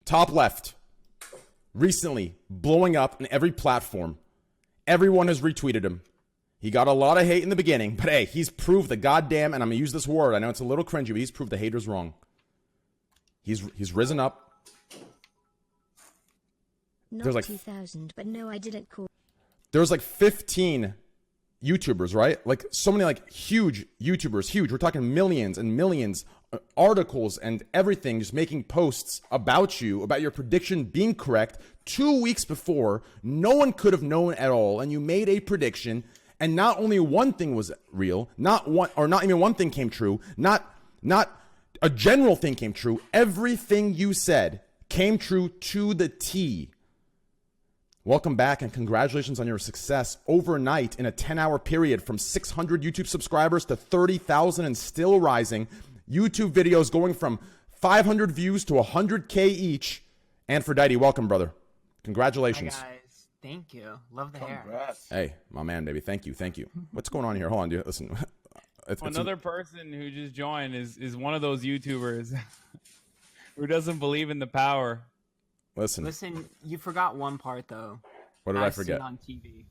top left. Recently, blowing up in every platform. Everyone has retweeted him. He got a lot of hate in the beginning, but hey, he's proved the goddamn, and I'm gonna use this word, I know it's a little cringy, but he's proved the haters wrong. He's risen up. Not There's like 2000, but no, I didn't call. There's like 15 YouTubers, right? Like so many like huge YouTubers, huge. We're talking millions and millions, articles and everything, just making posts about you, about your prediction being correct 2 weeks before. No one could have known at all, and you made a prediction, and not only one thing was real, not even one thing came true, not a general thing came true. Everything you said came true to the T. Welcome back and congratulations on your success overnight in a 10-hour period from 600 YouTube subscribers to 30,000 and still rising. YouTube videos going from 500 views to 100K each. Antphrodite, welcome, brother. Congratulations. Hi, guys. Thank you. Love the hair. Hey, my man, baby. Thank you. Thank you. What's going on here? Hold on, dude. Listen. Another person who just joined is one of those YouTubers who doesn't believe in the power. Listen, you forgot one part though. What did I forget? On TV.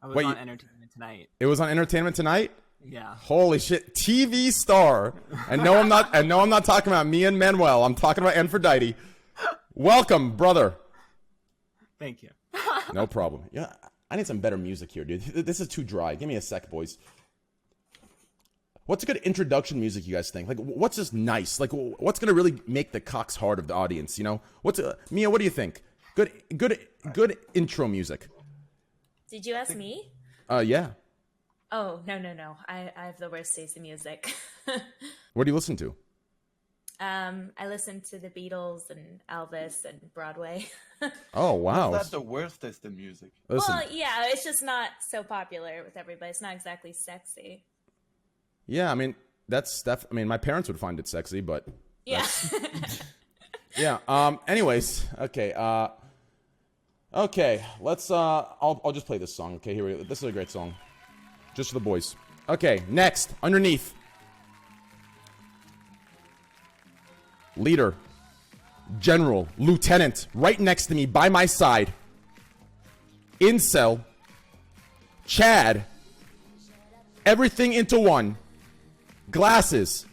I was Wait, on Entertainment Tonight. It was on Entertainment Tonight? Yeah. Holy shit. TV star. And no, I'm not talking about me and Manuel. I'm talking about Antphrodite. Welcome, brother. Thank you. No problem. Yeah, I need some better music here, dude. This is too dry. Give me a sec, boys. What's a good introduction music, you guys think? Like, what's just nice? Like, what's gonna really make the cocks hard of the audience? You know, Mia? What do you think? Good intro music. Did you ask me? Yeah. Oh no! I have the worst taste in music. What do you listen to? I listen to the Beatles and Elvis and Broadway. Oh wow! That's the worst taste in music. Listen. Well, yeah, it's just not so popular with everybody. It's not exactly sexy. Yeah, I mean I mean, my parents would find it sexy, but yeah. Yeah. Anyways, okay. Okay. Let's. I'll just play this song. Okay. Here we go. This is a great song, just for the boys. Okay. Next, underneath, leader, general, lieutenant, right next to me, by my side. Incel, Chad, everything into one. Glasses,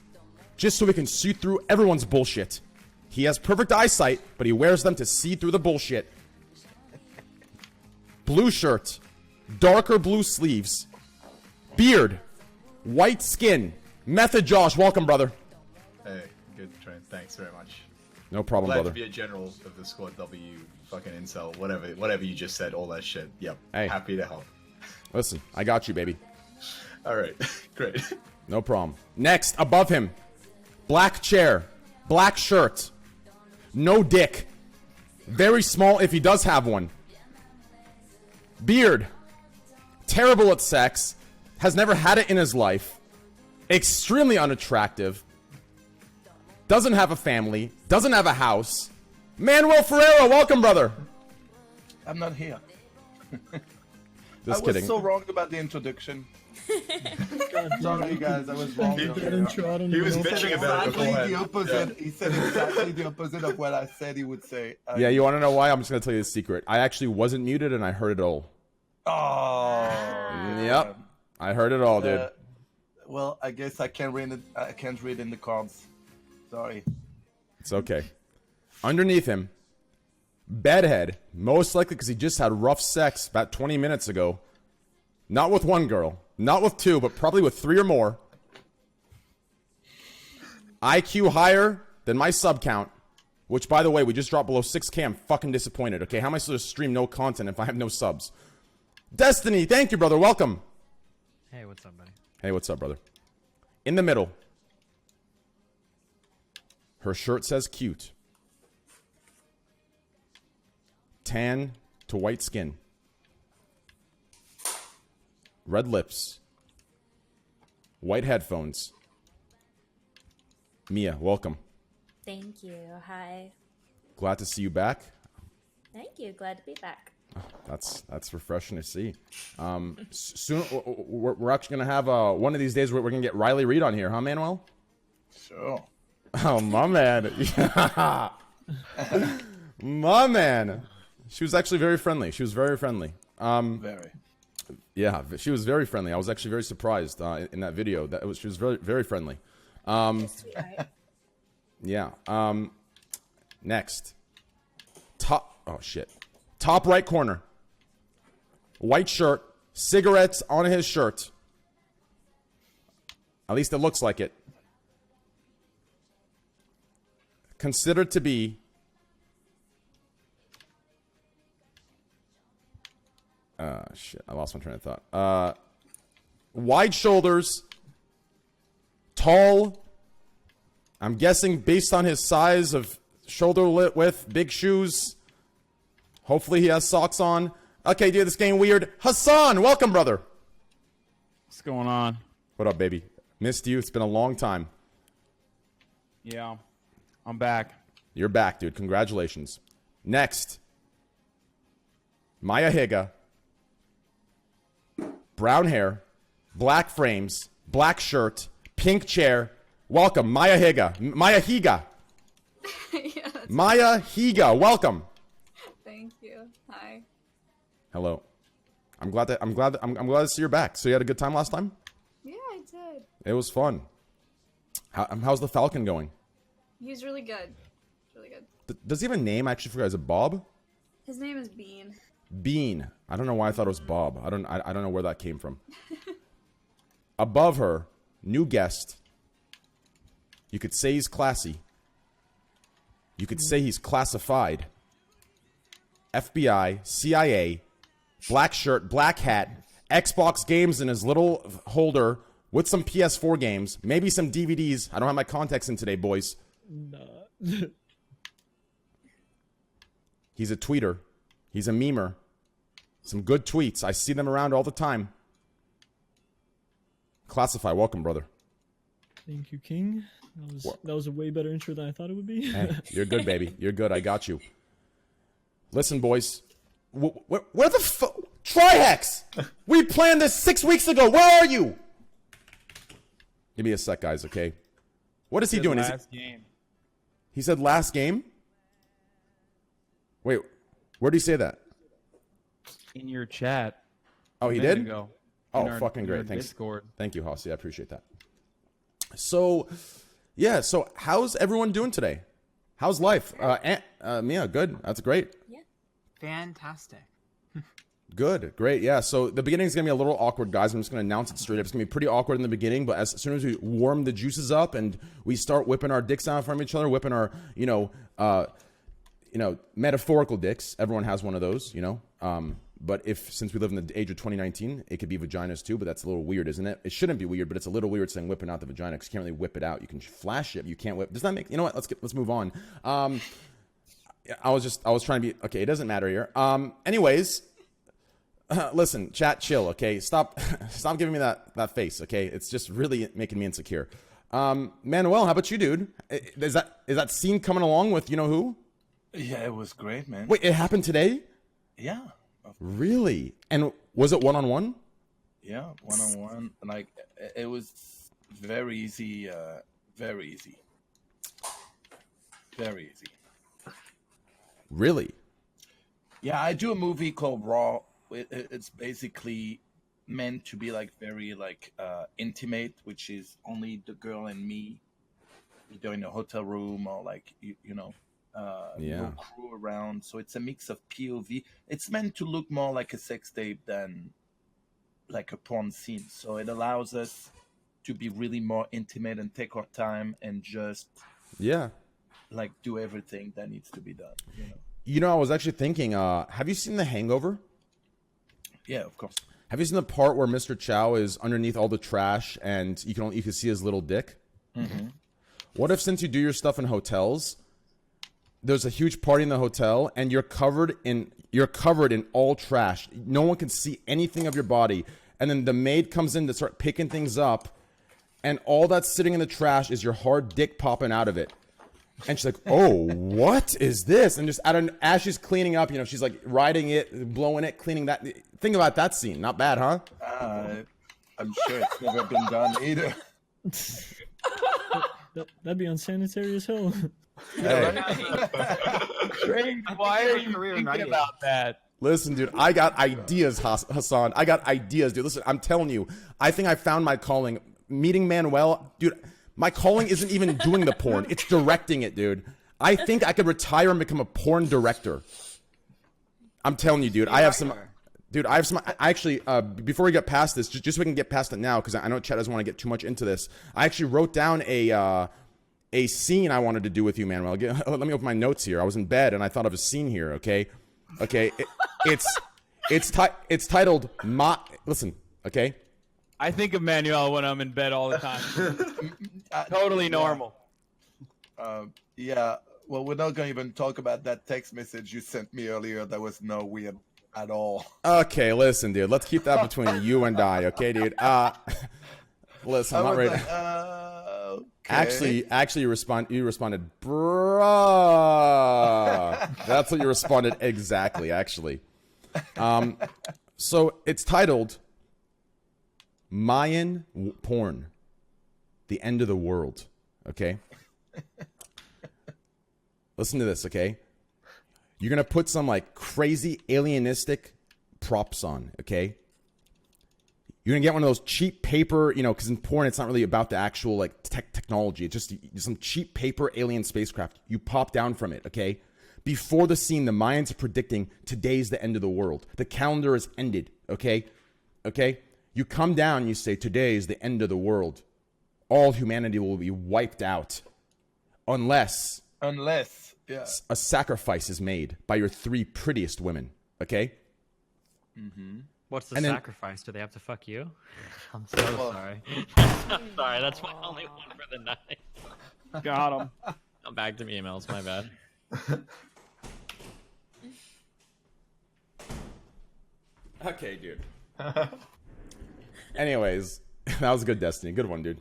just so we can see through everyone's bullshit. He has perfect eyesight, but he wears them to see through the bullshit. Blue shirt, darker blue sleeves, beard, white skin. Method Josh, welcome, brother. Hey, good train. Thanks very much. No problem, Glad brother. to be a general of the SquadW, fucking incel, whatever you just said, all that shit. Yep. Hey. Happy to help. Listen, I got you, baby. All right, great. No problem. Next, above him, black chair, black shirt, no dick, very small if he does have one. Beard, terrible at sex, has never had it in his life, extremely unattractive, doesn't have a family, doesn't have a house. Manuel Ferreira, welcome, brother. I'm not here. Just I kidding. was so wrong about the introduction. Sorry, guys, I was wrong. He was bitching about it exactly the beforehand. opposite. He said exactly the opposite of what I said he would say. Yeah, you want to know why? I'm just going to tell you the secret. I actually wasn't muted and I heard it all. Oh. Yep. I heard it all, dude. Well, I guess I can't read it. I can't read in the cards. Sorry. It's okay. Underneath him, bedhead, most likely because he just had rough sex about 20 minutes ago. Not with one girl, not with two, but probably with 3 or more. IQ higher than my sub count, which, by the way, we just dropped below 6K. I'm fucking disappointed, okay? How am I supposed to stream no content if I have no subs? Destiny, thank you, brother. Welcome. Hey, what's up, buddy? Hey, what's up, brother? In the middle. Her shirt says cute. Tan to white skin. Red lips. White headphones. Mia, welcome. Thank you. Hi. Glad to see you back. Thank you. Glad to be back. That's refreshing to see. Soon we're actually gonna have one of these days where we're gonna get Riley Reid on here, huh, Manuel? Sure. Oh, my man. Yeah. My man. She was actually very friendly. She was very friendly. Very. Yeah, she was very friendly. I was actually very surprised in that video. She was very, very friendly. Yeah. Next. Oh shit. Top right corner. White shirt. Cigarettes on his shirt. At least it looks like it. Considered to be shit, I lost my train of thought. Wide shoulders, tall. I'm guessing based on his size of shoulder width, big shoes. Hopefully he has socks on. Okay, dude, this game weird. Hassan, welcome, brother. What's going on? What up, baby? Missed you. It's been a long time. Yeah, I'm back. You're back, dude. Congratulations. Next. Maya Higa. Brown hair. Black frames. Black shirt. Pink chair. Welcome, Maya Higa. Maya Higa. Yeah, Maya Higa. Welcome. thank you. Hi. Hello. I'm glad to see you're back. So you had a good time last time? Yeah, I did. It was fun. How's the Falcon going? He's really good. Really good. Does he have a name? I actually forgot. Is it Bob? His name is Bean. Bean. I don't know why I thought it was Bob. I don't know where that came from. Above her, new guest. You could say he's classy. You could say he's classified. FBI, CIA, black shirt, black hat, Xbox games in his little holder with some PS4 games, maybe some DVDs. I don't have my contacts in today, boys. Nah. He's a tweeter. He's a memer. Some good tweets. I see them around all the time. Classify, welcome, brother. Thank you, King. That was a way better intro than I thought it would be. Hey, you're good, baby. You're good. I got you. Listen, boys. Where the fuck? Trihex! We planned this 6 weeks ago. Where are you? Give me a sec, guys, okay? What is he doing? Last game. He said last game? Wait, where did he say that? In your chat. Oh, he minute did? ago. Oh, In our- fucking in great. our Thanks. Discord. Thank you, Hossie. I appreciate that. So, yeah, so how's everyone doing today? How's life? Mia, good. That's great. Fantastic. Good, great, yeah. So the beginning is gonna be a little awkward, guys. I'm just gonna announce it straight up. It's gonna be pretty awkward in the beginning, but as soon as we warm the juices up and we start whipping our dicks out in front of each other, whipping our, metaphorical dicks. Everyone has one of those, But since we live in the age of 2019, it could be vaginas too. But that's a little weird, isn't it? It shouldn't be weird, but it's a little weird saying whipping out the vagina because you can't really whip it out. You can flash it, but you can't whip. Does that make? You know what? Let's move on. I was trying to be okay. It doesn't matter here. Anyways. Listen, chat, chill, okay? Stop giving me that face, okay? It's just really making me insecure. Manuel, how about you, dude? Is that scene coming along with you know who? Yeah, it was great, man. Wait, it happened today? Yeah. Really? And was it one-on-one? Yeah, one-on-one. Like, it was very easy, very easy. Very easy. Really? Yeah, I do a movie called Raw. It's basically meant to be like very intimate, which is only the girl and me, either in a hotel room or like no crew around. So it's a mix of POV. It's meant to look more like a sex tape than like a porn scene. So it allows us to be really more intimate and take our time and just like do everything that needs to be done. I was actually thinking, have you seen The Hangover? Yeah, of course. Have you seen the part where Mr. Chow is underneath all the trash and you can see his little dick? Mm-hmm. What if since you do your stuff in hotels, there's a huge party in the hotel and you're covered in all trash. No one can see anything of your body. And then the maid comes in to start picking things up and all that's sitting in the trash is your hard dick popping out of it. And she's like, oh, what is this? And just as she's cleaning up, she's like riding it, blowing it, cleaning that. Think about that scene. Not bad, huh? I'm sure it's never been done either. That'd be unsanitary as hell. Hey. Train, why are you Career thinking writing. about that? Listen, dude, I got ideas, Hassan. I got ideas, dude. Listen, I'm telling you, I think I found my calling. Meeting Manuel, dude, my calling isn't even doing the porn. It's directing it, dude. I think I could retire and become a porn director. I'm telling you, dude. I have some... Dude, I actually, before we get past this, just so we can get past it now, because I know Chad doesn't want to get too much into this, I actually wrote down a scene I wanted to do with you, Manuel. Let me open my notes here. I was in bed, and I thought of a scene here, okay? Okay, it's titled listen, okay? I think of Manuel when I'm in bed all the time. Totally normal. Yeah, well, we're not going to even talk about that text message you sent me earlier. That was no weird at all. Okay, listen, dude. Let's keep that between you and I, okay, dude? Listen, I'm not ready. Okay. Actually, you responded, bruh. That's what you responded exactly, actually. So it's titled Mayan Porn, The End of the World, okay? Listen to this, okay? You're going to put some, like, crazy alienistic props on, okay? You're going to get one of those cheap paper, you know, because in porn, it's not really about the actual, like, technology. It's just some cheap paper alien spacecraft. You pop down from it, okay? Before the scene, the Mayans are predicting today's the end of the world. The calendar is ended, okay? Okay? You come down and you say, today is the end of the world. All humanity will be wiped out. Unless... Yeah. A sacrifice is made by your 3 prettiest women, okay? Mm-hmm. What's the And then- sacrifice? Do they have to fuck you? I'm so sorry. I'm sorry, that's my only one for the night. Got him. I'm back to emails, my bad. Okay, dude. Anyways, that was a good Destiny. Good one, dude.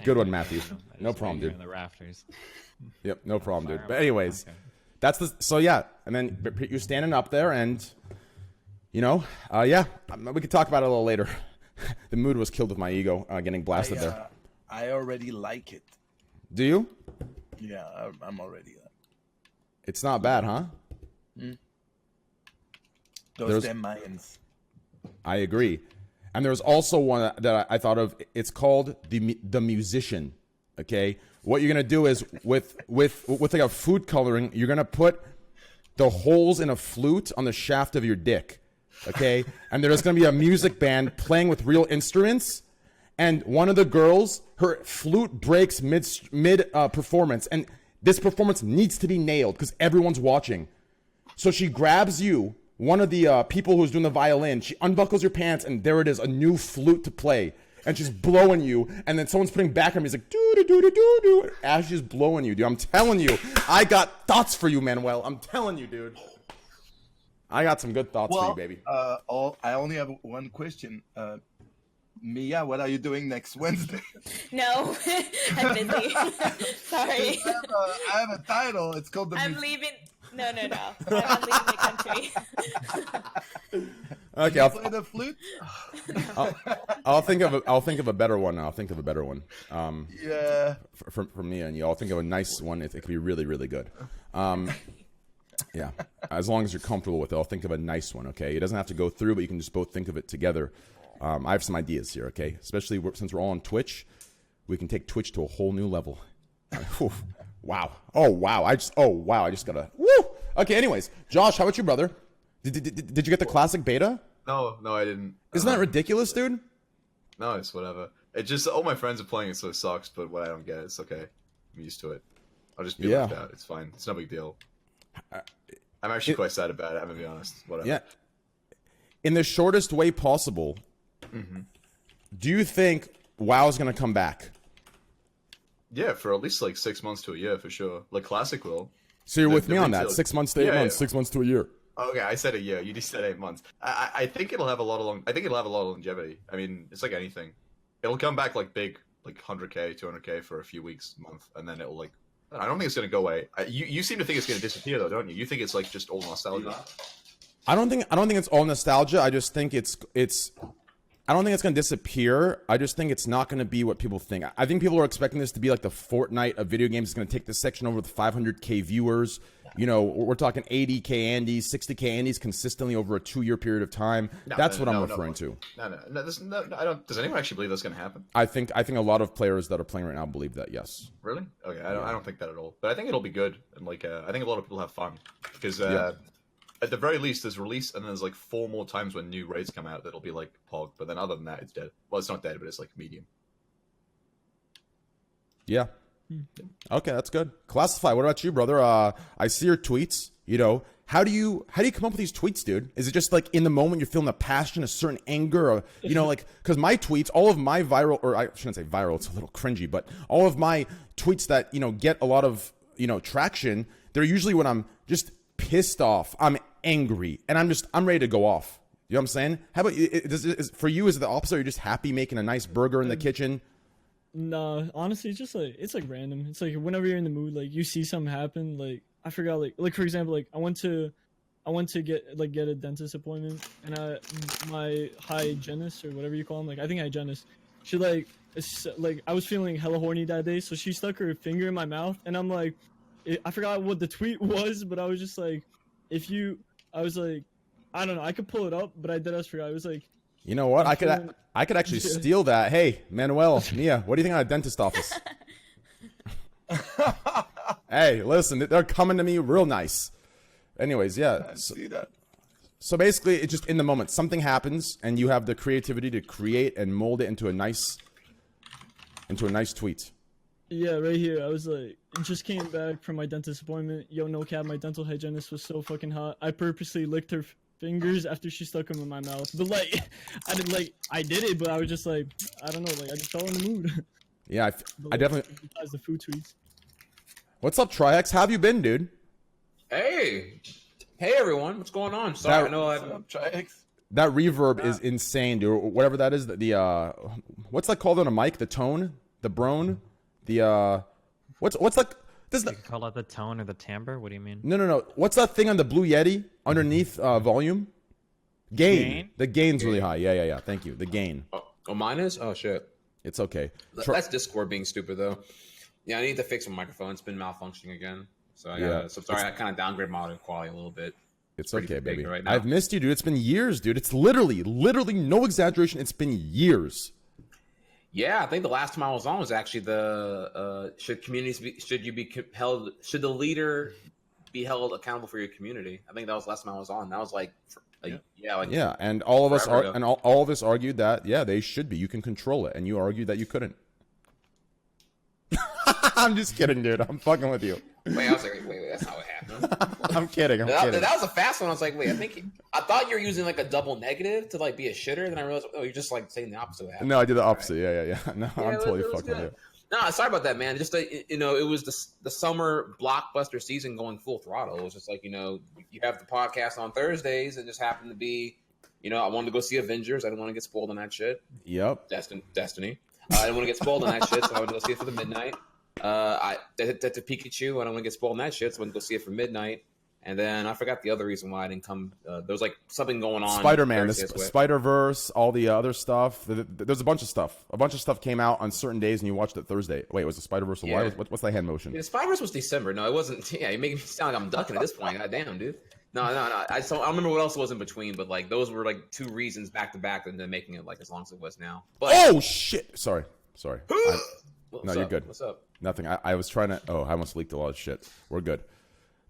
Good one, Matthew. No problem, dude. In the rafters. Yep, no problem, dude. But anyways, that's the... So, yeah. And then you're standing up there and, you know, yeah. We could talk about it a little later. The mood was killed with my ego getting blasted there. I already like it. Do you? Yeah, I'm already... It's not bad, huh? Those damn Mayans. I agree. And there's also one that I thought of. It's called the Musician. Okay, what you're gonna do is with like a food coloring, you're gonna put the holes in a flute on the shaft of your dick. Okay, and there's gonna be a music band playing with real instruments, and one of the girls, her flute breaks mid performance, and this performance needs to be nailed because everyone's watching. So she grabs you. One of the people who's doing the violin, she unbuckles your pants, and there it is, a new flute to play. And she's blowing you, and then someone's putting background music, do-do-do-do-do-do, as she's blowing you, dude. I'm telling you, I got thoughts for you, Manuel. I'm telling you, dude. I got some good thoughts for you, baby. I only have one question. Mia, what are you doing next Wednesday? No, I'm busy. Sorry. I have a title. It's called the... I'm leaving. No. I'm leaving the country. Okay, Can you play the flute? I'll think of a better one. Yeah. For me and you, I'll think of a nice one. It could be really, really good. Yeah, as long as you're comfortable with it, I'll think of a nice one. Okay, it doesn't have to go through, but you can just both think of it together. I have some ideas here. Okay, especially since we're all on Twitch, we can take Twitch to a whole new level. Wow. Oh wow. I just gotta. Woo. Okay. Anyways, Josh, how about you, brother? Did you get the classic beta? No, I didn't. Isn't that ridiculous, dude? No, it's whatever. It just all my friends are playing it, so it sucks. But what I don't get, it's okay. I'm used to it. I'll just be left out. It's fine. It's no big deal. I'm actually quite sad about it. I'm gonna be honest. Whatever. Yeah. In the shortest way possible. Mm-hmm. Do you think WoW's gonna come back? Yeah, for at least like 6 months to a year for sure. Like Classic will. So you're with me on that? 6 months to 8 months. Yeah. 6 months to a year. Okay, I said a year. You just said 8 months. I think it'll have a lot of longevity. I mean, it's like anything. It'll come back like big, like 100k, 200k for a few weeks, month, and then it'll like. I don't think it's gonna go away. You seem to think it's gonna disappear though, don't you? You think it's like just old nostalgia. I don't think it's all nostalgia. I just think it's. I don't think it's going to disappear. I just think it's not going to be what people think. I think people are expecting this to be like the Fortnite of video games. It's going to take this section over with 500K viewers. You know, we're talking 80K Andes, 60K Andes consistently over a 2-year period of time. That's what I'm referring to. No, I don't. Does anyone actually believe that's going to happen? I think a lot of players that are playing right now believe that. Yes. Really? Okay. I don't think that at all. But I think it'll be good, and like I think a lot of people have fun because at the very least there's release, and there's like 4 more times when new raids come out that'll be like Pog. But then other than that, it's dead. Well, it's not dead, but it's like medium. Yeah. Okay, that's good. Classify. What about you, brother? I see your tweets. You know, how do you come up with these tweets, dude? Is it just like in the moment you're feeling a passion, a certain anger, or you know, like because my tweets, all of my viral, or I shouldn't say viral, it's a little cringy, but all of my tweets that get a lot of traction, they're usually when I'm just pissed off, I'm angry, and I'm ready to go off. You know what I'm saying? How about for you? Is it the opposite? Are you just happy making a nice burger in the kitchen? Nah, honestly, it's just like it's like random. It's like whenever you're in the mood, like you see something happen. Like I forgot, like for example, like I went to get a dentist appointment, and my hygienist or whatever you call him, like I think hygienist, she like I was feeling hella horny that day, so she stuck her finger in my mouth, and I'm like, I forgot what the tweet was, but I was just like, I was like, I don't know, I could pull it up, but I deadass forgot. It was like. You know what? I could actually steal that. Hey, Manuel, Mia, what do you think on a dentist office? Hey, listen, they're coming to me real nice. Anyways, yeah. I see that. So basically, it's just in the moment. Something happens, and you have the creativity to create and mold it into a nice tweet. Yeah, right here. I was like, just came back from my dentist appointment. Yo, no cap, my dental hygienist was so fucking hot. I purposely licked her fingers after she stuck them in my mouth. But like, I did it, but I was just like, I don't know, like I just fell in the mood. Yeah, I definitely. Besides the food tweets. What's up, Triax? How have you been, dude? Hey everyone, what's going on? Sorry, I know that reverb is insane, dude. Whatever that is, the what's that called on a mic? The tone, the brone, the what's like? You can call it the tone or the timbre. What do you mean? No. What's that thing on the Blue Yeti underneath volume? Gain. The gain's really high. Yeah. Thank you. The gain. Oh, mine is? Oh, shit. It's okay. That's Discord being stupid, though. Yeah, I need to fix my microphone. It's been malfunctioning again. So I sorry, I kind of downgrade my audio quality a little bit. It's okay, baby. Right now. I've missed you, dude. It's been years, dude. It's literally, no exaggeration. It's been years. Yeah, I think the last time I was on was actually the should the leader be held accountable for your community? I think that was the last time I was on. That was like and all of us all of us argued that they should be. You can control it, and you argued that you couldn't. I'm just kidding, dude. I'm fucking with you. Wait, I was like, wait, that's how it happened. I'm kidding. That was a fast one. I was like, wait, I thought you were using like a double negative to like be a shitter. Then I realized, oh, you're just like saying the opposite. No, I did the opposite. Right. Yeah. No, I'm totally fucking with you. No, sorry about that, man. Just it was the summer blockbuster season going full throttle. It was just like you have the podcast on Thursdays, and just happened to be, I wanted to go see Avengers. I didn't want to get spoiled on that shit. Yep. Destiny. I didn't want to get spoiled on that shit, so I went to go see it for the midnight. That's a Pikachu. I don't want to get spoiled on that shit, so I went to go see it for midnight. And then I forgot the other reason why I didn't come. There was like something going on. Spider-Man, the Spider-Verse, all the other stuff. There's a bunch of stuff. A bunch of stuff came out on certain days, and you watched it Thursday. Wait, was the Spider-Verse? Yeah. What's that hand motion? Yeah, Spider-Verse was December. No, it wasn't. Yeah, you make me sound like I'm ducking at this point. God damn, dude. No. I don't remember what else was in between, but like those were like 2 reasons back to back, and then making it like as long as it was now. But oh shit! Sorry. No, you're good. What's up? Nothing. I was trying to. Oh, I almost leaked a lot of shit. We're good.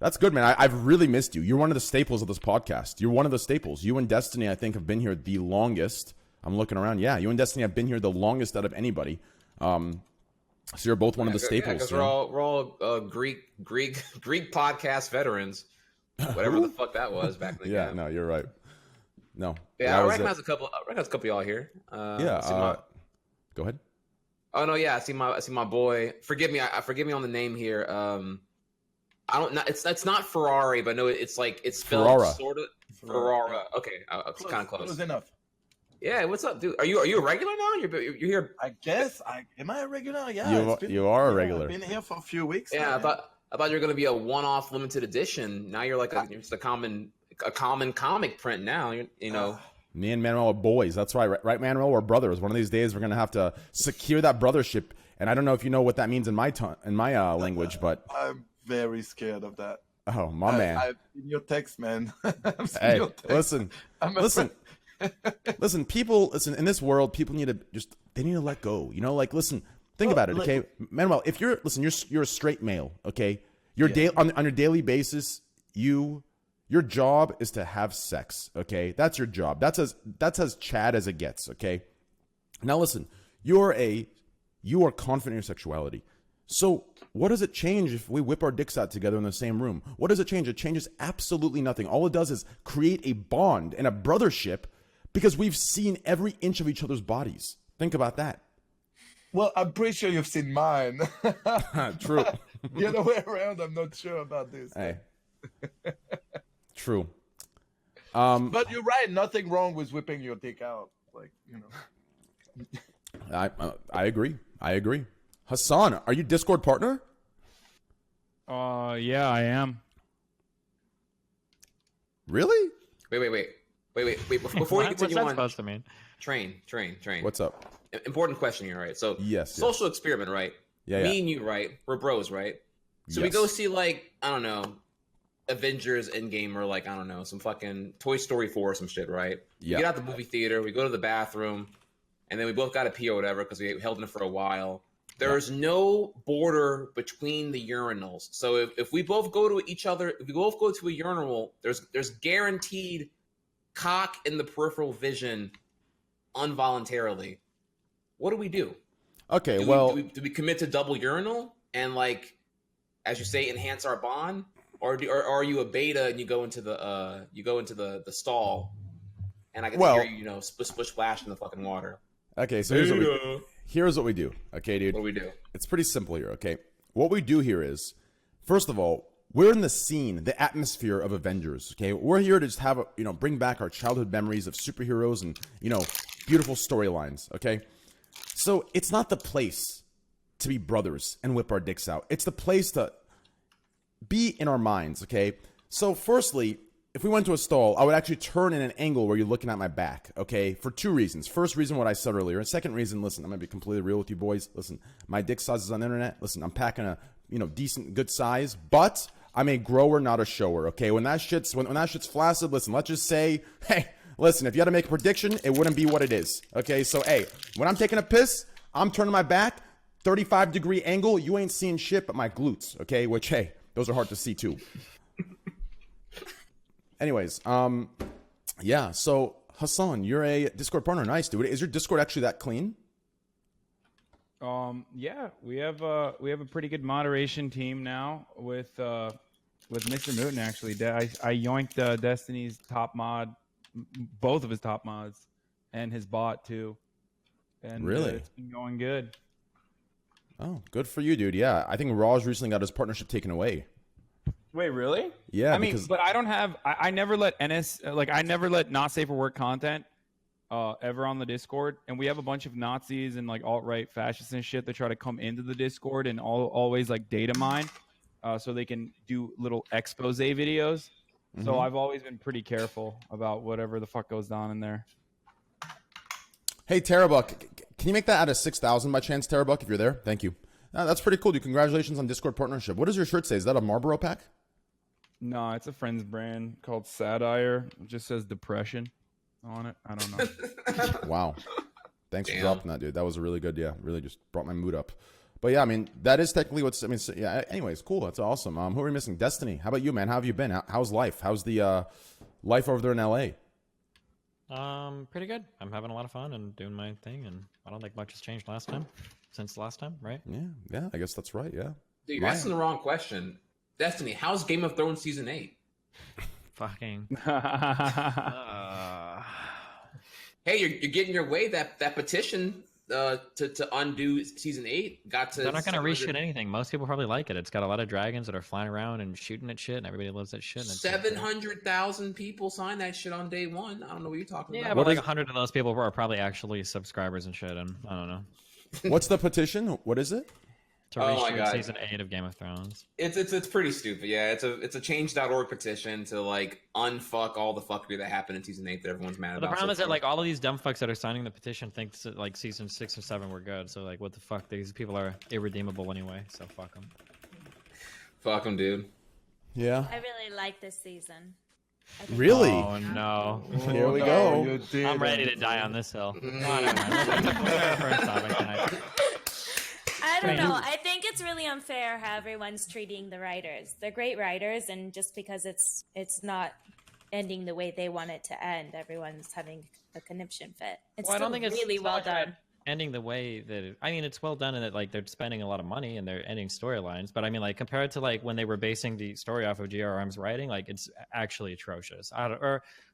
That's good, man. I've really missed you. You're one of the staples of this podcast. You're one of the staples. You and Destiny, I think, have been here the longest. I'm looking around. Yeah, you and Destiny have been here the longest out of anybody. So you're both one of the staples. Because we're all Greek podcast veterans. Whatever the fuck that was back in the game. No, you're right. No. Yeah, I recognize a couple. Of y'all here. Go ahead. Oh no, yeah. I see my boy. Forgive me on the name here. I don't know. It's not Ferrari, but no, it's spelled Ferrara. Sort of Ferrara. Okay, it's kind of close. Close enough. Yeah, what's up, dude? Are you a regular now? You're here. I guess. Am I a regular? Yeah. You are a regular. I've been here for a few weeks. Yeah, now, I thought you were gonna be a one-off limited edition. Now you're like just a common comic print. Now you know. Me and Manuel are boys. That's right. Right, Manuel? We're brothers. One of these days, we're going to have to secure that brothership. And I don't know if you know what that means in my language, but... I'm very scared of that. Oh, my man. I've seen your text, man. Hey, listen. Listen, people, listen, in this world, people need to they need to let go. You know, like, listen, think about it, okay? Manuel, if you're a straight male, okay? On your daily basis, your job is to have sex, okay? That's your job. That's as Chad as it gets, okay? Now listen, you are confident in your sexuality. So what does it change if we whip our dicks out together in the same room? What does it change? It changes absolutely nothing. All it does is create a bond and a brothership because we've seen every inch of each other's bodies. Think about that. Well, I'm pretty sure you've seen mine. True. The other way around, I'm not sure about this. Hey. True. But you're right. Nothing wrong with whipping your dick out. Like, you know. I agree. Hassan, are you Discord partner? Yeah, I am. Really? Wait. Before you continue on, supposed to mean? Train. What's up? Important question here, right? So, yes. Social experiment, right? Yeah. Me and you, right? We're bros, right? So we go see, like, I don't know, Avengers Endgame or, like, I don't know, some fucking Toy Story 4 or some shit, right? Yeah. We get out the movie theater, we go to the bathroom, and then we both got to pee or whatever because we held in it for a while. There's no border between the urinals. So if we both go to each other, if we both go to a urinal, there's guaranteed cock in the peripheral vision involuntarily. What do we do? Okay, do we commit to double urinal and, like, as you say, enhance our bond, or are you a beta and you go into the stall, and I can hear you, splish splash in the fucking water. Okay, so here's what we do. Okay, dude. What do we do? It's pretty simple here. Okay, what we do here is, first of all, we're in the scene, the atmosphere of Avengers. Okay, we're here to just have bring back our childhood memories of superheroes and beautiful storylines. Okay, so it's not the place to be brothers and whip our dicks out. It's the place to be in our minds. Okay, so firstly, if we went to a stall, I would actually turn in an angle where you're looking at my back, okay? For two reasons. First reason, what I said earlier. And second reason, listen, I'm going to be completely real with you boys. Listen, my dick size is on the internet. Listen, I'm packing a, decent, good size. But I'm a grower, not a shower, okay? When that shit's flaccid, listen, let's just say, hey, listen, if you had to make a prediction, it wouldn't be what it is, okay? So, hey, when I'm taking a piss, I'm turning my back, 35-degree angle. You ain't seeing shit but my glutes, okay? Which, hey, those are hard to see, too. Anyways, yeah, so Hassan, you're a Discord partner. Nice, dude. Is your Discord actually that clean? Yeah, we have a pretty good moderation team now with Mr. Newton, actually. I yoinked Destiny's top mod, both of his top mods, and his bot too. And really, it's been going good. Oh, good for you, dude. Yeah, I think Raj recently got his partnership taken away. Wait, really? Yeah, I mean, but I don't have. I never let I never let not safe for work content ever on the Discord, and we have a bunch of Nazis and like alt-right fascists and shit that try to come into the Discord and always like data mine, so they can do little expose videos. Mm-hmm. So I've always been pretty careful about whatever the fuck goes on in there. Hey, Terabuck, can you make that out of 6,000 by chance, Terabuck, if you're there? Thank you. That's pretty cool, dude. Congratulations on Discord partnership. What does your shirt say? Is that a Marlboro pack? No, it's a friend's brand called Satire. It just says depression on it. I don't know. Wow. Thanks for dropping that, dude. That was a really good, really just brought my mood up. But yeah, I mean, that is technically yeah, anyways, cool. That's awesome. Who are we missing? Destiny. How about you, man? How have you been? How's life? How's the life over there in LA? Pretty good. I'm having a lot of fun and doing my thing, and I don't think much has changed since last time, right? Yeah, I guess that's right, yeah. Dude, you're asking the wrong question. Destiny, how's Game of Thrones Season 8? Fucking. Hey, you're getting your way. That petition to undo Season 8 got to... They're not going to reshoot anything. Most people probably like it. It's got a lot of dragons that are flying around and shooting at shit, and everybody loves that shit. 700,000 people signed that shit on day one. I don't know what you're talking about. Yeah, but like 100 of those people are probably actually subscribers and shit, and I don't know. What's the petition? What is it? to Oh my reshoot God. season 8 of Game of Thrones. It's pretty stupid. Yeah, it's a change.org petition to like unfuck all the fuckery that happened in season 8 that everyone's mad But about. the problem so is that far. like all of these dumb fucks that are signing the petition think that, like season 6 or 7 were good. So like, what the fuck? These people are irredeemable anyway. So fuck them. Fuck them, dude. Yeah. I really like this season. I think Really? Oh no. Here we No, go. you did I'm ready it. to die on this hill. Oh, never mind. Let's go to the first topic tonight. I don't know. I think it's really unfair how everyone's treating the writers. They're great writers, and just because it's not ending the way they want it to end, everyone's having a conniption fit. It's Well, I still don't think it's really not well like that done. ending the way that I mean, it's well done in that like they're spending a lot of money and they're ending storylines. But I mean, like compared to like when they were basing the story off of GRM's writing, like it's actually atrocious.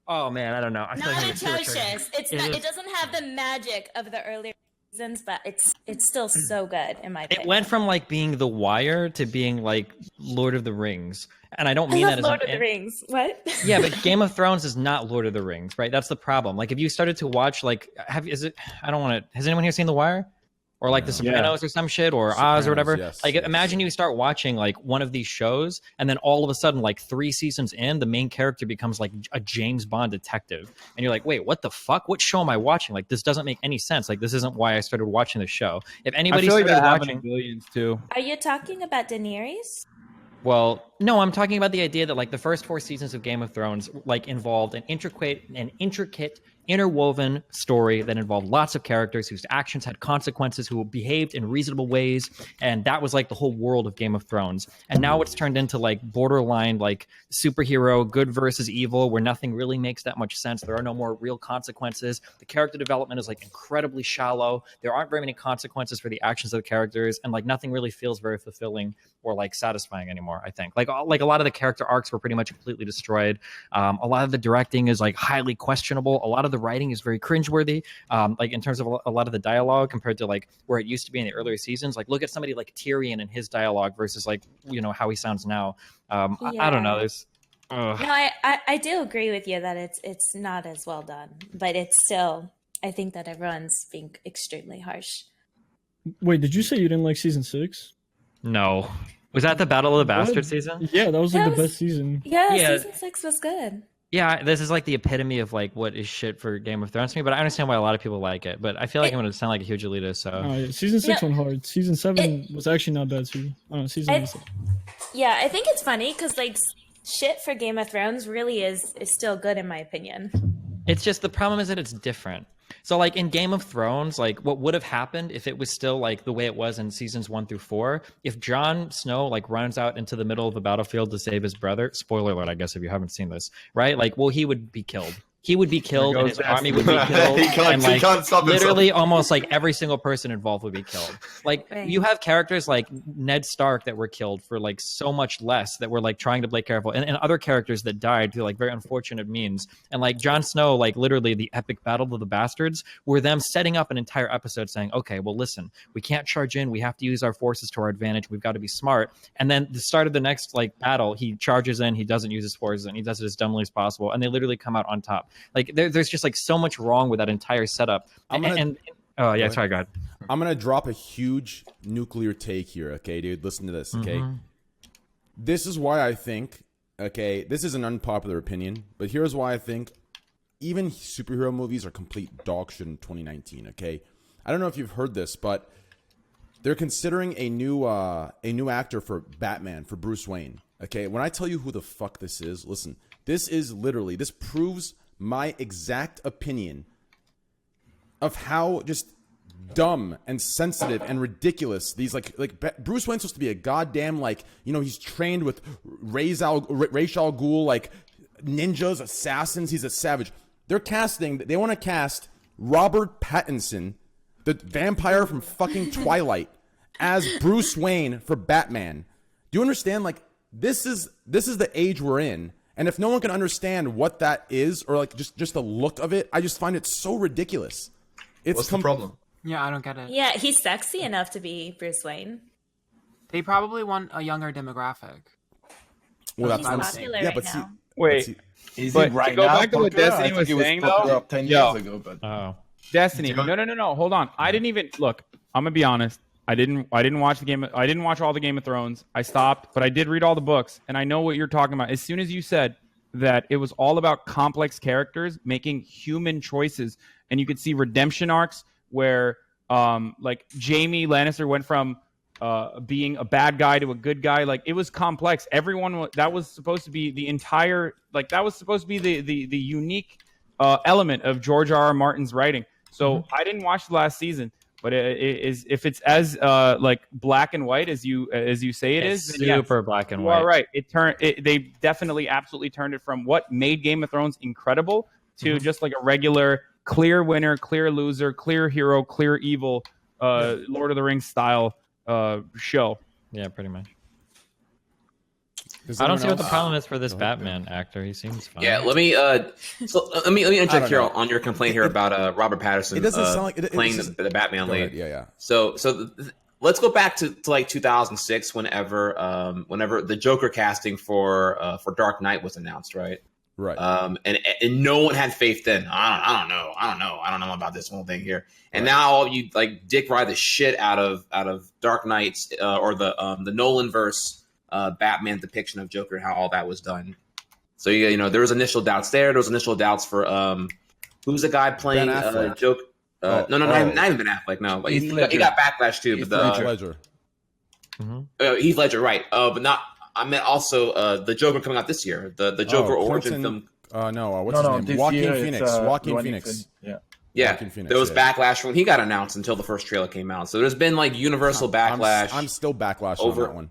Oh man, I don't know. I feel Not like it's too atrocious. It's not. is. It doesn't have the magic of the earlier seasons, but it's still so good in my opinion. It went from like being The Wire to being like Lord of the Rings, and I don't I mean love that as Lord an of the Rings. What? Yeah, but Game of Thrones is not Lord of the Rings, right? That's the problem. Like, if you started to watch, like, I don't want to. Has anyone here seen The Wire? Or like The Sopranos or some shit, or Oz or whatever. Yes, like, yes. imagine you start watching like one of these shows, and then all of a sudden, like 3 seasons in, the main character becomes like a James Bond detective, and you're like, wait, what the fuck? What show am I watching? Like, this doesn't make any sense. Like, this isn't why I started watching the show. If I anybody feel like started that happened watching, in Billions too. Are you talking about Daenerys? well, no, I'm talking about the idea that like the first 4 seasons of Game of Thrones like involved an intricate, interwoven story that involved lots of characters whose actions had consequences, who behaved in reasonable ways, and that was like the whole world of Game of Thrones. And now it's turned into like borderline like superhero good versus evil, where nothing really makes that much sense. There are no more real consequences. The character development is like incredibly shallow. There aren't very many consequences for the actions of the characters, and like nothing really feels very fulfilling or like satisfying anymore. I think like a lot of the character arcs were pretty much completely destroyed. A lot of the directing is like highly questionable. A lot of the writing is very cringeworthy. Like in terms of a lot of the dialogue compared to like where it used to be in the earlier seasons. Like look at somebody like Tyrion and his dialogue versus like how he sounds now. I don't know. There's. No, I do agree with you that it's not as well done, but it's still. I think that everyone's being extremely harsh. Wait, did you say you didn't like season 6? No. Was that the Battle of the What? Bastards season? Yeah, that was like That the was- best season. Yeah, season 6 was good. Yeah, this is like the epitome of like what is shit for Game of Thrones to me, but I understand why a lot of people like it. But I feel like I'm going to sound like a huge elitist, so. Yeah, season 6 Yeah. went hard. Season 7 was actually not bad too. I don't know, season 8 was Yeah, I think it's funny because like shit for Game of Thrones really is still good in my opinion. It's just the problem is that it's different. So like in Game of Thrones, like what would have happened if it was still like the way it was in seasons 1 through 4, if Jon Snow like runs out into the middle of the battlefield to save his brother, spoiler alert, I guess if you haven't seen this, right? Like, well, he would be killed. He would be killed and his army would be killed. And like literally almost like every single person involved would be killed. Like you have characters like Ned Stark that were killed for like so much less that were like trying to play careful, and other characters that died through like very unfortunate means. And like Jon Snow, like literally the epic battle of the bastards were them setting up an entire episode saying, okay, well listen, we can't charge in, we have to use our forces to our advantage, we've got to be smart. And then the start of the next like battle, he charges in, he doesn't use his forces, and he does it as dumbly as possible, and they literally come out on top. Like there's just like so much wrong with that entire setup. Oh yeah, sorry, go ahead. I'm gonna drop a huge nuclear take here, okay, dude? Listen to this, okay? This is why I think, okay, this is an unpopular opinion, but here's why I think even superhero movies are complete dog shit in 2019, okay? I don't know if you've heard this, but they're considering a new actor for Batman, for Bruce Wayne, okay? When I tell you who the fuck this is, listen, this proves my exact opinion of how just dumb and sensitive and ridiculous these like Bruce Wayne's supposed to be a goddamn like, you know, he's trained with Ra's al Ghul, like ninjas, assassins, he's a savage. They want to cast Robert Pattinson, the vampire from fucking Twilight, as Bruce Wayne for Batman. Do you understand? Like this is the age we're in. And if no one can understand what that is, or like just the look of it, I just find it so ridiculous. What's the problem? Yeah, I don't get it. Yeah, he's sexy enough to be Bruce Wayne. They probably want a younger demographic. Well, He's that's what I'm popular saying. Yeah, right but see, now. Wait, Is but it right to go now? back to what popular? Destiny I think was it was saying, popular though? 10 Yo. years ago, but Oh. Destiny. No. Hold on. I didn't even look. I'm gonna be honest. I didn't watch the game. I didn't watch all the Game of Thrones. I stopped, but I did read all the books, and I know what you're talking about. As soon as you said that it was all about complex characters making human choices, and you could see redemption arcs where, like Jaime Lannister went from being a bad guy to a good guy. Like it was complex. That was supposed to be the entire. Like that was supposed to be the unique element of George R.R. Martin's writing. So I didn't watch the last season. But if it's as like black and white as you say it's super black and white. All right, they definitely absolutely turned it from what made Game of Thrones incredible to just like a regular clear winner, clear loser, clear hero, clear evil, Lord of the Rings style show. Yeah, pretty much. I don't see what the problem is for this Batman actor. He seems fine. Yeah, let me interject here on your complaint here about Robert Pattinson. It doesn't sound like playing the Batman lead. Yeah. So let's go back to like 2006, whenever the Joker casting for Dark Knight was announced, right? Right. And no one had faith then. I don't know about this whole thing here. And now you like dick ride the shit out of Dark Knights or the Nolan verse. Batman depiction of Joker and how all that was done. So you know there was initial doubts there. There was initial doubts for who's the guy playing Joker? Not even Ben Affleck. No, but he got backlash too. Heath Ledger. Heath Ledger, right? But not. I meant also the Joker coming out this year. The Joker origin film. What's his name? Joaquin Phoenix. Joaquin Phoenix. Yeah, there was backlash when he got announced until the first trailer came out. So there's been like universal backlash. I'm still backlash on that one.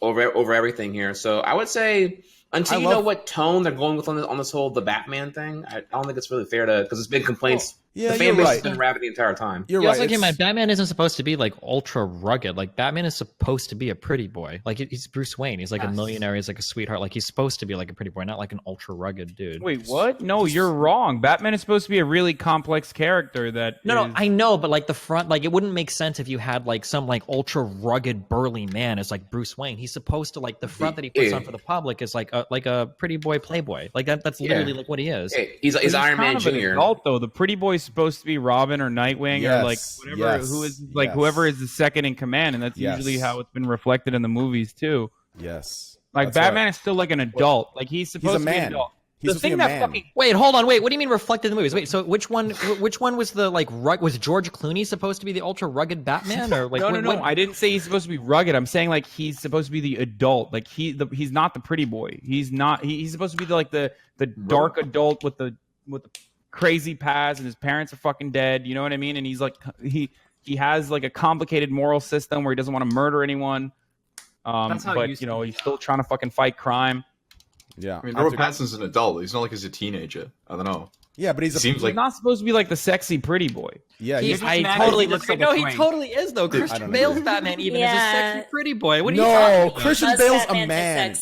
Over everything here. So I would say until you know what tone they're going with on this whole the Batman thing, I don't think it's really fair to because there's been complaints. The fan base has been rabid the entire time. You're right. Also, Batman isn't supposed to be like ultra rugged. Like Batman is supposed to be a pretty boy. Like he's Bruce Wayne. He's like a millionaire. He's like a sweetheart. Like he's supposed to be like a pretty boy, not like an ultra rugged dude. Wait, what? No, you're wrong. Batman is supposed to be a really complex character. No, I know, but like the front, like it wouldn't make sense if you had like some like ultra rugged burly man as like Bruce Wayne. He's supposed to like the front that he puts on for the public is like a pretty boy playboy. Like that's literally like what he is. Hey, he's Iron Man Jr. Adult though. The pretty boy is supposed to be Robin or Nightwing or like whatever who is like whoever is the second in command, and that's usually how it's been reflected in the movies too. Yes, like that's Batman is still like an adult. Like he's supposed to be an adult. He's the thing that fucking hold on, what do you mean reflected in the movies? Wait, so which one was the like was George Clooney supposed to be the ultra rugged Batman or like no, I didn't say he's supposed to be rugged. I'm saying like he's supposed to be the adult. Like he's not the pretty boy. He's supposed to be the dark adult with the crazy past, and his parents are fucking dead. You know what I mean? And he's like he has like a complicated moral system where he doesn't want to murder anyone. But he's still trying to fucking fight crime. Yeah, I mean, Robert Pattinson's an adult. He's not like he's a teenager. I don't know. Yeah, but he's not supposed to be like the sexy pretty boy. Yeah, he totally looks like he totally is though. Christian Bale's Batman even is a sexy pretty boy. What are you talking about? Christian Bale's a man.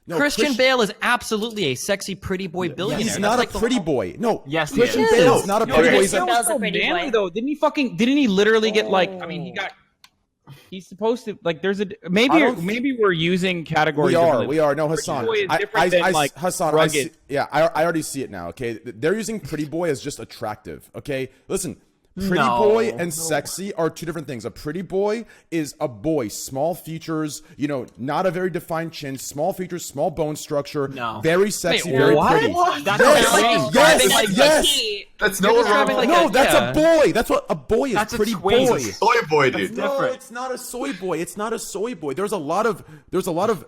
Christian Bale is absolutely a sexy pretty boy billionaire. He's not a pretty boy. No, yes, Christian Bale is not a pretty boy. Christian Bale's a pretty boy. Though, didn't he literally get like? I mean, he's supposed to like. There's a maybe we're using categories. We are. No, Hassan. Hassan. I already see it now. Okay, they're using pretty boy as just attractive. Okay, listen. Pretty boy and sexy are two different things. A pretty boy is a boy, small features, not a very defined chin, small features, small bone structure, very sexy, very pretty. That's yes. That's no wrong. No, that's a boy. That's what a boy is. That's pretty boy. Soy boy, dude. No, it's not a soy boy. It's not a soy boy. There's a lot of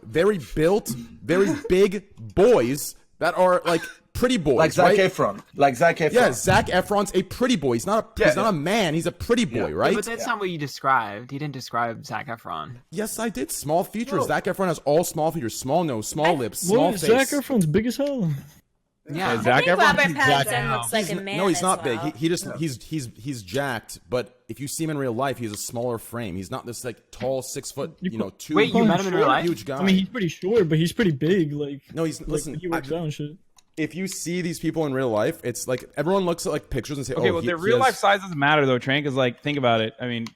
very built, very big boys that are like pretty boys, like Zac Efron. Yeah, Zac Efron's a pretty boy. He's not a man. He's a pretty boy, right? But that's not what you described. You didn't describe Zac Efron. Yes, I did. Small features. Zac Efron has all small features: small nose, small lips, small face. Zac Efron's big as hell. Yeah, Zac Robert Efron Pattinson looks like a man. No, he's not well. big. He's jacked. But if you see him in real life, he has a smaller frame. He's not this like tall 6 foot, two. Wait, you met him in real life? Huge guy. I mean, he's pretty short, but he's pretty big. Like no, he's listen. He works out and shit. If you see these people in real life, it's like everyone looks at like pictures and say, okay, well, their real life size doesn't matter though, Train, because like think about it. I mean,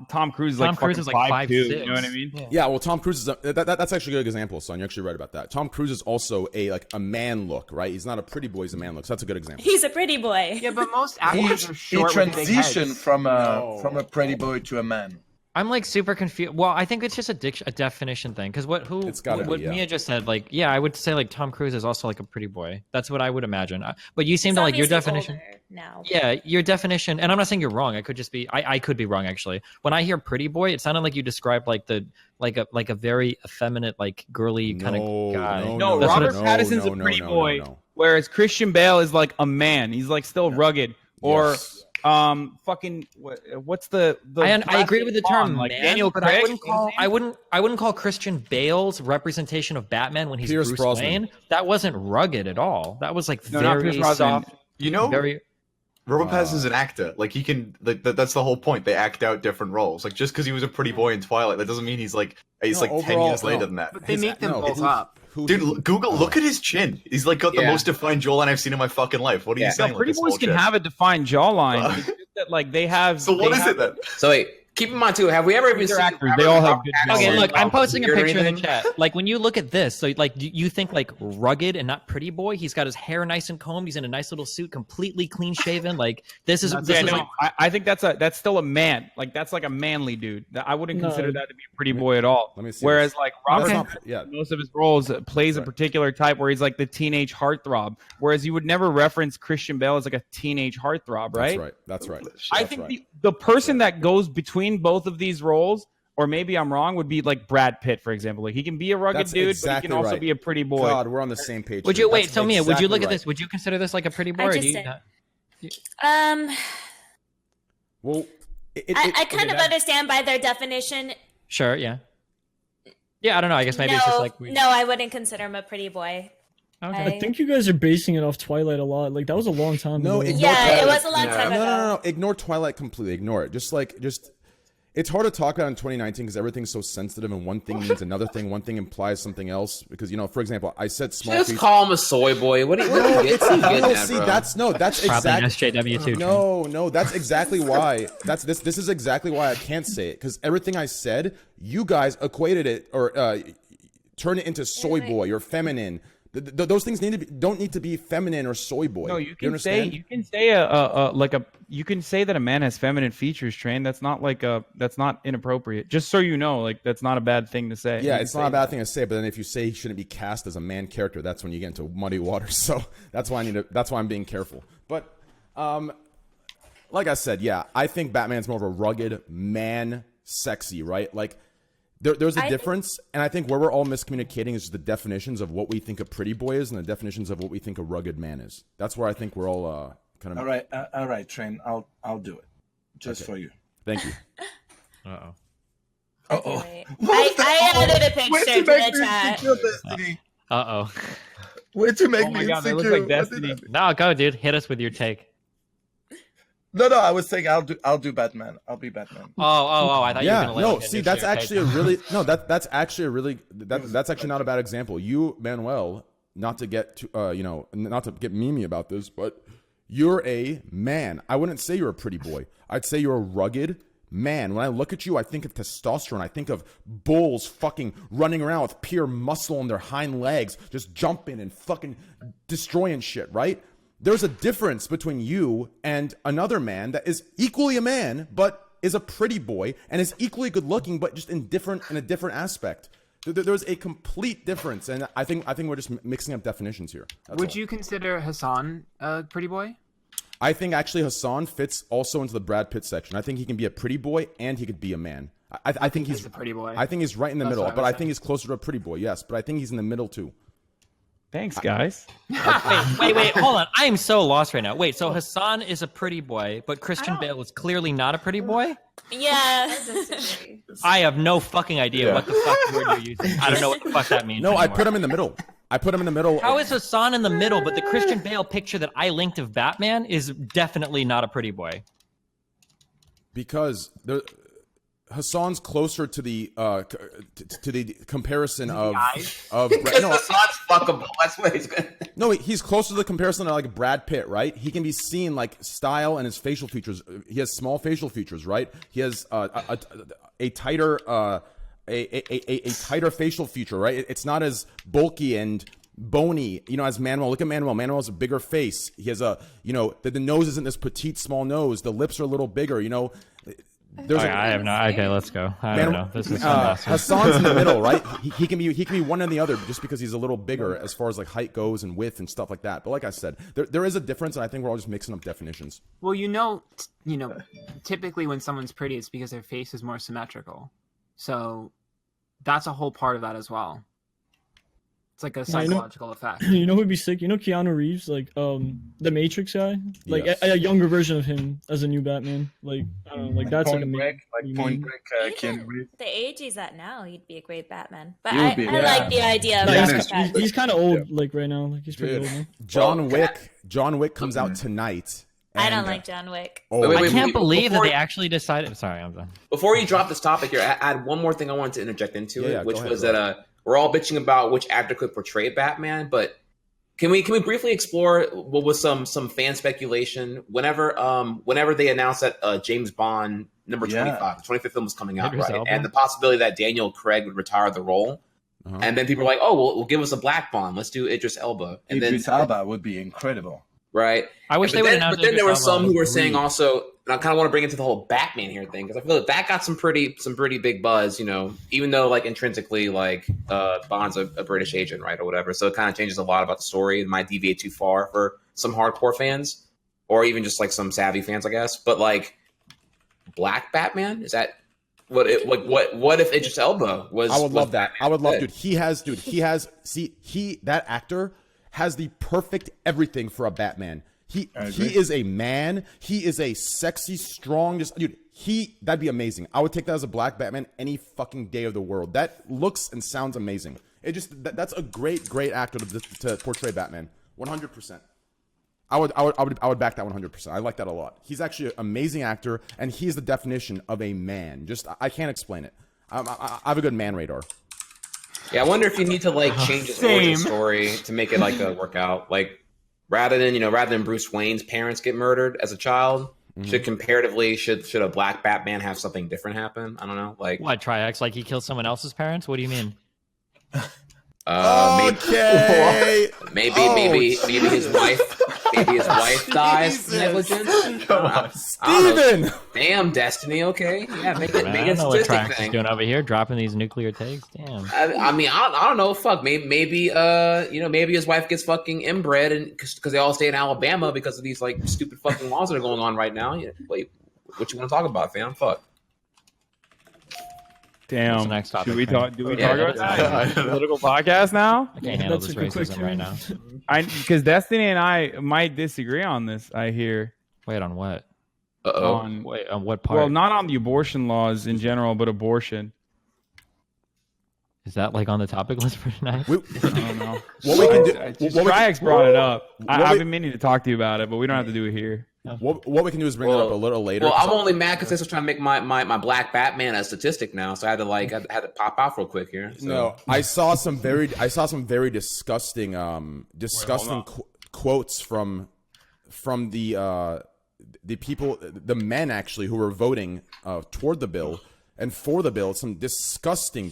Tom Cruise is like 5'2", you know what I mean? Yeah, well, Tom Cruise is that's actually a good example, son. You're actually right about that. Tom Cruise is also a man look, right? He's not a pretty boy; he's a man look. So that's a good example. He's a pretty boy. Yeah, but most actors are short. He transitioned from a pretty boy to a man. I'm like super confused. Well, I think it's just a definition thing. Because what Mia just said, like, yeah, I would say like Tom Cruise is also like a pretty boy. That's what I would imagine. But you seem to like your definition. Now. Yeah, your definition, and I'm not saying you're wrong. I could just be. I could be wrong actually. When I hear pretty boy, it sounded like you described like a very effeminate, like girly kind of guy. No, Robert Pattinson's a pretty boy, whereas Christian Bale is like a man. He's like still rugged. Or fucking what's the I agree with the term like man, Daniel but Craig. I wouldn't call Christian Bale's representation of Batman when he's Pierce Bruce Brosnan. Wayne. That wasn't rugged at all. That was like No, not Pierce very Brosnan. soft. You know, Very. Robert Pattinson's an actor. Like he can. Like that's the whole point. They act out different roles. Like just because he was a pretty boy in Twilight, that doesn't mean he's like 10 years later than that. But they make them both up. Dude, Google. Look at his chin. He's like got the most defined jawline I've seen in my fucking life. What are you saying? Pretty boys can have a defined jawline. It's just that, like they have. So what is it then? So wait, keep in mind too. Have we ever even seen actors? They all have good. Okay, look, I'm posting a beard or picture in the anything? chat. Like when you look at this, so like you think like rugged and not pretty boy. He's got his hair nice and combed. He's in a nice little suit, completely clean shaven. Like this is. I think that's still a man. Like that's like a manly dude. I wouldn't consider that to be a pretty boy at all. Let me see. Whereas like Robert, yeah, most of his roles plays a particular type where he's like the teenage heartthrob. Whereas you would never reference Christian Bale as like a teenage heartthrob, right? That's right. I think the person that goes between both of these roles, or maybe I'm wrong, would be like Brad Pitt, for example. Like he can be a rugged dude, but he can also be a pretty boy. God, we're on the same page. Would you wait? So Mia, would you look at this? Would you consider this like a pretty boy? I Or just do you said- not? Well, I kind of understand by their definition. Sure. Yeah. Yeah, I don't know. I guess maybe it's just like no, I wouldn't consider him a pretty boy. I think you guys are basing it off Twilight a lot. Like that was a long time ago. ignore Yeah, Twilight. it was a long time ago. No. Ignore Twilight completely. Ignore it. Just it's hard to talk about in 2019 because everything's so sensitive, and one thing means another thing. One thing implies something else. Because for example, I said small. Just call him a soy boy. What do you get? That's probably exactly SJW too. no. That's exactly why. This is exactly why I can't say it, because everything I said, you guys equated it or turned it into soy boy or feminine. Those things don't need to be feminine or soy boy. No, you can say you can say that a man has feminine features, Train. That's not that's not inappropriate. Just so you know, like that's not a bad thing to say. Yeah, it's not a bad thing to say, but then if you say he shouldn't be cast as a man character, that's when you get into muddy waters. So that's why I'm being careful. But like I said, yeah, I think Batman's more of a rugged man, sexy, right? Like there's a difference, and I think where we're all miscommunicating is the definitions of what we think a pretty boy is and the definitions of what we think a rugged man is. That's where I think we're all kind of. All right, Train. I'll do it, just for you. Thank you. Uh-oh. Okay, I added a picture to the chat. Uh-oh. Way to make Oh me my god, they look insecure. like Destiny. No, go, dude. Hit us with your take. No, I was saying I'll do Batman. I'll be Batman. Oh! I thought you were gonna. No, see, that's actually a really that's actually a really that's actually not a bad example. You, Manuel, not to get to not to get memey about this, but you're a man. I wouldn't say you're a pretty boy. I'd say you're a rugged man. When I look at you, I think of testosterone. I think of bulls fucking running around with pure muscle on their hind legs, just jumping and fucking destroying shit, right? There's a difference between you and another man that is equally a man, but is a pretty boy and is equally good looking, but just in a different aspect. There's a complete difference, and I think we're just mixing up definitions here. Would you consider Hassan a pretty boy? I think actually Hassan fits also into the Brad Pitt section. I think he can be a pretty boy and he could be a man. I think he's a pretty boy. I think he's right in the middle, but I think he's closer to a pretty boy. Yes, but I think he's in the middle too. Thanks, guys. Wait, hold on. I am so lost right now. Wait, so Hassan is a pretty boy, but Christian Bale is clearly not a pretty boy? Yeah. I have no fucking idea what the fuck word you're using. I don't know what the fuck that means. No, anymore. I put him in the middle. How is Hassan in the middle, but the Christian Bale picture that I linked of Batman is definitely not a pretty boy? Hassan's closer to the comparison of no. Hassan's fuckable. That's what he's gonna. No, he's closer to the comparison of like Brad Pitt, right? He can be seen like style and his facial features. He has small facial features, right? He has a tighter tighter facial feature, right? It's not as bulky and bony, as Manuel. Look at Manuel. Manuel has a bigger face. He has the nose isn't this petite small nose. The lips are a little bigger. there's Okay, I have no. Okay, let's go. I don't know. This is awesome. Hassan's in the middle, right? He can be one or the other just because he's a little bigger as far as like height goes and width and stuff like that. But like I said, there is a difference, and I think we're all just mixing up definitions. Well, typically when someone's pretty, it's because their face is more symmetrical. So that's a whole part of that as well. It's like a psychological effect. You know who'd be sick? You know Keanu Reeves, like the Matrix guy, like Yes. a younger version of him as a new Batman. Like I don't know, like that's like amazing. Point Break, Even the age he's at now, he'd be a great Batman. But He would be, I like the idea of No, Robert he's Pattinson. kind of old, like right now. Like he's pretty old. Man. John Wick comes out tonight. I don't like John Wick. Oh, I can't believe that they actually decided. Sorry, I'm done. Before you drop this topic here, I had one more thing I wanted to interject into Yeah, it, which go ahead, was bro. that we're all bitching about which actor could portray Batman, but can we briefly explore what was some fan speculation whenever they announced that James Bond number 25, the 25th film was coming out, Idris right? Elba. And the possibility that Daniel Craig would retire the role. Uh-huh. And then people were like, "Oh, well, give us a black Bond. Let's do Idris Elba." And Idris Elba would be incredible. Right. I wish they would announce. But then there were Idris some Elba. who were saying also, and I kind of want to bring it to the whole Batman here thing because I feel like that got some pretty big buzz. Even though like intrinsically like Bond's a British agent, right, or whatever. So it kind of changes a lot about the story. It might deviate too far for some hardcore fans, or even just like some savvy fans, I guess. But like, Black Batman, is that what if Idris Elba was? I would love that. Batman I would love, instead? that actor has the perfect everything for a Batman. He agree. is a man. He is a sexy, strong, that'd be amazing. I would take that as a black Batman any fucking day of the world. That looks and sounds amazing. That's a great actor to portray Batman. 100%. I would back that 100%. I like that a lot. He's actually an amazing actor, and he's the definition of a man. I can't explain it. I have a good man radar. Yeah, I wonder if you need to like change his origin story to make it like work out. Like rather than Bruce Wayne's parents get murdered as a child, should a black Batman have something different happen? I don't know. Like What, Tri-X? Like he killed someone else's parents? What do you mean? Okay. Maybe his wife dies from negligence. Come on. Steven! Damn, Destiny. Okay, yeah, make it Man, I don't know what a statistic Tri-X is thing. doing over here, dropping these nuclear takes. Damn. I mean, I don't know. Fuck, maybe his wife gets fucking inbred, and because they all stay in Alabama because of these like stupid fucking laws that are going on right now. Yeah, wait, what you want to talk about, fam? Fuck. Damn. What's the next topic, Should we Finn? talk? Do we Yeah, talk about that's- that? Political podcast now? I can't handle That's this like a quick racism right now. Because Destiny and I might disagree on this. I hear. Wait, on what? Uh-oh. Wait, on what part? Well, not on the abortion laws in general, but abortion. Is that like on the topic list for tonight? I don't know. What we can do? Triax brought it up. what I've we- been meaning to talk to you about it, but we don't have to do it here. What we can do is bring it up a little later. Well, I'm only mad because this was trying to make my black Batman a statistic now, so I had to pop out real quick here. So. No, I saw some very disgusting quotes from the people, the men actually who were voting toward the bill and for the bill. Some disgusting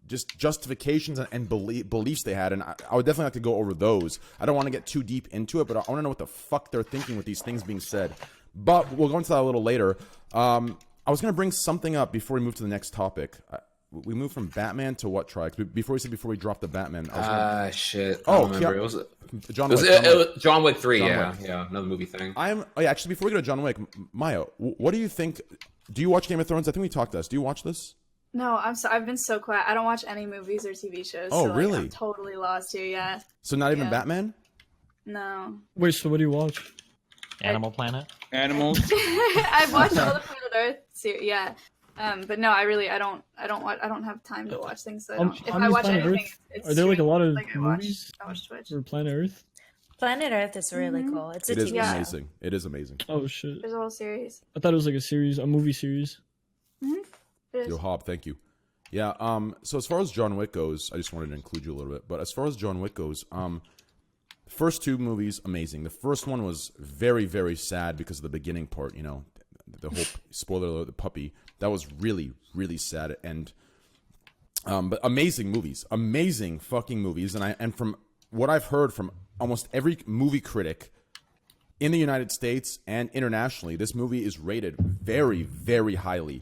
just justifications and beliefs they had, and I would definitely like to go over those. I don't want to get too deep into it, but I want to know what the fuck they're thinking with these things being said. But we'll go into that a little later. I was going to bring something up before we move to the next topic. We moved from Batman to what, Tri? Before we dropped the Batman. Shit. Oh, I don't remember. It was John Wick. Wick. It was John Wick 3, John yeah. Wick. Yeah, another movie thing. Actually, before we go to John Wick, Maya, what do you think? Do you watch Game of Thrones? I think we talked to this. Do you watch this? No, I've been so quiet. I don't watch any movies or TV shows. Oh, so, like, really? I'm totally lost here. Yeah. So not even Yeah. Batman? No. Wait, so what do you watch? Animal Planet? Animals. I've watched all the Planet Earth series. Yeah. But no, I don't have time to watch things. So if I watch Planet anything, Earth? it's Are there like a lot of like movies I watch Twitch. for Planet Earth? Planet Earth is really cool. It's a It is TV show. amazing. It is amazing. Oh shit! There's a whole series. I thought it was like a movie series. It is. Yo, Hob, thank you. Yeah, so as far as John Wick goes, I just wanted to include you a little bit, but as far as John Wick goes, first two movies, amazing. The first one was very, very sad because of the beginning part, the whole, spoiler alert, the puppy. That was really, really sad, and, but amazing movies. Amazing fucking movies, and from what I've heard from almost every movie critic in the United States and internationally, this movie is rated very, very highly.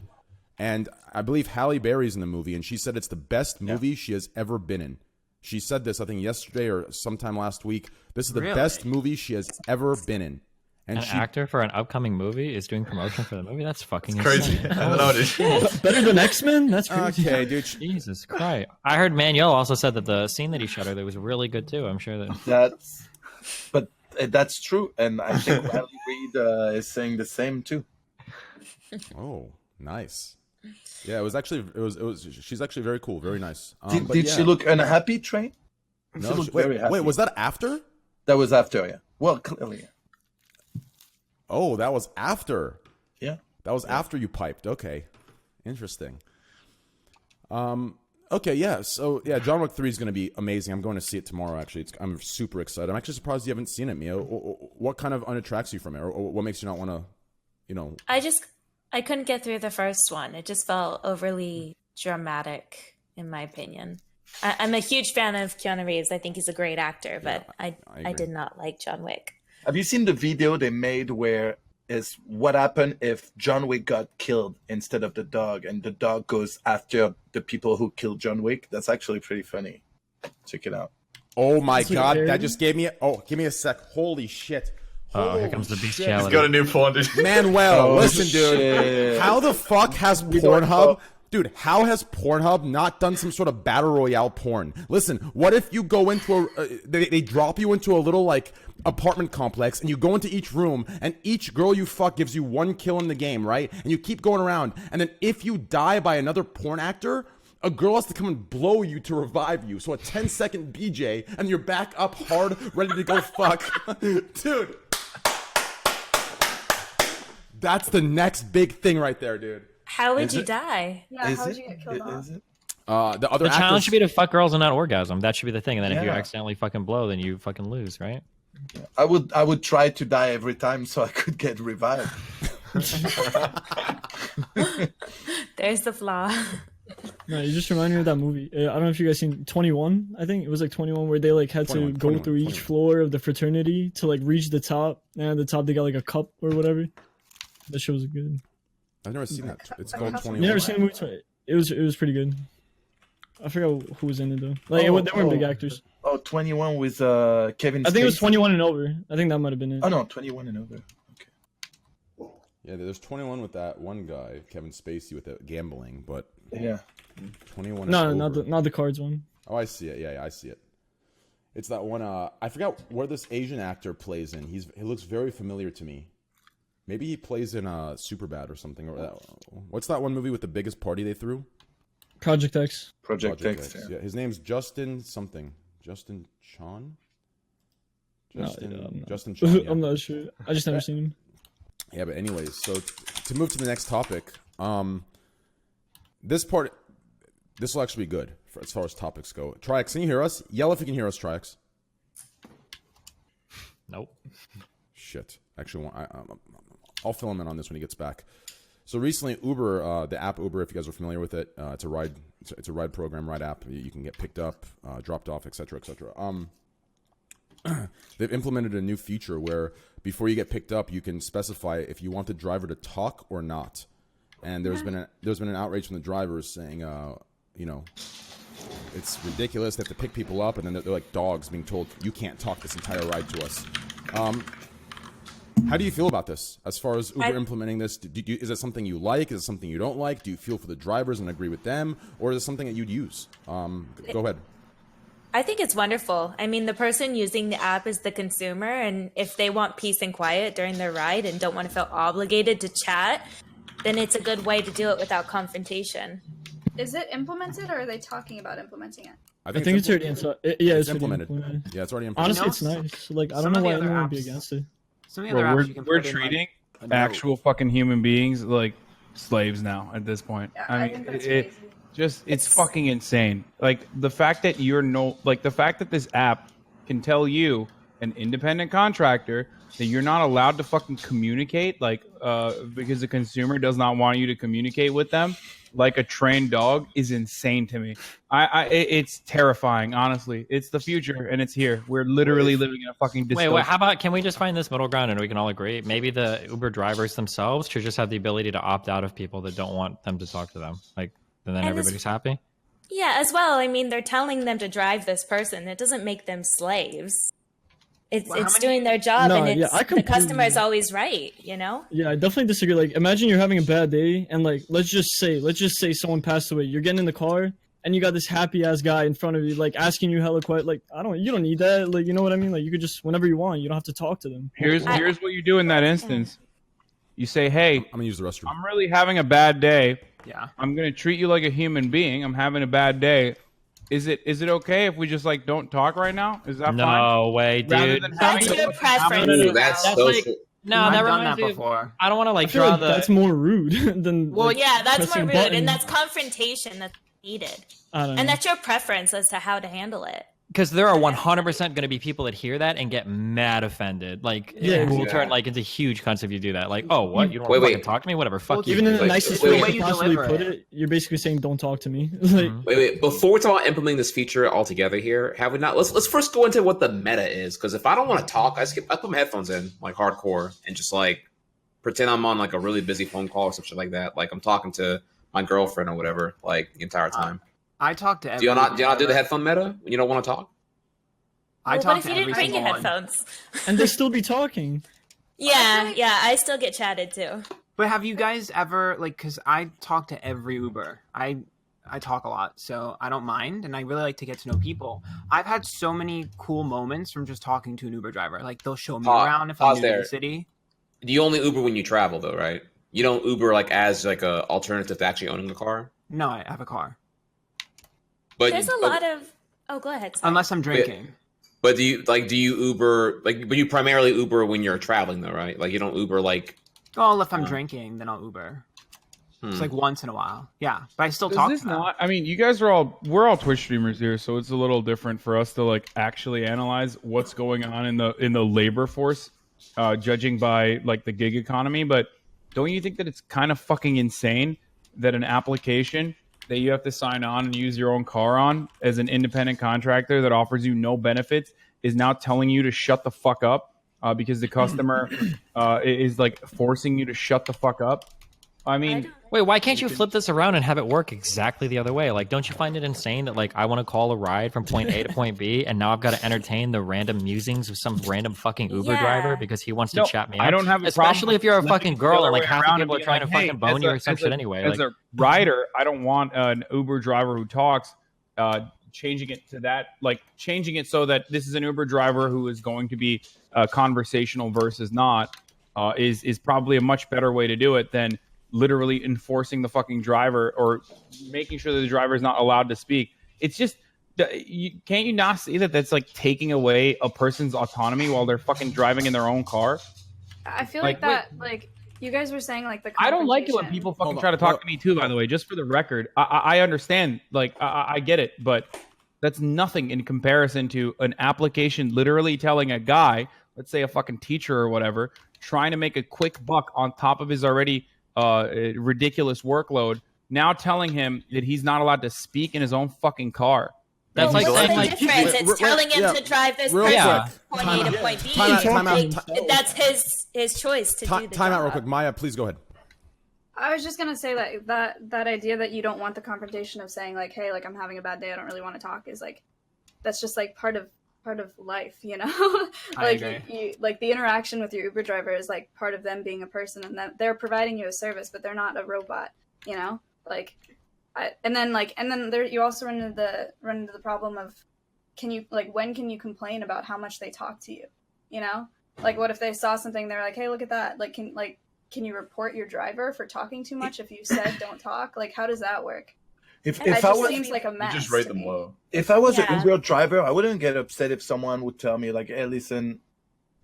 And I believe Halle Berry's in the movie, and she said it's the best movie she has ever been in. She said this, I think, yesterday or sometime last week. This is the best movie she has ever been in. And an actor for an upcoming movie is doing promotion for the movie? That's fucking crazy. insane. I don't know, dude. Better than X-Men? That's crazy. Okay, dude. Jesus Christ. I heard Manuel also said that the scene that he showed her that was really good too. I'm sure That's true, and I think Riley Reid is saying the same too. Oh, nice. Yeah, it was. She's actually very cool, very nice. Did she look unhappy, Train? No, wait, was that after? That was after, yeah. Well, clearly. Oh, that was after. Yeah. That was after you piped. Okay. Interesting. Okay, yeah. So, yeah, John Wick 3 is going to be amazing. I'm going to see it tomorrow, actually. I'm super excited. I'm actually surprised you haven't seen it, Mia. What kind of unattracts you from it? Or what makes you not want to, you know... I couldn't get through the first one. It just felt overly dramatic, in my opinion. I'm a huge fan of Keanu Reeves. I think he's a great actor, but I did not like John Wick. Have you seen the video they made where is what happened if John Wick got killed instead of the dog, and the dog goes after the people who killed John Wick? That's actually pretty funny. Check it out. Oh my God, that just gave me... give me a sec. Holy shit. Oh, here comes the bestiality. He's got a new porn, dude. Manuel, listen, dude. How the fuck has Pornhub... Dude, how has Pornhub not done some sort of battle royale porn? Listen, what if you go into they drop you into a little, like, apartment complex, and you go into each room, and each girl you fuck gives you 1 kill in the game, right? And you keep going around, and then if you die by another porn actor, a girl has to come and blow you to revive you. So a 10-second BJ, and you're back up hard, ready to go fuck. Dude. That's the next big thing right there, dude. How would you die? Yeah, how would you get killed off? The challenge should be to fuck girls and not orgasm. That should be the thing. And then if you accidentally fucking blow, then you fucking lose, right? I would try to die every time so I could get revived. There's the flaw. No, you just remind me of that movie. I don't know if you guys seen 21. I think it was like 21, where they like had to go through each floor of the fraternity to like reach the top. And at the top they got like a cup or whatever. That show was good. I've never seen that. It's called 21. You never seen the movie? It was pretty good. I forgot who was in it though. Like they weren't big actors. 21 with Kevin Spacey. I think it was 21 and over. I think that might have been it. Oh no, 21 and over. Okay. Yeah, there's 21 with that one guy, Kevin Spacey, with the gambling, but yeah, 21. No, not the cards one. Oh, I see it. Yeah, I see it. It's that one. I forgot where this Asian actor plays in. He looks very familiar to me. Maybe he plays in Superbad or something. Or what's that one movie with the biggest party they threw? Project X. Project X. Yeah, his name's Justin something. Justin Chon. Justin Chon. Yeah. I'm not sure. I just never seen him. Yeah, but anyways, so to move to the next topic, this will actually be good as far as topics go. Triax, can you hear us? Yell if you can hear us, Triax. Nope. Shit. Actually, I'll fill him in on this when he gets back. So recently, Uber, the app Uber, if you guys are familiar with it, it's a ride program, ride app. You can get picked up, dropped off, etc., etc. They've implemented a new feature where before you get picked up, you can specify if you want the driver to talk or not. And there's been an outrage from the drivers saying, it's ridiculous. They have to pick people up, and then they're like dogs being told you can't talk this entire ride to us. How do you feel about this? As far as Uber implementing this, is it something you like? Is it something you don't like? Do you feel for the drivers and agree with them? Or is it something that you'd use? Go ahead. I think it's wonderful. I mean, the person using the app is the consumer, and if they want peace and quiet during their ride and don't want to feel obligated to chat, then it's a good way to do it without confrontation. Is it implemented, or are they talking about implementing it? I think it's already it's implemented. Yeah, it's already implemented. Honestly, it's nice. Like, I don't know why anyone would be against it. We're treating actual fucking human beings like slaves now at this point. Yeah, I think mean, that's crazy. it's fucking insane. Like the fact that the fact that this app can tell you, an independent contractor, that you're not allowed to fucking communicate, because the consumer does not want you to communicate with them. like a trained dog is insane to me. It's terrifying, honestly. It's the future, and it's here. We're literally living in a fucking dystopia. Wait, how about, can we just find this middle ground and we can all agree? Maybe the Uber drivers themselves should just have the ability to opt out of people that don't want them to talk to them. Like, and then everybody's happy? Yeah, as well. I mean, they're telling them to drive this person. It doesn't make them slaves. It's doing their job, No, and yeah, it's, I the completely- customer is always right, you know? Yeah, I definitely disagree. Like, imagine you're having a bad day, and like, let's just say someone passed away. You're getting in the car, and you got this happy ass guy in front of you, like asking you hella quiet. Like, you don't need that. Like, you know what I mean? Like, you could just whenever you want. You don't have to talk to them. Here's what you do in that instance. You say, "Hey, I'm gonna use the restroom. I'm really having a bad day. Yeah. I'm gonna treat you like a human being. I'm having a bad day. Is it okay if we just like don't talk right now? Is that fine?" No way, Rather dude. than having That's to- your preference. Ooh, that's so like, no, I've that done reminds that me of, before. I don't want to like I feel draw like the. that's more rude than. Well, like, yeah, that's more pressing a rude, button. and that's confrontation that's needed. I don't know. And that's your preference as to how to handle it. Because there are 100% going to be people that hear that and get mad offended. Like, Yeah. who will turn like into huge cunts if you do that. Like, oh, what? You don't want Wait, to wait. talk to me? Whatever. Fuck you. Even in the Like, nicest wait, way wait, you wait. could possibly Deliver put it. it, you're basically saying, "Don't talk to me." Like, Wait. Before we talk about implementing this feature altogether here, have we not? Let's first go into what the meta is. Because if I don't want to talk, I put my headphones in like hardcore and just like pretend I'm on like a really busy phone call or some shit like that. Like I'm talking to my girlfriend or whatever, like the entire time. I talk to Do you everyone. not do the headphone meta when you don't want to talk? I Well, talk what if to you didn't every bring your single one. headphones? and they still be talking. Yeah, I still get chatted too. But have you guys ever like? Because I talk to every Uber. I talk a lot, so I don't mind, and I really like to get to know people. I've had so many cool moments from just talking to an Uber driver. Like they'll show me around if I'm Pause new to there. the city. You only Uber when you travel, though, right? You don't Uber like as like a alternative to actually owning a car. No, I have a car. But There's a lot of. Oh, go ahead. Sorry. Unless I'm drinking. But do you Uber like? But you primarily Uber when you're traveling, though, right? Like you don't Uber like. Oh, if I'm drinking, then I'll Uber. It's like once in a while. Yeah, but I still Does talk this to them. not? I mean, you guys we're all Twitch streamers here, so it's a little different for us to like actually analyze what's going on in the labor force, judging by like the gig economy. But don't you think that it's kind of fucking insane that an application that you have to sign on and use your own car on as an independent contractor that offers you no benefits is now telling you to shut the fuck up because the customer is like forcing you to shut the fuck up? I mean, Wait, why can't you flip this around and have it work exactly the other way? Like, don't you find it insane that, like, I want to call a ride from point A to point B, and now I've got to entertain the random musings of some random fucking Uber Yeah. driver because he wants to No, chat me up? I don't have a Especially problem if you're a with fucking flipping girl the and, like, other half way the around people are and trying to being like, fucking bone hey, you or some shit anyway. As Like, a rider, I don't want an Uber driver who talks, changing it to that, like changing it so that this is an Uber driver who is going to be conversational versus not, is probably a much better way to do it than literally enforcing the fucking driver or making sure that the driver is not allowed to speak. It's just, can't you not see that that's like taking away a person's autonomy while they're fucking driving in their own car? I feel Like, like that. Like you guys were saying, like the. I don't like it when confrontation. people fucking Hold on. try to talk to me too, by the way, just for the record. I understand, like, I get it, but that's nothing in comparison to an application literally telling a guy, let's say a fucking teacher or whatever, trying to make a quick buck on top of his already ridiculous workload, now telling him that he's not allowed to speak in his own fucking car. that's like What's saying, the like, difference? It's telling him to drive this real person quick. from point A to point B. Time out. Like, that's his choice to do the Time out job. real quick. Maya, please go ahead. I was just gonna say that idea that you don't want the confrontation of saying like, hey, like I'm having a bad day, I don't really want to talk, is like, that's just like part of life, you know. Like you like the interaction with your Uber driver is like part of them being a person, and that they're providing you a service, but they're not a robot, you know. Like, and then there you also run into the problem of when can you complain about how much they talk to you, you know? Like, what if they saw something, they're like, hey, look at that, like can you report your driver for talking too much if you said don't talk? Like, how does that work? If It I just was seems like a mess. You just rate to them me. low. if I was Yeah. an Uber driver, I wouldn't get upset if someone would tell me like, "Hey, listen,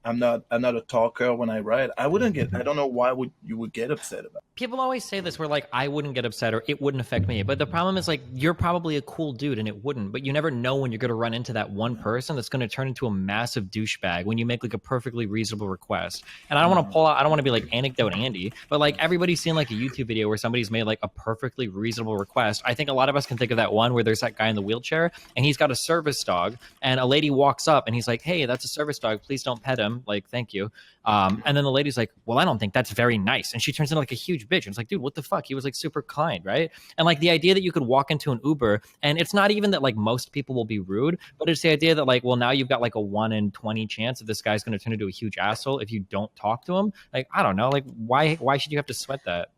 I'm not a talker when I ride." I wouldn't get. I don't know why you would get upset about it. people always say this where like I wouldn't get upset or it wouldn't affect me, but the problem is like you're probably a cool dude and it wouldn't, but you never know when you're going to run into that one person that's going to turn into a massive douchebag when you make like a perfectly reasonable request. And I don't want to pull out, I don't want to be like anecdote Andy, but like everybody's seen like a YouTube video where somebody's made like a perfectly reasonable request. I think a lot of us can think of that one where there's that guy in the wheelchair and he's got a service dog and a lady walks up and he's like, hey, that's a service dog, please don't pet him, like thank you. And then the lady's like, well, I don't think that's very nice, and she turns into like a huge bitch. And it's like, dude, what the fuck? He was like super kind, right? And like the idea that you could walk into an Uber, and it's not even that like most people will be rude, but it's the idea that like, well, now you've got like a 1 in 20 chance that this guy's going to turn into a huge asshole if you don't talk to him. Like, I don't know, like why should you have to sweat that?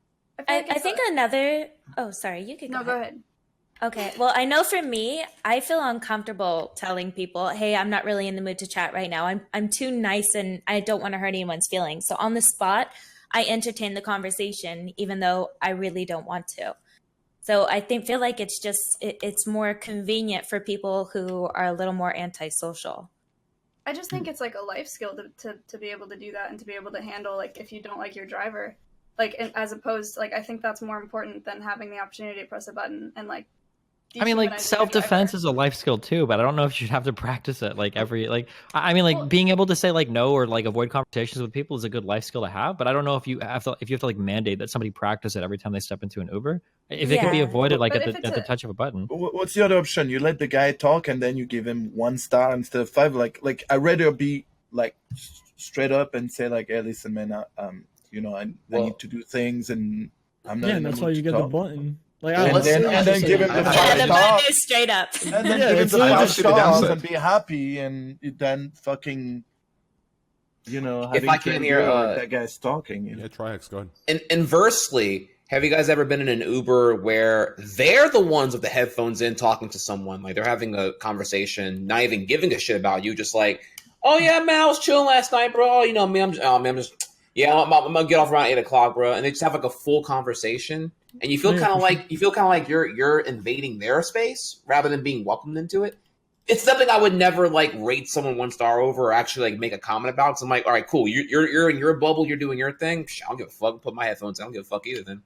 I think another. Oh, sorry, you could No, go ahead. Okay, well, I know for me, I feel uncomfortable telling people, hey, I'm not really in the mood to chat right now. I'm too nice and I don't want to hurt anyone's feelings. So on the spot, I entertain the conversation, even though I really don't want to. So I feel like it's just, it's more convenient for people who are a little more antisocial. I just think it's like a life skill to be able to do that and to be able to handle, like, if you don't like your driver, like, as opposed, like, I think that's more important than having the opportunity to press a button and, like, I mean, like, self-defense is a life skill too, but I don't know if you should have to practice it like every, like, I mean, like, well, being able to say like no or like avoid conversations with people is a good life skill to have, but I don't know if you have to like mandate that somebody practice it every time they step into an Uber. If it can be avoided like at the touch of a button. What's the other option? You let the guy talk and then you give him 1 star instead of 5. Like I'd rather be like straight up and say like, hey, listen, man, you know, I need to do things and I'm not. Yeah, and that's why you get the button. Like, and then give him the 5 stars. The button is straight up. And then give him the 5 stars and be happy, and then fucking, you know, if I can hear that guy's talking. You know? Yeah, try X. Go ahead. And inversely, have you guys ever been in an Uber where they're the ones with the headphones in talking to someone, like they're having a conversation, not even giving a shit about you, just like, oh yeah, man, I was chilling last night, bro. You know me, I'm just. Yeah, I'm gonna get off around 8 o'clock, bro. And they just have like a full conversation, and you feel kind of like you're invading their space rather than being welcomed into it. It's something I would never like rate someone 1 star over or actually like make a comment about. So I'm like, all right, cool. You're in your bubble. You're doing your thing. I don't give a fuck. Put my headphones in. I don't give a fuck either. Then,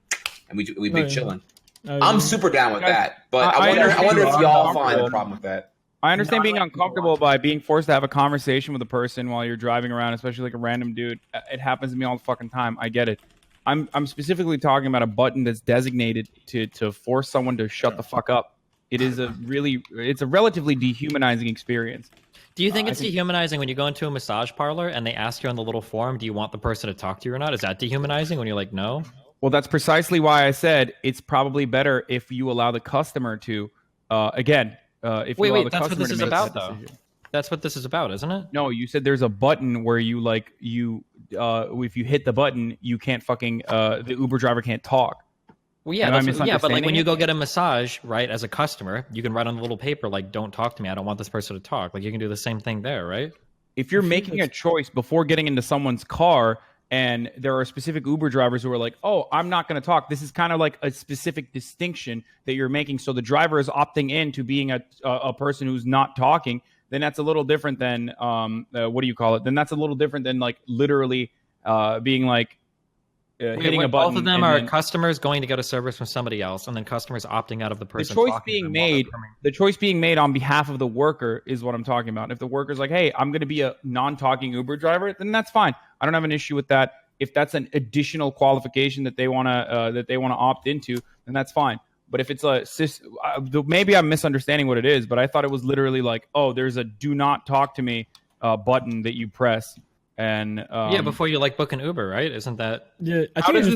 and we be chilling. I'm super down with that, but I wonder if y'all find a problem with that. I understand being uncomfortable by being forced to have a conversation with a person while you're driving around, especially like a random dude. It happens to me all the fucking time. I get it. I'm specifically talking about a button that's designated to force someone to shut the fuck up. It's a relatively dehumanizing experience. Do you think it's dehumanizing when you go into a massage parlor and they ask you on the little form, do you want the person to talk to you or not? Is that dehumanizing when you're like, no? Well, that's precisely why I said it's probably better if you allow the customer to, again, if you allow the that's what this is about, though. Decision. That's what this is about, isn't it? No, you said there's a button where you if you hit the button, you can't fucking the Uber driver can't talk. Well, yeah, but like when you go get a massage, right, as a customer, you can write on a little paper like, "Don't talk to me. I don't want this person to talk." Like you can do the same thing there, right? If you're making a choice before getting into someone's car, and there are specific Uber drivers who are like, "Oh, I'm not going to talk." This is kind of like a specific distinction that you're making. So the driver is opting in to being a person who's not talking. Then that's a little different than what do you call it? Then that's a little different than like literally being like hitting a button. Both of them are customers going to get a service from somebody else, and then customers opting out of the person. The choice being made on behalf of the worker is what I'm talking about. If the worker's like, "Hey, I'm going to be a non-talking Uber driver," then that's fine. I don't have an issue with that. If that's an additional qualification that they want to opt into, then that's fine. But if it's maybe I'm misunderstanding what it is, but I thought it was literally like, oh, there's a "do not talk to me" button that you press, and before you like book an Uber, right? Isn't that? Yeah, I think how does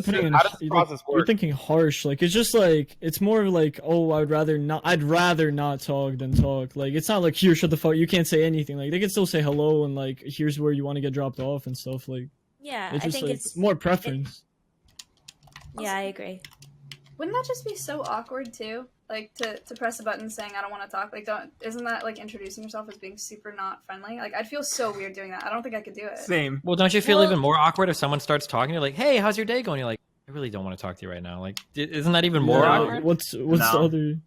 this process work? You're thinking harsh. Like it's just like it's more like, oh, I'd rather not talk than talk. Like it's not like, here, shut the fuck. You can't say anything. Like they can still say hello and like, here's where you want to get dropped off and stuff. Like yeah, it's just, I think like, it's more preference. Yeah, I agree. Wouldn't that just be so awkward too? Like to press a button saying I don't want to talk. Like isn't that like introducing yourself as being super not friendly? Like I'd feel so weird doing that. I don't think I could do it. Same. Well, don't you feel even more awkward if someone starts talking? You're like, "Hey, how's your day going?" You're like, "I really don't want to talk to you right now." Like, isn't that even more awkward? What's the other?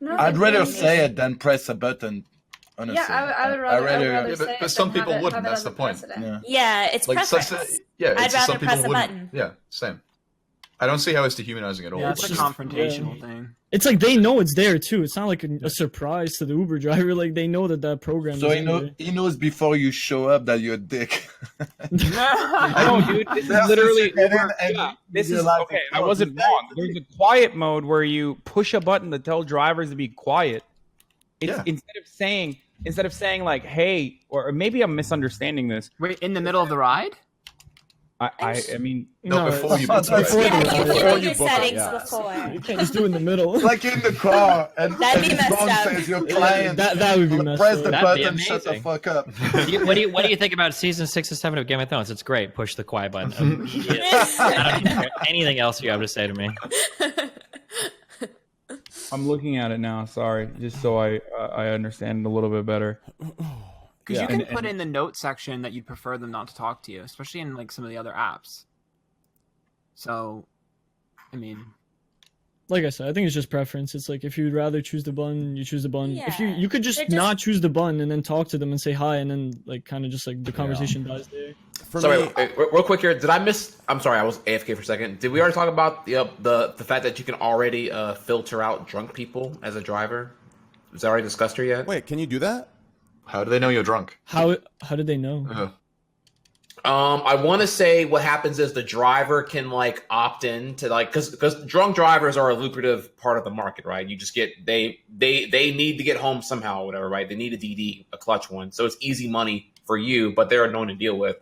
No, I'd rather say it than press a button. Honestly. Yeah, I would rather say it. But some people wouldn't. That's the point. Yeah, it's like preference. I'd rather press a button. Yeah, same. I don't see how it's dehumanizing at all. Yeah, it's a just- confrontational thing. It's like they know it's there too. It's not like a surprise to the Uber driver. Like they know that program. So is he in know there. he knows before you show up that you're a dick. No, dude, this is That's literally just it, Uber. and Yeah, you this is realize, okay. like, I oh, wasn't this guy- wrong. There's a quiet mode where you push a button to tell drivers to be quiet. It's Yeah. instead of saying like, "Hey," or maybe I'm misunderstanding this. Wait, in the middle of the ride? I mean, No, before you that's book it. before Yeah, the you ride. can Before do you your book it, settings yeah. before. You can't just do it in the middle. Like in the car, and That'd be his messed phone up. says your client. That would be messed Press up. the That'd be button, shut the amazing. fuck up. What do you think about season 6 and 7 of Game of Thrones? It's great. Push the quiet button immediately. I don't care anything else you have to say to me. I'm looking at it now. Sorry, just so I understand a little bit better. Because Yeah, you can and- put in the note section that you'd prefer them not to talk to you, especially in like some of the other apps. So, I mean, Like I said, I think it's just preference. It's like if you'd rather choose the button, you choose the button. If Yeah. you could They're just just- not choose the button and then talk to them and say hi and then like kind of just like the conversation dies there. For Sorry, me, real quick here. Did I miss? I'm sorry, I was AFK for a second. Did we already talk about the fact that you can already filter out drunk people as a driver? Was that already discussed here yet? wait, can you do that? How do they know you're drunk? How did they know? I want to say what happens is the driver can like opt in to like because drunk drivers are a lucrative part of the market, right? You just get they need to get home somehow, or whatever, right? They need a DD, a clutch one, so it's easy money for you, but they're annoying to deal with.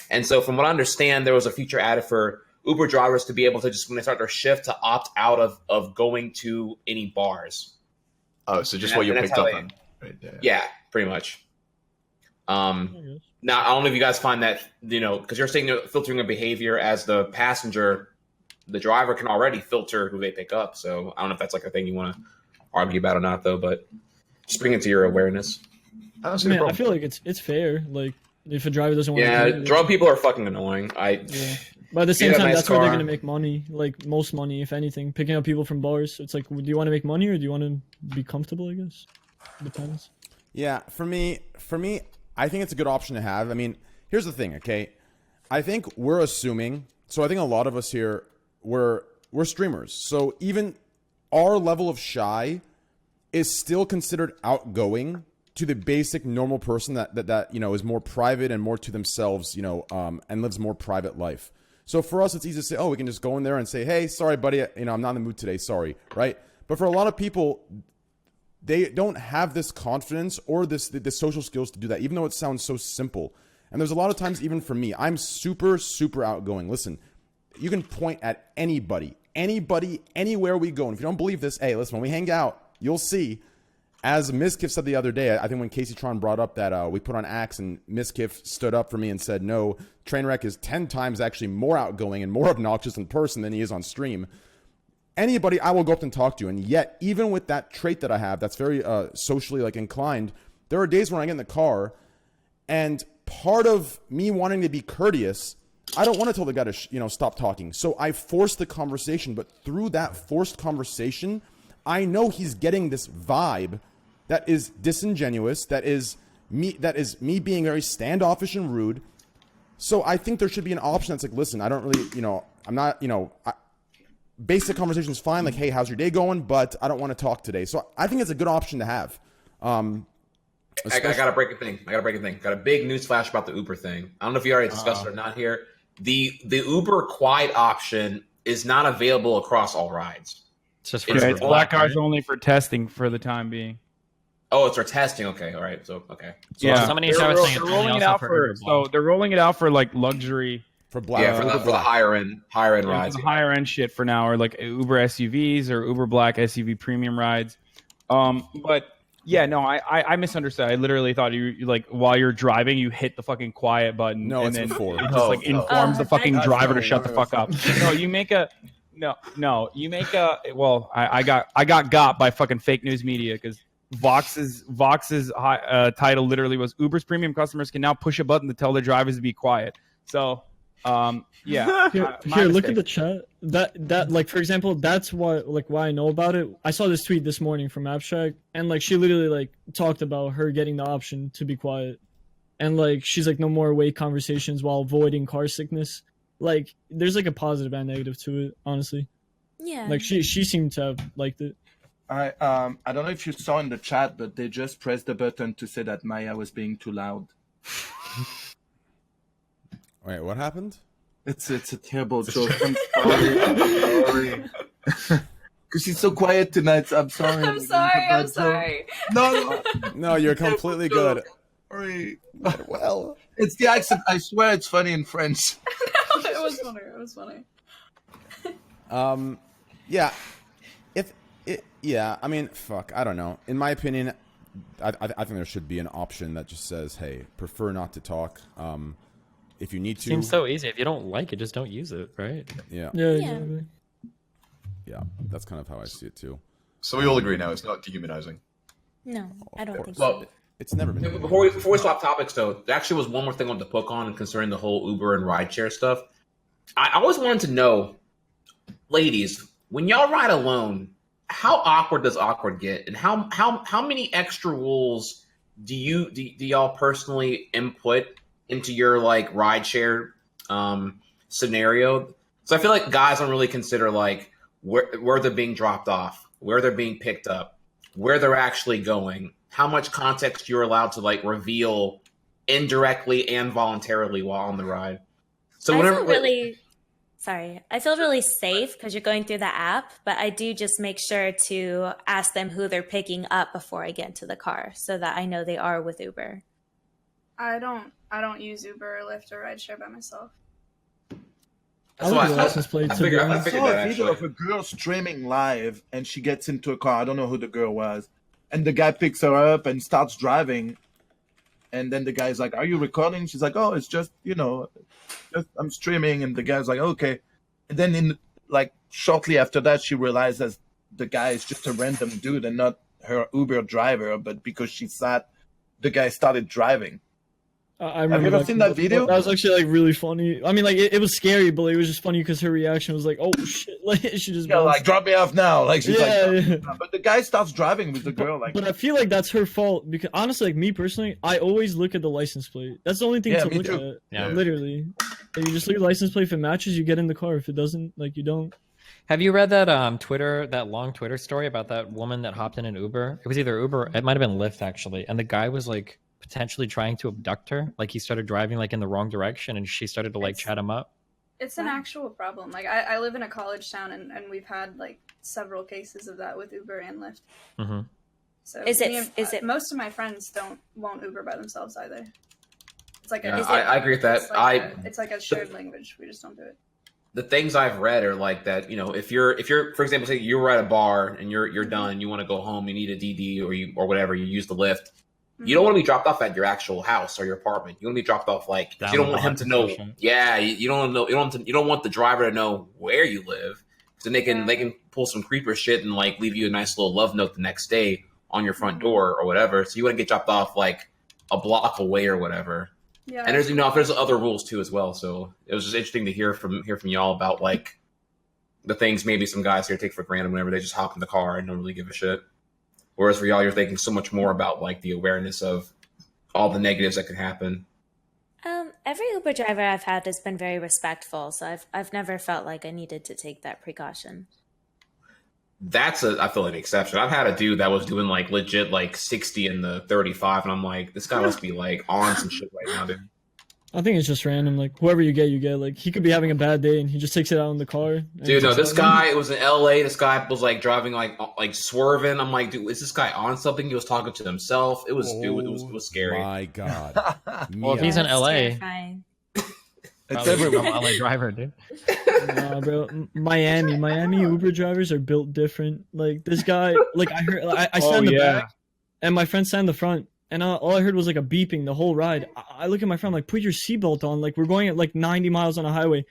And so, from what I understand, there was a feature added for Uber drivers to be able to just when they start their shift to opt out of going to any bars. Oh, so just And what you that's picked how up they- on. Right, yeah. Yeah, pretty much. I guess. Now, I don't know if you guys find that, because you're saying you're filtering a behavior as the passenger, the driver can already filter who they pick up. So I don't know if that's like a thing you want to argue about or not, though, but just bring it to your awareness. I don't I see the mean, I problem. feel like it's fair. Like if a driver doesn't want Yeah, to do it, drunk people are fucking annoying. Yeah. But at the same Get a time, nice that's where they're car. gonna make money, like most money, if anything. Picking up people from bars. It's like, do you want to make money or do you want to be comfortable? I guess depends. Yeah, for me, I think it's a good option to have. I mean, here's the thing, okay? I think we're assuming. So I think a lot of us here, we're streamers. So even our level of shy is still considered outgoing to the basic normal person that is more private and more to themselves, and lives more private life. So for us, it's easy to say, oh, we can just go in there and say, hey, sorry, buddy, I'm not in the mood today, sorry, right? But for a lot of people, they don't have this confidence or the social skills to do that, even though it sounds so simple. And there's a lot of times, even for me, I'm super, super outgoing. Listen, you can point at anybody, anywhere we go. And if you don't believe this, hey, listen, when we hang out, you'll see. As Miskiff said the other day, I think when Casey Tron brought up that we put on Axe and Miskiff stood up for me and said, no, Trainwreck is 10 times actually more outgoing and more obnoxious in person than he is on stream. Anybody I will go up and talk to. And yet, even with that trait that I have, that's very socially inclined, there are days when I get in the car and part of me wanting to be courteous, I don't want to tell the guy to stop talking. So I force the conversation, but through that forced conversation, I know he's getting this vibe that is disingenuous, that is me being very standoffish and rude. So I think there should be an option that's like, listen, I don't really, I'm not, basic conversation is fine. Like, hey, how's your day going? But I don't want to talk today. So I think it's a good option to have. I gotta break a thing. Got a big news flash about the Uber thing. I don't know if you already discussed it or not here. The Uber quiet option is not available across all rides. It's just It's for for It's black cars right? only for testing for the time being. Oh, it's for testing. Okay, all right. So okay. So Yeah, somebody they're, was saying they're it's rolling only it also out for for Uber so Black. they're rolling it out for like luxury, For black, Yeah, for the higher end rides. the higher end shit for now, or like Uber SUVs or Uber Black SUV premium rides. But yeah, no, I misunderstood. I literally thought you like while you're driving, you hit the fucking quiet button. No, and it's then before. it just Oh, like no. informs the fucking That's driver not to shut the what fuck up. No, you make a. No, you make a. Well, I got by fucking fake news media because Vox's title literally was Uber's premium customers can now push a button to tell their drivers to be quiet. So, yeah. Here, my look at mistake. the chat. That like for example, that's why I know about it. I saw this tweet this morning from Abstract, and like she literally like talked about her getting the option to be quiet, and like she's like no more wait conversations while avoiding car sickness. like there's like a positive and negative to it, honestly. Yeah. Like she seemed to have liked it. I don't know if you saw in the chat, but they just pressed the button to say that Maya was being too loud. Wait, what happened? It's a terrible joke. I'm sorry. Because she's so quiet tonight. So I'm sorry. I'm sorry. No, You're completely good. Sorry. Well, it's the accent. I swear it's funny in French. It was funny. Yeah. I mean, fuck. I don't know. In my opinion, I think there should be an option that just says, "Hey, prefer not to talk." If you need to. Seems so easy. If you don't like it, just don't use it, right? Yeah. Exactly. Yeah, that's kind of how I see it too. So we all agree now it's not dehumanizing. No, I don't think Well, so. It's never been. Before we swap topics, though, there actually was one more thing I wanted to poke on concerning the whole Uber and rideshare stuff. I always wanted to know, ladies, when y'all ride alone, how awkward does awkward get, and how many extra rules do y'all personally input into your like rideshare scenario? So I feel like guys don't really consider like where they're being dropped off, where they're being picked up, where they're actually going, how much context you're allowed to like reveal indirectly and voluntarily while on the ride. So I feel really safe because you're going through the app, but I do just make sure to ask them who they're picking up before I get into the car so that I know they are with Uber. I don't use Uber or Lyft or rideshare by myself. I look at the license plate to be I honest. saw a video of a girl streaming live, and she gets into a car. I don't know who the girl was, and the guy picks her up and starts driving. And then the guy's like, "Are you recording?" She's like, "Oh, it's just I'm streaming." And the guy's like, "Okay." And then shortly after that, she realizes the guy is just a random dude and not her Uber driver. But because she sat, the guy started driving. I remember. Have you ever seen that video? That was actually like really funny. I mean, like it was scary, but it was just funny because her reaction was like, "Oh shit!" Like she just like drop me off now. Like she's yeah. But the guy starts driving with the girl. But I feel like that's her fault because honestly, like me personally, I always look at the license plate. That's the only thing to look at. Yeah, literally. Like, you just look at the license plate. If it matches, you get in the car. If it doesn't, like you don't. Have you read that that long Twitter story about that woman that hopped in an Uber? It was either Uber, it might have been Lyft actually, and the guy was like potentially trying to abduct her. Like he started driving like in the wrong direction, and she started to like chat him up. It's an actual problem. Like I live in a college town, and we've had like several cases of that with Uber and Lyft. Mm-hmm. So is it most of my friends won't Uber by themselves either. It's like I agree with that. It's like a shared language. We just don't do it. The things I've read are like that. If you're for example, say you were at a bar and you're done, you want to go home, you need a DD or whatever, you use the Lyft. You don't want to be dropped off at your actual house or your apartment. You want to be dropped off like you don't want him to know. Yeah, you don't know. You don't want the driver to know where you live, because then they can pull some creeper shit and like leave you a nice little love note the next day on your front door or whatever. So you want to get dropped off like a block away or whatever. Yeah. And there's other rules too as well. So it was just interesting to hear from y'all about like the things maybe some guys here take for granted whenever they just hop in the car and don't really give a shit. Whereas for y'all, you're thinking so much more about like the awareness of all the negatives that could happen. Every Uber driver I've had has been very respectful, so I've never felt like I needed to take that precaution. I feel like an exception. I've had a dude that was doing like legit like 60 in the 35, and I'm like, this guy must be like on some shit right now, dude. I think it's just random. Like whoever you get, you get. Like he could be having a bad day and he just takes it out in the car. Dude, no, this guy, it was in LA. This guy was like driving like swerving. I'm like, dude, is this guy on something? He was talking to himself. It was scary. My God. Well, if he's in LA, Terrifying. It's everywhere. LA driver, dude. Nah, bro. Miami Uber drivers are built different. Like this guy, like I heard, I sat in the back, and my friend sat in the front, and all I heard was like a beeping the whole ride. I look at my friend like, put your seatbelt on. Like we're going at like 90 miles on a highway.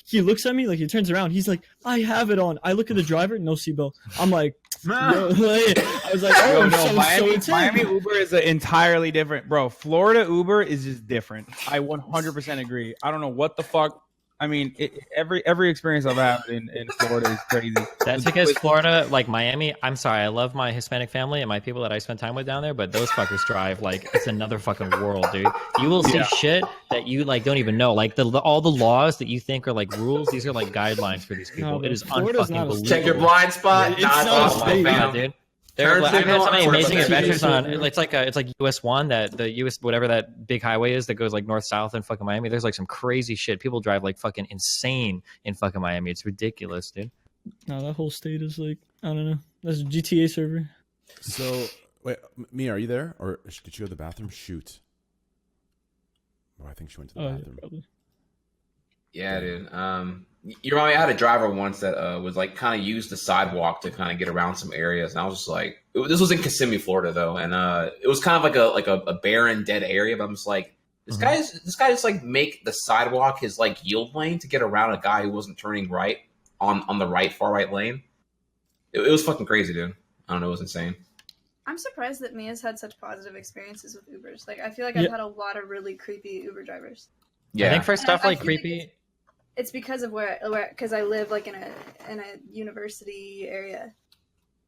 He looks at me, like he turns around. He's like, I have it on. I look at the driver, no seatbelt. I'm like, yo, like, I was like, oh no, Miami Uber is entirely different, bro. Florida Uber is just different. I 100% agree. I don't know what the fuck I mean, every experience I've had in Florida is crazy. That's because Florida, like Miami, I'm sorry, I love my Hispanic family and my people that I spend time with down there, but those fuckers drive like it's another fucking world, dude. You will see shit that you like don't even know. Like all the laws that you think are like rules, these are like guidelines for these people. No, it is Florida's not a unfucking Check your blind spot. It's Nah, not it's a awesome, state. fam. dude. Turn I've had signal so many on amazing purpose. adventures on. It's like US one, that the US whatever that big highway is that goes like north south in fucking Miami. There's like some crazy shit. People drive like fucking insane in fucking Miami. It's ridiculous, dude. No, that whole state is like I don't know. That's a GTA server. So wait, Mia, are you there, or did she go to the bathroom? Shoot. Oh, I think she went to the bathroom. Probably. Yeah, dude. You know, I had a driver once that was like kind of use the sidewalk to kind of get around some areas, and I was just like, this was in Kissimmee, Florida, though, and it was kind of like a barren, dead area. But I'm just like, this guy just like make the sidewalk his like yield lane to get around a guy who wasn't turning right on the far right lane. It was fucking crazy, dude. I don't know, it was insane. I'm surprised that Mia's had such positive experiences with Ubers. Like, I feel like I've had a lot of really creepy Uber drivers. Yeah, I think for stuff like feel creepy. like it's because of because I live like in a university area.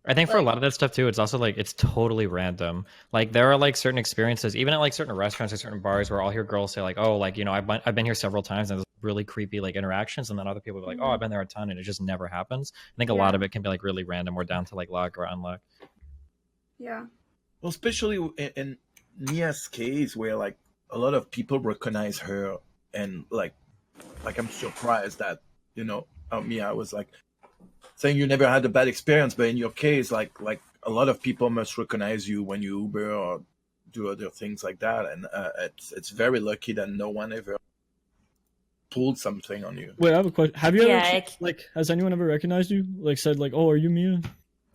I think for a lot of that stuff too, it's also like it's totally random. Like there are like certain experiences, even at like certain restaurants or certain bars, where I'll hear girls say like, "Oh, like I've been here several times and there's really creepy like interactions," and then other people are like, "Oh, I've been there a ton," and it just never happens. I think a lot of it can be like really random or down to like luck or unluck. Yeah. Well, especially in Mia's case, where like a lot of people recognize her, and like I'm surprised that Mia was like saying you never had a bad experience, but in your case, like a lot of people must recognize you when you Uber or do other things like that, and it's very lucky that no one ever pulled something on you. Wait, I have a question. Have you ever has anyone ever recognized you? Like said like, "Oh, are you Mia?"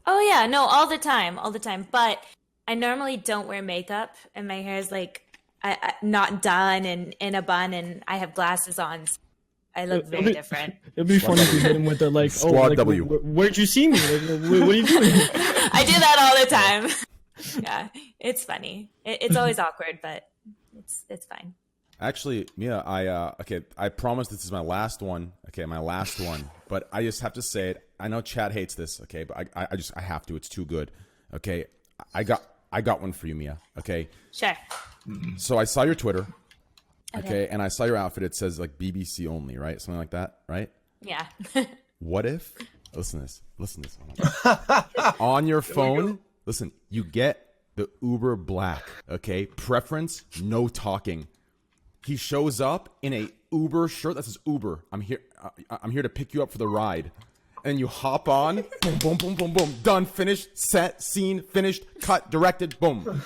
Oh yeah, no, all the time. But I normally don't wear makeup, and my hair is like not done and in a bun, and I have glasses on. So I look very different. It'd be funny if you hit him with the like, SquadW. Where'd you see me? Like, what are you doing? I do that all the time. Yeah, it's funny. It's always awkward, but it's fine. Actually, Mia, I promise this is my last one. Okay, my last one. But I just have to say it. I know Chad hates this. Okay, but I have to. It's too good. Okay, I got one for you, Mia. Okay. Sure. So I saw your Twitter. Okay, and I saw your outfit. It says like BBC only, right? Something like that, right? Yeah. What if? Listen to this. On your phone, listen. You get the Uber Black. Okay, preference, no talking. He shows up in a Uber shirt that says Uber. I'm here to pick you up for the ride. And you hop on, boom, boom, boom, boom, boom, done, finished, set, scene, finished, cut, directed, boom.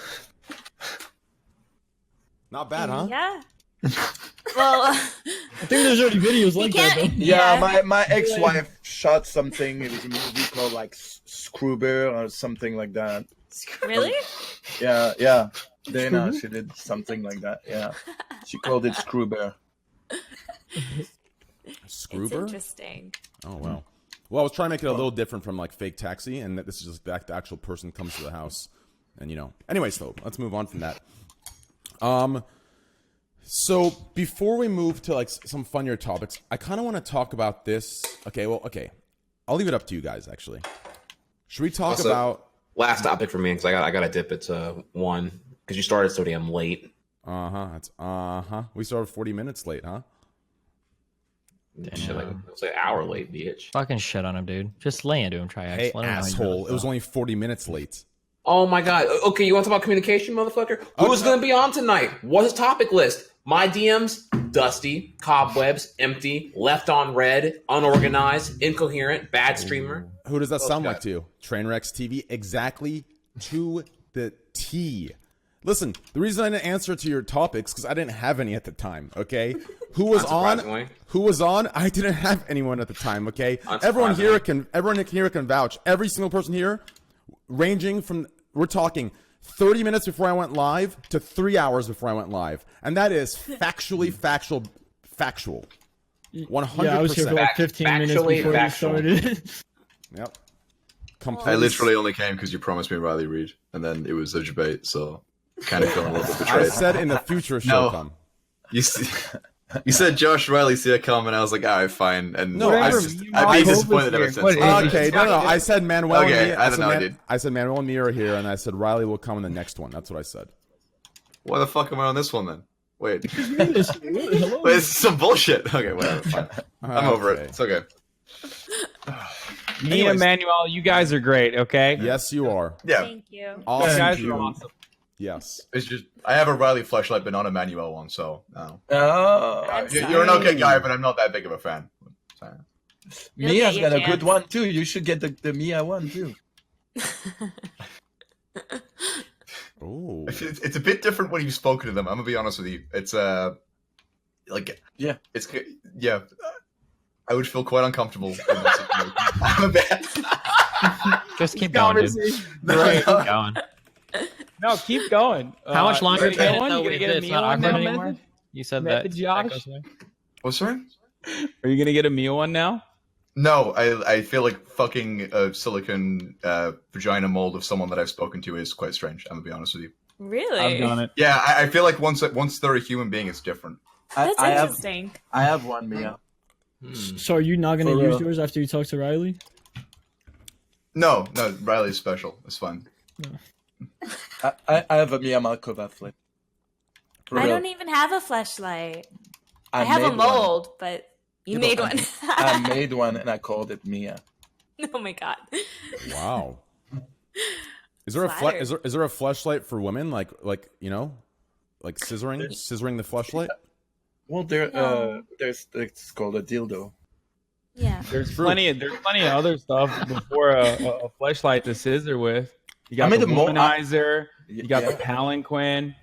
Not bad, huh? Yeah. Well, I think there's already videos like that. Though. Yeah, my ex-wife shot something. It was a movie called like Screwber or something like that. Really? Yeah. Dana, she did something like that. Yeah, she called it Screwber. Screwber? It's interesting. Oh wow. Well, I was trying to make it a little different from like fake taxi, and this is just the actual person comes to the house, and Anyways, though, let's move on from that. So before we move to like some funnier topics, I kind of want to talk about this. Okay, I'll leave it up to you guys. Actually, should we talk about last topic for me? Because I got to dip it to 1 because you started so damn late. We started 40 minutes late, huh? Shit, it's like an hour late, bitch. Fucking shit on him, dude. Just lay into him, Triax. Hey, asshole! It was only 40 minutes late. Oh my god. Okay, you want to talk about communication, motherfucker? Who's going to be on tonight? What's his topic list? My DMs, dusty, cobwebs, empty, left on red, unorganized, incoherent, bad streamer. Who does that sound like to you? Trainwreckstv, exactly to the T. Listen, the reason I didn't answer to your topics because I didn't have any at the time. Okay, who was on? Who was on? I didn't have anyone at the time. Okay, everyone here can vouch. Every single person here, ranging from we're talking 30 minutes before I went live to 3 hours before I went live, and that is factual. 100%. Yeah, I was here for like 15 minutes before we started. Yep. I literally only came because you promised me Riley Reid, and then it was a debate, so kind of feeling a little bit betrayed. I said in the future she'll come. You see, You said Josh Riley see a comment. I was like, all right, fine. And No, I've been disappointed ever since. Okay, no. I said Manuel. Okay, and I don't know, dude. I said Manuel and me are here, and I said Riley will come in the next one. That's what I said. Why the fuck am I on this one then? Wait. Hello? Wait, it's some bullshit. Okay, whatever. Fine. I'm over it. It's okay. Me and Manuel, you guys are great. Okay. Yes, you are. Yeah. Thank you. Awesome. You guys are awesome. Yes. It's just I have a Riley fleshlight, but not a Manuel one. So no. I'm You're an okay guy, but I'm not that big of a fan. Sorry. You'll Mia's get your got a good chance. one too. You should get the Mia one too. Oh. It's a bit different when you've spoken to them. I'm gonna be honest with you. It's like Yeah. it's yeah. I would feel quite uncomfortable. In that I'm a bit. Just keep going, dude. Right. Keep going. No, keep going. How much longer you can it one? though? You gonna Wait, get a it's meal not one awkward now, anymore? Method? You said Method that. Josh? that goes away. What's sorry? Are you gonna get a meal one now? No, I feel like fucking a silicone vagina mold of someone that I've spoken to is quite strange. I'm gonna be honest with you. Really? I've done it. Yeah, I feel like once they're a human being, it's different. That's I have interesting. one Mia. So are you not gonna For use real. yours after you talk to Riley? No, Riley's special. It's fine. I have a Mia Malkova flip. For I real. don't even have a fleshlight. I have a made one. mold, but you made know, one. I made one and I called it Mia. Oh my god. Wow. Is there Flattered. is there a fleshlight for women like you know, like scissoring the fleshlight? Well, No. there's it's called a dildo. Yeah. There's plenty of other stuff before a fleshlight to scissor with. You got I made the a mo- womanizer. You got the Yeah. palanquin.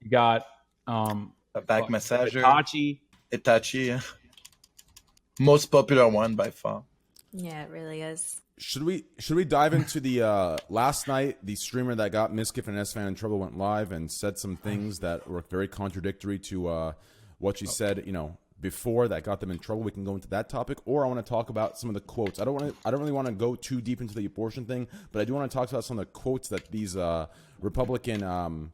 You got A back massager. Hitachi. Itachi. Yeah. Most popular one by far. Yeah, it really is. Should we dive into the last night the streamer that got Miskiff and S-Fan in trouble went live and said some things that were very contradictory to what she said, you know, before that got them in trouble. We can go into that topic, or I want to talk about some of the quotes. I don't really want to go too deep into the abortion thing, but I do want to talk about some of the quotes that these Republican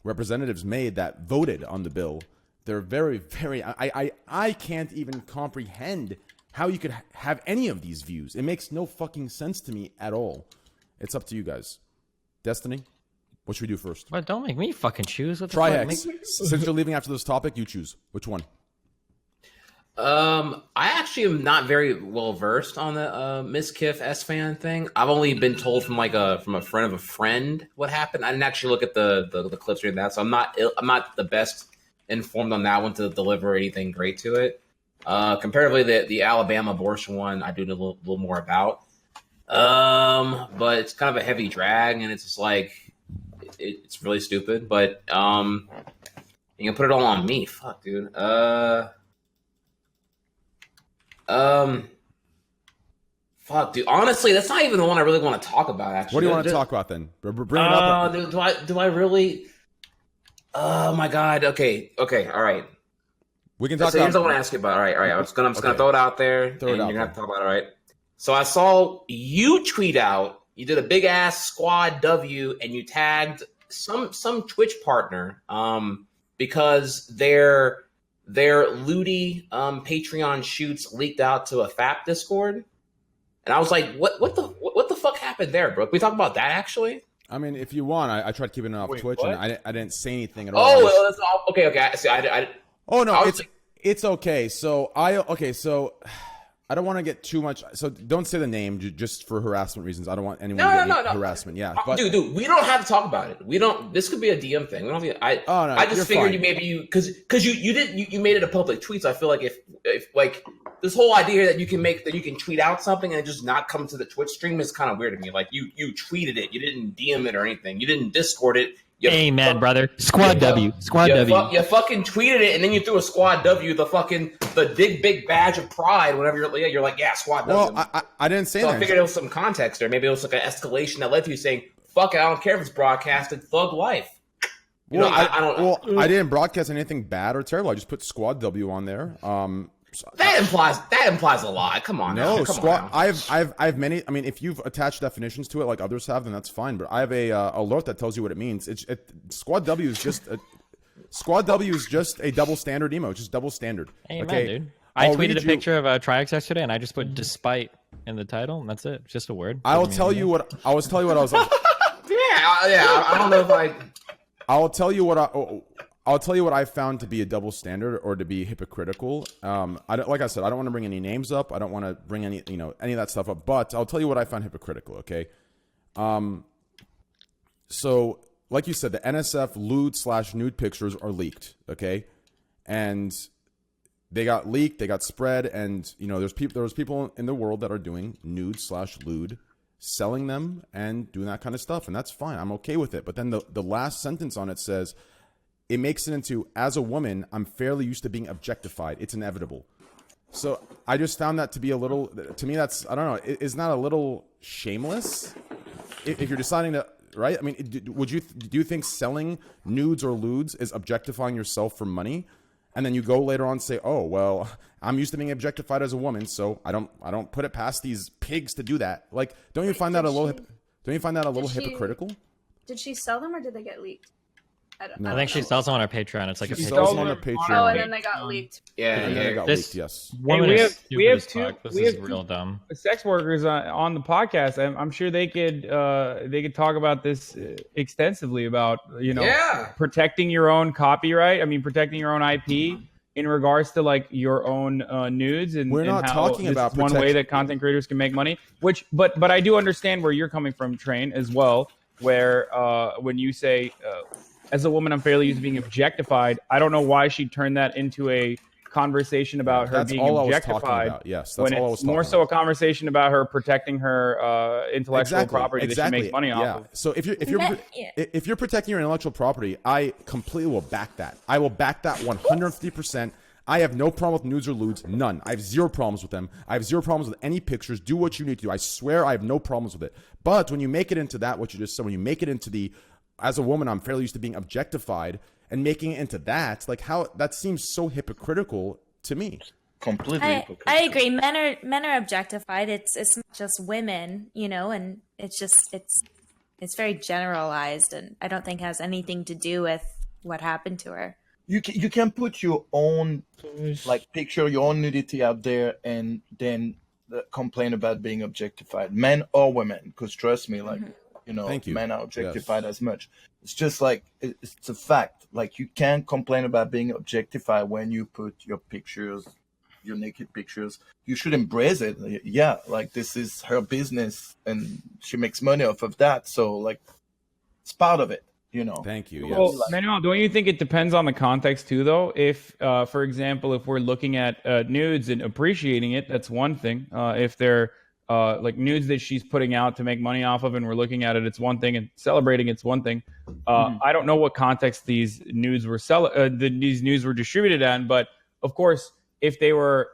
representatives made that voted on the bill. They're very, very. I can't even comprehend how you could have any of these views. It makes no fucking sense to me at all. It's up to you guys. Destiny, what should we do first? But don't make me fucking choose. What the Try fuck? Hex. Since you're leaving after this topic, you choose. Which one? I actually am not very well versed on the Miss Kiff S-Fan thing. I've only been told from a friend of a friend what happened. I didn't actually look at the clips or that, so I'm not the best informed on that one to deliver anything great to it. Comparatively, the Alabama abortion one, I do know a little more about. But it's kind of a heavy drag, and it's just like it's really stupid. But you can put it all on me. Fuck, dude. Fuck, dude. Honestly, that's not even the one I really want to talk about. Actually, What do you want to talk about then? Bring it up. Do I really? Oh my god. Okay. All right. We can talk So here's what I about. want to ask you about. All right. I'm just gonna throw it out there, Throw it and out you're gonna have there. to talk about it. All right. So I saw you tweet out. You did a big ass SquadW, and you tagged some Twitch partner, because their Ludi Patreon shoots leaked out to a FAP Discord, and I was like, what the fuck happened there, bro? Can we talk about that actually? I mean, if you want, I tried keeping it off Wait, Twitch, what? and I didn't say anything at all. Oh, well, that's all, okay. See, Oh no, I was it's okay. So I don't want to get too much. So don't say the name just for harassment reasons. I don't want anyone to get any harassment. Yeah, but dude, we don't have to talk about it. We don't. This could be a DM thing. We don't. I you're just figured fine. because you made it a public tweet. So I feel like if like this whole idea that you can tweet out something and it just not come to the Twitch stream is kind of weird to me. Like you tweeted it, you didn't DM it or anything. You didn't Discord it. Amen, brother. SquadW. You fucking tweeted it, and then you threw a SquadW, the big badge of pride. Whenever you're like, yeah, SquadW. well, I didn't say So that. I figured there was some context there. Maybe it was like an escalation that led to you saying, "Fuck it, I don't care if it's broadcasted. Thug life." You know, I don't. Well, I didn't broadcast anything bad or terrible. I just put SquadW on there. That implies a lot. Come on, No, now. Come squad. on now. I've many. I mean, if you've attached definitions to it like others have, then that's fine. But I have a alert that tells you what it means. SquadW is just SquadW is just a double standard emote, just double standard. Amen, okay, dude. I I'll tweeted read a picture of Triax yesterday, and I just put "despite" in the title, and that's it. It's just a word. I'll Doesn't mean tell you anything. what I was telling you what I was like. I don't know if I. I'll tell you what I found to be a double standard or to be hypocritical. Like I said, I don't want to bring any names up. I don't want to bring any of that stuff up. But I'll tell you what I found hypocritical. Okay. So like you said, the NSF lewd/nude pictures are leaked. Okay, and they got leaked. They got spread, and there's people in the world that are doing nude/lewd, selling them and doing that kind of stuff, and that's fine. I'm okay with it. But then the last sentence on it says, it makes it into, as a woman, I'm fairly used to being objectified. It's inevitable. So I just found that to be a little, to me, that's, I don't know, isn't that a little shameless? If you're deciding to, right? I mean, do you think selling nudes or lewds is objectifying yourself for money? And then you go later on and say, oh, well, I'm used to being objectified as a woman, so I don't put it past these pigs to do that. Like, don't you find that a little hypocritical? Did she sell them or did they get leaked? I think she sells them on her Patreon. It's like She a sells Patreon. them on her Patreon. Oh, and then they got leaked. Yeah, And then it got This- leaked, yes. Woman we is have- stupid we have as two- fuck. This we is have real dumb. sex workers on the podcast. I'm sure they could talk about this extensively about protecting your own copyright. I mean, protecting your own IP in regards to like your own nudes and We're not and how talking this about is one way that content creators can make money. But I do understand where you're coming from, Train, as well. Where when you say as a woman, I'm fairly used to being objectified. I don't know why she turned that into a conversation about her That's being all I was objectified. talking about. Yes, that's when all I was it's talking more so a conversation about her protecting her intellectual property that she makes money off of. So if you're protecting your intellectual property, I completely will back that. I will back that 150%. I have no problem with nudes or lewds. None. I have zero problems with them. I have zero problems with any pictures. Do what you need to do. I swear I have no problems with it. But when you make it into that, what you just said, when you make it into the, as a woman, I'm fairly used to being objectified, and making it into that, like how that seems so hypocritical to me. Completely. I agree. Men are objectified. It's not just women, and it's very generalized, and I don't think has anything to do with what happened to her. You can put your own picture, your own nudity out there, and then complain about being objectified, men or women. Because trust me, men are objectified as much. It's just like it's a fact. Like you can't complain about being objectified when you put your pictures, your naked pictures. You should embrace it. Yeah, like this is her business, and she makes money off of that. So like, it's part of it. Thank you. Well, Yes. Manuel, don't you think it depends on the context too, though? If, for example, if we're looking at nudes and appreciating it, that's one thing. If they're like nudes that she's putting out to make money off of, and we're looking at it, it's one thing, and celebrating it's one thing. I don't know what context these nudes were these nudes were distributed in, but of course, if they were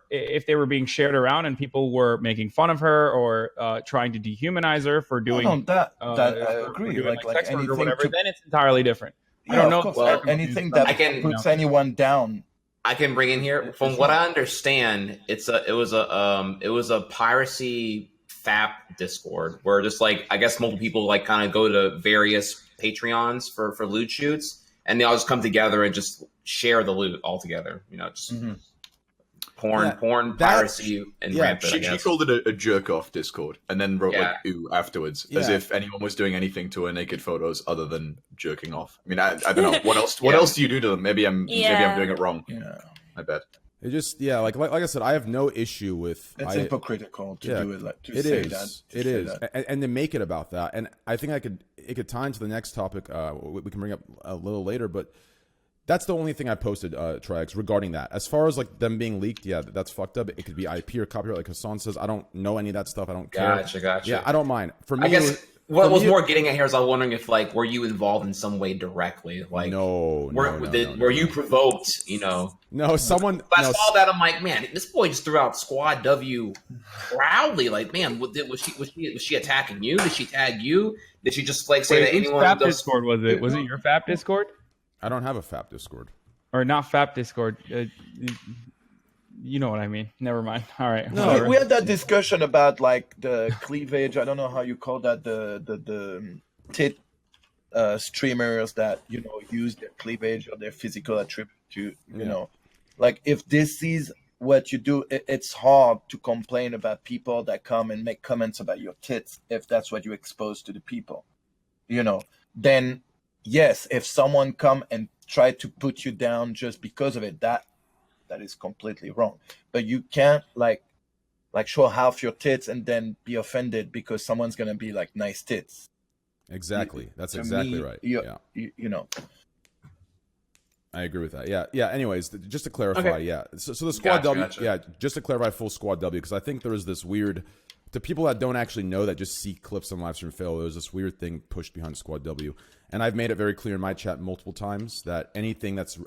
being shared around and people were making fun of her or trying to dehumanize her for doing that I agree. Doing, Like sex work anything or whatever, then it's entirely different. Yeah, I don't know. of course. Anything that puts anyone down. I can bring in here. From what I understand, it was a piracy FAP Discord where just like I guess multiple people like kind of go to various Patreons for loot shoots, and they all just come together and just share the loot all together. Just porn piracy and rampant. She called it a jerk off Discord, and then wrote like "ooh" afterwards, as if anyone was doing anything to her naked photos other than jerking off. I mean, I don't know what else. What else do you do to them? Maybe I'm doing it wrong. Yeah, I bet. It just like I said, I have no issue with. It's hypocritical to do it like to it say is. that. It is, and to make it about that, and I think it could tie into the next topic. We can bring up a little later, but that's the only thing I posted, Trix, regarding that. As far as like them being leaked, that's fucked up. It could be IP or copyright, like Hassan says. I don't know any of that stuff. I don't care. Gotcha. Yeah, I don't mind. For me, I guess what was more getting at here is I was wondering if like were you involved in some way directly? Like no. Were you provoked? No, someone. I saw that. I'm like, man, this boy just threw out SquadW proudly. Like, man, was she attacking you? Did she tag you? Did she just like say that anyone? FAP Discord was it? Was it your FAP Discord? I don't have a FAP Discord. Or not FAP Discord. You know what I mean. Never mind. All right. No, we had that discussion about like the cleavage. I don't know how you call that. The tit streamers that use their cleavage or their physical attribute to like if this is what you do, it's hard to complain about people that come and make comments about your tits if that's what you expose to the people. Then yes, if someone come and try to put you down just because of it, that is completely wrong. But you can't like show half your tits and then be offended because someone's gonna be like nice tits. Exactly. That's exactly right. I agree with that. Yeah. Anyways, just to clarify, So the Squad W, just to clarify, full Squad W, because I think there is this weird, to people that don't actually know, that just see clips on live stream fail, there's this weird thing pushed behind Squad W, and I've made it very clear in my chat multiple times that anything that's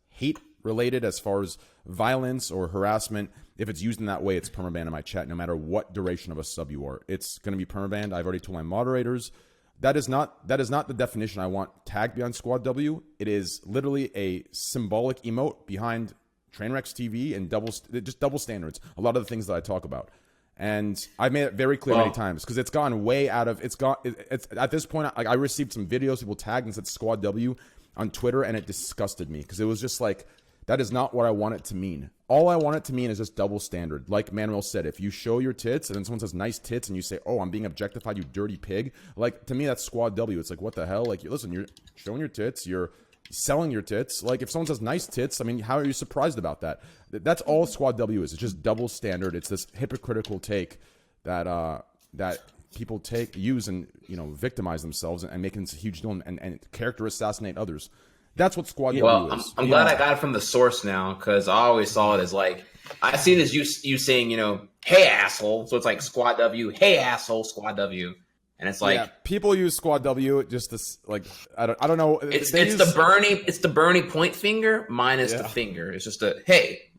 hate related, as far as violence or harassment, if it's used in that way, it's permabanned in my chat, no matter what duration of a sub you are. It's going to be permabanned. I've already told my moderators. That is not the definition I want tagged behind Squad W. It is literally a symbolic emote behind Trainwreckstv and just double standards. A lot of the things that I talk about, and I've made it very clear many times, because it's gone way out of it's at this point. I received some videos people tagged and said Squad W on Twitter, and it disgusted me, because it was just like, that is not what I want it to mean. All I want it to mean is just double standard. Like Manuel said, if you show your tits and then someone says nice tits and you say, oh, I'm being objectified, you dirty pig. Like, to me, that's Squad W. It's like, what the hell? Like, listen, you're showing your tits, you're selling your tits. Like, if someone says nice tits, I mean, how are you surprised about that? That's all Squad W is. It's just double standard. It's this hypocritical take that people use and victimize themselves and make it a huge deal and character assassinate others. That's what Squad W is. I'm glad I got it from the source now, because I always saw it as like, I see it as you saying, hey asshole. So it's like Squad W, hey asshole, Squad W, and it's like people use Squad W just this, like, I don't know. It's the Bernie point finger minus the finger. It's just a hey.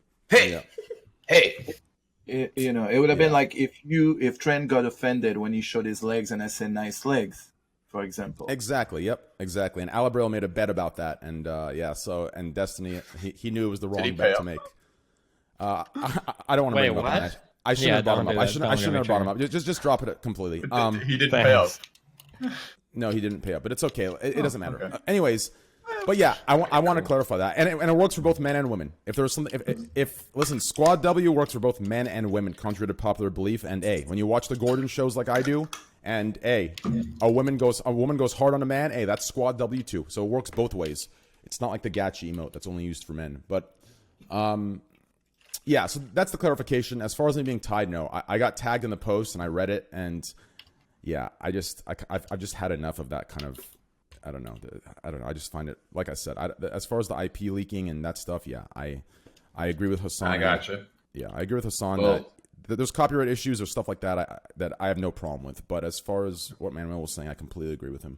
It would have been like if Trent got offended when he showed his legs and I said nice legs, for example. Exactly. Yep. Exactly. And Alabril made a bet about that, and and Destiny, he knew it was the wrong bet to make. I don't want to bring him up. I shouldn't have brought him up. I shouldn't have brought him up. Just drop it completely. He didn't pay up. No, he didn't pay up, but it's okay. It doesn't matter. Okay. Anyways, but yeah, I want to clarify that, and it works for both men and women. If there's something, listen, Squad W works for both men and women, contrary to popular belief. And when you watch the Gordon shows like I do, and a woman goes hard on a man, that's Squad W too. So it works both ways. It's not like the Gachi emote that's only used for men. But yeah, so that's the clarification. As far as me being tied, no, I got tagged in the post and I read it, and yeah, I've just had enough of that kind of. I don't know. I just find it, like I said, as far as the IP leaking and that stuff, yeah, I agree with Hassan. I gotcha. Yeah, I agree with Hassan that there's copyright issues or stuff like that that I have no problem with. But as far as what Manuel was saying, I completely agree with him.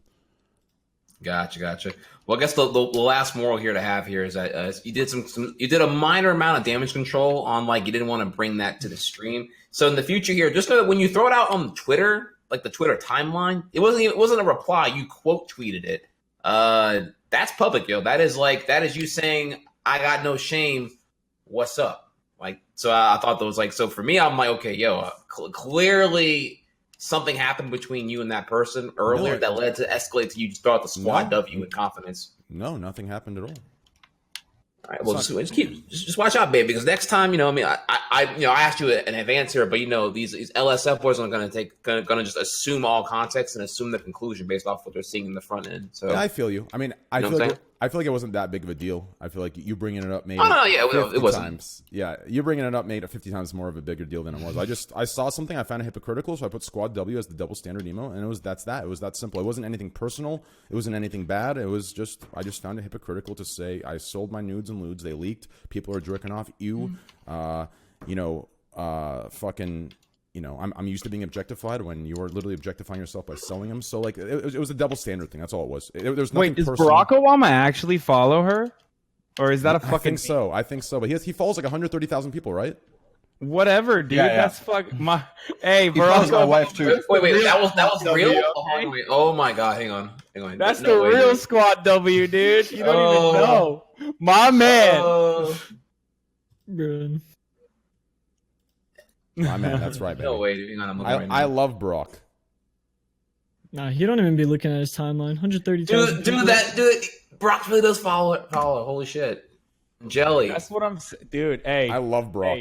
Gotcha. Well, I guess the last moral here to have here is that you did a minor amount of damage control on, like, you didn't want to bring that to the stream. So in the future here, just know that when you throw it out on Twitter, like the Twitter timeline, it wasn't a reply. You quote tweeted it. That's public, yo. That is you saying, I got no shame. What's up? Like, so I thought that was like, so for me, I'm like, okay, yo, clearly something happened between you and that person earlier that led to escalate to you start the Squad W with confidence. No, nothing happened at all. All right, well, just watch out, baby, because next time, I asked you in advance here, but these LSF boys are gonna just assume all context and assume the conclusion based off what they're seeing in the front end. So yeah, I feel you. I mean, I feel like it wasn't that big of a deal. I feel like you bringing it up made it wasn't. Times. Yeah, you bringing it up made it 50 times more of a bigger deal than it was. I saw something, I found it hypocritical, so I put Squad W as the double standard emo, and it was that simple. It wasn't anything personal. It wasn't anything bad. It was just I just found it hypocritical to say I sold my nudes and lewds. They leaked. People are jerking off. Fucking. I'm used to being objectified when you are literally objectifying yourself by selling them. So like, it was a double standard thing. That's all it was. There's nothing. Wait, does Barack Obama actually follow her, or is that a fucking? I think so. But he follows like 130,000 people, right? Whatever, dude. Yeah. That's my. Hey, Barack my wife too. Wait. That was real. Oh my god. Hang on. That's the real dude. Squad W, dude. You don't even know. My man. Good. My man, that's right, baby. No way, dude. Hang on, I love Barack. Nah, he don't even be looking at his timeline. 130,000. Dude, Brock really does follow. Holy shit, Jelly. That's what I'm saying, dude. Hey, I love Brock.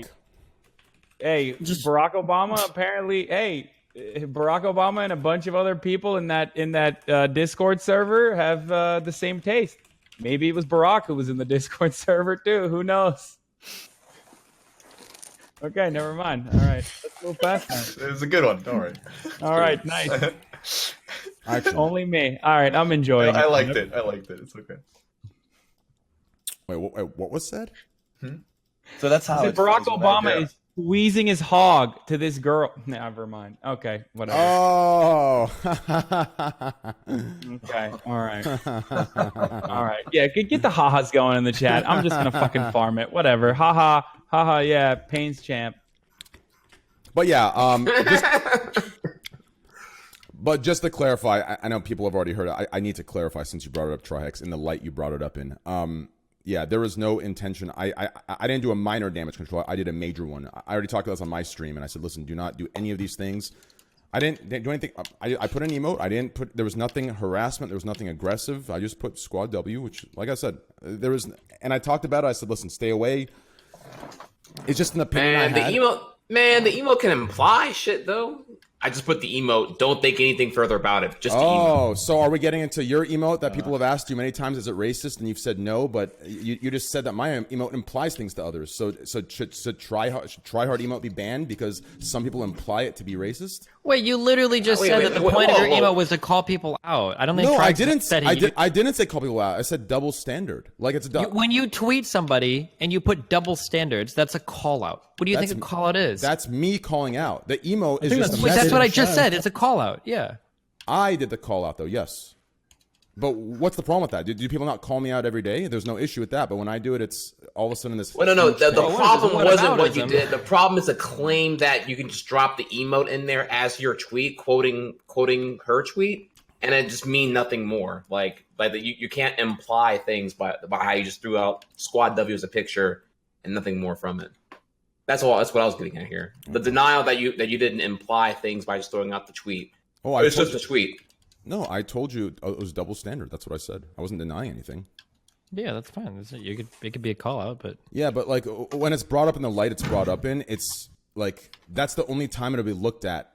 Hey, Barack Obama apparently. Hey, Barack Obama and a bunch of other people in that Discord server have the same taste. Maybe it was Barack who was in the Discord server too. Who knows? Okay, never mind. All right, let's go past that. It was a good one. Don't worry. All right, nice. Actually, Only me. All right, I'm enjoying it. I liked it. It's okay. wait, what was said? So that's how Barack Obama is squeezing his hog to this girl. Never mind. Okay, whatever. Oh. Okay. All right. All right. Yeah, get the ha-has going in the chat. I'm just gonna fucking farm it. Whatever. Ha-ha. Yeah, Payne's champ. But yeah, but just to clarify, I know people have already heard it. I need to clarify since you brought it up, Trihex, in the light you brought it up in. Yeah, there was no intention. I didn't do a minor damage control. I did a major one. I already talked about this on my stream, and I said, listen, do not do any of these things. I didn't do anything. I put an emote. I didn't put. There was nothing harassment. There was nothing aggressive. I just put SquadW, which, like I said, there was. And I talked about it. I said, listen, stay away. It's just an opinion I had. The emote can imply shit though. I just put the emote. Don't think anything further about it. Just the emote. So are we getting into your emote that people have asked you many times? Is it racist? And you've said no, but you just said that my emote implies things to others. So should tryhard emote be banned because some people imply it to be racist? Wait, you literally just said that the point of your emote was to call people out. I don't think. No, I didn't. I didn't say call people out. I said double standard. Like it's a when you tweet somebody and you put double standards, that's a call out. What do you think a call out is? That's me calling out. The emote is just. That's what I just said. It's a call out. Yeah. I did the call out though. Yes. But what's the problem with that? Do people not call me out every day? There's no issue with that. But when I do it, it's all of a sudden this. Well, no. The problem wasn't what you did. The problem is a claim that you can just drop the emote in there as your tweet, quoting her tweet, and it just mean nothing more. Like you can't imply things by how you just threw out SquadW as a picture and nothing more from it. That's all. That's what I was getting at here. The denial that you didn't imply things by just throwing out the tweet. Oh, it's just a tweet. No, I told you it was double standard. That's what I said. I wasn't denying anything. Yeah, that's fine. It could be a call out, but yeah, but like when it's brought up in the light, it's brought up in. It's like that's the only time it'll be looked at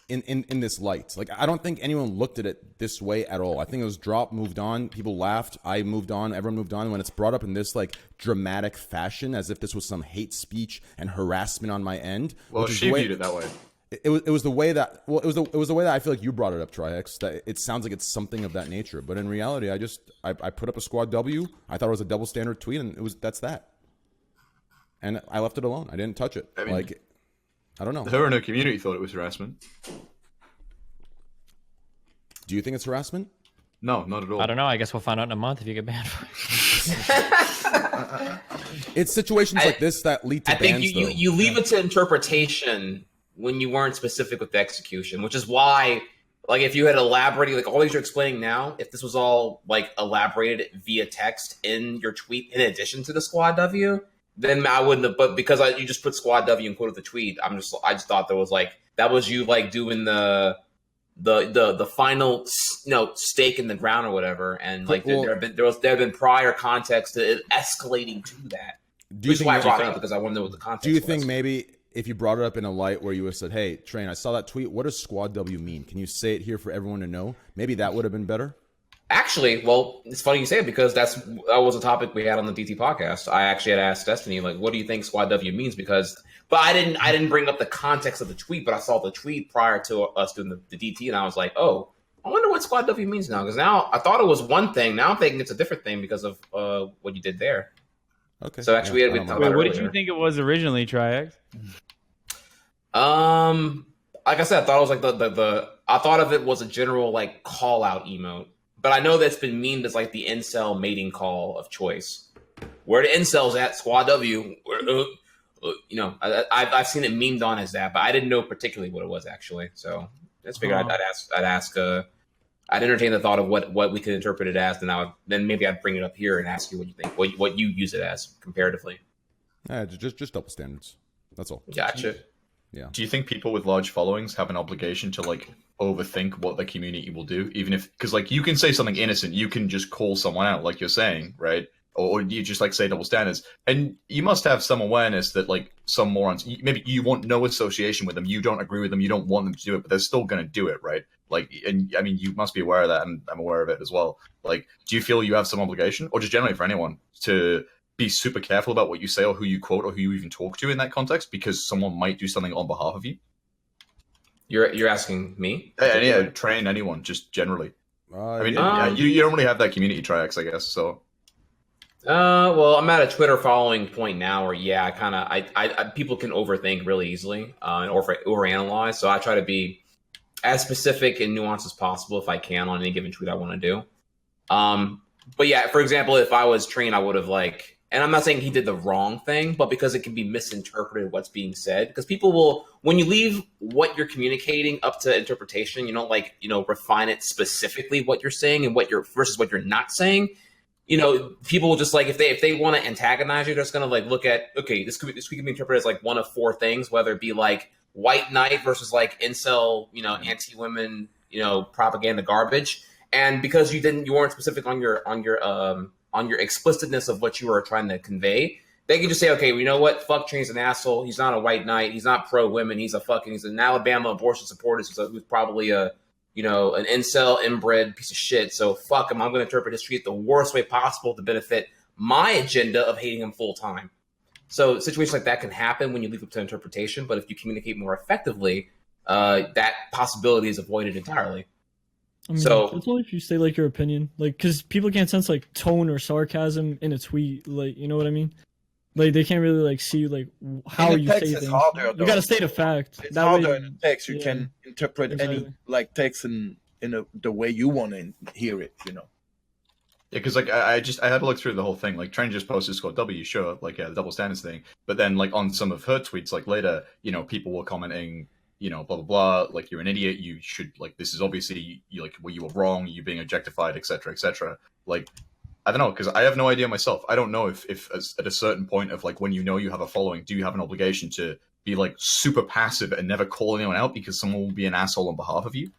in this light. Like I don't think anyone looked at it this way at all. I think it was dropped, moved on. People laughed. I moved on. Everyone moved on. When it's brought up in this like dramatic fashion, as if this was some hate speech and harassment on my end. Well, she viewed it that way. It was the way that it was the way that I feel like you brought it up, Trihex. That it sounds like it's something of that nature, but in reality, I put up a SquadW. I thought it was a double standard tweet, and that's that. And I left it alone. I didn't touch it. I mean, I don't know. Her and her community thought it was harassment. Do you think it's harassment? No, not at all. I don't know. I guess we'll find out in a month if you get banned for it. It's situations like this that lead to bans. I think you leave it to interpretation when you weren't specific with the execution, which is why, like, if you had elaborated, like all these you're explaining now, if this was all like elaborated via text in your tweet in addition to the SquadW, then I wouldn't have. But because you just put SquadW and quoted the tweet, I just thought there was like that was you like doing the final stake in the ground or whatever, and like there have been prior context to it escalating to that. Which is why I brought it up, because I want to know what the context. Do you think maybe if you brought it up in a light where you would have said, "Hey, Train, I saw that tweet. What does SquadW mean? Can you say it here for everyone to know?" Maybe that would have been better. Actually, well, it's funny you say it because that was a topic we had on the DT podcast. I actually had asked Destiny, like, what do you think SquadW means? But I didn't bring up the context of the tweet, but I saw the tweet prior to us doing the DT, and I was like, oh, I wonder what SquadW means now. Because now I thought it was one thing. Now I'm thinking it's a different thing because of what you did there. Okay. So actually, we talked about it what did you think it was originally, Triax? Like I said, I thought it was like I thought of it was a general like call out emote. But I know that's been memed as like the incel mating call of choice. Where the incels at? SquadW. I've seen it memed on as that, but I didn't know particularly what it was actually. So I just figured I'd ask. I'd entertain the thought of what we could interpret it as, and then maybe I'd bring it up here and ask you what you think, what you use it as comparatively. Yeah, just double standards. That's all. Gotcha. Yeah. Do you think people with large followings have an obligation to like overthink what the community will do, even if, because like you can say something innocent, you can just call someone out like you're saying, right? Or you just like say double standards, and you must have some awareness that like some morons, maybe you want no association with them, you don't agree with them, you don't want them to do it, but they're still going to do it, right? Like, and I mean, you must be aware of that, and I'm aware of it as well. Like, do you feel you have some obligation, or just generally for anyone, to be super careful about what you say or who you quote or who you even talk to in that context, because someone might do something on behalf of you? You're asking me? Yeah, train anyone, just generally. I mean, you don't really have that community triax, I guess, so. Well, I'm at a Twitter following point now where, yeah, I people can overthink really easily and overanalyze. So I try to be as specific and nuanced as possible if I can on any given tweet I want to do. But yeah, for example, if I was trained, I would have like, and I'm not saying he did the wrong thing, but because it can be misinterpreted what's being said, because people will, when you leave what you're communicating up to interpretation, you don't like, refine it specifically what you're saying and versus what you're not saying. People will just like, if they want to antagonize you, they're just going to like look at, okay, this could be interpreted as like one of four things, whether it be like white knight versus like incel, anti-women, propaganda garbage. And because you weren't specific on your explicitness of what you were trying to convey, they can just say, okay, well, you know what? Fuck Train's an asshole. He's not a white knight. He's not pro-women. He's an Alabama abortion supporter who's probably an incel, inbred piece of shit. So fuck him. I'm going to interpret his tweet the worst way possible to benefit my agenda of hating him full time. So situations like that can happen when you leave it to interpretation. But if you communicate more effectively, that possibility is avoided entirely. I mean, so it's only if you say like your opinion, like, because people can't sense like tone or sarcasm in a tweet, like, you know what I mean? Like they can't really like see like how you say things. Harder, you gotta state a fact. It's harder in text. You can interpret any like text in the way you want to hear it. Yeah, because like I had to look through the whole thing. Like Train just posted SquadW, sure, like the double standards thing. But then like on some of her tweets, like later, people were commenting, blah blah blah, like you're an idiot. You should like this is obviously you were wrong. You're being objectified, etc. etc. Like. I don't know, because I have no idea myself. I don't know if at a certain point of like when you have a following, do you have an obligation to be like super passive and never call anyone out because someone will be an asshole on behalf of you?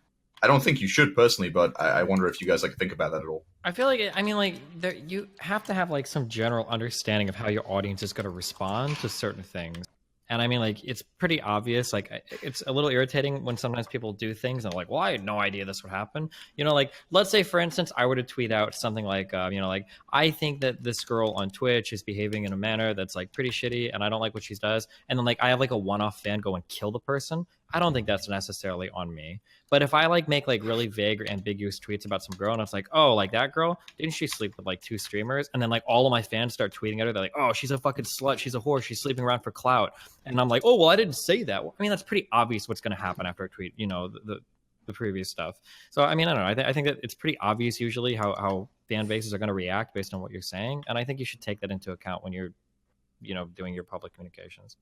I don't think you should personally, but I wonder if you guys like think about that at all. I feel like, you have to have like some general understanding of how your audience is going to respond to certain things. And I mean, like, it's pretty obvious. Like, it's a little irritating when sometimes people do things and like, well, I had no idea this would happen. Like, let's say, for instance, I were to tweet out something like, like, I think that this girl on Twitch is behaving in a manner that's like pretty shitty and I don't like what she does. And then like, I have like a one-off fan go and kill the person. I don't think that's necessarily on me. But if I like make like really vague or ambiguous tweets about some girl and it's like, oh, like that girl, didn't she sleep with like 2 streamers? And then like all of my fans start tweeting at her. They're like, oh, she's a fucking slut. She's a whore. She's sleeping around for clout. And I'm like, oh, well, I didn't say that. Well, I mean, that's pretty obvious what's going to happen after I tweet, the previous stuff. So, I mean, I don't know. I think that it's pretty obvious usually how fan bases are going to react based on what you're saying. And I think you should take that into account when you're, doing your public communications.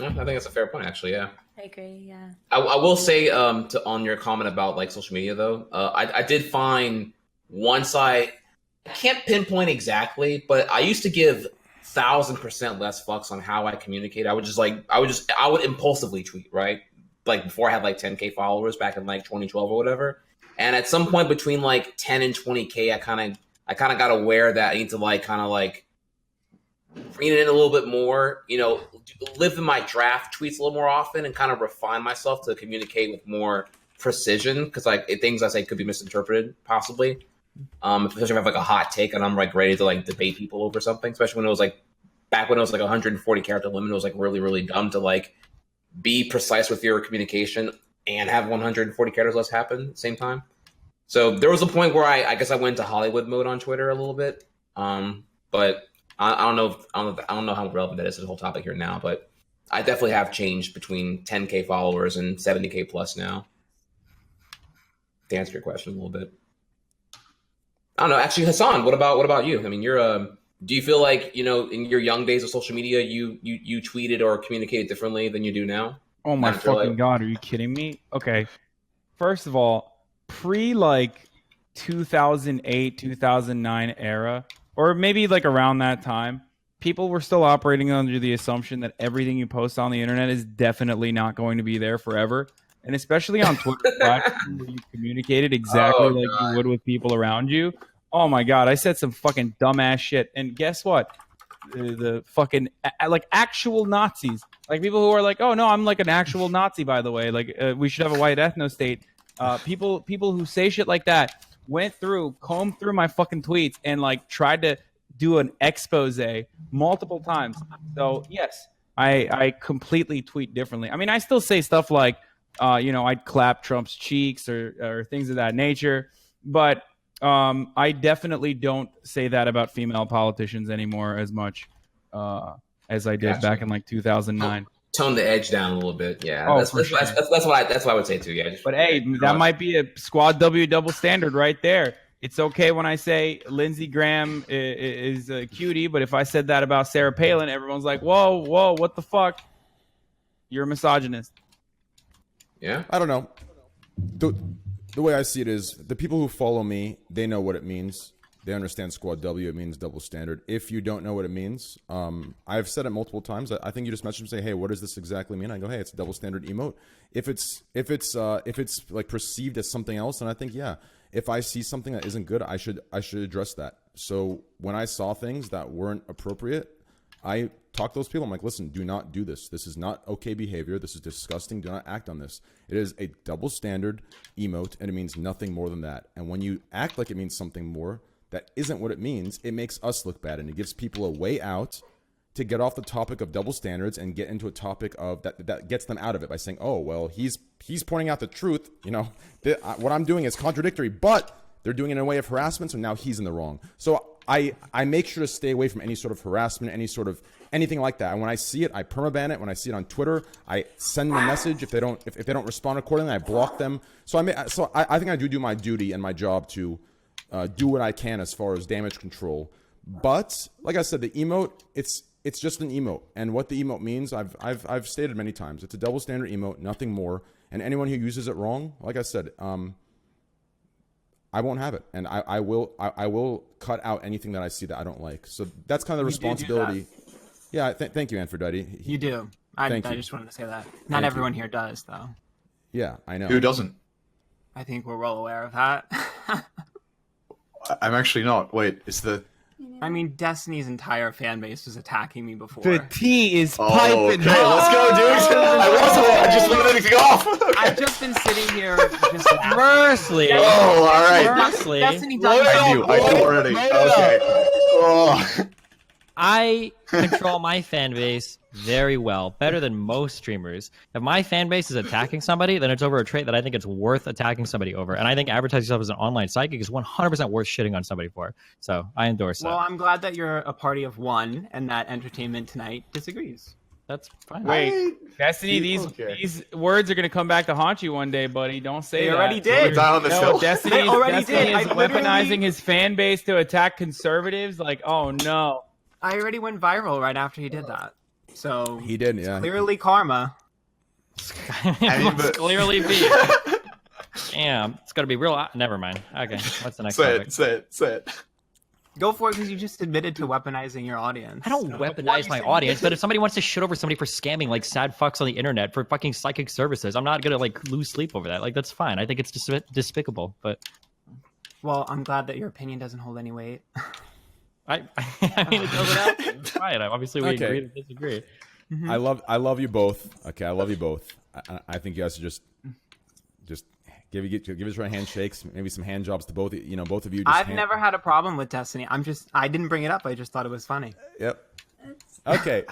I think that's a fair point, actually. Yeah, I agree. Yeah, I will say on your comment about like social media though, I did find once I can't pinpoint exactly, but I used to give 1,000% less fucks on how I communicate. I would impulsively tweet, right? Like before I had like 10K followers back in like 2012 or whatever. And at some point between like 10 and 20K, I kind of got aware that I need to like kind of like bring it in a little bit more, live in my draft tweets a little more often and kind of refine myself to communicate with more precision, because like things I say could be misinterpreted possibly, especially if I have like a hot take and I'm like ready to like debate people over something, especially when it was like back when it was like 140 character limit. It was like really, really dumb to like be precise with your communication and have 140 characters less happen at the same time. So there was a point where I guess I went to Hollywood mode on Twitter a little bit, but I don't know how relevant that is to the whole topic here now, but I definitely have changed between 10K followers and 70K plus now. To answer your question a little bit, I don't know. Actually, Hassan, what about you? I mean, do you feel like in your young days of social media, you tweeted or communicated differently than you do now? Oh my fucking god, are you kidding me? Okay, first of all, pre like 2008, 2009 era. Or maybe like around that time, people were still operating under the assumption that everything you post on the internet is definitely not going to be there forever. and especially on Twitter, platform where you communicated exactly like you would with people around you. Oh my God, I said some fucking dumbass shit, and guess what? The fucking like actual Nazis, like people who are like, oh no, I'm like an actual Nazi, by the way. Like we should have a white ethno state. People who say shit like that combed through my fucking tweets and like tried to do an expose multiple times. So yes, I completely tweet differently. I mean, I still say stuff like, I'd clap Trump's cheeks or things of that nature, but I definitely don't say that about female politicians anymore as much as I did back in like 2009. Tone the edge down a little bit. Yeah, Oh, that's what I would say too. Yeah, but hey, that might be a SquadW double standard right there. It's okay when I say Lindsey Graham is a cutie, but if I said that about Sarah Palin, everyone's like, whoa, what the fuck? You're a misogynist. Yeah, I don't know. The way I see it is the people who follow me, they know what it means. They understand SquadW. It means double standard. If you don't know what it means, I've said it multiple times. I think you just message me and say, "Hey, what does this exactly mean?" I go, "Hey, it's a double standard emote." If it's like perceived as something else, then I think if I see something that isn't good, I should address that. So when I saw things that weren't appropriate, I talk to those people. I'm like, listen, do not do this. This is not okay behavior. This is disgusting. Do not act on this. It is a double standard emote, and it means nothing more than that. And when you act like it means something more that isn't what it means, it makes us look bad, and it gives people a way out to get off the topic of double standards and get into a topic of that gets them out of it by saying, oh, well, he's pointing out the truth. What I'm doing is contradictory, but they're doing it in a way of harassment, so now he's in the wrong. So I make sure to stay away from any sort of harassment, any sort of anything like that. And when I see it, I permaban it. When I see it on Twitter, I send them a message. If they don't respond accordingly, I block them. So I think I do my duty and my job to do what I can as far as damage control. But like I said, the emote, it's just an emote, and what the emote means, I've stated many times. It's a double standard emote, nothing more. And anyone who uses it wrong, like I said, I won't have it, and I will cut out anything that I see that I don't like. So that's kind of the responsibility. Yeah, thank you, Antphrodite. You do. I just wanted to say that. Not everyone here does, though. Yeah, I know. Who doesn't? I think we're well aware of that. I'm actually not. Wait, is the... I mean, Destiny's entire fan base was attacking me before. The tea is piping. Okay, let's go, dude. I just wanted anything off. Okay. I've just been sitting here just Firstly. Oh, all right. Firstly. Destiny I knew already. Okay. Oh. I control my fan base very well, better than most streamers. If my fan base is attacking somebody, then it's over a trait that I think it's worth attacking somebody over. And I think advertising yourself as an online psychic is 100% worth shitting on somebody for. So I endorse that. Well, I'm glad that you're a party of one and that Entertainment Tonight disagrees. That's fine. Wait, Destiny, these words are going to come back to haunt you one day, buddy. Don't say they that. already did. Destiny is I weaponizing his fan base to attack conservatives. Like, oh no. I already went viral right after he did that. So he did, yeah. Clearly karma. Must clearly be. Damn, it's got to be real. Never mind. Okay, what's the next topic? Say it. Go for it, because you just admitted to weaponizing your audience. I don't weaponize my audience, but if somebody wants to shit over somebody for scamming like sad fucks on the internet for fucking psychic services, I'm not gonna like lose sleep over that. Like that's fine. I think it's despicable, but. Well, I'm glad that your opinion doesn't hold any weight. I mean, it doesn't have to. It's fine. Obviously, we agree to disagree. Mm-hmm. I love you both. Okay, I love you both. I think you guys should just give each other handshakes, maybe some hand jobs to both. Both of you. I've never had a problem with Destiny. I didn't bring it up. I just thought it was funny. Yep. Okay.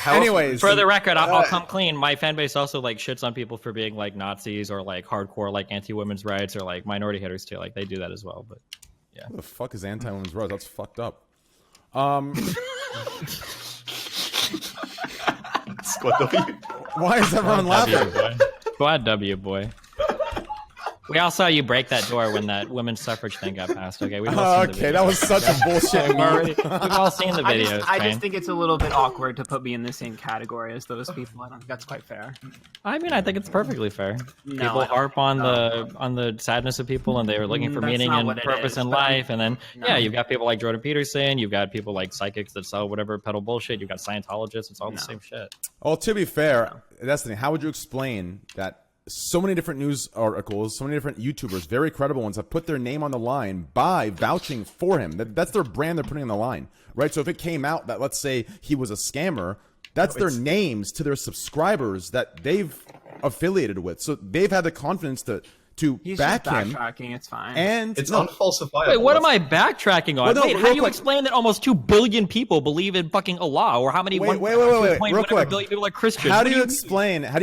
Anyways, for the record, I'll come clean. My fan base also like shits on people for being like Nazis or like hardcore like anti-women's rights or like minority haters too. Like they do that as well, but. Yeah. Who the fuck is anti-women's rights? That's fucked up. Why is everyone laughing? SquadW, boy. We all saw you break that door when that women's suffrage thing got passed. Okay, we've all seen the video. That was such a bullshit. We've all seen the videos. I just think it's a little bit awkward to put me in the same category as those people. I don't think that's quite fair. I mean, I think it's perfectly fair. No, people harp on the sadness of people, and they were looking for meaning and purpose in life. And then, you've got people like Jordan Peterson. You've got people like psychics that sell whatever peddle bullshit. You've got Scientologists. It's all the same shit. Well, to be fair, that's the thing. How would you explain that so many different news articles, so many different YouTubers, very credible ones, have put their name on the line by vouching for him. That's their brand they're putting on the line, right? So if it came out that, let's say, he was a scammer, that's their names to their subscribers that they've affiliated with. So they've had the confidence to He's back just him. backtracking. It's fine. And It's unfalsifiable. Wait, what am I backtracking on? Well, no, Wait, how real do you quick. explain that almost 2 billion people believe in fucking Allah, or how many? Wait, real real quick. billion people are Christians? How What do you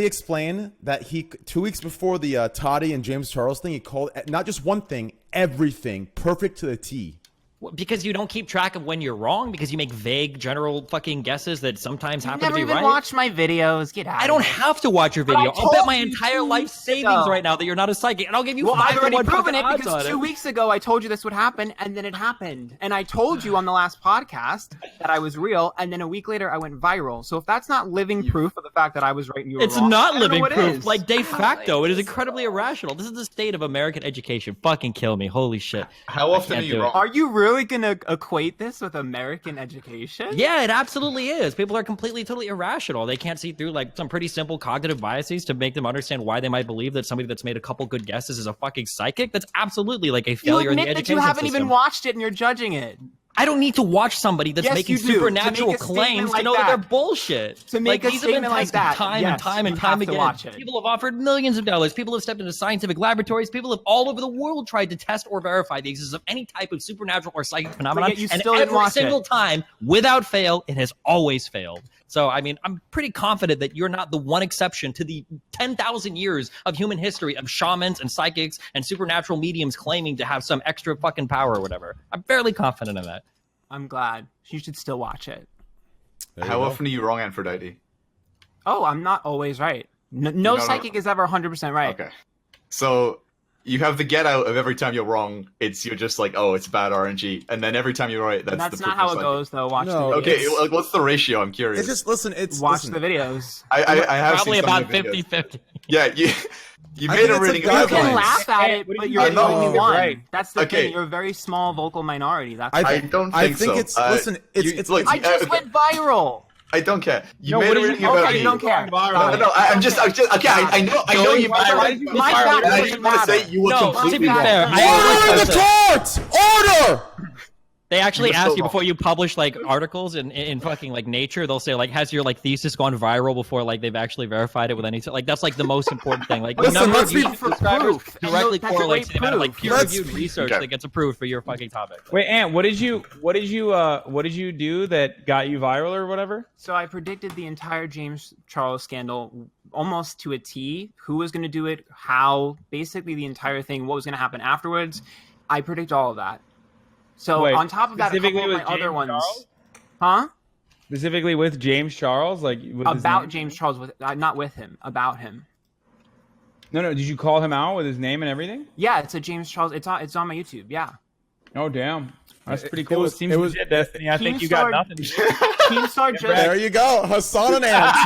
explain that he 2 weeks before the Toddy and James Charles thing, he called not just one thing, everything perfect to the T? Because you don't keep track of when you're wrong, because you make vague general fucking guesses that sometimes happen Never to be even right. watched my videos. Get out. I don't have to watch your video. I'll bet my you entire 2 life weeks savings ago. right now that you're not a psychic, and I'll give you Well, 5 I've already to 1 proven it odds because on 2 weeks ago I told you this would happen, and then it happened. And I told you on the last podcast that I was real, and then a week later I went viral. So if that's not living proof of the fact that I was right and you were It's wrong, not I don't know living what proof. is. Like, de facto, it is incredibly irrational. This is the state of American education. Fucking kill me. Holy shit. How often are can't you do it. wrong? Are you really gonna equate this with American education? Yeah, it absolutely is. People are completely, totally irrational. They can't see through like some pretty simple cognitive biases to make them understand why they might believe that somebody that's made a couple good guesses is a fucking psychic. That's absolutely like a You failure in the admit that education you haven't system. even watched it and you're judging it. I don't need to watch somebody that's Yes, making you do. To supernatural make a statement claims like to know that that. they're bullshit. To make a these have been statement like tested that, time yes, and time and you time have to again. watch it. People have offered millions of dollars. People have stepped into scientific laboratories. People have all over the world tried to test or verify the existence of any type of supernatural or psychic phenomenon. yet you and still didn't every watch single it. time, without fail, it has always failed. So, I mean, I'm pretty confident that you're not the one exception to the 10,000 years of human history of shamans and psychics and supernatural mediums claiming to have some extra fucking power or whatever. I'm fairly confident in that. I'm glad. You should still watch it. How often are you wrong, Antphrodite? Oh, I'm not always right. No psychic is ever 100% right. Okay. So you have the get out of every time you're wrong, you're just like, oh, it's bad RNG, and then every time you're right, that's That's the not proof how of it psychic. goes, though. Watch No, the videos. Okay, like, what's the ratio? I'm curious. It's just listen. Watch the videos. I have Probably seen some about of the videos. 50-50. Yeah, you I made think a it's a reading You about can guideline. laugh at it, What do but you you're mean? the I know. only one. Right. That's the Okay. thing. You're a very small vocal minority. That's I don't I think think so. it's listen. It's look, I just went viral. I don't care. You No, made what a did you- reading about Okay, me. you don't care. No, I'm just okay. I know you. My fact I doesn't just want to say matter. you were No, to completely be wrong. fair, Order in the court! Order! They actually You were ask so you wrong. before you publish like articles in fucking like Nature. They'll say like, has your like thesis gone viral before like they've actually verified it with any like that's like the most important thing. Like the Listen, number let's of be- YouTube For subscribers proof. And directly that's correlates to great the amount of like proof. peer-reviewed research Okay. that gets approved for your fucking topic. Wait, Ant, what did you do that got you viral or whatever? So I predicted the entire James Charles scandal almost to a T. Who was going to do it? How? Basically, the entire thing. What was going to happen afterwards? I predict all of that. So Wait, on top of that, a couple specifically of my with other James ones, Charles? huh? Specifically with James Charles, like with his About name? James Charles, with not with him, about him. No, did you call him out with his name and everything? Yeah, it's a James Charles. It's on my YouTube. Yeah. Oh damn, that's pretty It cool. was- It seems it was- legit, Destiny. I think you got Keemstar- nothing. Keemstar just There you go, Hassan and Ant.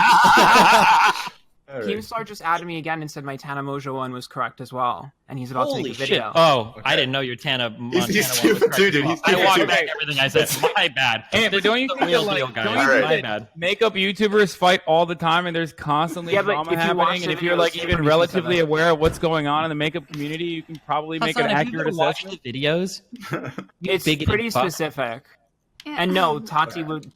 Keemstar just added me again and said my Tana Mojo one was correct as well, and he's about to Holy make a shit! video. Oh, I didn't know your Tana. He's Montana one was stupid correct too, as dude. well. He's I stupid walked too. back everything I said. My bad. Hey, but don't you This is think the real that, deal, like, guys? don't you Alright. think My that bad. makeup YouTubers fight all the time, and there's constantly Yeah, but drama if you watch happening, the and if you're videos, like they're even pretty relatively specific. aware of what's going on in the makeup community, you can probably make Hassan, an have you accurate ever watched assessment. the videos? You It's bigoted pretty fuck. specific. And no, Tati would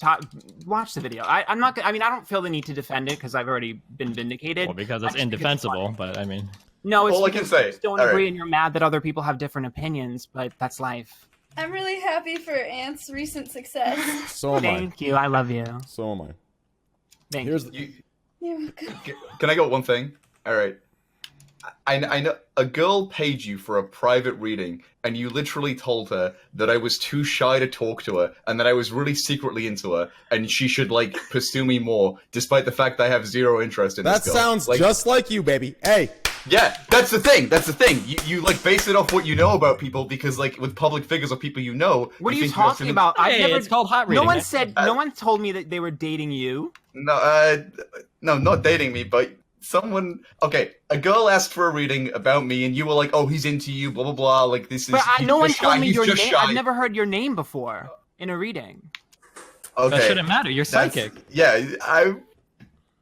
watch the video. I'm not. I mean, I don't feel the need to defend it because I've already been vindicated. Well, because I it's just think indefensible. funny. But I mean, No, it's All I can because say- you just don't all right. agree, and you're mad that other people have different opinions. But that's life. I'm really happy for Ant's recent success. So am I. Thank you. I love you. So am I. Thank Here's you. You're welcome. Can I go one thing? All right. I know a girl paid you for a private reading, and you literally told her that I was too shy to talk to her, and that I was really secretly into her, and she should like pursue me more, despite the fact I have zero interest in That this girl. sounds Like, just like you, baby. Hey, yeah, that's the thing. That's the thing. You like base it off what you know about people because like with public figures or people you know. What are you think have talking to- about? I've hey, never. it's called hot No reading. one man. said. No one told me that they were dating you. No, not dating me, but someone. Okay, a girl asked for a reading about me, and you were like, "Oh, he's into you." Blah blah blah. Like this is. But he's no one just told shy, me he's your just name. shy. I've never heard your name before in a reading. Okay, That shouldn't matter. You're that's- psychic. Yeah,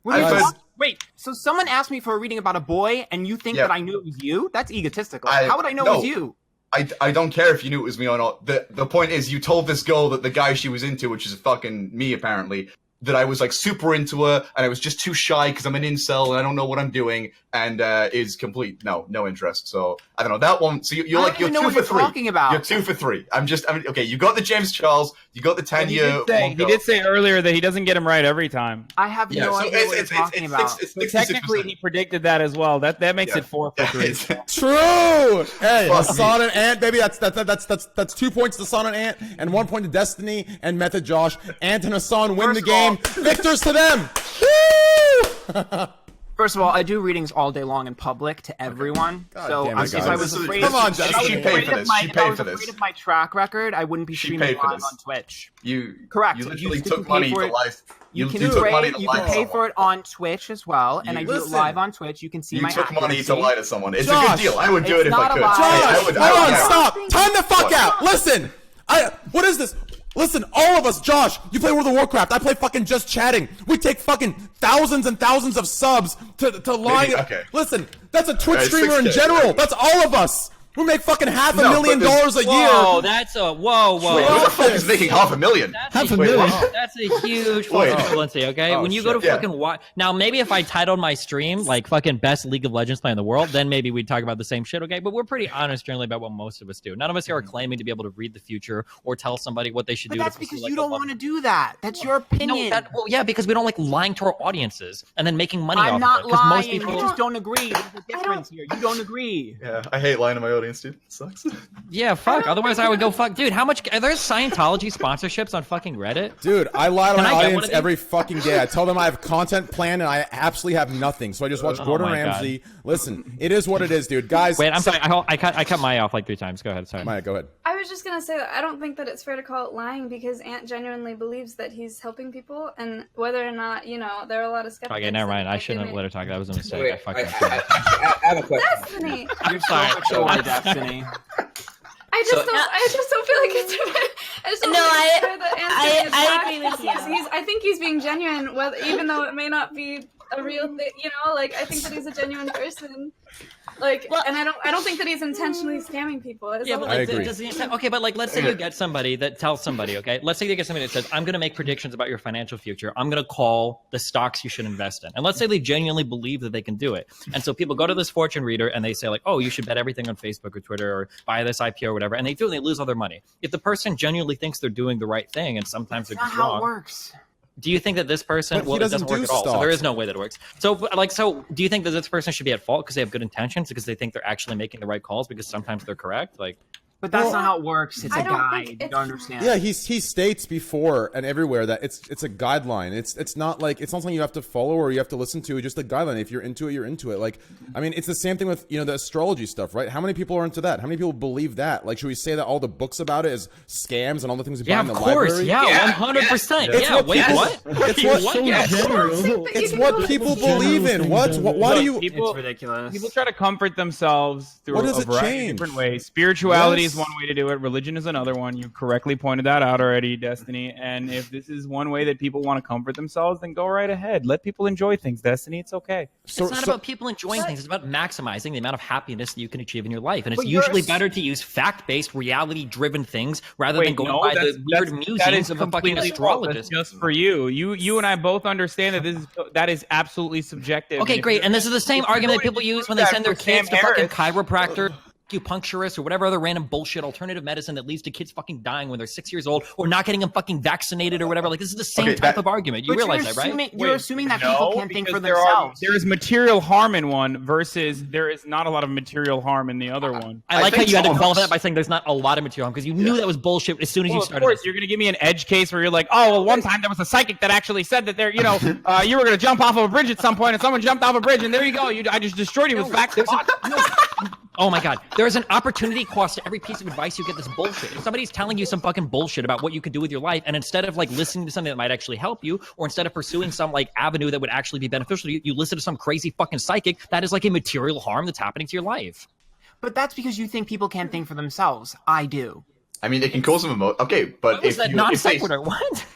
What are you I've heard- talking Wait, so someone asked me for a reading about a boy, and you think that I knew it was you? That's egotistical. How would I know it was you? I don't care if you knew it was me or not. The point is, you told this girl that the guy she was into, which is fucking me apparently, that I was like super into her, and I was just too shy because I'm an incel and I don't know what I'm doing, and is complete no interest. So I don't know that one. So you're 2 for 3. Talking about. You're 2 for 3. I mean, okay. You got the James Charles. You got the 10-year. He did say earlier that he doesn't get him right every time. I have no idea what you're talking about. So technically, he predicted that as well. That makes it 4 for 3. True. Hey, Hassan and Ant, baby. That's 2 points to Hassan and Ant, and 1 point to Destiny and Method Josh. Ant and Hassan win the game. Victors to them. Woo! First of all, I do readings all day long in public to everyone. So if I was afraid, come on, she paid for this. She paid for this. Afraid of my track record, I wouldn't be streaming live on Twitch. Correct. You literally took money to live. You can pay for it on Twitch as well, and I do it live on Twitch. You can see my accuracy. You took money to lie to someone. It's a good deal. I would do it if I could. Josh, hold on, stop. Time the fuck out. Listen, what is this? Listen, all of us, Josh, you play World of Warcraft, I play fucking Just Chatting. We take fucking thousands and thousands of subs to lie. Okay. Listen, that's a Twitch streamer in general. That's all of us. We make fucking $500,000 a year. Whoa, that's a whoa. Wait, who the fuck is making $500,000? That's a huge false equivalency, okay? When you go to fucking watch... Now, maybe if I titled my stream, like, fucking best League of Legends player in the world, then maybe we'd talk about the same shit, okay? But we're pretty honest generally about what most of us do. None of us here are claiming to be able to read the future or tell somebody what they should do. But that's because you don't want to do that. That's your opinion. Well, yeah, because we don't like lying to our audiences and then making money off of it. I'm not lying. Most people... You just don't agree. There's a difference here. You don't agree. Yeah, I hate lying to my audience, dude. It sucks. Yeah, fuck. Otherwise, I would go fuck. Dude, how much... Are there Scientology sponsorships on fucking Reddit? Dude, I lie to my audience every fucking day. I tell them I have content planned and I absolutely have nothing. So I just watch Gordon Ramsay. God. Listen, it is what it is, dude. Guys... Wait, I'm sorry. I cut Maya off like 3 times. Go ahead. Sorry. Maya, go ahead. I was just going to say that I don't think that it's fair to call it lying because Ant genuinely believes that he's helping people, and whether or not, you know, there are a lot of skeptics. Okay, never mind. I shouldn't have let her talk. That was a mistake. Wait, I have a question. Destiny! You're so much Destiny. I just don't feel like it's I agree with you. I think he's being genuine, even though it may not be a real thing. You know, like I think that he's a genuine person. Like, and I don't think that he's intentionally scamming people. Yeah, but like, okay, but like, let's say you get somebody that tells somebody, okay, let's say you get somebody that says, I'm going to make predictions about your financial future. I'm going to call the stocks you should invest in. And let's say they genuinely believe that they can do it. And so people go to this fortune reader and they say like, oh, you should bet everything on Facebook or Twitter or buy this IPO or whatever. And they do, and they lose all their money. If the person genuinely thinks they're doing the right thing, and sometimes they're just wrong. How it works. Do you think that this person, it doesn't work at all, so there is no way that it works. So do you think that this person should be at fault because they have good intentions, because they think they're actually making the right calls, because sometimes they're correct? Like, but that's not how it works. It's a guide. You don't understand. Yeah, he states before and everywhere that it's a guideline. It's not something you have to follow or you have to listen to. It's just a guideline. If you're into it, you're into it. Like, I mean, it's the same thing with, you know, the astrology stuff, right? How many people are into that? How many people believe that? Like, should we say that all the books about it is scams and all the things we buy in the library? Yeah, 100%. Yeah, wait, what? It's what people believe in. Why do you? It's ridiculous. People try to comfort themselves through a variety of different ways. Spirituality is one way to do it. Religion is another one. You correctly pointed that out already, Destiny. And if this is one way that people want to comfort themselves, then go right ahead. Let people enjoy things, Destiny. It's okay. It's not about people enjoying things. It's about maximizing the amount of happiness that you can achieve in your life. And it's usually better to use fact-based, reality-driven things rather than going by the weird musings of a fucking astrologist. That's just for you. You and I both understand that is absolutely subjective. Okay, great. And this is the same argument that people use when they send their kids to fucking chiropractor, acupuncturist, or whatever other random bullshit alternative medicine that leads to kids fucking dying when they're 6 years old, or not getting them fucking vaccinated or whatever. Like, this is the same type of argument. You realize that, right? You're assuming that people can't think for themselves. There is material harm in one versus there is not a lot of material harm in the other one. I like how you had to qualify that by saying there's not a lot of material harm, because you knew that was bullshit as soon as you started. Of course, you're going to give me an edge case where you're like, oh, well, one time there was a psychic that actually said that you were going to jump off of a bridge at some point, and someone jumped off a bridge, and there you go. I just destroyed you with facts. Oh my God. There's an opportunity cost to every piece of advice you get. This bullshit. If somebody's telling you some fucking bullshit about what you could do with your life, and instead of like listening to something that might actually help you, or instead of pursuing some like avenue that would actually be beneficial to you, you listen to some crazy fucking psychic, that is like a material harm that's happening to your life. But that's because you think people can't think for themselves. I do. I mean, it can cause them okay, but what was that non sequitur? What?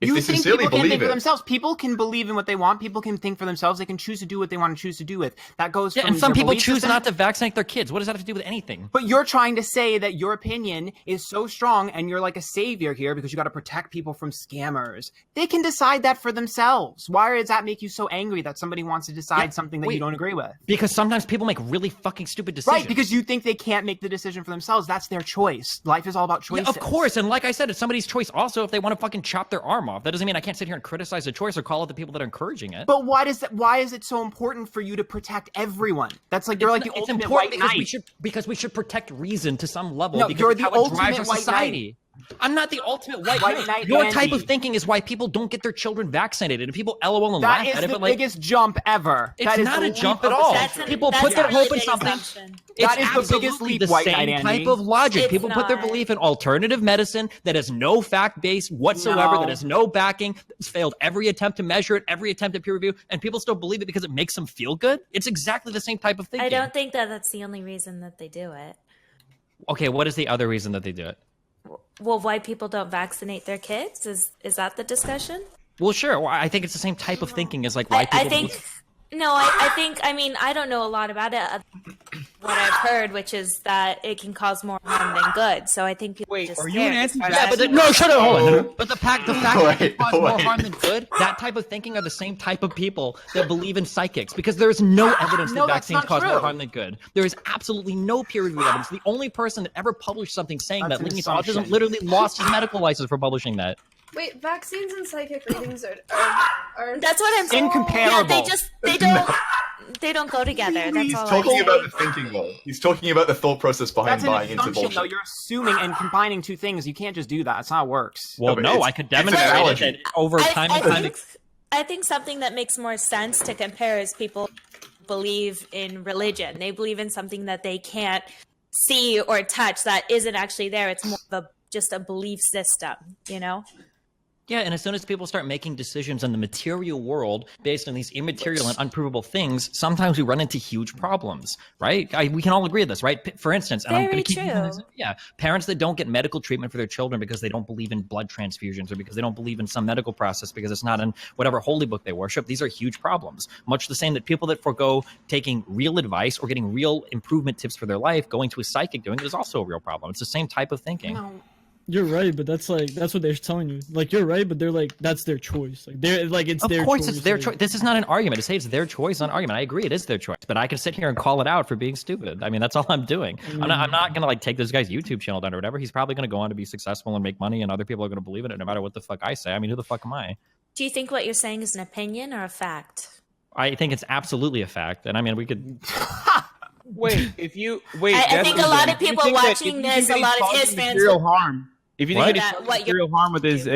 If You they think sincerely people can't believe think for it, themselves? People can believe in what they want. People can think for themselves. They can choose to do what they want to choose to do with. That goes. Yeah, from and some their people belief choose system. not to vaccinate their kids. What does that have to do with anything? But you're trying to say that your opinion is so strong and you're like a savior here because you got to protect people from scammers. They can decide that for themselves. Why does that make you so angry that somebody wants to decide something that you don't agree with? Because sometimes people make really fucking stupid decisions. Right, because you think they can't make the decision for themselves. That's their choice. Life is all about choices. Yeah, of course. And like I said, it's somebody's choice also if they want to fucking chop their arm off. That doesn't mean I can't sit here and criticize the choice or call out the people that are encouraging it. But why is it so important for you to protect everyone? That's like you're like the It's ultimate important white because knight. we should protect reason to some level. No, because you're it's the how it ultimate drives our white society. I'm not the ultimate white knight. Your type of thinking is why people don't get their children vaccinated, and people LOL and laugh That at is it. the But like, biggest jump ever. it's That is not the a jump leap at of all. the People that's put a their really hope in big something. assumption. That It's is the biggest absolutely leap, the white same knight type Andy. of logic. It's People put their not. belief in alternative medicine that has no fact base whatsoever, No. that has no backing, that's failed every attempt to measure it, every attempt at peer review, and people still believe it because it makes them feel good. It's exactly the same type of thinking. I don't think that that's the only reason that they do it. Okay, what is the other reason that they do it? Well, why people don't vaccinate their kids? Is that the discussion? Well, sure. Well, I think it's the same type of thinking as like why people. I think. No, I think. I mean, I don't know a lot about it. What I've heard, which is that it can cause more harm than good. So I think people just are you an anti-vaxxer? Yeah, but no, shut up. Hold on. But the fact that it Wait, causes more wait. harm than good, that type of thinking are the same type of people that believe in psychics because there is no evidence No, that that's vaccines not cause more true. harm than good. There is absolutely no peer-reviewed evidence. The only person that ever published something saying That's that an linking to autism assumption. literally lost his medical license for publishing that. Wait, vaccines and psychic readings are That's what I'm saying. Incomparable. Yeah, they don't go together. That's He's all talking I'm about the saying. thinking, though. He's talking about the thought process behind That's an buying into assumption, bullshit. though. You're assuming and combining two things. You can't just do that. That's not how it works. Well, but no, it's- I could it's an demonstrate analogy. it that over time and time. I think something that makes more sense to compare is people believe in religion. They believe in something that they can't see or touch that isn't actually there. It's more of just a belief system, you know? Yeah, and as soon as people start making decisions in the material world based on these immaterial and unprovable things, sometimes we run into huge problems, right? We can all agree on this, right? For instance, and I'm going to keep using this, parents that don't get medical treatment for their children because they don't believe in blood transfusions or because they don't believe in some medical process because it's not in whatever holy book they worship. These are huge problems. Much the same that people that forego taking real advice or getting real improvement tips for their life, going to a psychic doing it is also a real problem. It's the same type of thinking. No. You're right, but that's what they're telling you. Like, you're right, but they're like, that's their choice. Like, they're like, it's their choice. Of course, it's their like, choice. This is not an argument. To say it's their choice, not an argument. I agree, it is their choice. But I can sit here and call it out for being stupid. I mean, that's all I'm doing. I'm not gonna like take this guy's YouTube channel down or whatever. He's probably gonna go on to be successful and make money, and other people are gonna believe in it no matter what the fuck I say. I mean, who the fuck am I? Do you think what you're saying is an opinion or a fact? I think it's absolutely a fact, and I mean, we could. Wait, if you wait, I think a lot of if you people think that- watching if you this, think a that lot he's of his causing fans material will- harm. If you What? think he's That- causing what you're- material harm with his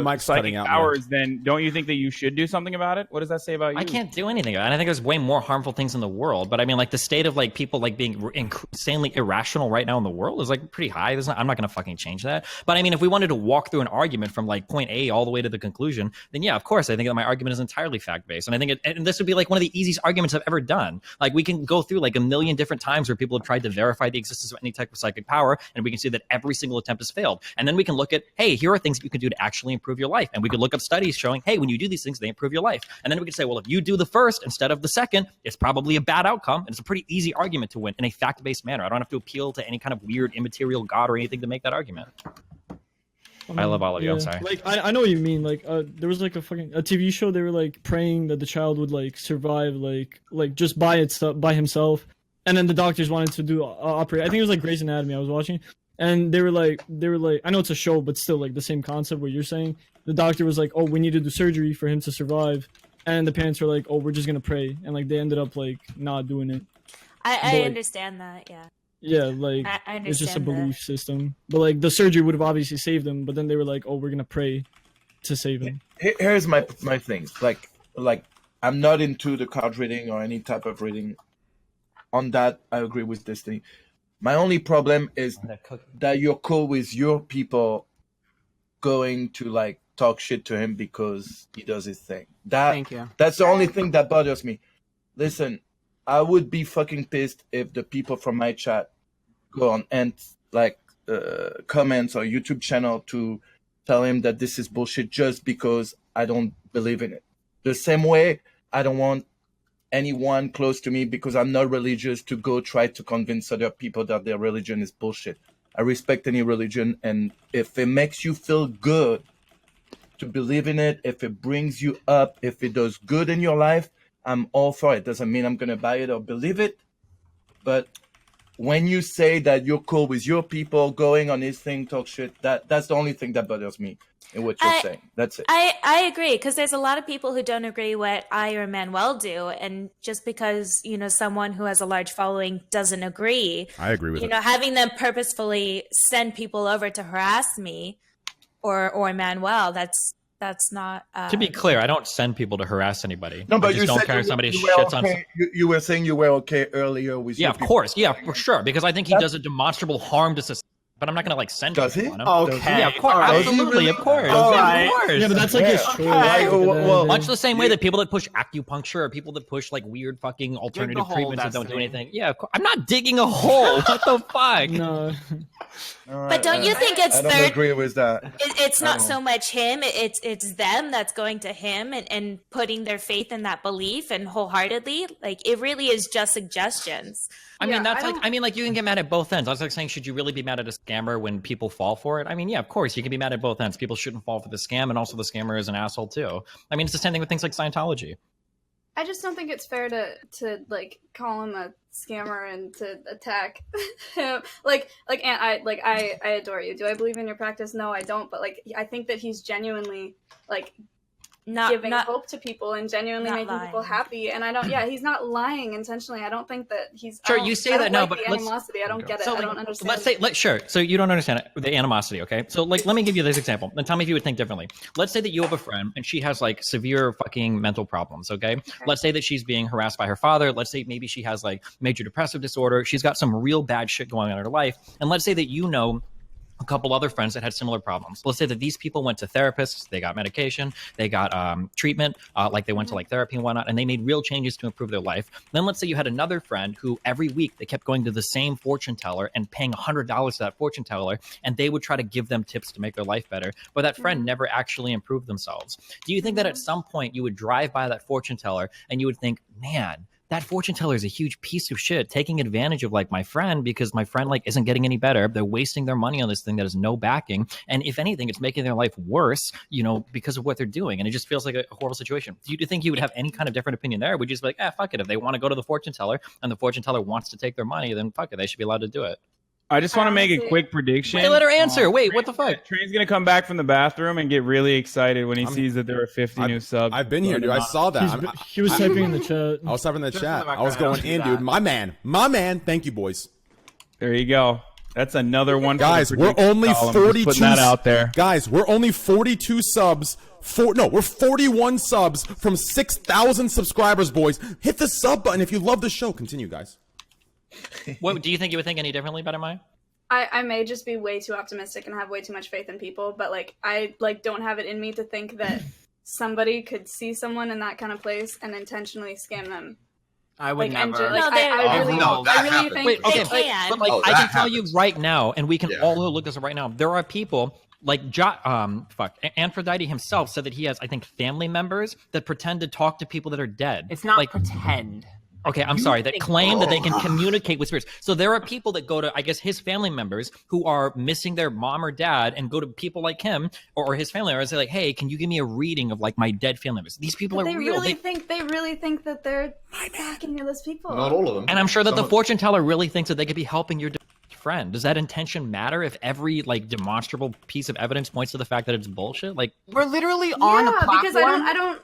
mic's psychic cutting out, powers, then don't you think that you should do something about it? What does that say about you? I can't do anything about it. And I think there's way more harmful things in the world. But I mean, like the state of like people like being insanely irrational right now in the world is like pretty high. I'm not going to fucking change that. But I mean, if we wanted to walk through an argument from like point A all the way to the conclusion, then yeah, of course, I think that my argument is entirely fact based. And I think and this would be like one of the easiest arguments I've ever done. Like we can go through like a million different times where people have tried to verify the existence of any type of psychic power, and we can see that every single attempt has failed. And then we can look at, hey, here are things that you can do to actually improve your life. And we could look up studies showing, hey, when you do these things, they improve your life. And then we could say, well, if you do the first instead of the second, it's probably a bad outcome. And it's a pretty easy argument to win in a fact-based manner. I don't have to appeal to any kind of weird immaterial god or anything to make that argument. I love all of you. I'm sorry. Like, I know what you mean. Like, there was like a TV show. They were like praying that the child would like survive, like just by himself. And then the doctors wanted to do operate. I think it was like Grey's Anatomy. I was watching. And they were like, I know it's a show, but still like the same concept what you're saying. The doctor was like, oh, we need to do surgery for him to survive. And the parents were like, oh, we're just going to pray. And like, they ended up like not doing it. I understand that, yeah. Yeah, like, I understand it's just a that. belief system. But like, the surgery would have obviously saved him. But then they were like, oh, we're going to pray to save him. Here's my thing. Like, I'm not into the card reading or any type of reading. On that, I agree with Destiny. My only problem is that you're cool with your people going to like talk shit to him because he does his thing. Thank you. That's the only thing that bothers me. Listen, I would be fucking pissed if the people from my chat go on and like comments or YouTube channel to tell him that this is bullshit just because I don't believe in it. The same way I don't want anyone close to me because I'm not religious to go try to convince other people that their religion is bullshit. I respect any religion, and if it makes you feel good to believe in it, if it brings you up, if it does good in your life, I'm all for it. Doesn't mean I'm going to buy it or believe it, but when you say that you're cool with your people going on this thing, talk shit, that's the only thing that bothers me in what you're saying. That's it. I agree, because there's a lot of people who don't agree what I or Manuel do, and just because someone who has a large following doesn't agree, I agree with it. Having them purposefully send people over to harass me or Manuel, that's not. To be clear, I don't send people to harass anybody. No, but I just don't care if somebody shits on. You were saying you were okay earlier with. Yeah, of course. Yeah, for sure. Because I think he does a demonstrable harm to society. But I'm not gonna like Does he? Okay. Yeah, of course. Absolutely, of course. All right. Of course. Yeah, but that's like his choice. Well, much the same way that people that push acupuncture or people that push like weird fucking alternative treatments that don't do anything. Yeah, of course. I'm not digging a hole. What the fuck? No. But don't you think it's I don't agree with that. It's not so much him; it's them that's going to him and putting their faith in that belief and wholeheartedly. Like it really is just suggestions. I mean, like you can get mad at both ends. I was like saying, should you really be mad at a scammer when people fall for it? I mean, yeah, of course, you can be mad at both ends. People shouldn't fall for the scam, and also the scammer is an asshole too. I mean, it's the same thing with things like Scientology. I just don't think it's fair to like call him a scammer and to attack him. I adore you. Do I believe in your practice? No, I don't. But like, I think that he's genuinely like giving hope to people and genuinely making people happy. And I don't. Yeah, he's not lying intentionally. I don't think that he's. Sure, you say that now, but the animosity. I don't get it. So, I don't understand. Let's say, sure. So you don't understand it, the animosity, okay? So like, let me give you this example, and tell me if you would think differently. Let's say that you have a friend and she has like severe fucking mental problems, okay? Let's say that she's being harassed by her father. Let's say maybe she has like major depressive disorder. She's got some real bad shit going on in her life, and let's say that a couple other friends that had similar problems. Let's say that these people went to therapists, they got medication, they got treatment, like they went to like therapy and whatnot, and they made real changes to improve their life. Then let's say you had another friend who every week they kept going to the same fortune teller and paying $100 to that fortune teller, and they would try to give them tips to make their life better, but that friend never actually improved themselves. Do you think that at some point you would drive by that fortune teller and you would think, man, that fortune teller is a huge piece of shit taking advantage of like my friend because my friend like isn't getting any better. They're wasting their money on this thing that has no backing. And if anything, it's making their life worse, because of what they're doing. And it just feels like a horrible situation. Do you think you would have any kind of different opinion there? Would you just be like, fuck it. If they want to go to the fortune teller and the fortune teller wants to take their money, then fuck it. They should be allowed to do it. I just want to make a quick prediction. Wait, let her answer. Wait, what the fuck? Train's going to come back from the bathroom and get really excited when he sees that there are 50 new subs. I've been here, dude. I saw that. He was typing in the chat. I was typing in the chat. I was going in, dude. My man. Thank you, boys. There you go. That's another one. Guys, we're only 42. Putting that out there. Guys, we're only 42 subs. We're 41 subs from 6,000 subscribers, boys. Hit the sub button if you love the show. Continue, guys. What do you think you would think any differently about it, Maya? I may just be way too optimistic and have way too much faith in people, but like I don't have it in me to think that somebody could see someone in that kind of place and intentionally scam them. I would never. I really think. Wait, okay, can. but like I can tell you right now, and we can all look this up right now. There are people like Antphrodite himself said that he has, I think, family members that pretend to talk to people that are dead. It's not like pretend. Okay, I'm sorry, that claim that they can communicate with spirits. So there are people that go to, I guess, his family members who are missing their mom or dad and go to people like him or his family members and say like, hey, can you give me a reading of like my dead family members? These people they are real. They really think that they're attacking those people. Not all of them. And I'm sure that the fortune teller really thinks that they could be helping your friend. Does that intention matter if every like demonstrable piece of evidence points to the fact that it's bullshit? Like we're literally on a platform. Because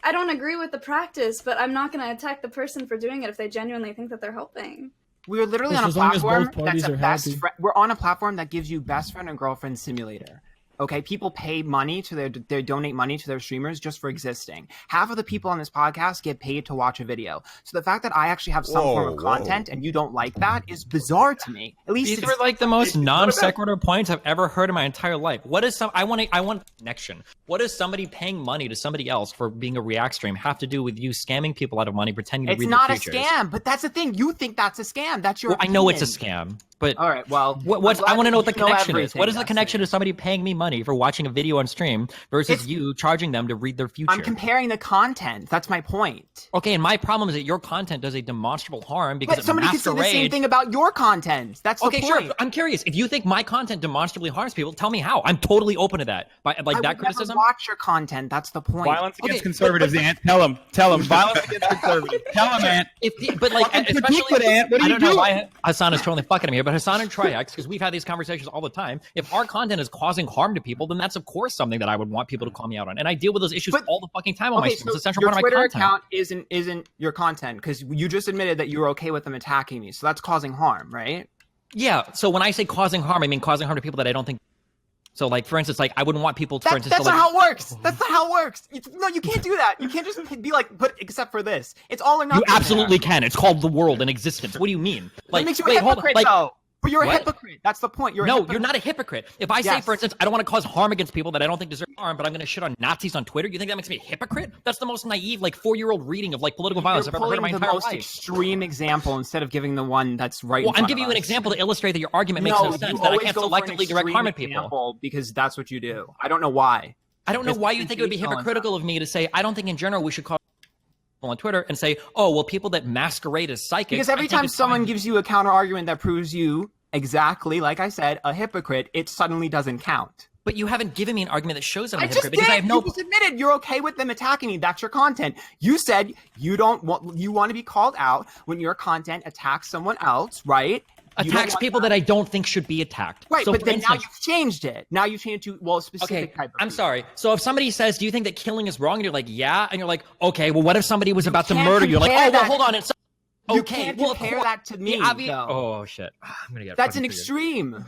I don't agree with the practice, but I'm not going to attack the person for doing it if they genuinely think that they're helping. We're literally on a platform that's a best friend. We're on a platform that gives you best friend and girlfriend simulator. Okay, people pay money to they donate money to their streamers just for existing. Half of the people on this podcast get paid to watch a video. So the fact that I actually have some form of content and you don't like that is bizarre to me. At least these are like the most non sequitur points I've ever heard in my entire life. What is I want connection. What does somebody paying money to somebody else for being a React stream have to do with you scamming people out of money, pretending to read their futures? It's not a scam, but that's the thing. You think that's a scam. That's your opinion. I know it's a scam. But all right, well, I want to know what the connection is. What is the Destiny. connection to somebody paying me money for watching a video on stream versus you charging them to read their future? I'm comparing the content. That's my point. Okay, and my problem is that your content does a demonstrable harm because somebody can say the same thing about your content. That's the point. Sure. I'm curious. If you think my content demonstrably harms people, tell me how. I'm totally open to that. Like that criticism. Never watch your content. That's the point. Violence against conservatives, Ant. Tell them. Violence against conservatives. Tell them, Ant. But like, especially Ant. What are you doing? Why Hassan is totally fucking me here, but Hassan and Triax, because we've had these conversations all the time. If our content is causing harm to people, then that's of course something that I would want people to call me out on, and I deal with those issues all the fucking time on my stream. It's essential part of my Twitter content. account isn't your content because you just admitted that you were okay with them attacking me, so that's causing harm, right? Yeah. So when I say causing harm, I mean causing harm to people that I don't think. So, like, for instance, like, I wouldn't want people to, for instance, that's not how it works. That's not how it works. No, you can't do that. You can't just be like, but except for this. It's all or nothing. You absolutely can. It's called the world and existence. What do you mean? Like, it makes you a hypocrite, though. But you're a hypocrite. That's the point. You're not a hypocrite. If I say, for instance, I don't want to cause harm against people that I don't think deserve harm, but I'm going to shit on Nazis on Twitter, you think that makes me a hypocrite? That's the most naive, like, 4-year-old reading of, like, political violence I've ever heard in my entire life. You're pulling the most extreme example instead of giving the one that's right in front of us. Well, I'm giving you an example to illustrate that your argument makes no sense, that I can't selectively direct harm at people. Because that's what you do. I don't know why. I don't know why you think it would be hypocritical of me to say, I don't think in general we should call on Twitter and say, oh, well, people that masquerade as psychics. Because every time someone gives you a counter argument that proves you exactly, like I said, a hypocrite, it suddenly doesn't count. But you haven't given me an argument that shows that I'm a hypocrite because I have no. You just admitted you're okay with them attacking me. That's your content. You said you want to be called out when your content attacks someone else, right? Attacks people that I don't think should be attacked. Right, so but then now you've changed it. Now you've changed it to, a specific type of I'm sorry. So if somebody says, do you think that killing is wrong? And you're like, yeah. And you're like, okay, well, what if somebody was about to murder you? You're like, oh, well, hold on. It's you can't compare that to me. Oh shit! I'm gonna get. That's an extreme.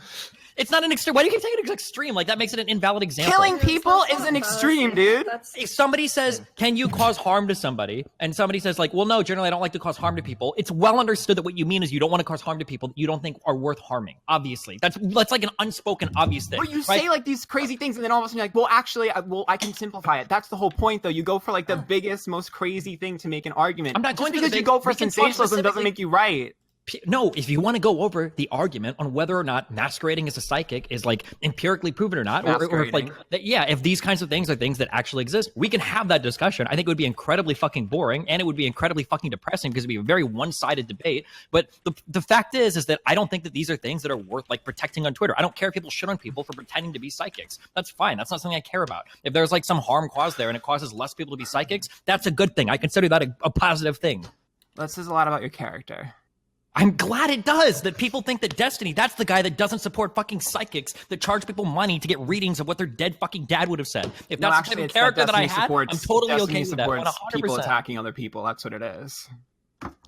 It's not an extreme. Why do you keep taking it as extreme? Like that makes it an invalid example. Killing people is an extreme, dude. If somebody says, "Can you cause harm to somebody?" and somebody says, "Like, well, no, generally I don't like to cause harm to people." It's well understood that what you mean is you don't want to cause harm to people that you don't think are worth harming. Obviously, that's like an unspoken obvious thing. But you say like these crazy things, and then all of a sudden you're like, "Well, actually, I can simplify it." That's the whole point, though. You go for like the biggest, most crazy thing to make an argument. I'm not going because you go for sensationalism doesn't make you right. No, if you want to go over the argument on whether or not masquerading as a psychic is like empirically proven or not, or if like if these kinds of things are things that actually exist, we can have that discussion. I think it would be incredibly fucking boring and it would be incredibly fucking depressing because it'd be a very one-sided debate. But the fact is that I don't think that these are things that are worth like protecting on Twitter. I don't care if people shit on people for pretending to be psychics. That's fine. That's not something I care about. If there's like some harm caused there and it causes less people to be psychics, that's a good thing. I consider that a positive thing. That says a lot about your character. I'm glad it does, that people think that Destiny, that's the guy that doesn't support fucking psychics that charge people money to get readings of what their dead fucking dad would have said. If that's the type of character that I had, I'm totally okay with that. 100%. People attacking other people, that's what it is.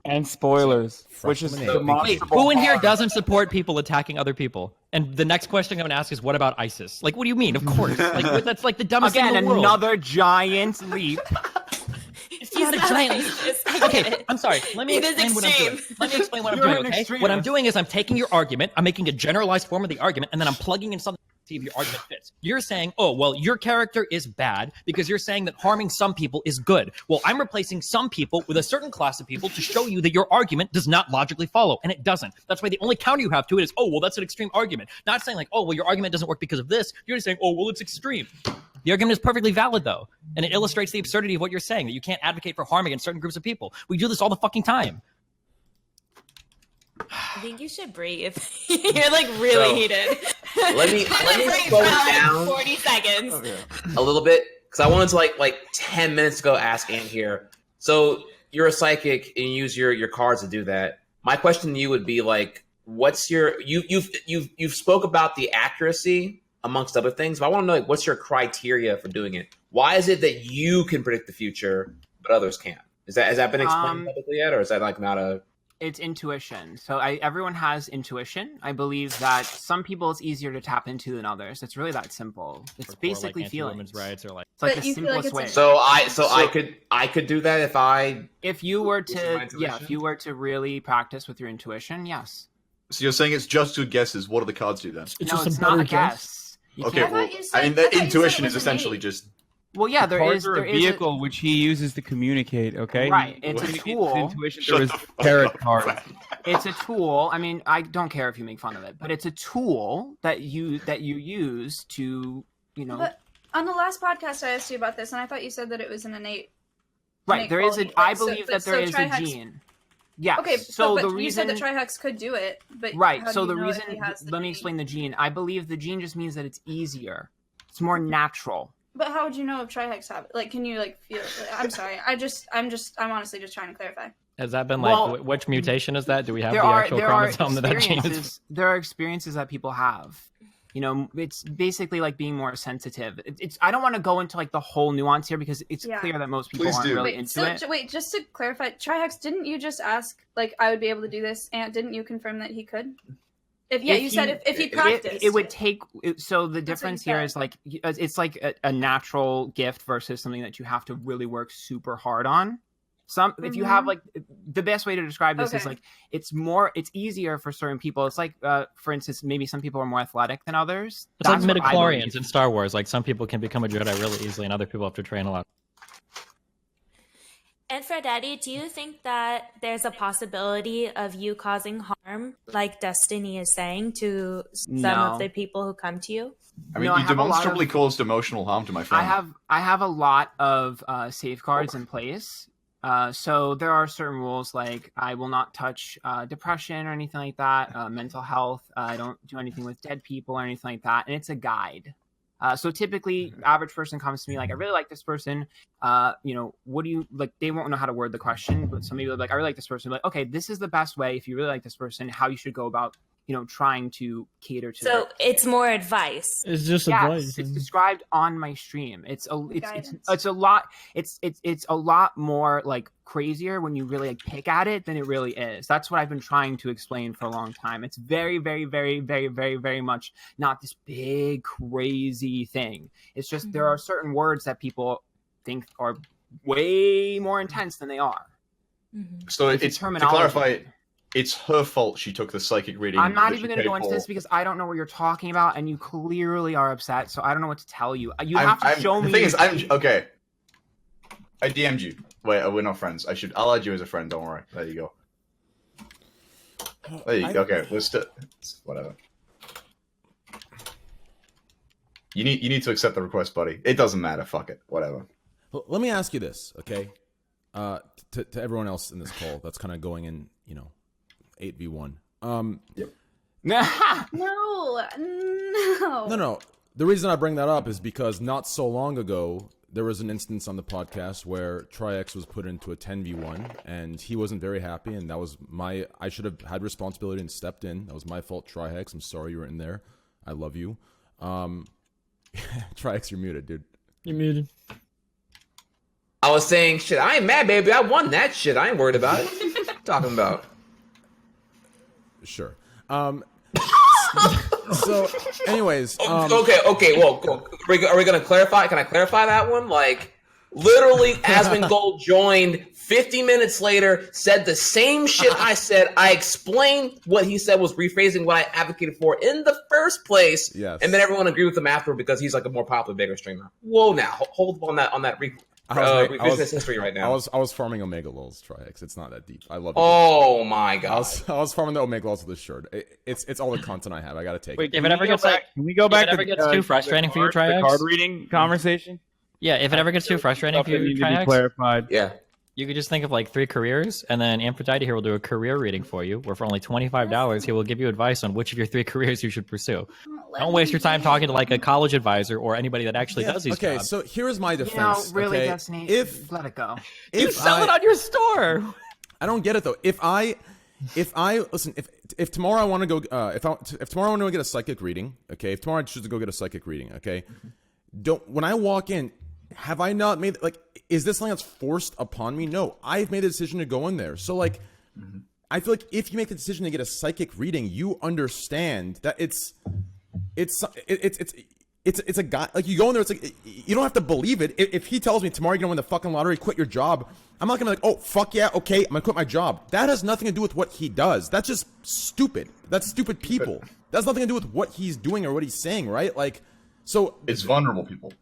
And spoilers, which is wait, who in here doesn't support people attacking other people? And the next question I'm going to ask is, what about ISIS? Like, what do you mean? Of course. Like, that's like the dumbest thing in the world. Again, another giant leap. It's not a giant leap. Okay, I'm sorry. Let me explain what I'm doing. Okay? What I'm doing is I'm taking your argument, I'm making a generalized form of the argument, and then I'm plugging in something to see if your argument fits. You're saying, oh, well, your character is bad because you're saying that harming some people is good. Well, I'm replacing some people with a certain class of people to show you that your argument does not logically follow, and it doesn't. That's why the only counter you have to it is, oh, well, that's an extreme argument. Not saying like, oh, well, your argument doesn't work because of this. You're just saying, oh, well, it's extreme. The argument is perfectly valid, though, and it illustrates the absurdity of what you're saying, that you can't advocate for harm against certain groups of people. We do this all the fucking time. I think you should breathe. You're like really heated. Let me slow it down 40 seconds. A little bit, because I wanted to like 10 minutes ago ask Ant here. So you're a psychic and you use your cards to do that. My question to you would be like, what's your you've spoke about the accuracy amongst other things, but I want to know like, what's your criteria for doing it? Why is it that you can predict the future but others can't? Has that been explained publicly yet, or is that like not a? It's intuition. So everyone has intuition. I believe that some people it's easier to tap into than others. It's really that simple. It's basically like feelings. Women's rights are like it's like the simplest way. So I could do that if you were to really practice with your intuition, yes. So you're saying it's just good guesses. What do the cards do then? It's not a guess. Okay, well, I mean, the intuition is essentially just Well, yeah, there Cards is are there a is vehicle which he uses to communicate. Okay, Right, He it's a communicates his tool. intuition Shut through the his fuck tarot up. cards. It's a tool. I mean, I don't care if you make fun of it, but it's a tool that you use to, you know. But on the last podcast, I asked you about this, and I thought you said that it was an innate. Right, there is quality. a. I Like, so- believe but that there so is a Trihex- gene. Yeah. Okay, So but the you reason said that Trihex could do it, but right. how So do the you know if reason. he has the Let me gene? explain the gene. I believe the gene just means that it's easier. It's more natural. But how would you know if Trihex have it? Like, can you like feel? I'm sorry. I'm honestly just trying to clarify. Has that been like Well, which mutation is that? Do we have the There are actual chromosome that gene is? experiences. There are experiences that people have. You know, it's basically like being more sensitive. It's. I don't want to go into like the whole nuance here because it's Yeah. clear that most people Please aren't do. really Wait, into so it. wait, just to clarify, Trihex, didn't you just ask like I would be able to do this, and didn't you confirm that he could? You said if he practiced, it would take. So the That's what you difference here said. is like it's like a natural gift versus something that you have to really work super hard on. If you have like the best way to describe this is Okay. like it's easier for certain people. It's like for instance, maybe some people are more athletic than others. It's like That's what I midichlorians believe. in Star Wars. Like some people can become a Jedi really easily, and other people have to train a lot. Antphrodite, do you think that there's a possibility of you causing harm, like Destiny is saying, to some No. of the people who come to you? I mean, No, I you have a lot demonstrably of- caused emotional harm to my family. I have a lot of safeguards in place. So there are certain rules like I will not touch depression or anything like that, mental health. I don't do anything with dead people or anything like that. And it's a guide. So typically, average person comes to me like, I really like this person. You know, what do you like? They won't know how to word the question, but some people are like, I really like this person. Like, okay, this is the best way if you really like this person, how you should go about, you know, trying to cater to. So it's more advice. It's just Yes, advice. it's described on my stream. It's a lot. It's a lot more like crazier when you really like pick at it than it really is. That's what I've been trying to explain for a long time. It's very, very, very, very, very, very much not this big crazy thing. It's just there are certain words that people think are way more intense than they are. So It's a it's to terminology. clarify, it's her fault she took the psychic reading. I'm not that even she going to paid go into for. this because I don't know what you're talking about, and you clearly are upset. So I don't know what to tell you. You I'm- have to I'm- show the me. thing is, okay. I DM'd you. Wait, we're not friends. I'll add you as a friend. Don't worry. There you go. There you go. Okay, whatever. You need to accept the request, buddy. It doesn't matter. Fuck it. Whatever. Let me ask you this, okay? To everyone else in this call that's kind of going in, 8v1. No. The reason I bring that up is because not so long ago, there was an instance on the podcast where Trihex was put into a 10v1, and he wasn't very happy, and that was I should have had responsibility and stepped in. That was my fault, Trihex. I'm sorry you were in there. I love you. Trihex, you're muted, dude. You're muted. I was saying, shit, I ain't mad, baby. I won that shit. I ain't worried about it. What you talking about? Sure. So, anyways, Okay. Well, are we gonna clarify? Can I clarify that one? Like, literally, Asmongold joined 50 minutes later, said the same shit I said. I explained what he said was rephrasing what I advocated for in the first place. Yes. And then everyone agreed with him after because he's like a more popular, bigger streamer. Whoa, now hold on that revisionist history right now. I was farming Omega Lols, Trihex. It's not that deep. I love it. Oh my god! I was farming the Omega Lols with this shirt. It's all the content I have. I gotta take Wait, it. if it ever gets like, Can we go back if it ever to gets too frustrating for you, the Trihex? card reading conversation? Yeah, if it ever gets too frustrating for you, Need to be Trihex, clarified. Yeah. you could just think of like 3 careers, and then Antphrodite here will do a career reading for you, where for only $25, he will give you advice on which of your 3 careers you should pursue. Don't waste your time talking to like a college advisor or anybody that actually does these Okay, jobs. so here's my You know, defense. really, okay? Destiny. If let it go. You sell it on your store. I don't get it though. If I listen, if tomorrow I want to go, if tomorrow I want to get a psychic reading, okay. If tomorrow I choose to go get a psychic reading, okay. When I walk in, have I not made is this something that's forced upon me? No, I've made the decision to go in there. So like, I feel like if you make the decision to get a psychic reading, you understand that it's a guy, like you go in there, it's like you don't have to believe it. If he tells me tomorrow you're gonna win the fucking lottery, quit your job, I'm not gonna be like, oh fuck yeah, okay, I'm gonna quit my job. That has nothing to do with what he does. That's just stupid. That's stupid people. That has nothing to do with what he's doing or what he's saying, right? Like, so It's vulnerable people.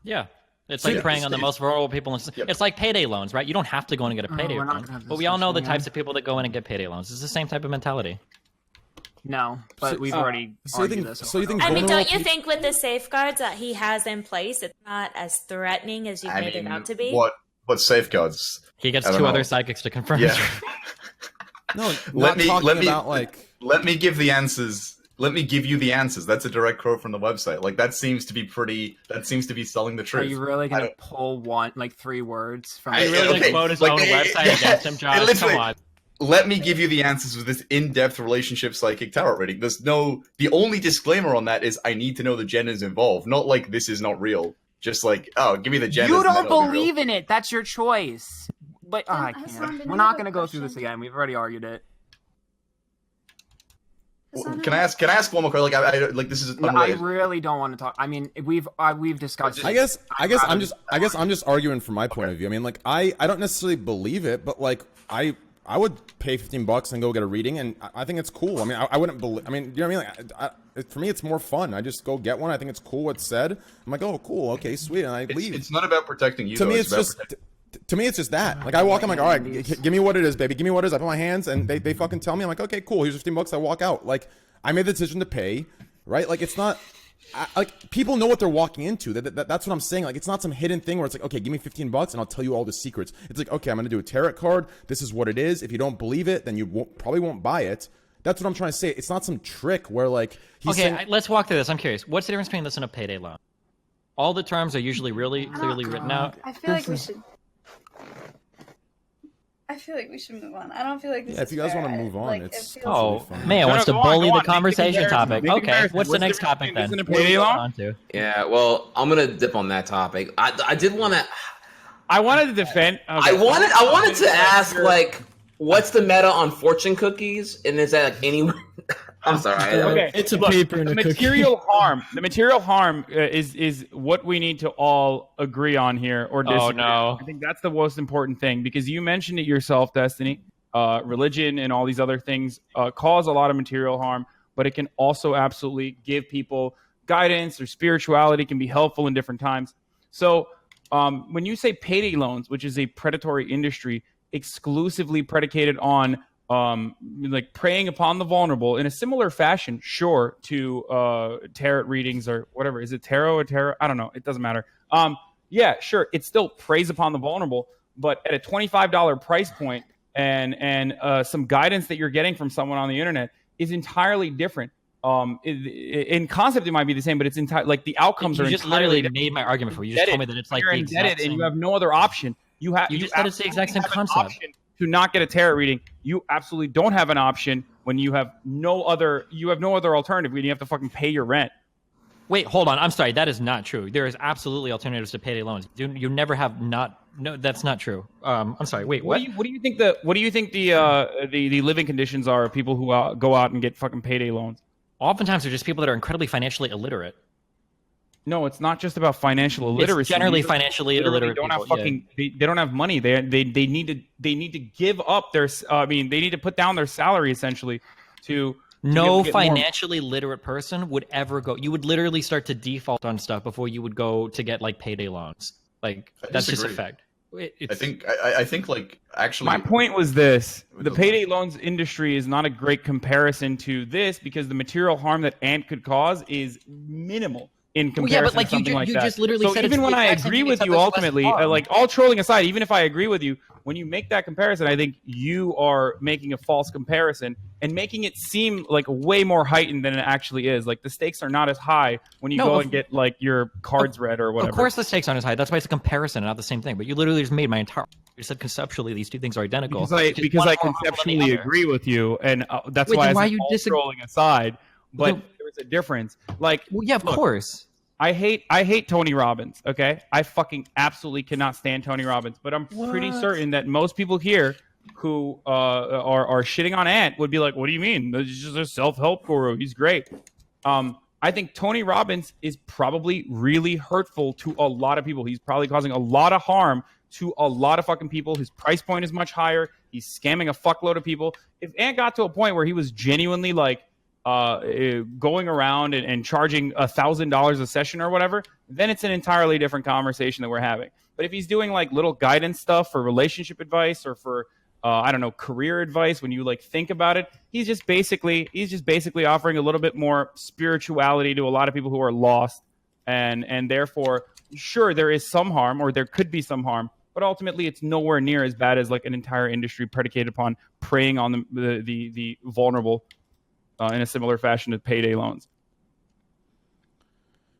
Yeah. It's like preying on the most vulnerable people. It's like payday loans, right? You don't have to go in and get a payday we're not loan, gonna have but this we all know the discussion types of people that go in and get payday loans. It's the same type of mentality. No, but we've already argued this. So you think? I mean, don't you think with the safeguards that he has in place, it's not as threatening as you've made it out to be? What safeguards? He gets I don't 2 know. other psychics to confirm. Yeah. No, let me about like. Let me give the answers. Let me give you the answers. That's a direct quote from the website. Like that seems to be pretty. That seems to be selling the truth. Are you really gonna pull 3 words from? Are you really gonna quote his own website against him, Josh? Come on. Let me give you the answers with this in-depth relationship psychic tarot reading. The only disclaimer on that is I need to know the genders involved. Not like this is not real. Just like, oh, give me the genders. You don't believe in it. That's your choice. But I can't. We're not gonna go through this again. We've already argued it. Can I ask one more question? Like this is. I really don't want to talk. I mean, we've discussed. I guess I'm just arguing from my point of view. I mean, like I don't necessarily believe it, but like I would pay $15 and go get a reading, and I think it's cool. I mean, I wouldn't believe. I mean, you know what I mean? Like, for me, it's more fun. I just go get one. I think it's cool what's said. I'm like, oh, cool, okay, sweet, and I leave. It's not about protecting you. To me, it's just that. Like I walk, I'm like, all right, give me what it is, baby. Give me what it is. I put my hands, and they fucking tell me. I'm like, okay, cool. Here's $15. I walk out. Like I made the decision to pay, right? Like it's not. Like people know what they're walking into. That's what I'm saying. Like it's not some hidden thing where it's like, okay, give me $15 and I'll tell you all the secrets. It's like, okay, I'm gonna do a tarot card. This is what it is. If you don't believe it, then you probably won't buy it. That's what I'm trying to say. It's not some trick where like he's saying... let's walk through this. I'm curious. What's the difference between this and a payday loan? All the terms are usually really clearly written out. I feel like we should. I feel like we should move on. I don't feel like this. Yeah, if you guys want to move on, it's Maya wants to bully the conversation topic. Okay, what's the next topic then? Yeah, well, I'm gonna dip on that topic. I did want to. I wanted to defend. Okay. I wanted to ask like, what's the meta on fortune cookies, and is that like anywhere? I'm sorry. Okay, it's a paper and a cookie. The material harm is what we need to all agree on here or disagree. Oh no! I think that's the most important thing because you mentioned it yourself, Destiny. Religion and all these other things cause a lot of material harm, but it can also absolutely give people guidance or spirituality can be helpful in different times. So when you say payday loans, which is a predatory industry exclusively predicated on like preying upon the vulnerable in a similar fashion, sure, to tarot readings or whatever. Is it tarot or tarot? I don't know. It doesn't matter. Yeah, sure. It still preys upon the vulnerable, but at a $25 price point and some guidance that you're getting from someone on the internet is entirely different. In concept, it might be the same, but it's entirely like the outcomes are. You just literally made my argument for you. You just told me that it's like you're the indebted exact same. and you have no other option. You just said it's the exact same concept. To not get a tarot reading, you absolutely don't have an option when you have no other alternative when you have to fucking pay your rent. Wait, hold on. I'm sorry. That is not true. There is absolutely alternatives to payday loans. You never have not. No, that's not true. I'm sorry. Wait, what? What do you think the living conditions are of people who go out and get fucking payday loans? Oftentimes, they're just people that are incredibly financially illiterate. No, it's not just about financial illiteracy. It's generally financially illiterate. They don't have money. They need to give up their. They need to put down their salary essentially to. No financially literate person would ever go. You would literally start to default on stuff before you would go to get like payday loans. Like that's just a fact. I think like actually. My point was this: the payday loans industry is not a great comparison to this because the material harm that Ant could cause is minimal. In comparison but like to something you like that. just literally so said even it's when the I exact same agree thing, with except you there's less ultimately, harm. like all trolling aside, even if I agree with you, when you make that comparison, I think you are making a false comparison and making it seem like way more heightened than it actually is. Like the stakes are not as high when you go and get like your cards read or whatever. Of course the stakes aren't as high. That's why it's a comparison, not the same thing. But you literally just made my entire. You said conceptually these two things are identical. Because I conceptually agree with you, and that's why I'm trolling aside. But there's a difference. Like, well, yeah, of course. I hate Tony Robbins, okay? I fucking absolutely cannot stand Tony Robbins, but I'm pretty certain that most people here who are shitting on Ant would be like, what do you mean? He's just a self-help guru. He's great. I think Tony Robbins is probably really hurtful to a lot of people. He's probably causing a lot of harm to a lot of fucking people. His price point is much higher. He's scamming a fuckload of people. If Ant got to a point where he was genuinely like going around and charging $1,000 a session or whatever, then it's an entirely different conversation that we're having. But if he's doing like little guidance stuff for relationship advice or for I don't know, career advice, when you like think about it, he's just basically offering a little bit more spirituality to a lot of people who are lost, and therefore, sure, there is some harm, or there could be some harm, but ultimately it's nowhere near as bad as like an entire industry predicated upon preying on the vulnerable in a similar fashion to payday loans.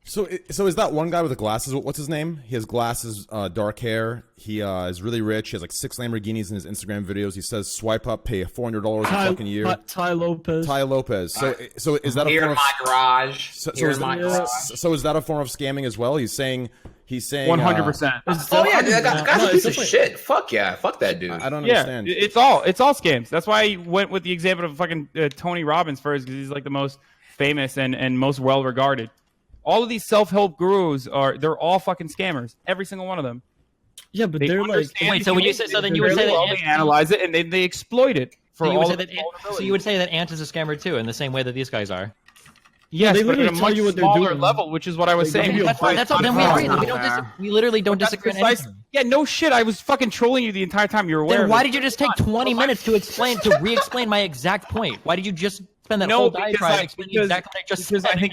So is that one guy with the glasses? What's his name? He has glasses, dark hair. He is really rich. He has like 6 Lamborghinis in his Instagram videos. He says, "Swipe up, pay $400 a fucking year." Ty Lopez. Ty Lopez. So is that a Here form in my garage. So Here in my garage. So is that a form of scamming as well? He's saying 100%. Oh yeah, that guy's a piece of shit. Fuck yeah, fuck that dude. I don't understand. Yeah, it's all scams. That's why I went with the example of fucking Tony Robbins first, because he's like the most famous and most well regarded. All of these self-help gurus they're all fucking scammers. Every single one of them. Yeah, but they're like, wait, so when you say, so then you would say that they analyze it and they exploit it for all of so you would say that Ant is a scammer too, in the same way that these guys are. Yes, they but literally at a tell much you what they're smaller doing. level, which is what I was saying. That's all. Then we agree. We literally don't disagree on anything. Yeah, no shit. I was fucking trolling you the entire time. You were aware. Then of why it. did you just take 20 minutes to re-explain my exact point? Why did you just spend that whole diatribe explaining exactly what I just said? Because I think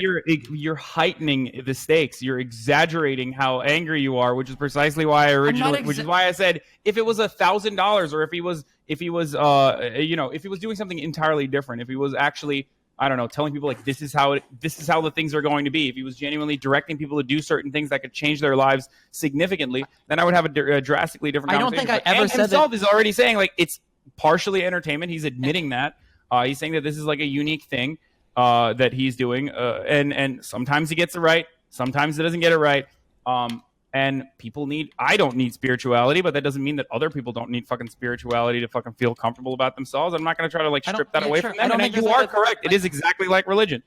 you're heightening the stakes. You're exaggerating how angry you are, which is precisely why I said if it was $1,000 or if he was doing something entirely different, if he was actually, I don't know, telling people like this is how the things are going to be. If he was genuinely directing people to do certain things that could change their lives significantly, then I would have a drastically different conversation. I don't think I ever said himself that. is already saying like it's partially entertainment. He's admitting that. He's saying that this is like a unique thing that he's doing, and sometimes he gets it right, sometimes he doesn't get it right. And I don't need spirituality, but that doesn't mean that other people don't need fucking spirituality to fucking feel comfortable about themselves. I'm not going to try to like strip that away from them. And you are correct. It is exactly like religion.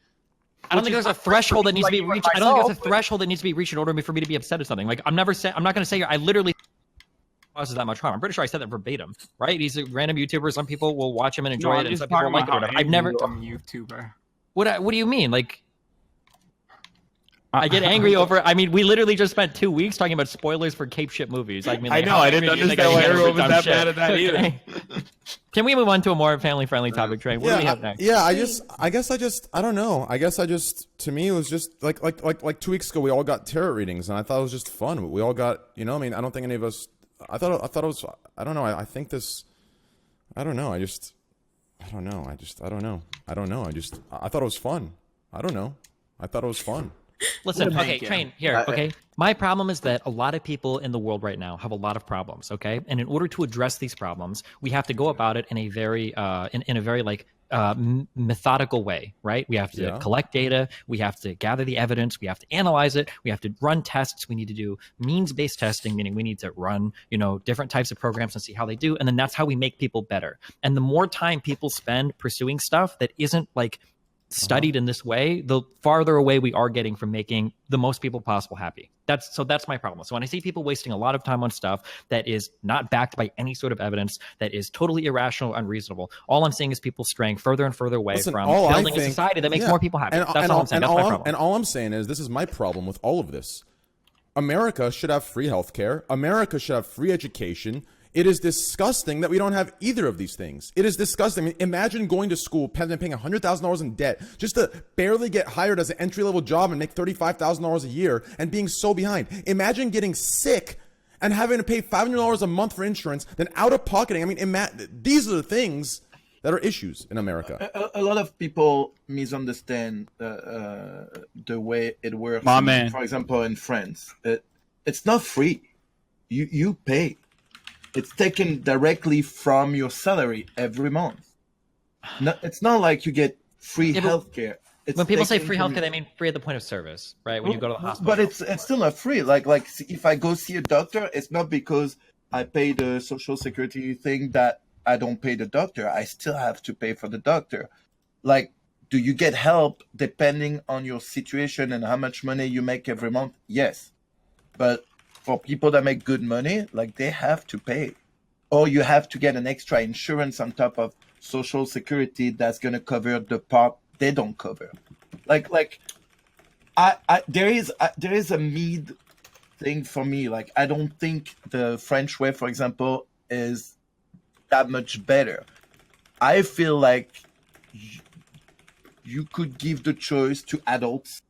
I don't think there's a threshold that needs to be reached. I don't think there's a threshold that needs to be reached in order for me to be upset at something. Like I'm not going to say I literally causes that much harm. I'm pretty sure I said that verbatim, right? He's a random YouTuber. Some people will watch him and enjoy it, and some people like it. I've never YouTuber. What do you mean? Like, I get angry over. I mean, we literally just spent 2 weeks talking about spoilers for Cape Shit movies. Like, I know. I didn't understand why everyone was that mad at that either. Can we move on to a more family-friendly topic, Train? What do we have next? Yeah, I don't know. To me, it was just like 2 weeks ago, we all got tarot readings, and I thought it was just fun. We all got, I mean, I don't think any of us. I thought it was. I don't know. I think this. I don't know. I don't know. I thought it was fun. I don't know. I thought it was fun. Listen, okay, Train, here, okay? My problem is that a lot of people in the world right now have a lot of problems, okay? And in order to address these problems, we have to go about it in a very, methodical way, right? We have to collect data, we have to gather the evidence, we have to analyze it, we have to run tests, we need to do means-based testing, meaning we need to run, different types of programs and see how they do, and then that's how we make people better. And the more time people spend pursuing stuff that isn't like studied in this way, the farther away we are getting from making the most people possible happy. That's my problem. So when I see people wasting a lot of time on stuff that is not backed by any sort of evidence, that is totally irrational, unreasonable, all I'm seeing is people straying further and further away from building a society that makes more people happy. That's all I'm saying. That's my problem. And all I'm saying is this is my problem with all of this. America should have free healthcare. America should have free education. It is disgusting that we don't have either of these things. It is disgusting. I mean, imagine going to school and paying $100,000 in debt just to barely get hired as an entry-level job and make $35,000 a year and being so behind. Imagine getting sick and having to pay $500 a month for insurance, then out-of-pocketing. I mean, these are the things that are issues in America. A lot of people misunderstand the way it works. My man. For example, in France, it's not free. You pay. It's taken directly from your salary every month. No, it's not like you get free healthcare. When people say free healthcare, they mean free at the point of service, right? When you go to the hospital. But it's still not free. Like if I go see a doctor, it's not because I pay the social security thing that I don't pay the doctor. I still have to pay for the doctor. Like, do you get help depending on your situation and how much money you make every month? Yes. But for people that make good money, like, they have to pay. Or you have to get an extra insurance on top of social security that's going to cover the part they don't cover. Like there is a mid thing for me. Like I don't think the French way, for example, is that much better. I feel like you could give the choice to adults.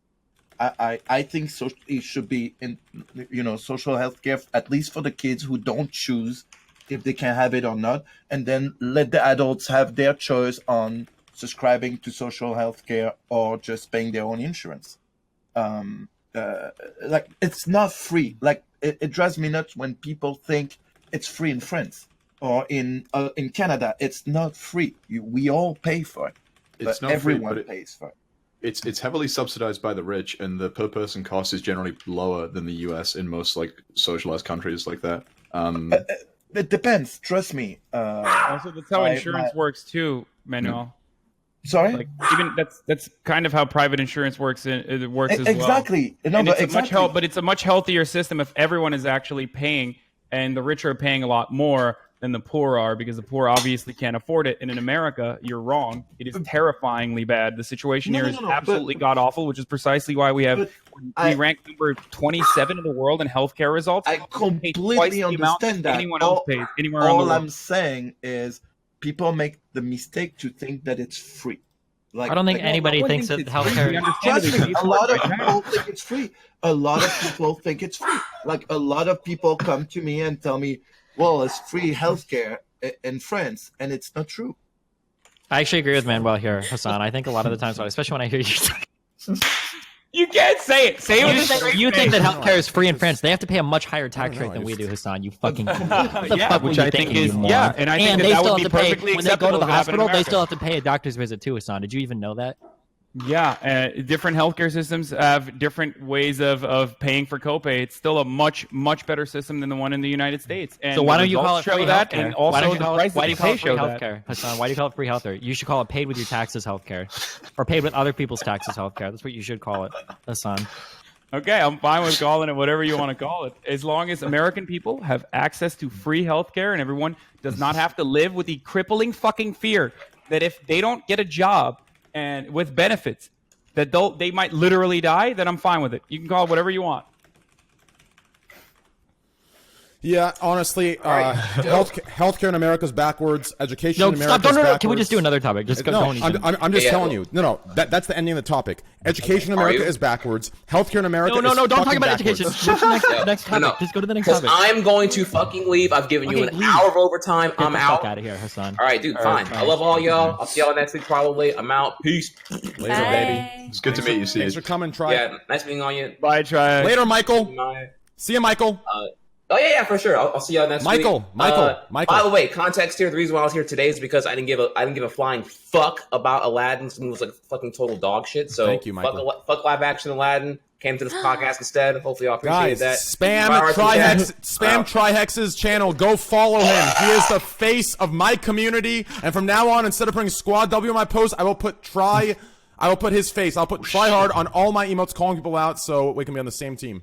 I think it should be in social health care, at least for the kids who don't choose if they can have it or not, and then let the adults have their choice on subscribing to social health care or just paying their own insurance. Like it's not free. Like it drives me nuts when people think it's free in France or in Canada. It's not free. We all pay for it. It's but not everyone free, but pays for it. It's heavily subsidized by the rich, and the per person cost is generally lower than the US in most like socialized countries like that. It depends. Trust me. Also, that's how insurance works too, Manuel. Sorry. Like even that's kind of how private insurance works. It works as well. Exactly. No, and but it's a much healthier system if everyone is actually paying, and the rich are paying a lot more than the poor are, because the poor obviously can't afford it. And in America, you're wrong. It is terrifyingly bad. The situation here is absolutely god awful, which is precisely why we rank number 27 in the world in healthcare results. I completely understand that. Anyone else pays anywhere around the world. All I'm saying is people make the mistake to think that it's free. Like, I don't think anybody thinks that healthcare. Trust me, a lot of people think it's free. A lot of people think it's free. Like a lot of people come to me and tell me, well, it's free healthcare in France, and it's not true. I actually agree with Manuel here, Hassan. I think a lot of the times, especially when I hear you, you can't say it. Say it. You think that healthcare is free in France? They have to pay a much higher tax rate than we do, Hassan. You fucking. Which I think is and I think they that still would be have to pay perfectly when they go to acceptable the to have in hospital. They America. still have to pay a doctor's visit too, Hassan. Did you even know that? Yeah, different healthcare systems have different ways of paying for copay. It's still a much better system than the one in the United States. And So why don't you call it free that? healthcare? And also the price why do you call it free show healthcare, Hassan? Why do you call it free healthcare? You should call it paid with your taxes healthcare, or paid with other people's taxes healthcare. That's what you should call it, Hassan. Okay, I'm fine with calling it whatever you want to call it, as long as American people have access to free healthcare and everyone does not have to live with the crippling fucking fear that if they don't get a job and with benefits, that they might literally die, then I'm fine with it. You can call it whatever you want. Yeah, honestly, healthcare in America is backwards. Education in America stop! is backwards. Can we just do another topic? Just go. No, I'm just telling you. No, that's the ending of the topic. Education in America is backwards. Healthcare in America is No, don't talk fucking about backwards. education. Go to the next topic. No. Just go to the next Because topic. I'm going to fucking leave. I've given you an hour of overtime. Get I'm the out. fuck out of here, Hassan. All right, dude, fine. I love all y'all. I'll see y'all next week probably. I'm out. Peace. Later, baby. It's good to meet you. See Thanks you. for coming, Try. Yeah, nice meeting on you. Bye, try. Later, Michael. Bye. See you, Michael. Oh yeah, for sure. I'll see y'all next week. Michael. By the way, context here. The reason why I was here today is because I didn't give a flying fuck about Aladdin. It was like fucking total dog shit. So Thank you, Michael. Fuck live action Aladdin. Came to this podcast instead. Hopefully y'all appreciate Guys, that. spam Trihex's channel. Go follow him. He is the face of my community. And from now on, instead of putting SquadW on my post, I will put his face. I'll put Tryhard on all my emotes calling people out so we can be on the same team.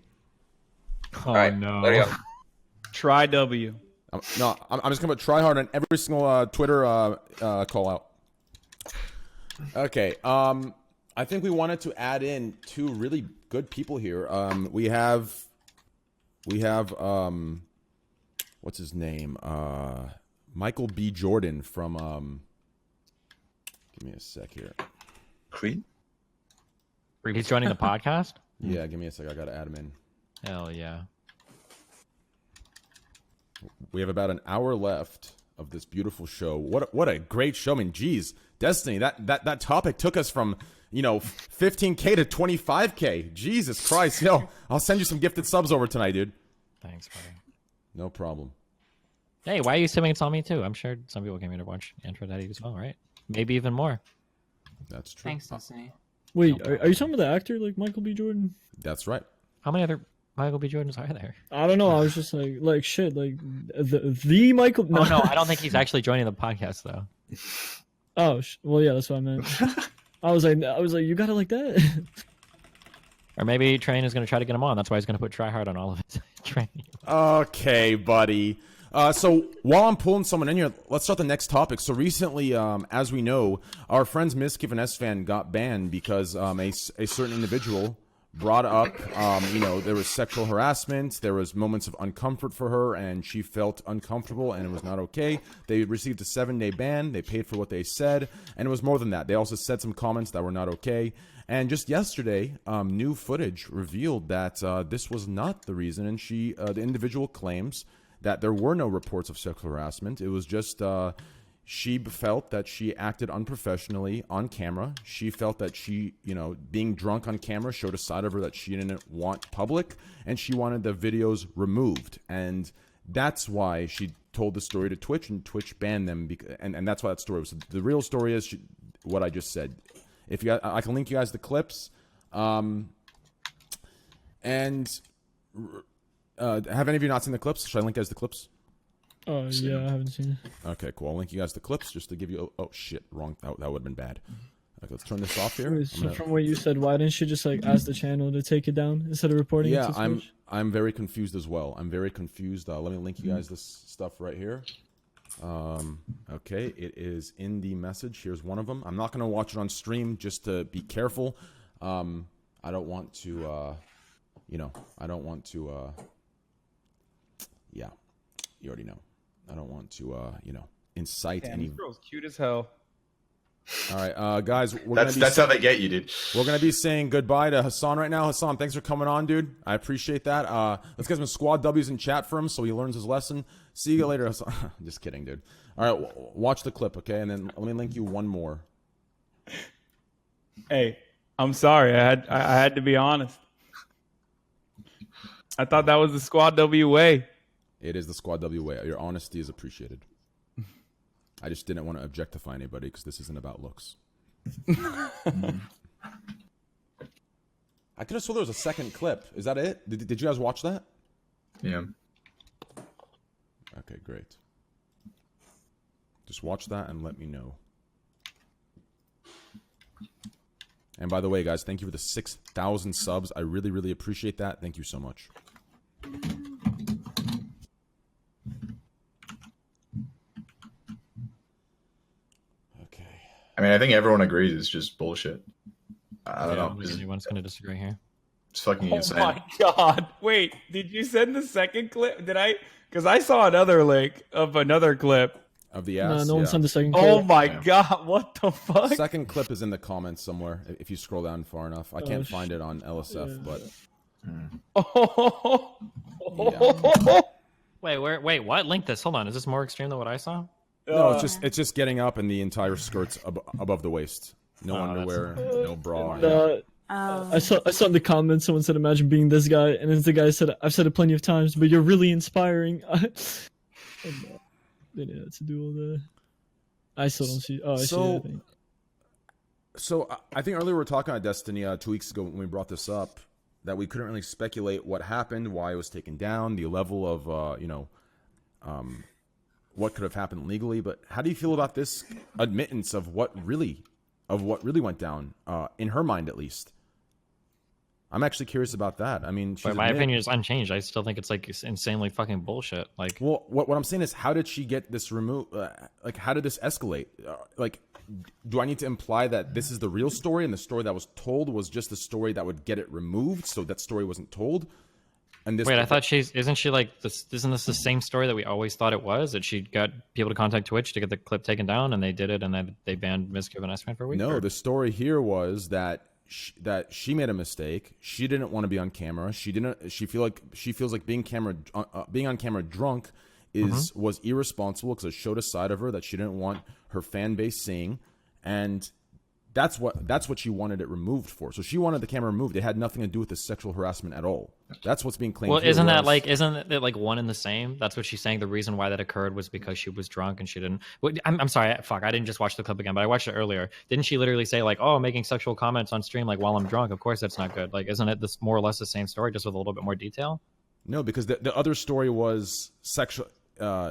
Oh right, no. there you go. Try W. I'm just gonna put Tryhard on every single Twitter call out. Okay. I think we wanted to add in two really good people here. We have what's his name? Michael B. Jordan from give me a sec here. Creed? He's joining the podcast? Yeah, give me a sec. I gotta add him in. Hell yeah. We have about an hour left of this beautiful show. What a great show. I mean, geez, Destiny, that topic took us from, 15K to 25K. Jesus Christ. Yo, I'll send you some gifted subs over tonight, dude. Thanks, buddy. No problem. Hey, why are you assuming it's on me too? I'm sure some people came here to watch Antphrodite as well, right? Maybe even more. That's true. Thanks, Destiny. Wait, are you talking about the actor like Michael B. Jordan? That's right. How many other Michael B. Jordans are there? I don't know. I was just like shit, like the Michael. No, I don't think he's actually joining the podcast though. Oh, well, yeah, that's what I meant. I was like, you got it like that? Or maybe Train is going to try to get him on. That's why he's going to put Tryhard on all of his training. Okay, buddy. So while I'm pulling someone in here, let's start the next topic. So recently, as we know, our friends Miskiff and S-Fan got banned because a certain individual brought up, there was sexual harassment, there was moments of uncomfort for her, and she felt uncomfortable, and it was not okay. They received a 7-day ban. They paid for what they said, and it was more than that. They also said some comments that were not okay. And just yesterday, new footage revealed that this was not the reason, and the individual claims that there were no reports of sexual harassment. It was just she felt that she acted unprofessionally on camera. She felt that she, being drunk on camera showed a side of her that she didn't want public, and she wanted the videos removed. And that's why she told the story to Twitch, and Twitch banned them. And that's why that story was. The real story is what I just said. If you, I can link you guys the clips. Have any of you not seen the clips? Should I link you guys the clips? Oh, yeah, I haven't seen it. Okay, cool. I'll link you guys the clips just to give you... Oh, shit. Wrong. That would have been bad. Okay, let's turn this off here. Wait, so from what you said, why didn't you just ask the channel to take it down instead of reporting it to Twitch? I'm very confused as well. I'm very confused. Let me link you guys this stuff right here. Okay, it is in the message. Here's one of them. I'm not going to watch it on stream just to be careful. I don't want to, I don't want to, yeah, you already know. I don't want to, incite any. This girl's cute as hell. All right, guys. That's how they get you, dude. We're gonna be saying goodbye to Hassan right now. Hassan, thanks for coming on, dude. I appreciate that. Let's get some squad W's in chat for him so he learns his lesson. See you later, Hassan. Just kidding, dude. All right, watch the clip, okay? And then let me link you one more. Hey, I'm sorry. I had to be honest. I thought that was the Squad W way. It is the Squad W way. Your honesty is appreciated. I just didn't want to objectify anybody because this isn't about looks. I could have swore there was a second clip. Is that it? Did you guys watch that? Yeah. Okay, great. Just watch that and let me know. And by the way, guys, thank you for the 6,000 subs. I really, really appreciate that. Thank you so much. I mean, I think everyone agrees it's just bullshit. I don't know. Anyone's going to disagree here? It's fucking insane. Oh my god! Wait, did you send the second clip? Did I? Because I saw another link of another clip of the ass. No one sent the second clip. Oh my god! What the fuck? Second clip is in the comments somewhere. If you scroll down far enough, I can't find it on LSF, but. Yeah. Wait, what? Link this. Hold on. Is this more extreme than what I saw? No, it's just getting up and the entire skirt's above the waist. No underwear, no bra. I saw in the comments someone said, "Imagine being this guy," and then the guy said, "I've said it plenty of times, but you're really inspiring." They didn't have to do all that. I still don't see. Oh, I see it, I think. So I think earlier we were talking about Destiny 2 weeks ago when we brought this up that we couldn't really speculate what happened, why it was taken down, the level of what could have happened legally. But how do you feel about this admittance of what really went down in her mind, at least? I'm actually curious about that. I mean, my opinion is unchanged. I still think it's insanely fucking bullshit. Well, what I'm saying is, how did she get this removed? How did this escalate? Do I need to imply that this is the real story and the story that was told was just the story that would get it removed, so that story wasn't told? And this I thought isn't she this? Isn't this the same story that we always thought it was? That she got people to contact Twitch to get the clip taken down, and they did it, and then they banned Miskiff and S-Man for a week? No, the story here was that she made a mistake. She didn't want to be on camera. She feels like being on camera drunk was irresponsible because it showed a side of her that she didn't want her fan base seeing, and that's what she wanted it removed for. So she wanted the camera removed. It had nothing to do with the sexual harassment at all. That's what's being claimed. Well, isn't it one and the same? That's what she's saying. The reason why that occurred was because she was drunk and she didn't. I'm sorry, fuck. I didn't just watch the clip again, but I watched it earlier. Didn't she literally say making sexual comments on stream while I'm drunk? Of course, that's not good. Isn't it this more or less the same story, just with a little bit more detail? No, because the other story was sexual.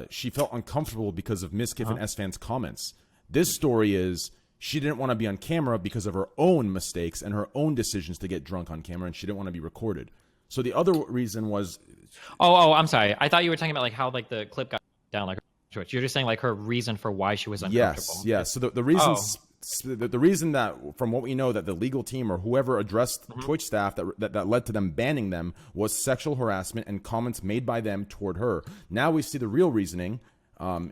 She felt uncomfortable because of Miskiff and S-Fan's comments. This story is she didn't want to be on camera because of her own mistakes and her own decisions to get drunk on camera, and she didn't want to be recorded. So the other reason was... Oh, I'm sorry. I thought you were talking about how the clip got down like Twitch. You're just saying like her reason for why she was uncomfortable. Yes. So the reasons. The reason that, from what we know, that the legal team or whoever addressed Twitch staff that led to them banning them was sexual harassment and comments made by them toward her. Now we see the real reasoning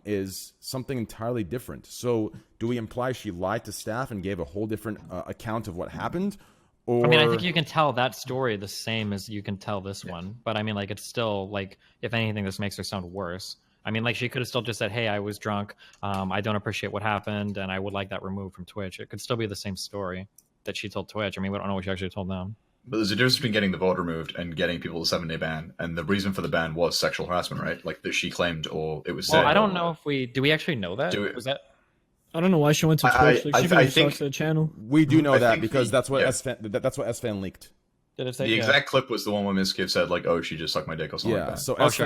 is something entirely different. So do we imply she lied to staff and gave a whole different account of what happened? Or... I mean, I think you can tell that story the same as you can tell this one. But I mean, like, it's still, like, if anything, this makes her sound worse. I mean, like, she could have still just said, hey, I was drunk. I don't appreciate what happened, and I would like that removed from Twitch. It could still be the same story that she told Twitch. I mean, we don't know what she actually told them. But there's a difference between getting the VOD removed and getting people a 7-day ban. And the reason for the ban was sexual harassment, right? Like, that she claimed, or it was said. Well, I don't know if do we actually know that? Was that... I don't know why she went to Twitch. Like, she could have to the channel. We do know that because that's what S-Fan leaked. Did it say, the exact clip was the one where Miskiv said, like, oh, she just sucked my dick or something like that. So which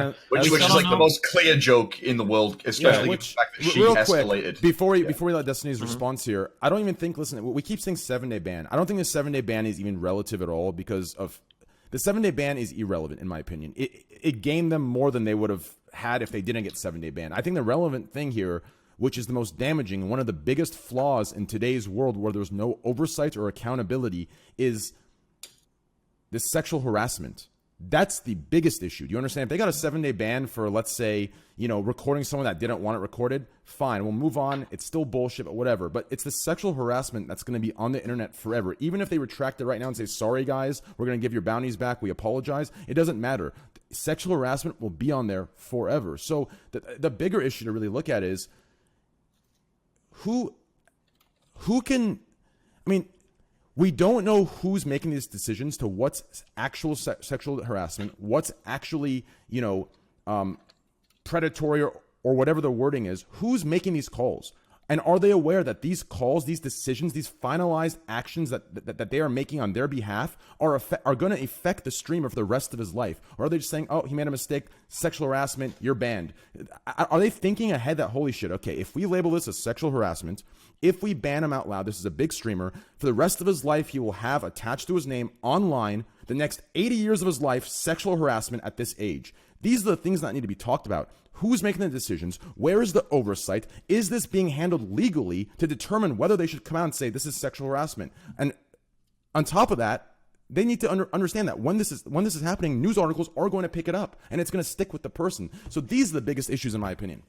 is like the most clear joke in the world, especially the fact that she escalated. Quick, before we let Destiny's response here, I don't even think, listen, we keep saying 7-day ban. I don't think the 7-day ban is even relative at all because of the 7-day ban is irrelevant in my opinion. It gained them more than they would have had if they didn't get 7-day ban. I think the relevant thing here, which is the most damaging, one of the biggest flaws in today's world where there's no oversight or accountability is this sexual harassment. That's the biggest issue. Do you understand? If they got a 7-day ban for, let's say, recording someone that didn't want it recorded, fine, we'll move on. It's still bullshit, but whatever. But it's the sexual harassment that's going to be on the internet forever. Even if they retract it right now and say, sorry, guys, we're going to give your bounties back, we apologize, it doesn't matter. Sexual harassment will be on there forever. So the bigger issue to really look at is who can, I mean, we don't know who's making these decisions to what's actual sexual harassment, what's actually, predatory or whatever the wording is. Who's making these calls? And are they aware that these calls, these decisions, these finalized actions that they are making on their behalf are going to affect the streamer for the rest of his life? Or are they just saying, oh, he made a mistake, sexual harassment, you're banned? Are they thinking ahead that, holy shit, okay, if we label this as sexual harassment, if we ban him out loud, this is a big streamer, for the rest of his life, he will have attached to his name online the next 80 years of his life, sexual harassment at this age. These are the things that need to be talked about. Who's making the decisions? Where is the oversight? Is this being handled legally to determine whether they should come out and say this is sexual harassment? And on top of that, they need to understand that when this is happening, news articles are going to pick it up, and it's going to stick with the person. So these are the biggest issues, in my opinion.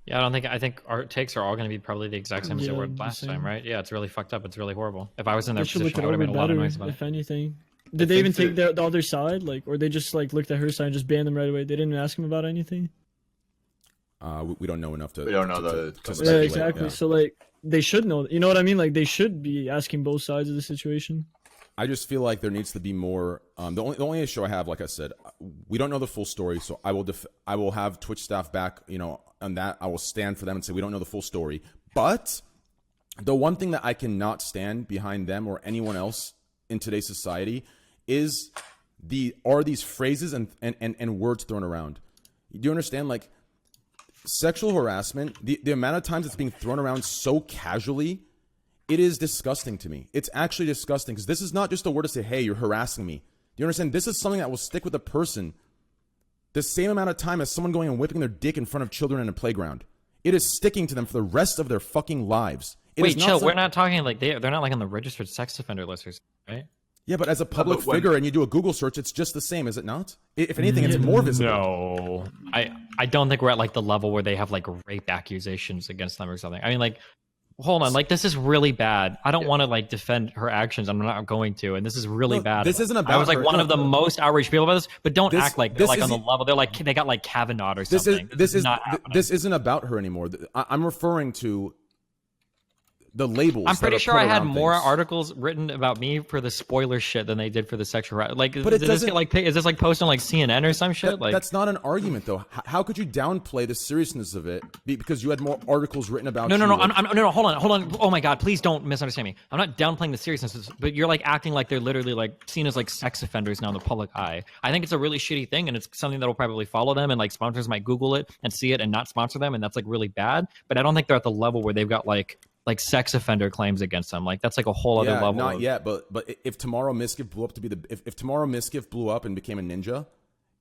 Yeah, I think our takes are all going to be the exact same as they were last time, right? Yeah, it's really fucked up. It's really horrible. If I was in their position, I would have made a lot of noise about it. If anything. Did they even take the other side, or they just looked at her side and just banned them right away? They didn't ask him about anything. We don't know enough to. We don't know yeah, exactly. Yeah. So they should know. You know what I mean? They should be asking both sides of the situation. I just feel like there needs to be more. The only issue I have, like I said, we don't know the full story, so I will have Twitch staff back. On that, I will stand for them and say we don't know the full story. But the one thing that I cannot stand behind them or anyone else in today's society is these phrases and words thrown around. Do you understand? Like sexual harassment, the amount of times it's being thrown around so casually, it is disgusting to me. It's actually disgusting because this is not just a word to say, hey, you're harassing me. Do you understand? This is something that will stick with a person the same amount of time as someone going and whipping their dick in front of children in a playground. It is sticking to them for the rest of their fucking lives. Wait, chill. We're not talking they're not on the registered sex offender list, right? Yeah, but as a public figure and you do a Google search, it's just the same, is it not? If anything, it's more visible. No, I don't think we're at the level where they have rape accusations against them or something. I mean, hold on, this is really bad. I don't want to defend her actions. I'm not going to, and this is really bad. This isn't about. I was one of the most outraged people about this, but don't act like they're on the level. They're they got Kavanaugh or something. This isn't about her anymore. I'm referring to the labels. I'm pretty sure I had more articles written about me for the spoiler shit than they did for the sexual. But did this get is this posted on CNN or some shit? That's not an argument though. How could you downplay the seriousness of it because you had more articles written about? No. Hold on. Oh my god, please don't misunderstand me. I'm not downplaying the seriousness, but you're acting like they're literally seen as sex offenders now in the public eye. I think it's a really shitty thing, and it's something that will probably follow them, and sponsors might Google it and see it and not sponsor them, and that's really bad. But I don't think they're at the level where they've got sex offender claims against them. That's a whole other level. Not yet, but if tomorrow Miskiv blew up to be if tomorrow Miskiv blew up and became a ninja,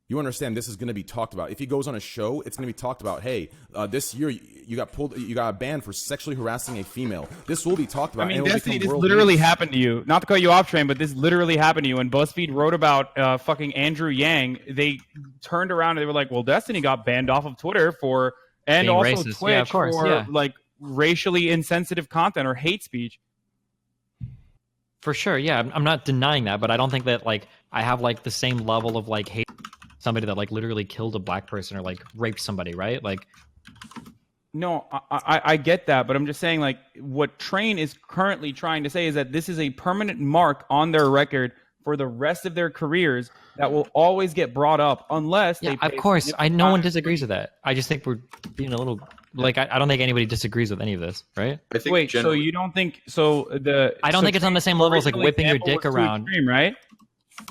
You understand this is going to be talked about. If he goes on a show, it's going to be talked about. Hey, this year you got banned for sexually harassing a female. This will be talked about. I mean, and it will Destiny, become this world literally news. happened to you. Not to cut you off, Train, but this literally happened to you. When BuzzFeed wrote about fucking Andrew Yang, they turned around and they were like, well, Destiny got banned off of Twitter for, and Being also racist. Twitch Yeah, of course, for yeah. like racially insensitive content or hate speech. For sure, yeah. I'm not denying that, but I don't think that like I have like the same level of like hate somebody that like literally killed a black person or like raped somebody, right? Like, No, I get that, but I'm just saying, like, what Train is currently trying to say is that this is a permanent mark on their record for the rest of their careers that will always get brought up unless yeah, they. of course, no one disagrees with that. I just think we're being a little like I don't think anybody disagrees with any of this, right? I think Wait, so generally- you don't think so? I don't think it's on the same level as like original whipping your example dick was too around. extreme, right?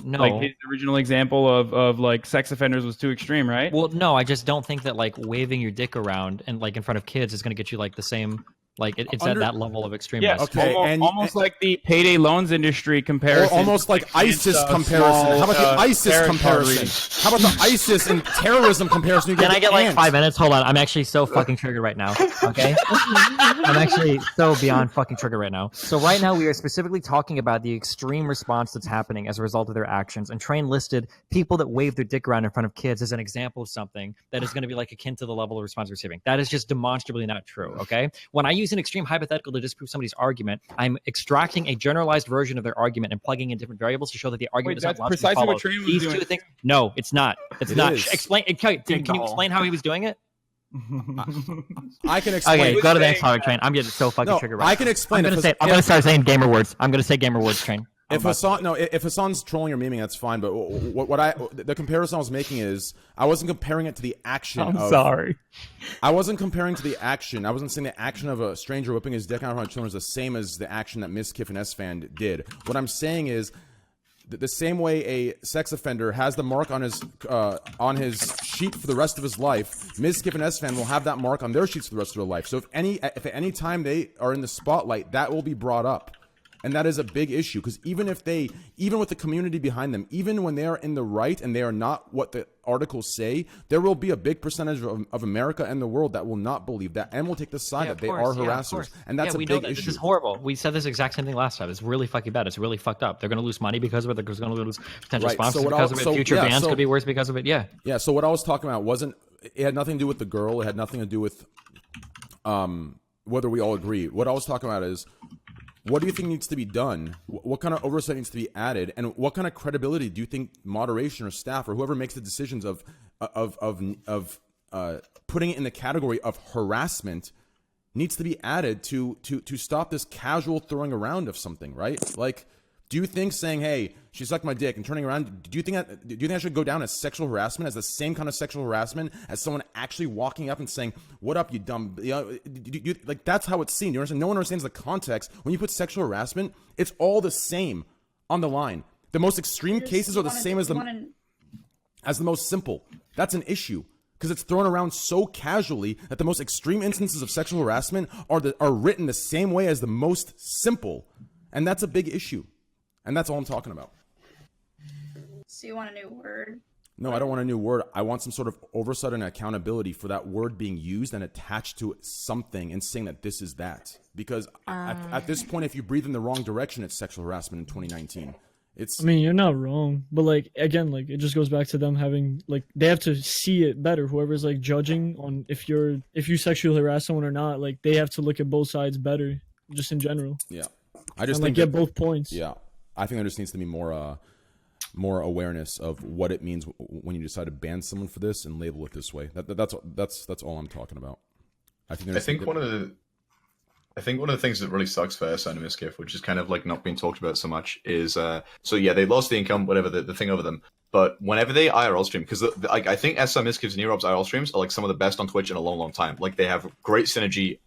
No. Like his original example of like sex offenders was too extreme, right? Well, no, I just don't think that like waving your dick around and like in front of kids is going to get you like the same. Like it's at that level of extremeness. Yeah, Okay, almost like the payday loans industry comparison. Or almost like ISIS comparison. How about the ISIS comparison? How about the ISIS and terrorism comparison? You Can I get like ants? 5 minutes? Hold on. I'm actually so fucking triggered right now. Okay? I'm actually so beyond fucking triggered right now. So right now we are specifically talking about the extreme response that's happening as a result of their actions. And Train listed people that wave their dick around in front of kids as an example of something that is going to be like akin to the level of response we're receiving. That is just demonstrably not true. Okay? When I use an extreme hypothetical to disprove somebody's argument, I'm extracting a generalized version of their argument and plugging in different variables to show that the argument Wait, is not that's logically precisely follow. what Train was These doing. two things. No, it's not. It's It not. is. Explain. Can you explain how he was doing it? I can explain. Okay, go to the next topic, Train. I'm getting so fucking No, triggered right now. I can explain. I'm gonna start saying gamer words. I'm gonna say gamer words, Train. If Hassan's trolling or memeing, that's fine. But the comparison I was making is I wasn't comparing it to the action. I'm sorry. I wasn't comparing to the action. I wasn't saying the action of a stranger whipping his dick out in front of children is the same as the action that Miss Kiff and S-Fan did. What I'm saying is the same way a sex offender has the mark on his sheet for the rest of his life, Ms. Skip and S-Fan will have that mark on their sheets for the rest of their life. So if at any time they are in the spotlight, that will be brought up. And that is a big issue because even with the community behind them, even when they are in the right and they are not what the articles say, there will be a big percentage of America and the world that will not believe that and will take the side that they are harassers. And that's a big issue. This is horrible. We said this exact same thing last time. It's really fucking bad. It's really fucked up. They're going to lose money because of it. They're going to lose potential sponsors because of it. Future bans could be worse because of it. Yeah. Yeah. So what I was talking about it had nothing to do with the girl. It had nothing to do with whether we all agree. What I was talking about is, what do you think needs to be done? What kind of oversight needs to be added, and what kind of credibility do you think moderation or staff or whoever makes the decisions of putting it in the category of harassment needs to be added to stop this casual throwing around of something, right? Like, do you think saying, "Hey, she sucked my dick," and turning around, do you think that should go down as sexual harassment, as the same kind of sexual harassment as someone actually walking up and saying, "What up, you dumb?" Like that's how it's seen. You understand? No one understands the context. When you put sexual harassment, it's all the same on the line. The most extreme cases are the same as the most simple. That's an issue because it's thrown around so casually that the most extreme instances of sexual harassment are written the same way as the most simple, and that's a big issue. And that's all I'm talking about. So you want a new word? No, I don't want a new word. I want some sort of oversight and accountability for that word being used and attached to something and saying that this is that. Because at this point, if you breathe in the wrong direction, it's sexual harassment in 2019. I mean, you're not wrong, but like again, like it just goes back to them having like they have to see it better. Whoever's like judging on if you sexually harass someone or not, like they have to look at both sides better, just in general. Yeah, I just and, think get both points. Yeah, I think there just needs to be more awareness of what it means when you decide to ban someone for this and label it this way. That's all I'm talking about. I think one of the things that really sucks for SN and Miskiff, which is kind of like not being talked about so much, is they lost the income, whatever the thing over them. But whenever they IRL stream, because I think SN Miskiff's and Eurob's IRL streams are like some of the best on Twitch in a long, long time. Like they have great synergy.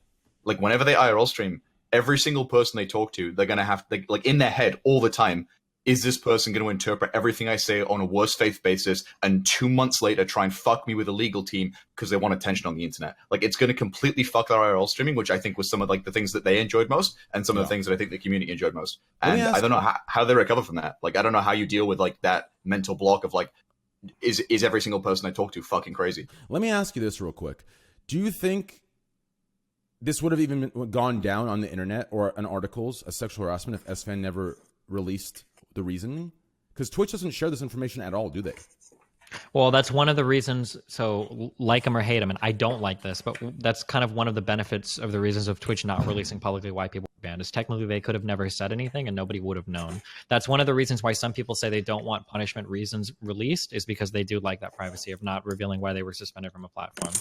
Like whenever they IRL stream, every single person they talk to, they're gonna have like in their head all the time. Is this person going to interpret everything I say on a worse faith basis and 2 months later try and fuck me with a legal team because they want attention on the internet? Like it's going to completely fuck their IRL streaming, which I think was some of like the things that they enjoyed most and some of the things that I think the community enjoyed most. And I don't know how they recover from that. Like I don't know how you deal with like that mental block of like is every single person I talk to fucking crazy? Let me ask you this real quick. Do you think this would have even gone down on the internet or in articles as sexual harassment if SFan never released the reasoning? Because Twitch doesn't share this information at all, do they? Well, that's one of the reasons. So, like them or hate them, and I don't like this, but that's kind of one of the benefits of the reasons of Twitch not releasing publicly why people were banned. Is technically they could have never said anything and nobody would have known. That's one of the reasons why some people say they don't want punishment reasons released, is because they do like that privacy of not revealing why they were suspended from a platform.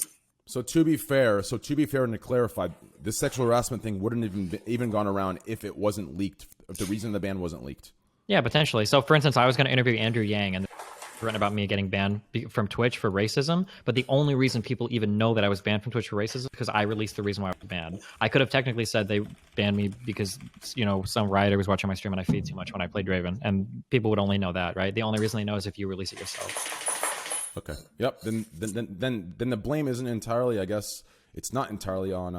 So to be fair, and to clarify, this sexual harassment thing wouldn't even gone around if it wasn't leaked. If the reason the ban wasn't leaked. Yeah, potentially. So, for instance, I was going to interview Andrew Yang, and written about me getting banned from Twitch for racism, but the only reason people even know that I was banned from Twitch for racism is because I released the reason why I was banned. I could have technically said they banned me because, you know, some rioter was watching my stream and I feed too much when I played Draven, and people would only know that, right? The only reason they know is if you release it yourself. Okay. Yep. Then the blame isn't entirely, I guess, it's not entirely on,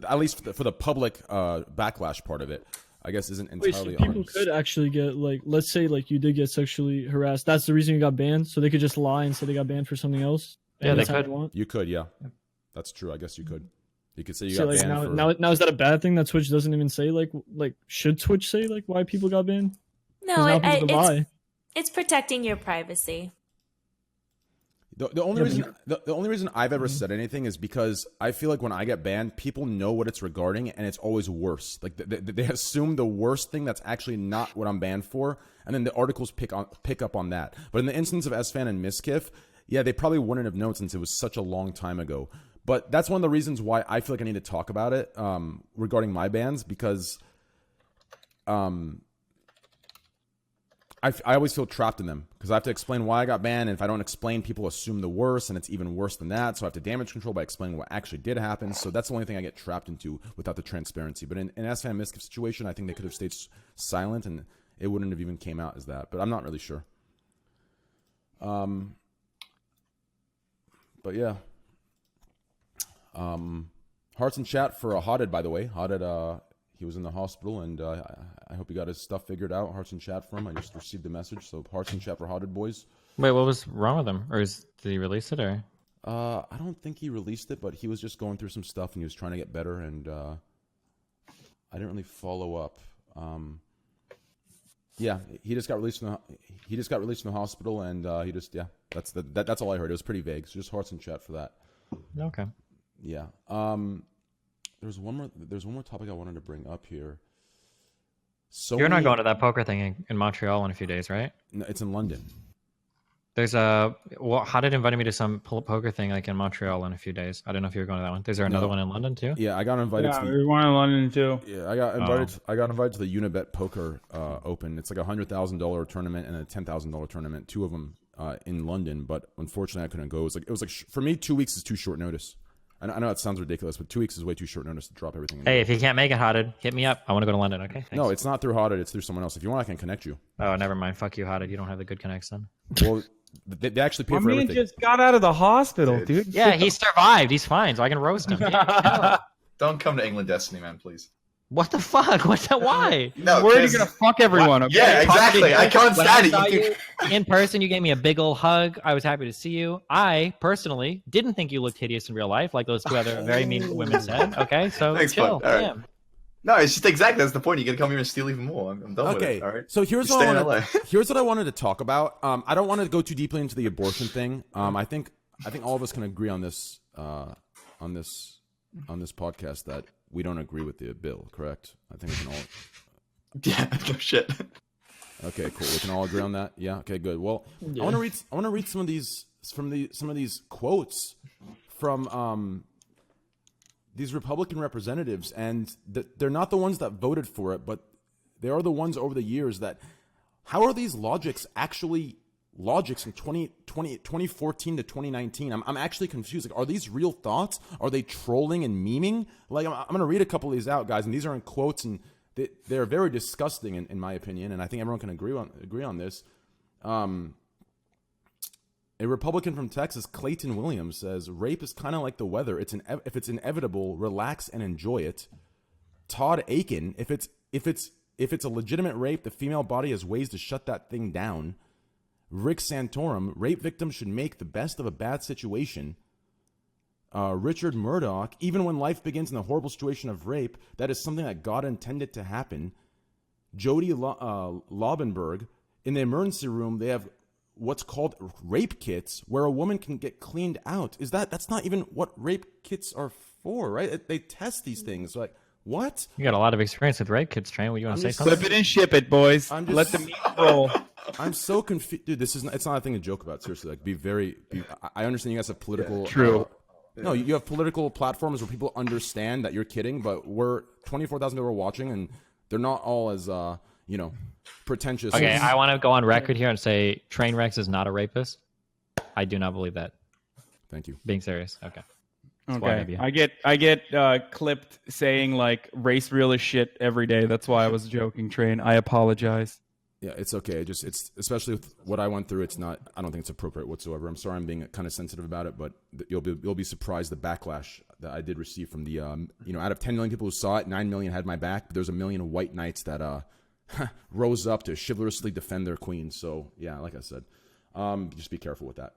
at least for the public backlash part of it. I guess isn't entirely. Wait, so people could actually get, like, let's say like you did get sexually harassed. That's the reason you got banned. So they could just lie and say they got banned for something else. Yeah, they could. You could, yeah. That's true. I guess you could. You could say you so got like banned. Now is that a bad thing that Twitch doesn't even say like should Twitch say like why people got banned? No, it's protecting your privacy. The only reason I've ever said anything is because I feel like when I get banned, people know what it's regarding, and it's always worse. Like they assume the worst thing that's actually not what I'm banned for, and then the articles pick up on that. But in the instance of SFan and Miskiff, yeah, they probably wouldn't have known since it was such a long time ago. But that's one of the reasons why I feel like I need to talk about it regarding my bans, because I always feel trapped in them because I have to explain why I got banned, and if I don't explain, people assume the worst, and it's even worse than that. So I have to damage control by explaining what actually did happen. So that's the only thing I get trapped into without the transparency. But in SFan Miskiff situation, I think they could have stayed silent, and it wouldn't have even came out as that. But I'm not really sure. But yeah. Hearts in chat for a Hotted, by the way. Hotted, he was in the hospital, and I hope he got his stuff figured out. Hearts in chat for him. I just received the message. So hearts in chat for Hotted boys. Wait, what was wrong with him? Or did he release it? Or I don't think he released it, but he was just going through some stuff, and he was trying to get better. And I didn't really follow up. Yeah, he just got released from the hospital, and that's all I heard. It was pretty vague. So just hearts in chat for that. Okay. Yeah. There's one more topic I wanted to bring up here. You're not going to that poker thing in Montreal in a few days, right? No, it's in London. There's Hotted invited me to some poker thing like in Montreal in a few days. I don't know if you're going to that one. Is there another one in London too? Yeah, I got invited. Yeah, there's one in London too. Yeah, I got invited. I got invited to the Unibet Poker Open. It's like $100,000 tournament and a $10,000 tournament. Two of them in London, but unfortunately I couldn't go. It was like for me 2 weeks is too short notice. I know it sounds ridiculous, but 2 weeks is way too short notice to drop everything. Hey, if you can't make it, Hotted, hit me up. I want to go to London, okay? Thanks. No, it's not through Hotted. It's through someone else. If you want, I can connect you. Oh, never mind. Fuck you, Hotted. You don't have the good connects then. Well, they actually pay for everything. just got out of the hospital, dude. Yeah, he survived. He's fine, so I can roast him. Don't come to England Destiny, man, please. What the fuck? What's that? Why? No, where are you gonna fuck everyone? Okay? Yeah, exactly. I can't stand it. In person, you gave me a big old hug. I was happy to see you. I personally didn't think you looked hideous in real life, like those two other very mean women said. Okay, so thanks, chill. All right. No, it's just exactly that's the point. You gotta come here and steal even more. I'm done with it. All right. So here's what I wanted to talk about. I don't want to go too deeply into the abortion thing. I think all of us can agree on this podcast that we don't agree with the bill, correct? I think we can all. Yeah, no shit. Okay, cool. We can all agree on that. Yeah. Okay, good. Well, yeah. I want to read some of these quotes from these Republican representatives, and they're not the ones that voted for it, but they are the ones over the years that. How are these logics actually logics from 2014 to 2019? I'm actually confused. Like, are these real thoughts? Are they trolling and memeing? Like, I'm going to read a couple of these out, guys, and these are in quotes, and they're very disgusting in my opinion, and I think everyone can agree on this. A Republican from Texas, Clayton Williams, says, rape is kind of like the weather. If it's inevitable, relax and enjoy it. Todd Aiken, if it's a legitimate rape, the female body has ways to shut that thing down. Rick Santorum, rape victims should make the best of a bad situation. Richard Murdoch, even when life begins in the horrible situation of rape, that is something that God intended to happen. Jody Laubenberg, in the emergency room, they have what's called rape kits, where a woman can get cleaned out. That's not even what rape kits are for, right? They test these things. Like, what? You got a lot of experience with rape kits, Train. What you want to say? Something? Flip it and ship it, boys. Let the meat roll. I'm so confused, dude. It's not a thing to joke about. Seriously, like, I understand you guys have political. True. No, you have political platforms where people understand that you're kidding, but we're 24,000 people are watching, and they're not all as pretentious. Okay, I want to go on record here and say Trainwreckstv is not a rapist. I do not believe that. Thank you. Being serious. Okay. Okay. I get clipped saying like race real as shit every day. That's why I was joking, Train. I apologize. Yeah, it's okay. It's especially with what I went through. It's not. I don't think it's appropriate whatsoever. I'm sorry. I'm being kind of sensitive about it, but you'll be surprised the backlash that I did receive from the out of 10 million people who saw it, 9 million had my back. But there's 1 million white knights that rose up to chivalrously defend their queen. So yeah, like I said, just be careful with that.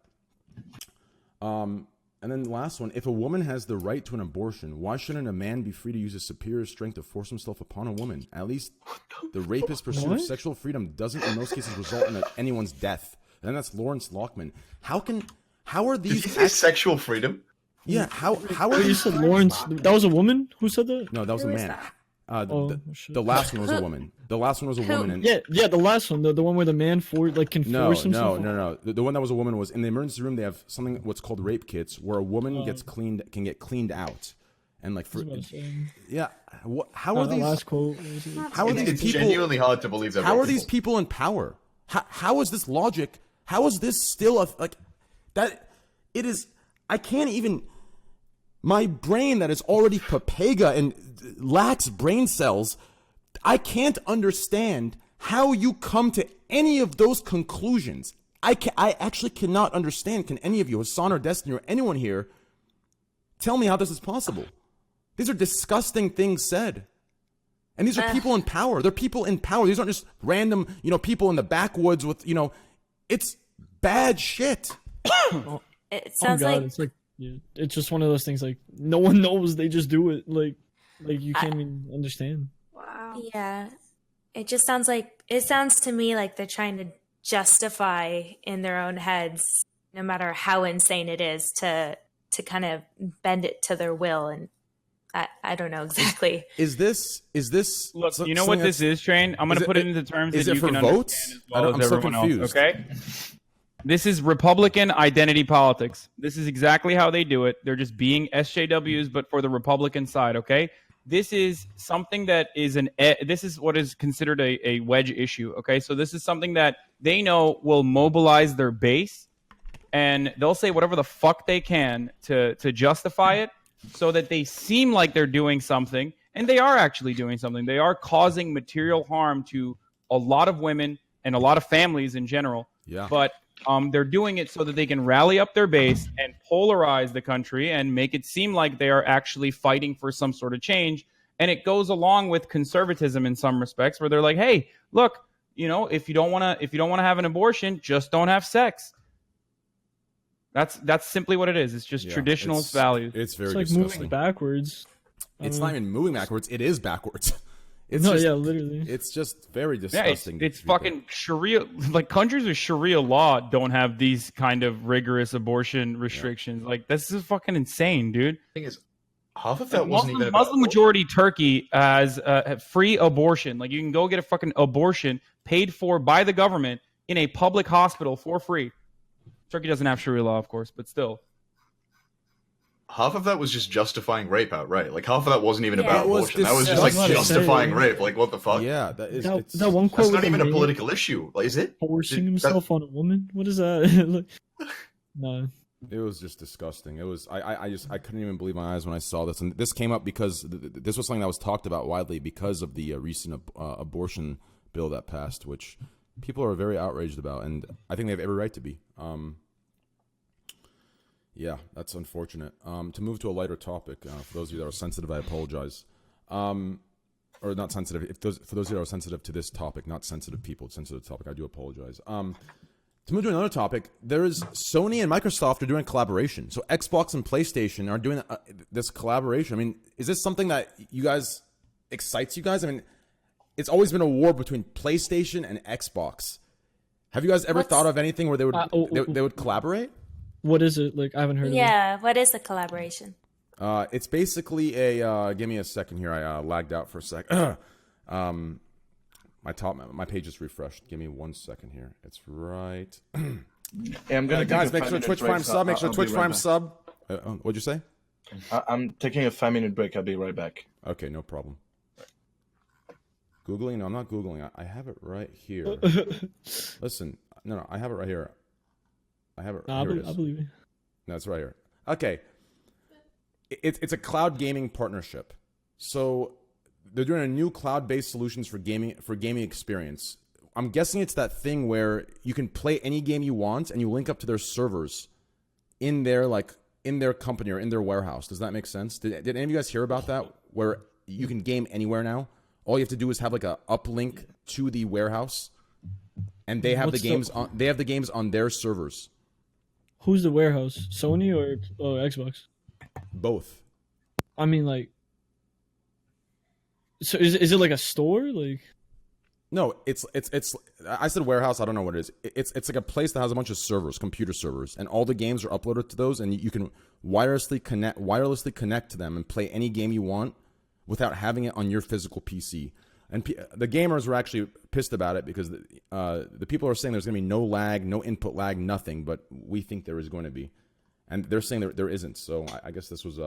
And then the last one, if a woman has the right to an abortion, why shouldn't a man be free to use his superior strength to force himself upon a woman? At least the rapist's pursuit of sexual freedom doesn't in most cases result in anyone's death. And then that's Lawrence Lockman. How are these... Did you say sexual freedom? Yeah, how are you said Lawrence... That was a woman who said that? No, that was a man. The last one was a woman. The last one was a woman. And yeah, the last one, the one where the man can force himself. No. The one that was a woman was in the emergency room. They have something what's called rape kits, where a woman can get cleaned out, and like how are these? Last quote. How are these it's people? Genuinely hard to believe that. How are these people in power? How is this logic? How is this still that? It is. I can't even. My brain that is already papega and lacks brain cells, I can't understand how you come to any of those conclusions. I actually cannot understand. Can any of you, Hassan or Destiny or anyone here, tell me how this is possible? These are disgusting things said. And these are people in power. They're people in power. These aren't just random, people in the backwoods with, it's bad shit. It sounds like... It's like... Yeah, it's just one of those things. Like no one knows; they just do it. Like you can't even understand. Wow. Yeah, it sounds to me like they're trying to justify in their own heads, no matter how insane it is, to kind of bend it to their will. And I don't know exactly. Is this? Look, you know what this is, Train? I'm going to put it into terms that you can understand as well as everyone else. Okay. This is Republican identity politics. This is exactly how they do it. They're just being SJWs, but for the Republican side, okay? This is something that is this is what is considered a wedge issue, okay? So this is something that they know will mobilize their base, and they'll say whatever the fuck they can to justify it so that they seem like they're doing something, and they are actually doing something. They are causing material harm to a lot of women and a lot of families in general. Yeah. But they're doing it so that they can rally up their base and polarize the country and make it seem like they are actually fighting for some sort of change. And it goes along with conservatism in some respects, where they're like, "Hey, look, if you don't want to have an abortion, just don't have sex." That's simply what it is. It's just traditionalist values. It's very like disgusting. moving backwards. It's not even moving backwards. It is backwards. Literally. It's just very disgusting. Yeah, it's fucking Sharia. Like countries with Sharia law don't have these kind of rigorous abortion restrictions. Yeah. Like this is fucking insane, dude. The thing is, half of that wasn't even Muslim majority Turkey has free abortion. Like you can go get a fucking abortion paid for by the government in a public hospital for free. Turkey doesn't have Sharia law, of course, but still. Half of that was just justifying rape outright. Like, half of that wasn't even about abortion. That was just, like, justifying rape. Like, what the fuck? Yeah, that is... That one quote... That's not even a political issue. Like, is it? Forcing himself on a woman? What is that? No. It was just disgusting. It was... I couldn't even believe my eyes when I saw this. And this came up because... This was something that was talked about widely because of the recent abortion bill that passed, which people are very outraged about. And I think they have every right to be. Yeah, that's unfortunate. To move to a lighter topic, for those of you that are sensitive, I apologize. Or not sensitive. For those of you that are sensitive to this topic, not sensitive people, sensitive topic, I do apologize. To move to another topic, there's Sony and Microsoft are doing a collaboration. So Xbox and PlayStation are doing this collaboration. I mean, is this something that you guys excites you guys? I mean, it's always been a war between PlayStation and Xbox. Have you guys ever thought of anything where they would collaborate? What is it? Like, I haven't heard of it. Yeah, what is the collaboration? It's basically a. Give me a second here. I lagged out for a sec. My page is refreshed. Give me 1 second here. It's right. Hey, I'm gonna guys, make sure Twitch Prime sub. Make sure Twitch Prime sub. What'd you say? I'm taking a 5-minute break. I'll be right back. Okay, no problem. Googling? No, I'm not Googling. I have it right here. Listen, no, I have it right here. I have it. I believe you. No, it's right here. Okay. It's a cloud gaming partnership. So they're doing a new cloud-based solutions for gaming experience. I'm guessing it's that thing where you can play any game you want and you link up to their servers in their company or in their warehouse. Does that make sense? Did any of you guys hear about that? Where you can game anywhere now? All you have to do is have like a uplink to the warehouse, and they have the games on their servers. Who's the warehouse? Sony or Xbox? Both. I mean, like, so is it like a store? Like, no, it's. I said warehouse. I don't know what it is. It's like a place that has a bunch of servers, computer servers, and all the games are uploaded to those, and you can wirelessly connect to them and play any game you want without having it on your physical PC. And the gamers were actually pissed about it because the people are saying there's going to be no lag, no input lag, nothing. But we think there is going to be, and they're saying there isn't. So I guess it was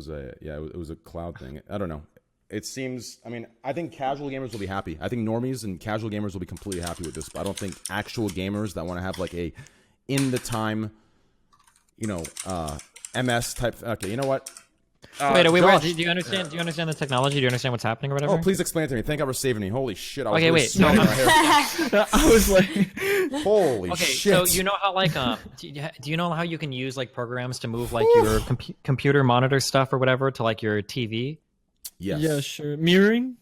a cloud thing. I don't know. It seems. I mean, I think casual gamers will be happy. I think normies and casual gamers will be completely happy with this. But I don't think actual gamers that want to have like a in the time, MS type. Okay, you know what? Wait, do you understand? Do you understand the technology? Do you understand what's happening or whatever? Oh, please explain it to me. Thank God for saving me. Holy shit! Okay, wait. No, I was like, holy shit. So you know how like do you know how you can use like programs to move like your computer monitor stuff or whatever to like your TV? Yes. Yeah, sure. Mirroring?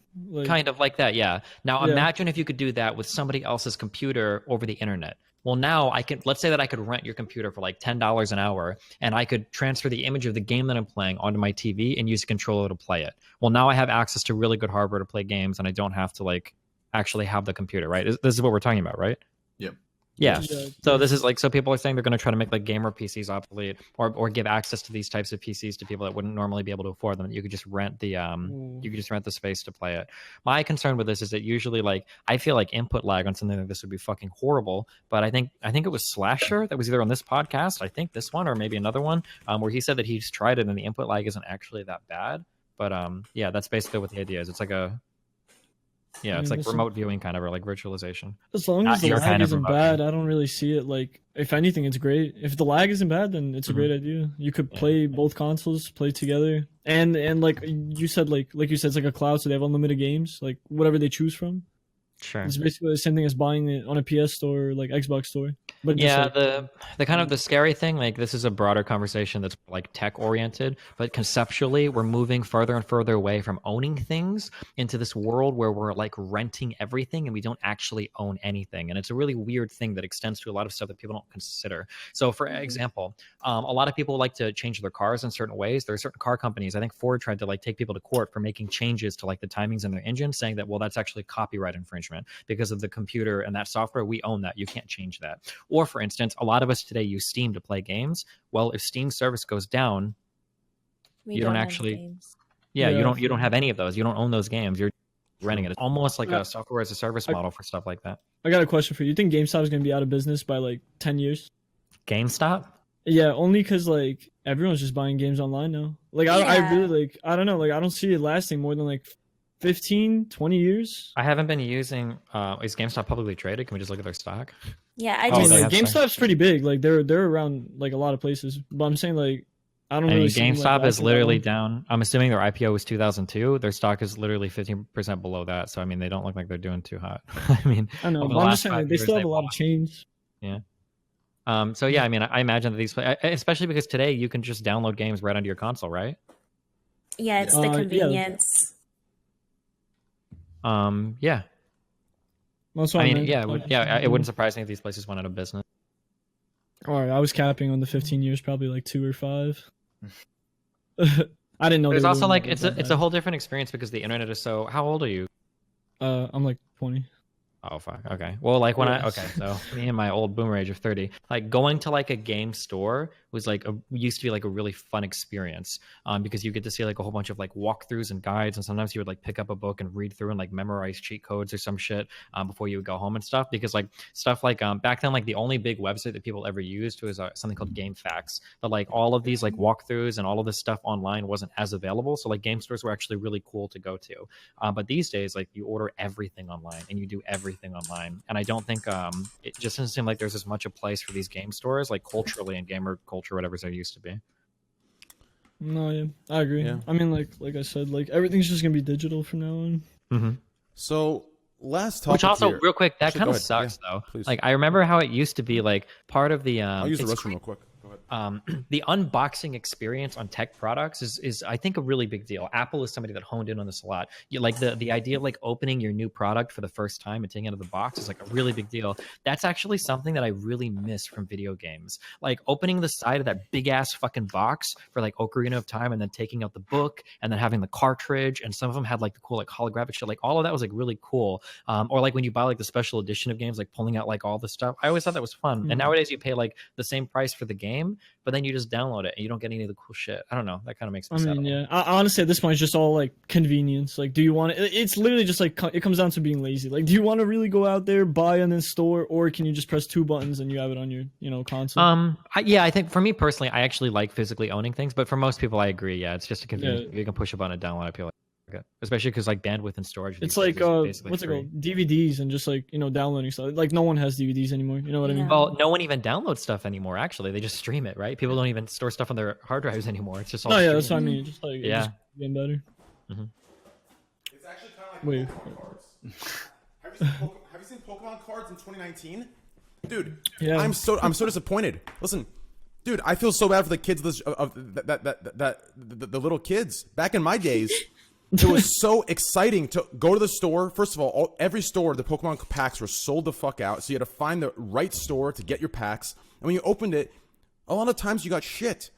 Kind of like that, yeah. Now imagine if you could do that with somebody else's computer over the internet. Well, now let's say that I could rent your computer for like $10 an hour, and I could transfer the image of the game that I'm playing onto my TV and use a controller to play it. Well, now I have access to really good hardware to play games, and I don't have to like actually have the computer, right? This is what we're talking about, right? Yep. Yeah. So this is like, so people are saying they're going to try to make like gamer PCs obsolete, or give access to these types of PCs to people that wouldn't normally be able to afford them. You could just rent the space to play it. My concern with this is that usually like I feel like input lag on something like this would be fucking horrible. But I think it was Slasher that was either on this podcast, I think this one or maybe another one, where he said that he's tried it and the input lag isn't actually that bad. But yeah, that's basically what the idea is. It's like it's like remote viewing kind of, or like virtualization. As long as the lag isn't bad, I don't really see it. Like, if anything, it's great. If the lag isn't bad, then it's a great idea. You could play both consoles, play together, and like you said, like you said, it's like a cloud, so they have unlimited games, like whatever they choose from. Sure. It's basically the same thing as buying it on a PS store or like Xbox store. But yeah, the kind of the scary thing, like this is a broader conversation that's like tech oriented, but conceptually we're moving further and further away from owning things into this world where we're like renting everything and we don't actually own anything. And it's a really weird thing that extends to a lot of stuff that people don't consider. So for example, a lot of people like to change their cars in certain ways. There are certain car companies, I think Ford tried to like take people to court for making changes to like the timings in their engine, saying that, well, that's actually copyright infringement. Because of the computer and that software, we own that. You can't change that. Or for instance, a lot of us today use Steam to play games. Well, if Steam's service goes down, you don't actually, you don't have any of those. You don't own those games. You're renting it. It's almost like a software as a service model for stuff like that. I got a question for you. You think GameStop is going to be out of business by like 10 years? GameStop? Yeah, only because like everyone's just buying games online now. Like I really like, I don't know, like I don't see it lasting more than like 15, 20 years. I haven't been using is GameStop publicly traded? Can we just look at their stock? Yeah, I mean, like, GameStop's pretty big. Like they're around like a lot of places. But I'm saying like I mean, GameStop is literally down. I'm assuming their IPO was 2002. Their stock is literally 15% below that. So I mean, they don't look like they're doing too hot. I mean, I know. But I'm just saying like, they still have a lot of change. Yeah. So yeah, I mean, I imagine that these, especially because today you can just download games right onto your console, right? Yeah, it's the convenience. Yeah. That's what I mean, meant. yeah, it wouldn't surprise me if these places went out of business. All right, I was capping on the 15 years, probably like 2 or 5. I didn't know. There's also like it's a whole different experience because the internet is so. How old are you? I'm like 20. Oh fuck. Okay. Well, like when so me and my old boomer age of 30, like going to like a game store was like used to be like a really fun experience, because you get to see like a whole bunch of like walkthroughs and guides, and sometimes you would like pick up a book and read through and like memorize cheat codes or some shit before you would go home and stuff. Because like stuff like back then, like the only big website that people ever used was something called GameFAQs. But like all of these like walkthroughs and all of this stuff online wasn't as available, so like game stores were actually really cool to go to. But these days, like you order everything online and you do everything online, and I don't think it just doesn't seem like there's as much a place for these game stores like culturally and gamer culture, whatever there used to be. No, yeah, I agree. Yeah. I mean, like I said, like everything's just gonna be digital from now on. Mm-hmm. So last topic. Which also, here. real quick, that Actually, kind of go ahead. sucks Yeah, though. please. Like I remember how it used to be like part of the. I'll use the restroom real quick. Go ahead. The unboxing experience on tech products is I think a really big deal. Apple is somebody that honed in on this a lot. You like the idea of like opening your new product for the first time and taking it out of the box is like a really big deal. That's actually something that I really miss from video games. Like opening the side of that big ass fucking box for like Ocarina of Time and then taking out the book and then having the cartridge, and some of them had like the cool like holographic shit. Like all of that was like really cool. Or like when you buy like the special edition of games, like pulling out like all the stuff. I always thought that was fun. And nowadays you pay like the same price for the game, but then you just download it and you don't get any of the cool shit. I don't know. That kind of makes me sad. I mean, yeah. Honestly, at this point, it's just all like convenience. Like, do you want it? It's literally just like it comes down to being lazy. Like, do you want to really go out there, buy in this store, or can you just press 2 buttons and you have it on your, console? I think for me personally, I actually like physically owning things, but for most people, I agree. Yeah, it's just a convenience. You can push a button and download it. Especially because like bandwidth and storage. It's like what's it called? DVDs and just like downloading stuff. Like no one has DVDs anymore. You know what I mean? Well, no one even downloads stuff anymore. Actually, they just stream it, right? People don't even store stuff on their hard drives anymore. It's just all. Oh yeah, that's what I mean. Just like yeah, just getting better. Mm-hmm. It's actually kind of like Pokemon cards. Have you seen Pokemon cards in 2019? Dude, yeah. I'm so disappointed. Listen, dude, I feel so bad for the kids of the little kids. Back in my days, it was so exciting to go to the store. First of all, every store, the Pokemon packs were sold the fuck out. So you had to find the right store to get your packs. And when you opened it, a lot of times you got shit.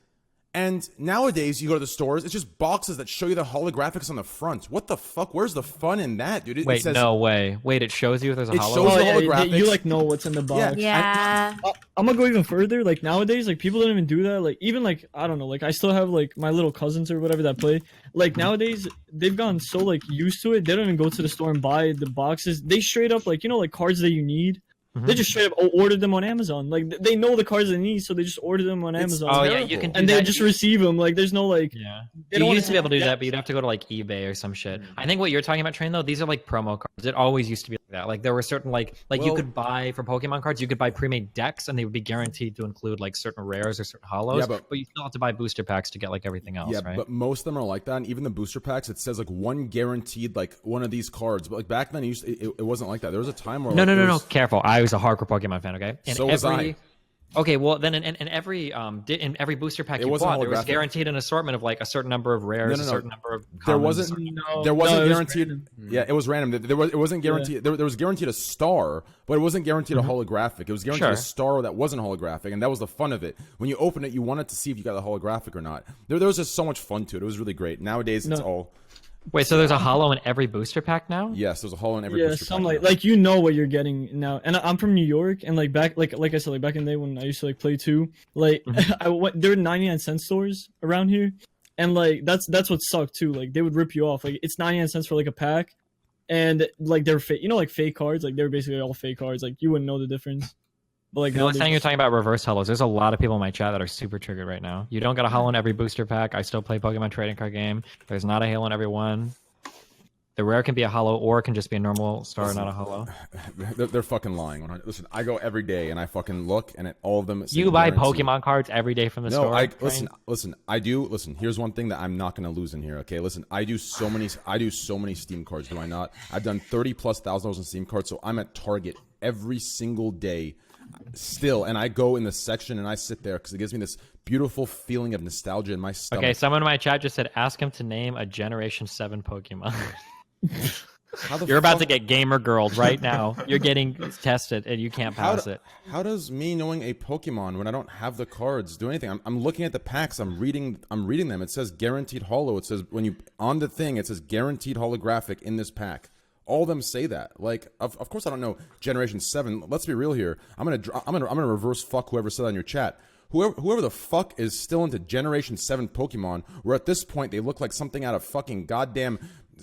And nowadays, you go to the stores, it's just boxes that show you the holographics on the front. What the fuck? Where's the fun in that, dude? Wait, no way. Wait, it shows you if there's a holo? It shows the holographics. You like know what's in the box. Yeah. I'm gonna go even further. Like nowadays, like people don't even do that. Like even like I don't know. Like I still have like my little cousins or whatever that play. Like nowadays, they've gotten so like used to it. They don't even go to the store and buy the boxes. They straight up like like cards that you need. They just straight up ordered them on Amazon. Like they know the cards they need, so they just order them on Amazon. Oh yeah, you can. Do and that. they just receive them. Like there's no like. Yeah. You used to be able to do that, but you'd have to go to like eBay or some shit. I think what you're talking about, Train, though, these are like promo cards. It always used to be like that. Like there were certain like you could buy for Pokemon cards, you could buy pre-made decks, and they would be guaranteed to include like certain rares or certain holos. Yeah, but you still have to buy booster packs to get like everything else. Yeah, right? But most of them are like that. And even the booster packs, it says like one guaranteed like one of these cards. But like back then, it wasn't like that. There was a time where no. Careful, I was a hardcore Pokemon fan. Okay, so was I. Okay, well then in every booster pack you bought, there was guaranteed an assortment of like a certain number of rares, a certain number of commons. There wasn't guaranteed. Yeah, it was random. It wasn't guaranteed. There was guaranteed a star, but it wasn't guaranteed a holographic. It was guaranteed a star that wasn't holographic, and that was the fun of it. When you open it, you wanted to see if you got the holographic or not. There was just so much fun to it. It was really great. Nowadays, it's all. Wait, so there's a holo in every booster pack now? Yes, there's a holo in every booster pack. Yeah, like you know what you're getting now. And I'm from New York, and like back like I said, like back in the day when I used to like play too, like there were 99-cent stores around here, and like that's what sucked too. Like they would rip you off. Like it's 99 cents for like a pack, and like they're fake. Like fake cards. Like they're basically all fake cards. Like you wouldn't know the difference. But like last time you're talking about reverse holos, there's a lot of people in my chat that are super triggered right now. You don't get a holo in every booster pack. I still play Pokemon trading card game. There's not a halo in every one. The rare can be a holo, or it can just be a normal star, not a holo. They're fucking lying. Listen, I go every day and I fucking look, and all of them. You buy Pokemon cards every day from the store. No, listen. I do. Listen, here's one thing that I'm not gonna lose in here. Okay, listen. I do so many Steam cards. Do I not? I've done 30,000+ in Steam cards, so I'm at Target every single day. Still, and I go in the section and I sit there because it gives me this beautiful feeling of nostalgia in my stomach. Okay, someone in my chat just said, ask him to name a Generation 7 Pokemon. You're about to get gamer girled right now. You're getting tested and you can't pass it. How does me knowing a Pokemon when I don't have the cards do anything? I'm looking at the packs. I'm reading them. It says guaranteed holo. It says when you on the thing, it says guaranteed holographic in this pack. All of them say that. Like, of course I don't know Generation 7. Let's be real here. I'm gonna reverse fuck whoever said that in your chat. Whoever the fuck is still into Generation 7 Pokemon, where at this point they look like something out of fucking goddamn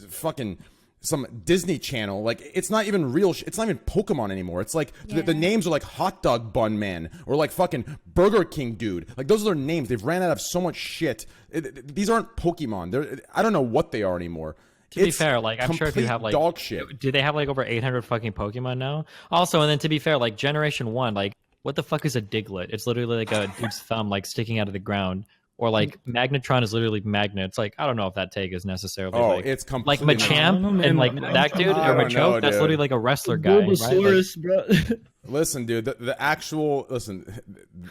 fucking some Disney Channel. Like, it's not even real. It's not even Pokemon anymore. It's like the names are like Hot Dog Bun Man or like fucking Burger King Dude. Like, those are their names. They've ran out of so much shit. These aren't Pokemon. I don't know what they are anymore. To be fair, like, I'm sure if you have like dog shit. Do they have like over 800 fucking Pokemon now? Also, and then to be fair, like Generation 1, like, what the fuck is a Diglett? It's literally like a dude's thumb like sticking out of the ground. Or like Magnetron is literally Magnet. It's like, I don't know if that take is necessarily like, it's completely like Machamp and like that dude or Machoke. That's literally like a wrestler guy. Bulbasaurus, right? bro. Listen, dude, the actual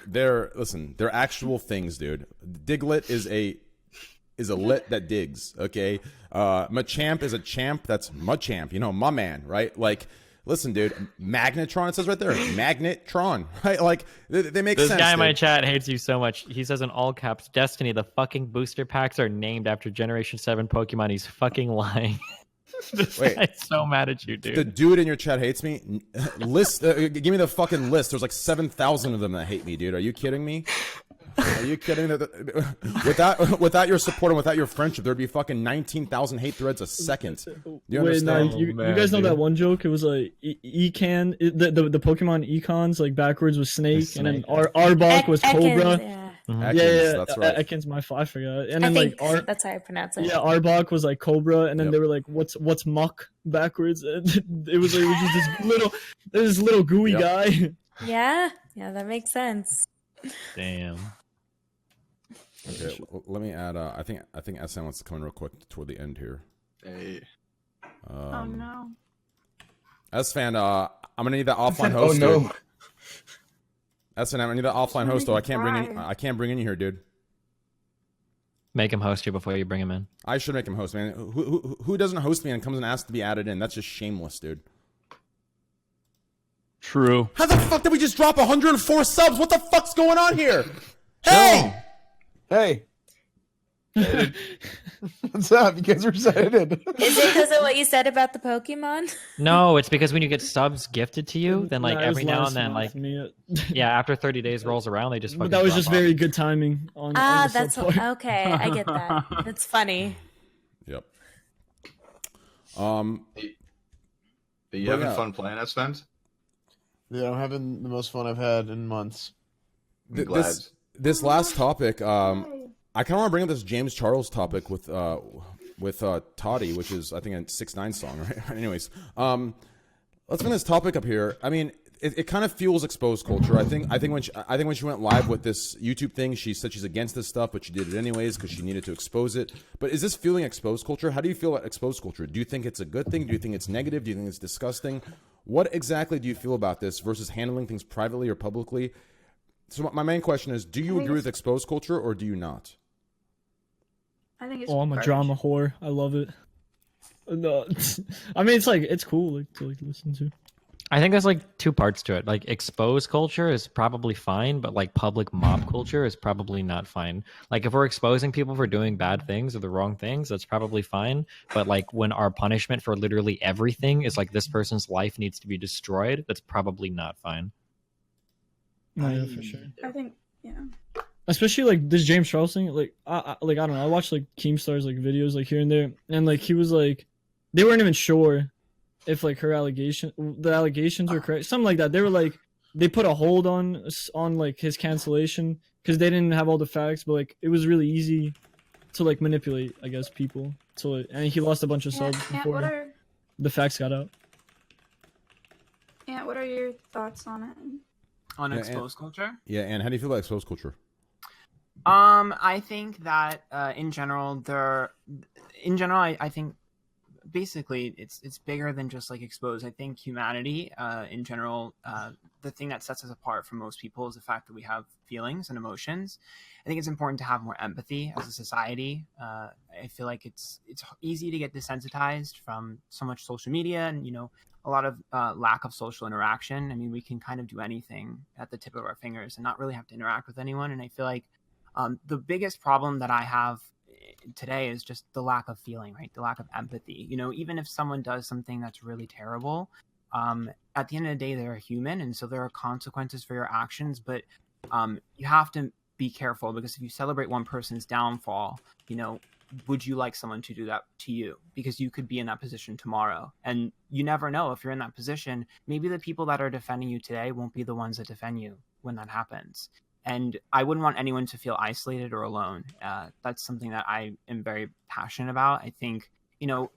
they're actual things, dude. Diglett is a lit that digs, okay? Machamp is a champ that's Machamp, you know, my man, right? Like, listen, dude, Magnetron, it says right there, Magnetron, right? Like, they make sense. This guy in my dude. chat hates you so much. He says in all caps, Destiny, the fucking booster packs are named after Generation 7 Pokemon. He's fucking lying. This guy's so mad at you, dude. The dude in your chat hates me. List, give me the fucking list. There's like 7,000 of them that hate me, dude. Are you kidding me? Are you kidding? Without your support and without your friendship, there'd be fucking 19,000 hate threads a second. You understand? You guys know that one joke? It was like Ecan, the Pokemon Econs, like backwards was Snake, and then Arbok was Cobra. Ekans, that's right. Ekans, I forgot. And I then think that's how I pronounce it. Yeah, Arbok was like Cobra, and then they were like, "What's Muck backwards?" And it was just this little gooey guy. Yeah, that makes sense. Damn. Okay, let me add. I think SM wants to come in real quick toward the end here. Hey. Oh no. S-Fan, I'm gonna need that offline host. Oh no. S-Fan, I'm gonna need that offline host. Though I can't bring in here, dude. Make him host you before you bring him in. I should make him host, man. Who doesn't host me and comes and asks to be added in? That's just shameless, dude. True. How the fuck did we just drop 104 subs? What the fuck's going on here? Hey! Hey. What's up? You guys are excited. Is it because of what you said about the Pokemon? No, it's because when you get subs gifted to you, then like every now and then, like after 30 days rolls around, they just fucking that was drop just off. very good timing. On That's okay. I get that. That's funny. Yep. Are you having fun playing S-Fan? Yeah, I'm having the most fun I've had in months. This last topic, I kind of want to bring up this James Charles topic with Toddy, which is I think a 6ix9ine song, right? Anyways, let's bring this topic up here. I mean, it kind of fuels exposed culture. I think when she went live with this YouTube thing, she said she's against this stuff, but she did it anyways because she needed to expose it. But is this fueling exposed culture? How do you feel about exposed culture? Do you think it's a good thing? Do you think it's negative? Do you think it's disgusting? What exactly do you feel about this versus handling things privately or publicly? So my main question is, do you agree with exposed culture or do you not? I think it's I'm a drama whore. I love it. No, I mean, it's cool to listen to. I think there's like two parts to it. Like exposed culture is probably fine, but like public mob culture is probably not fine. Like if we're exposing people for doing bad things or the wrong things, that's probably fine. But like when our punishment for literally everything is like this person's life needs to be destroyed, that's probably not fine. Yeah, for sure. I think especially like this James Charles thing. Like I don't know. I watched like Keemstar's like videos like here and there, and like he was like they weren't even sure if like the allegations were correct, something like that. They were like they put a hold on like his cancellation because they didn't have all the facts, but like it was really easy to like manipulate, I guess, people. So and he lost a bunch of subs before the facts got out. Yeah, what are your thoughts on it? On exposed culture? Yeah, and how do you feel about exposed culture? I think that in general, I think basically it's bigger than just like expose. I think humanity in general, the thing that sets us apart from most people is the fact that we have feelings and emotions. I think it's important to have more empathy as a society. I feel like it's easy to get desensitized from so much social media and, you know, a lot of lack of social interaction. I mean, we can kind of do anything at the tip of our fingers and not really have to interact with anyone. And I feel like the biggest problem that I have today is just the lack of feeling, right? The lack of empathy. You know, even if someone does something that's really terrible, at the end of the day, they're a human. And so there are consequences for your actions, but you have to be careful, because if you celebrate one person's downfall, you know, would you like someone to do that to you? Because you could be in that position tomorrow, and you never know. If you're in that position, maybe the people that are defending you today won't be the ones that defend you when that happens. And I wouldn't want anyone to feel isolated or alone. That's something that I am very passionate about. I think, you know,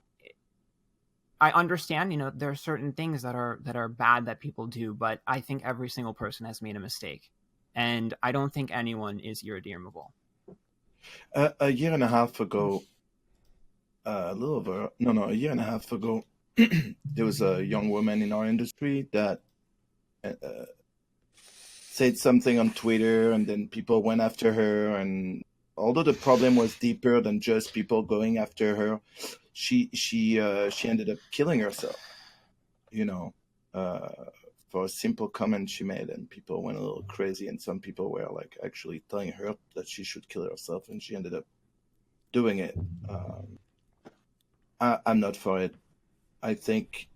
I understand, you know, there are certain things that are bad that people do, but I think every single person has made a mistake, and I don't think anyone is irredeemable. A year and a half ago, a year and a half ago, there was a young woman in our industry that said something on Twitter, and then people went after her. And although the problem was deeper than just people going after her, she ended up killing herself, you know, for a simple comment she made, and people went a little crazy, and some people were like actually telling her that she should kill herself, and she ended up doing it. I'm not for it. I think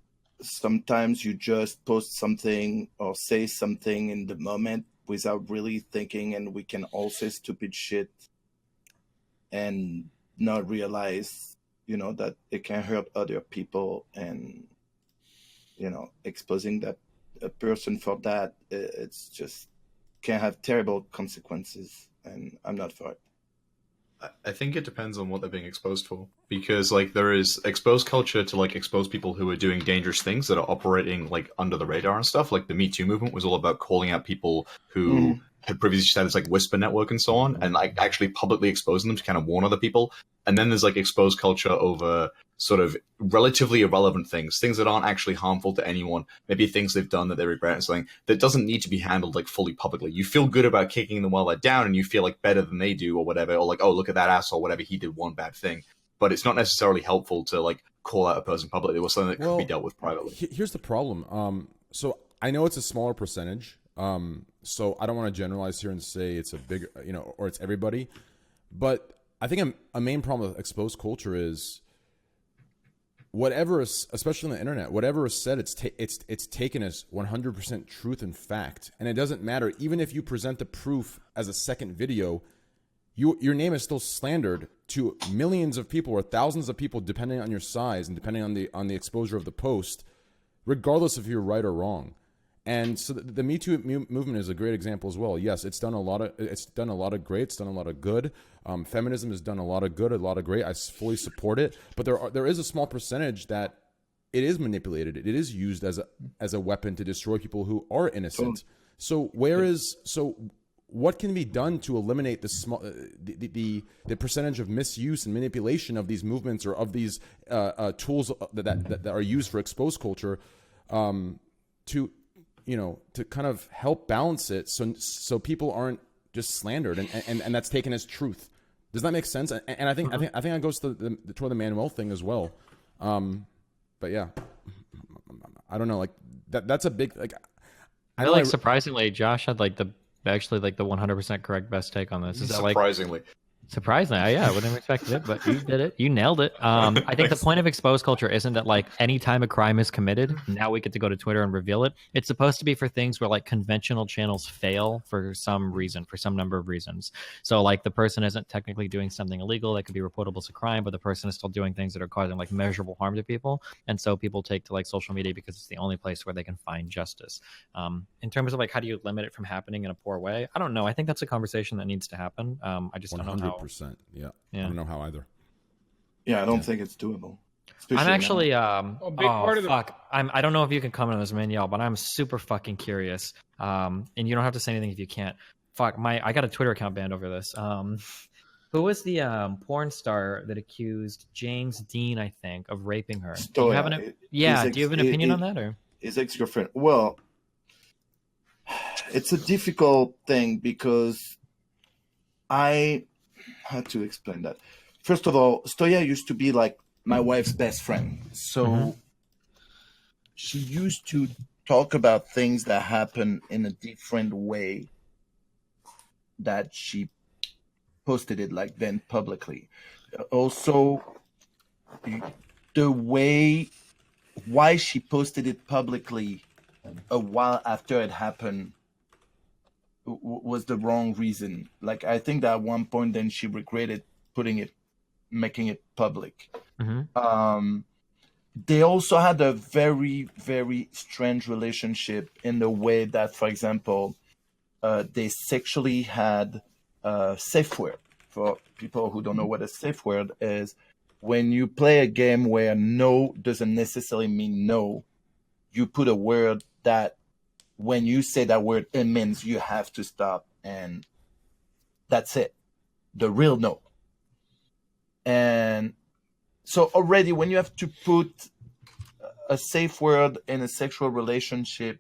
sometimes you just post something or say something in the moment without really thinking, and we can all say stupid shit and not realize, you know, that it can hurt other people. And, you know, exposing that a person for that, it's just can have terrible consequences, and I'm not for it. I think it depends on what they're being exposed for, because like there is exposed culture to like expose people who are doing dangerous things that are operating like under the radar and stuff. Like the Me Too movement was all about calling out people who had previously said it's like Whisper Network and so on, and like actually publicly exposing them to kind of warn other people. And then there's like exposed culture over sort of relatively irrelevant things that aren't actually harmful to anyone, maybe things they've done that they regret and something that doesn't need to be handled like fully publicly. You feel good about kicking them while they're down, and you feel like better than they do or whatever, or like, oh, look at that asshole, whatever, he did one bad thing. But it's not necessarily helpful to like call out a person publicly or something that could be dealt with privately. Here's the problem. So I know it's a smaller percentage. So I don't want to generalize here and say it's a big, you know, or it's everybody. But I think a main problem with exposed culture is whatever is, especially on the internet, whatever is said, it's taken as 100% truth and fact. And it doesn't matter. Even if you present the proof as a second video, your name is still slandered to millions of people or thousands of people, depending on your size and depending on the exposure of the post, regardless if you're right or wrong. And so the Me Too movement is a great example as well. Yes, it's done a lot of great, it's done a lot of good. Feminism has done a lot of good, a lot of great. I fully support it, but there is a small percentage that it is manipulated. It is used as a weapon to destroy people who are innocent. So what can be done to eliminate the small the percentage of misuse and manipulation of these movements or of these tools that are used for exposed culture to kind of help balance it so people aren't just slandered and that's taken as truth. Does that make sense? And I think that goes to toward the Manuel thing as well. But yeah, I don't know. Like that's a big like. I feel like surprisingly, Josh had like the 100% correct best take on this. Is that surprisingly? Surprisingly, yeah, I wouldn't have expected it, but you did it. You nailed it. I think the point of exposed culture isn't that like anytime a crime is committed, now we get to go to Twitter and reveal it. It's supposed to be for things where like conventional channels fail for some reason, for some number of reasons. So like the person isn't technically doing something illegal that could be reportable as a crime, but the person is still doing things that are causing like measurable harm to people. And so people take to like social media because it's the only place where they can find justice. In terms of like how do you limit it from happening in a poor way? I don't know. I think that's a conversation that needs to happen. I just don't know how. 100%. Yeah. I don't know how either. Yeah, I don't think it's doable. I'm actually I don't know if you can comment on this, Manuel, but I'm super fucking curious. And you don't have to say anything if you can't. I got a Twitter account banned over this. Who was the porn star that accused James Dean, I think, of raping her? Stoya. Do you have an opinion on that, or his ex-girlfriend? Well, it's a difficult thing because I had to explain that. First of all, Stoya used to be like my wife's best friend, so she used to talk about things that happen in a different way that she posted it like then publicly. Also, the way why she posted it publicly a while after it happened was the wrong reason. Like, I think that at one point then she regretted making it public. They also had a very, very strange relationship in the way that, for example, they sexually had safe word. For people who don't know what a safe word is, when you play a game where no doesn't necessarily mean no, you put a word that when you say that word, it means you have to stop, and that's it. The real no. And so already when you have to put a safe word in a sexual relationship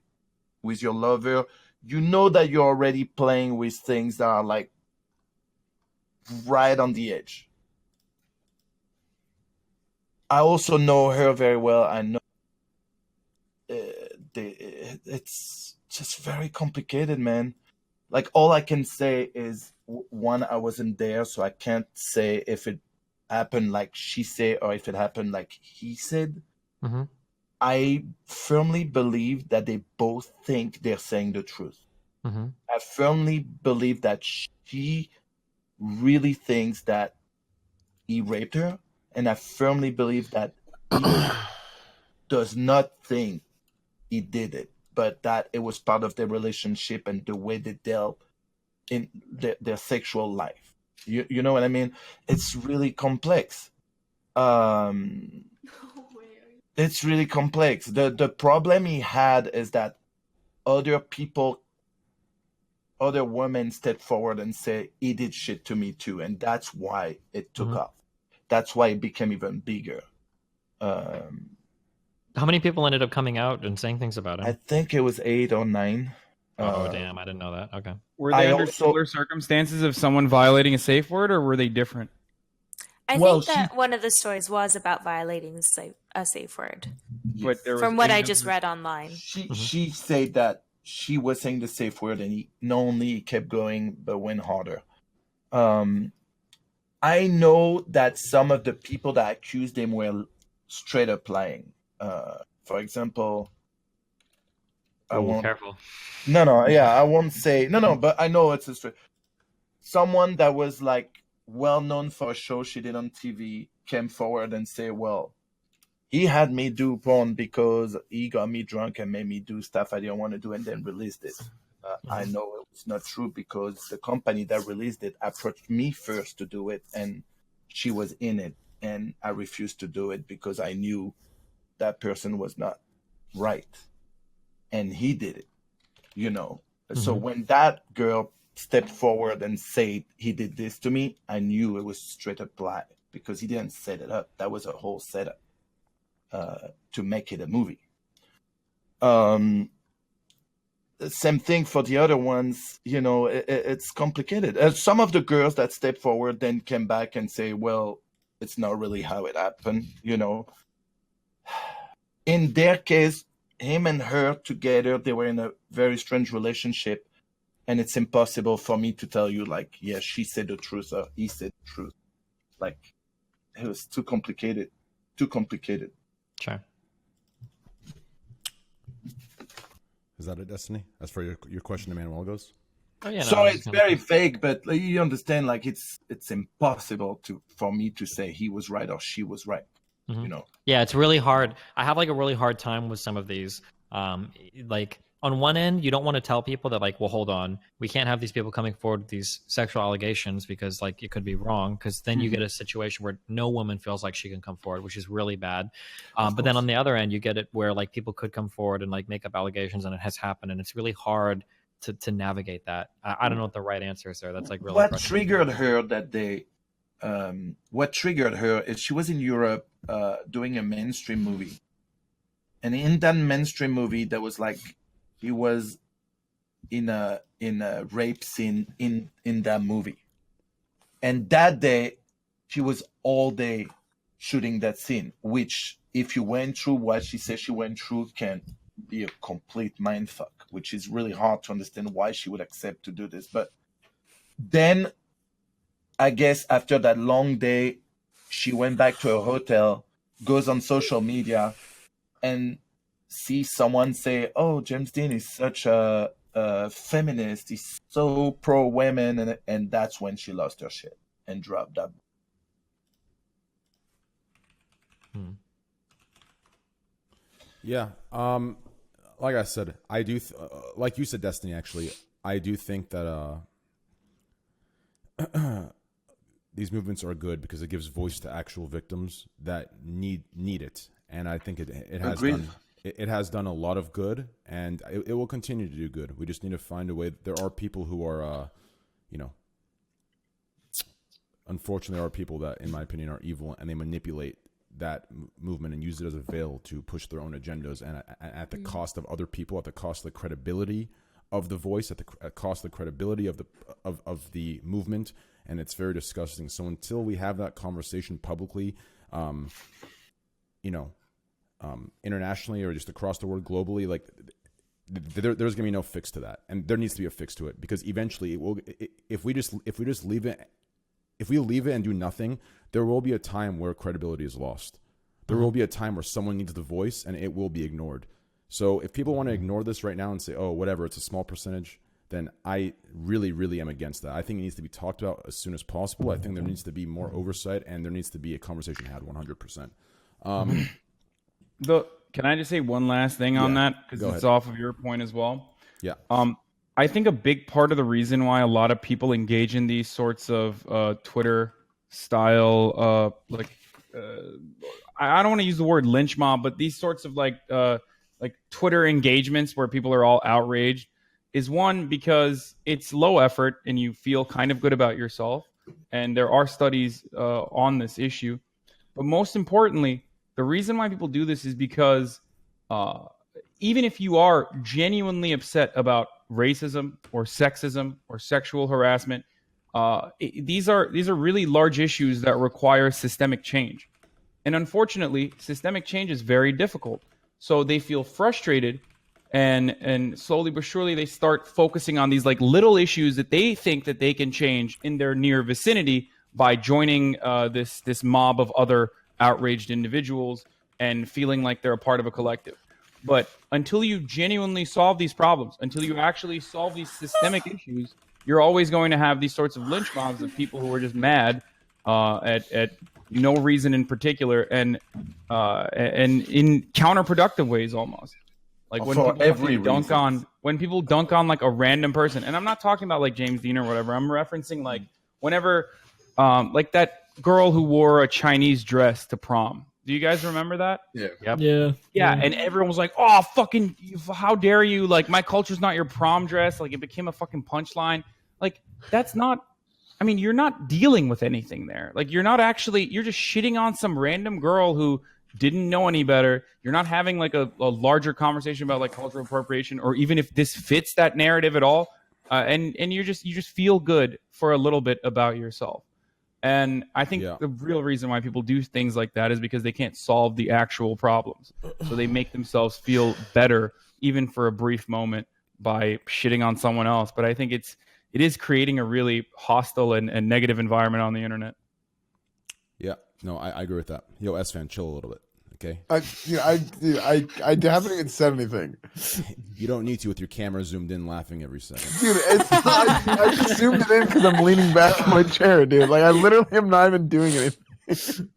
with your lover, you know that you're already playing with things that are like right on the edge. I also know her very well. I know it's just very complicated, man. Like, all I can say is, one, I wasn't there, so I can't say if it happened like she said or if it happened like he said. I firmly believe that they both think they're saying the truth. I firmly believe that she really thinks that he raped her, and I firmly believe that he does not think he did it, but that it was part of their relationship and the way they dealt in their sexual life. You know what I mean? It's really complex. It's really complex. The problem he had is that other women stepped forward and say, he did shit to me too, and that's why it took off. That's why it became even bigger. How many people ended up coming out and saying things about him? I think it was 8 or 9. Oh, damn. I didn't know that. Okay. Were they under similar circumstances of someone violating a safe word, or were they different? I think that one of the stories was about violating a safe word. But from what I just read online. She said that she was saying the safe word, and he not only kept going, but went harder. I know that some of the people that accused him were straight up lying. For example, Careful. I won't say but I know it's a straight. Someone that was like well known for a show she did on TV came forward and say, well, he had me do porn because he got me drunk and made me do stuff I didn't want to do, and then released it. I know it was not true because the company that released it approached me first to do it, and she was in it, and I refused to do it because I knew that person was not right, and he did it, So when that girl stepped forward and said he did this to me, I knew it was straight up lie because he didn't set it up. That was a whole setup to make it a movie. Same thing for the other ones, it's complicated. Some of the girls that stepped forward then came back and say, well, it's not really how it happened, In their case, him and her together, they were in a very strange relationship, and it's impossible for me to tell you, like, yes, she said the truth or he said the truth. Like, it was too complicated. Sure. Is that it, Destiny? As for your question to Manuel goes? Oh, yeah, so it's very vague, but you understand, like, it's impossible for me to say he was right or she was right. Yeah, it's really hard. I have like a really hard time with some of these. Like, on one end, you don't want to tell people that, like, well, hold on, we can't have these people coming forward with these sexual allegations because, like, it could be wrong, because then you get a situation where no woman feels like she can come forward, which is really bad. But then on the other end, you get it where, like, people could come forward and, like, make up allegations, and it has happened, and it's really hard to navigate that. I don't know what the right answer is there. That's like really what triggered her that day what triggered her is she was in Europe doing a mainstream movie, and in that mainstream movie, there was like he was in a rape scene in that movie, and that day she was all day shooting that scene, which if you went through what she says she went through can be a complete mindfuck, which is really hard to understand why she would accept to do this. But then I guess after that long day, she went back to her hotel, goes on social media, and sees someone say, "Oh, James Dean is such a feminist. He's so pro women," and that's when she lost her shit and dropped that. Yeah. Like I said, I do. Like you said, Destiny. Actually, I do think that these movements are good because it gives voice to actual victims that need it, and I think it has done. It has done a lot of good, and it will continue to do good. We just need to find a way. There are people who are, unfortunately, there are people that, in my opinion, are evil, and they manipulate that movement and use it as a veil to push their own agendas, and at the cost of other people, at the cost of the credibility of the voice, at the cost of the credibility of the movement, and it's very disgusting. So until we have that conversation publicly, internationally or just across the world globally, like there's gonna be no fix to that, and there needs to be a fix to it, because eventually it will. If we just leave it. If we leave it and do nothing, there will be a time where credibility is lost. There will be a time where someone needs the voice and it will be ignored. So if people want to ignore this right now and say, oh, whatever, it's a small percentage, then I really, really am against that. I think it needs to be talked about as soon as possible. I think there needs to be more oversight, and there needs to be a conversation had 100%. Can I just say one last thing on that? Because it's off of your point as well. Yeah. I think a big part of the reason why a lot of people engage in these sorts of Twitter style, I don't want to use the word lynch mob, but these sorts of like Twitter engagements where people are all outraged, is one, because it's low effort and you feel kind of good about yourself. And there are studies on this issue. But most importantly, the reason why people do this is because even if you are genuinely upset about racism or sexism or sexual harassment, these are really large issues that require systemic change. And unfortunately, systemic change is very difficult. So they feel frustrated, and slowly but surely they start focusing on these like little issues that they think that they can change in their near vicinity by joining this mob of other outraged individuals and feeling like they're a part of a collective. But until you genuinely solve these problems, until you actually solve these systemic issues, you're always going to have these sorts of lynch mobs of people who are just mad at no reason in particular, and in counterproductive ways almost. Like when people dunk on like a random person, and I'm not talking about like James Dean or whatever. I'm referencing like whenever like that girl who wore a Chinese dress to prom. Do you guys remember that? Yeah. Yep. Yeah, and everyone was like, "Oh, fucking, how dare you? Like, my culture's not your prom dress." Like, it became a fucking punchline. Like, that's not. I mean, you're not dealing with anything there. Like, you're just shitting on some random girl who didn't know any better. You're not having like a larger conversation about like cultural appropriation, or even if this fits that narrative at all. And you just feel good for a little bit about yourself. And I think the real reason why people do things like that is because they can't solve the actual problems. So they make themselves feel better, even for a brief moment, by shitting on someone else. But I think it is creating a really hostile and negative environment on the internet. Yeah, no, I agree with that. Yo, S-Fan, chill a little bit, okay? I haven't even said anything. You don't need to with your camera zoomed in, laughing every second. Dude, I just zoomed it in because I'm leaning back in my chair, dude. Like, I literally am not even doing anything.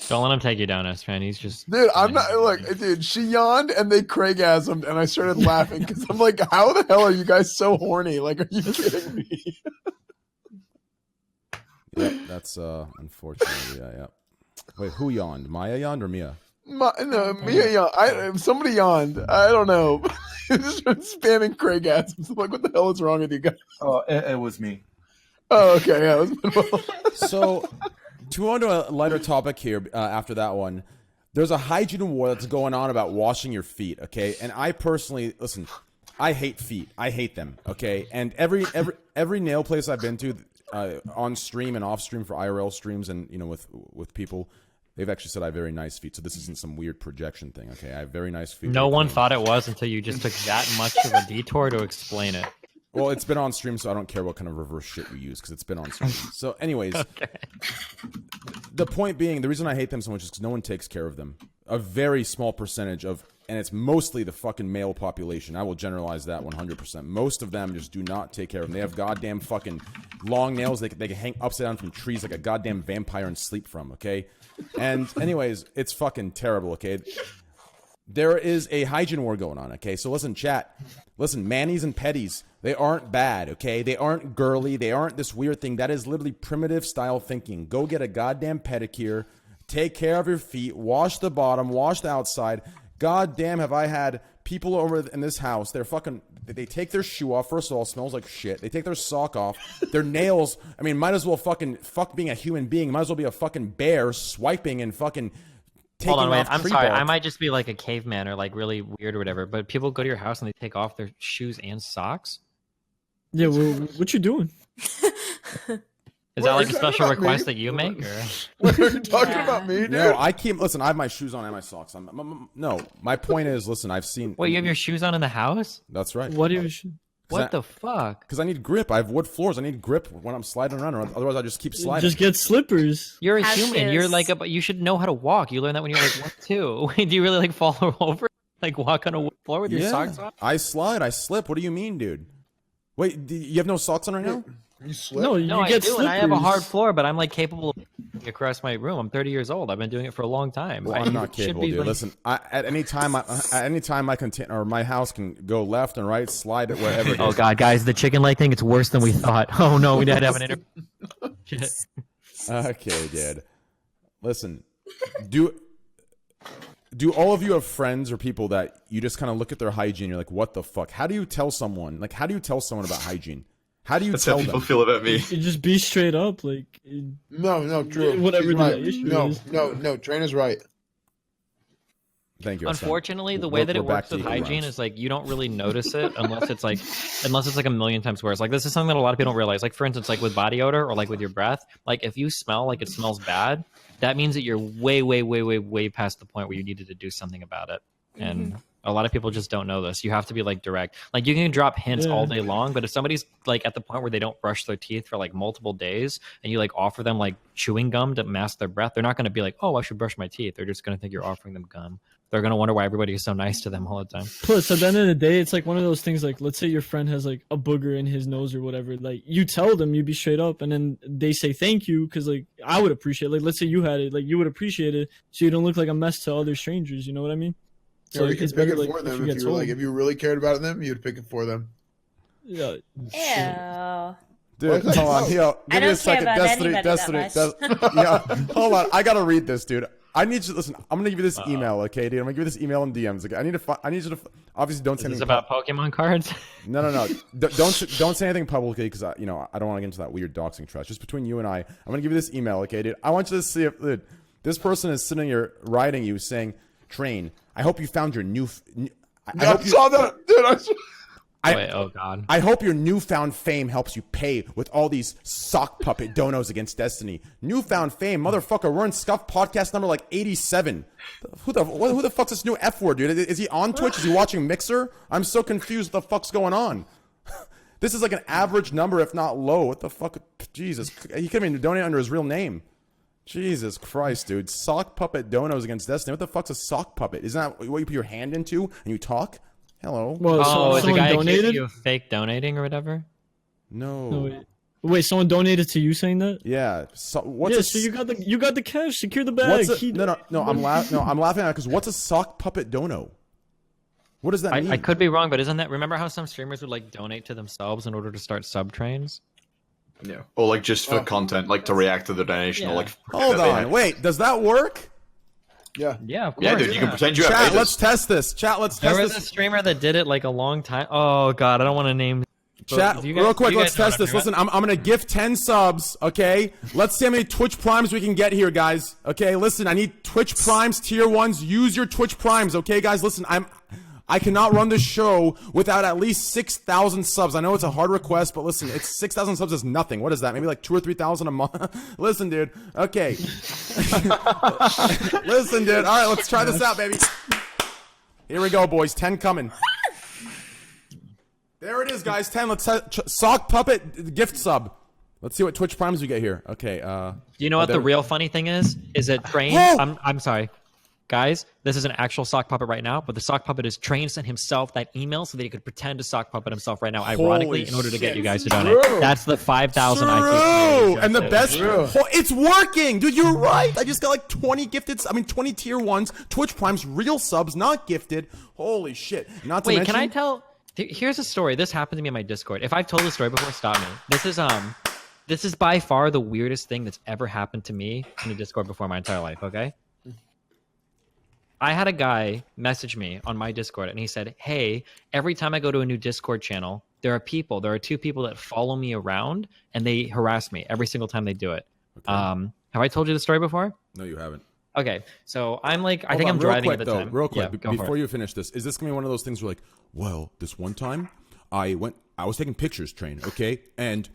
Don't let him take you down, S-Fan. He's just... Dude, I'm not... Look, dude, she yawned and they Craigasmed, and I started laughing because I'm like, how the hell are you guys so horny? Like, are you kidding me? Yep, that's unfortunately, yeah. Wait, who yawned? Maya yawned or Mia? No, Mia yawned. Somebody yawned. I don't know. Just spamming Craigasms. I'm like, what the hell is wrong with you guys? Oh, it was me. Oh, okay. Yeah. So, to go on to a lighter topic here after that one, there's a hygiene war that's going on about washing your feet, okay? And I personally, listen, I hate feet. I hate them, okay? And every nail place I've been to on stream and off stream for IRL streams and, you know, with people, they've actually said I have very nice feet. So this isn't some weird projection thing, okay? I have very nice feet. No one thought it was until you just took that much of a detour to explain it. Well, it's been on stream, so I don't care what kind of reverse shit you use, because it's been on stream. So anyways, okay. The point being, the reason I hate them so much is because no one takes care of them. A very small percentage of, and it's mostly the fucking male population. I will generalize that 100%. Most of them just do not take care of them. They have goddamn fucking long nails they can hang upside down from trees like a goddamn vampire and sleep from, okay? And anyways, it's fucking terrible, okay? There is a hygiene war going on, okay? So listen, chat. Listen, manis and petties, they aren't bad, okay? They aren't girly. They aren't this weird thing. That is literally primitive style thinking. Go get a goddamn pedicure. Take care of your feet. Wash the bottom. Wash the outside. God damn, have I had people over in this house. They take their shoe off. First of all, it smells like shit. They take their sock off. Their nails, I mean, might as well fuck being a human being. Might as well be a fucking bear swiping and fucking... Hold on, wait. I'm sorry. I might just be like a caveman or like really weird or whatever. But people go to your house and they take off their shoes and socks. Yeah, well, what you doing? Is that like a special request that you make? Or? What are you talking about me, dude? No, I have my shoes on and my socks on. No, my point is, listen, I've seen... Wait, you have your shoes on in the house? That's right. What are your shoes? What the fuck? Because I need grip. I have wood floors. I need grip when I'm sliding around. Otherwise, I just keep sliding. Just get slippers. You're a human. You're like you should know how to walk. You learn that when you're like 1, 2. Do you really like fall over? Like walk on a wood floor with your socks on? I slide. I slip. What do you mean, dude? Wait, you have no socks on right now? You slip? No, I do, slippers. And I have a hard floor, but I'm like capable of across my room. I'm 30 years old. I've been doing it for a long time. Well, I'm not capable, dude. Like... Listen, at any time, my house can go left and right, slide it wherever. It oh God, guys, the chicken leg thing, it's worse than we thought. Oh no, we had to have an interview. Okay, dude. Listen, do all of you have friends or people that you just kind of look at their hygiene? You're like, what the fuck? How do you tell someone? Like, how do you tell someone about hygiene? How do you That's tell how people them? feel about me. You just be straight up, like. No, true. Whatever right. the issue is. No. Trainer's right. Thank you. Unfortunately, the way that it works with hygiene is like you don't really notice it unless it's like a million times worse. Like this is something that a lot of people don't realize. Like for instance, like with body odor or like with your breath, like if you smell like it smells bad, that means that you're way past the point where you needed to do something about it. And a lot of people just don't know this. You have to be like direct. Like you can drop hints all day long, but if somebody's like at the point where they don't brush their teeth for like multiple days and you like offer them like chewing gum to mask their breath, they're not going to be like, oh, I should brush my teeth. They're just going to think you're offering them gum. They're going to wonder why everybody is so nice to them all the time. Plus, at the end of the day, it's like one of those things like, let's say your friend has like a booger in his nose or whatever. Like you tell them, you be straight up, and then they say thank you because like I would appreciate it. Like let's say you had it, like you would appreciate it so you don't look like a mess to other strangers. You know what I mean? So you could pick it for them if you really cared about them, you'd pick it for them. Yeah. Ew. Dude, hold on. Here, give me a second. Destiny. Yeah, hold on. I gotta read this, dude. I need you to listen. I'm gonna give you this email, okay, dude? I'm gonna give you this email in DMs. Okay? I need you to obviously don't say anything. Is this about Pokemon cards? No. Don't say anything publicly because I don't want to get into that weird doxing trash. Just between you and I'm gonna give you this email, okay, dude? I want you to see if this person is sitting here writing you saying, "Train, I hope you found your new." I saw that, dude. Wait, oh God. I hope your newfound fame helps you pay with all these sock puppet donos against Destiny. Newfound fame, motherfucker. We're in Scuffed podcast number like 87. Who the fuck's this new F word, dude? Is he on Twitch? Is he watching Mixer? I'm so confused. What the fuck's going on? This is like an average number, if not low. What the fuck? Jesus. He couldn't even donate under his real name. Jesus Christ, dude. Sock puppet donos against Destiny. What the fuck's a sock puppet? Isn't that what you put your hand into and you talk? Hello. Well, is the guy donated? accusing you of fake donating or whatever? No. Wait, someone donated to you saying that? Yeah. So so you got the cash. Secure the bag. No. I'm laughing at it because what's a sock puppet dono? What does that mean? I could be wrong, but isn't that? Remember how some streamers would like donate to themselves in order to start sub trains? Yeah. Or like just for content, like to react to the donation, or like. Hold on. Wait. Does that work? Yeah. Yeah, of course. Yeah, dude, you can pretend you have Chat, pages. let's test this. Chat, let's test this. There was a streamer that did it like a long time. Oh God, I don't want to name. Chat, real quick, let's test this. Listen, I'm gonna gift 10 subs, okay? Let's see how many Twitch Primes we can get here, guys. Okay, listen, I need Twitch Primes, tier 1s. Use your Twitch Primes, okay, guys? Listen, I cannot run this show without at least 6,000 subs. I know it's a hard request, but listen, it's 6,000 subs is nothing. What is that? Maybe like 2,000 or 3,000 a month? Listen, dude. Okay. Listen, dude. All right, let's try this out, baby. Here we go, boys. 10 coming. There it is, guys. 10. Let's Sock Puppet gift sub. Let's see what Twitch Primes we get here. Okay. Do you know what the real funny thing is? Is that Train? I'm sorry. Guys, this is an actual sock puppet right now, but the sock puppet is Train sent himself that email so that he could pretend to sock puppet himself right now, ironically, in order to get you guys to donate. That's the 5,000 IQ. And the best, it's working, dude. You're right. I just got like 20 gifted. 20 tier 1s, Twitch Primes, real subs, not gifted. Holy shit! Not to mention. Can I tell? Here's a story. This happened to me in my Discord. If I've told the story before, stop me. This is by far the weirdest thing that's ever happened to me in a Discord before in my entire life. Okay. I had a guy message me on my Discord and he said, hey, every time I go to a new Discord channel, there are 2 people that follow me around and they harass me every single time they do it. Okay. Have I told you the story before? No, you haven't. Okay. So I'm like, I think I'm driving at the time. Real quick, before you finish this, is this going to be one of those things where like, well, this one time I was taking pictures, Train, okay? And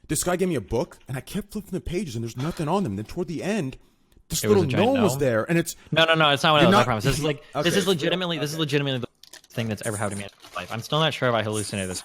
this guy gave me a book and I kept flipping the pages and there's nothing on them. Then toward the end, this little gnome was there, and it's no. It's not one of those. I promise. This is like this is legitimately the thing that's ever happened to me in my life. I'm still not sure if I hallucinated this.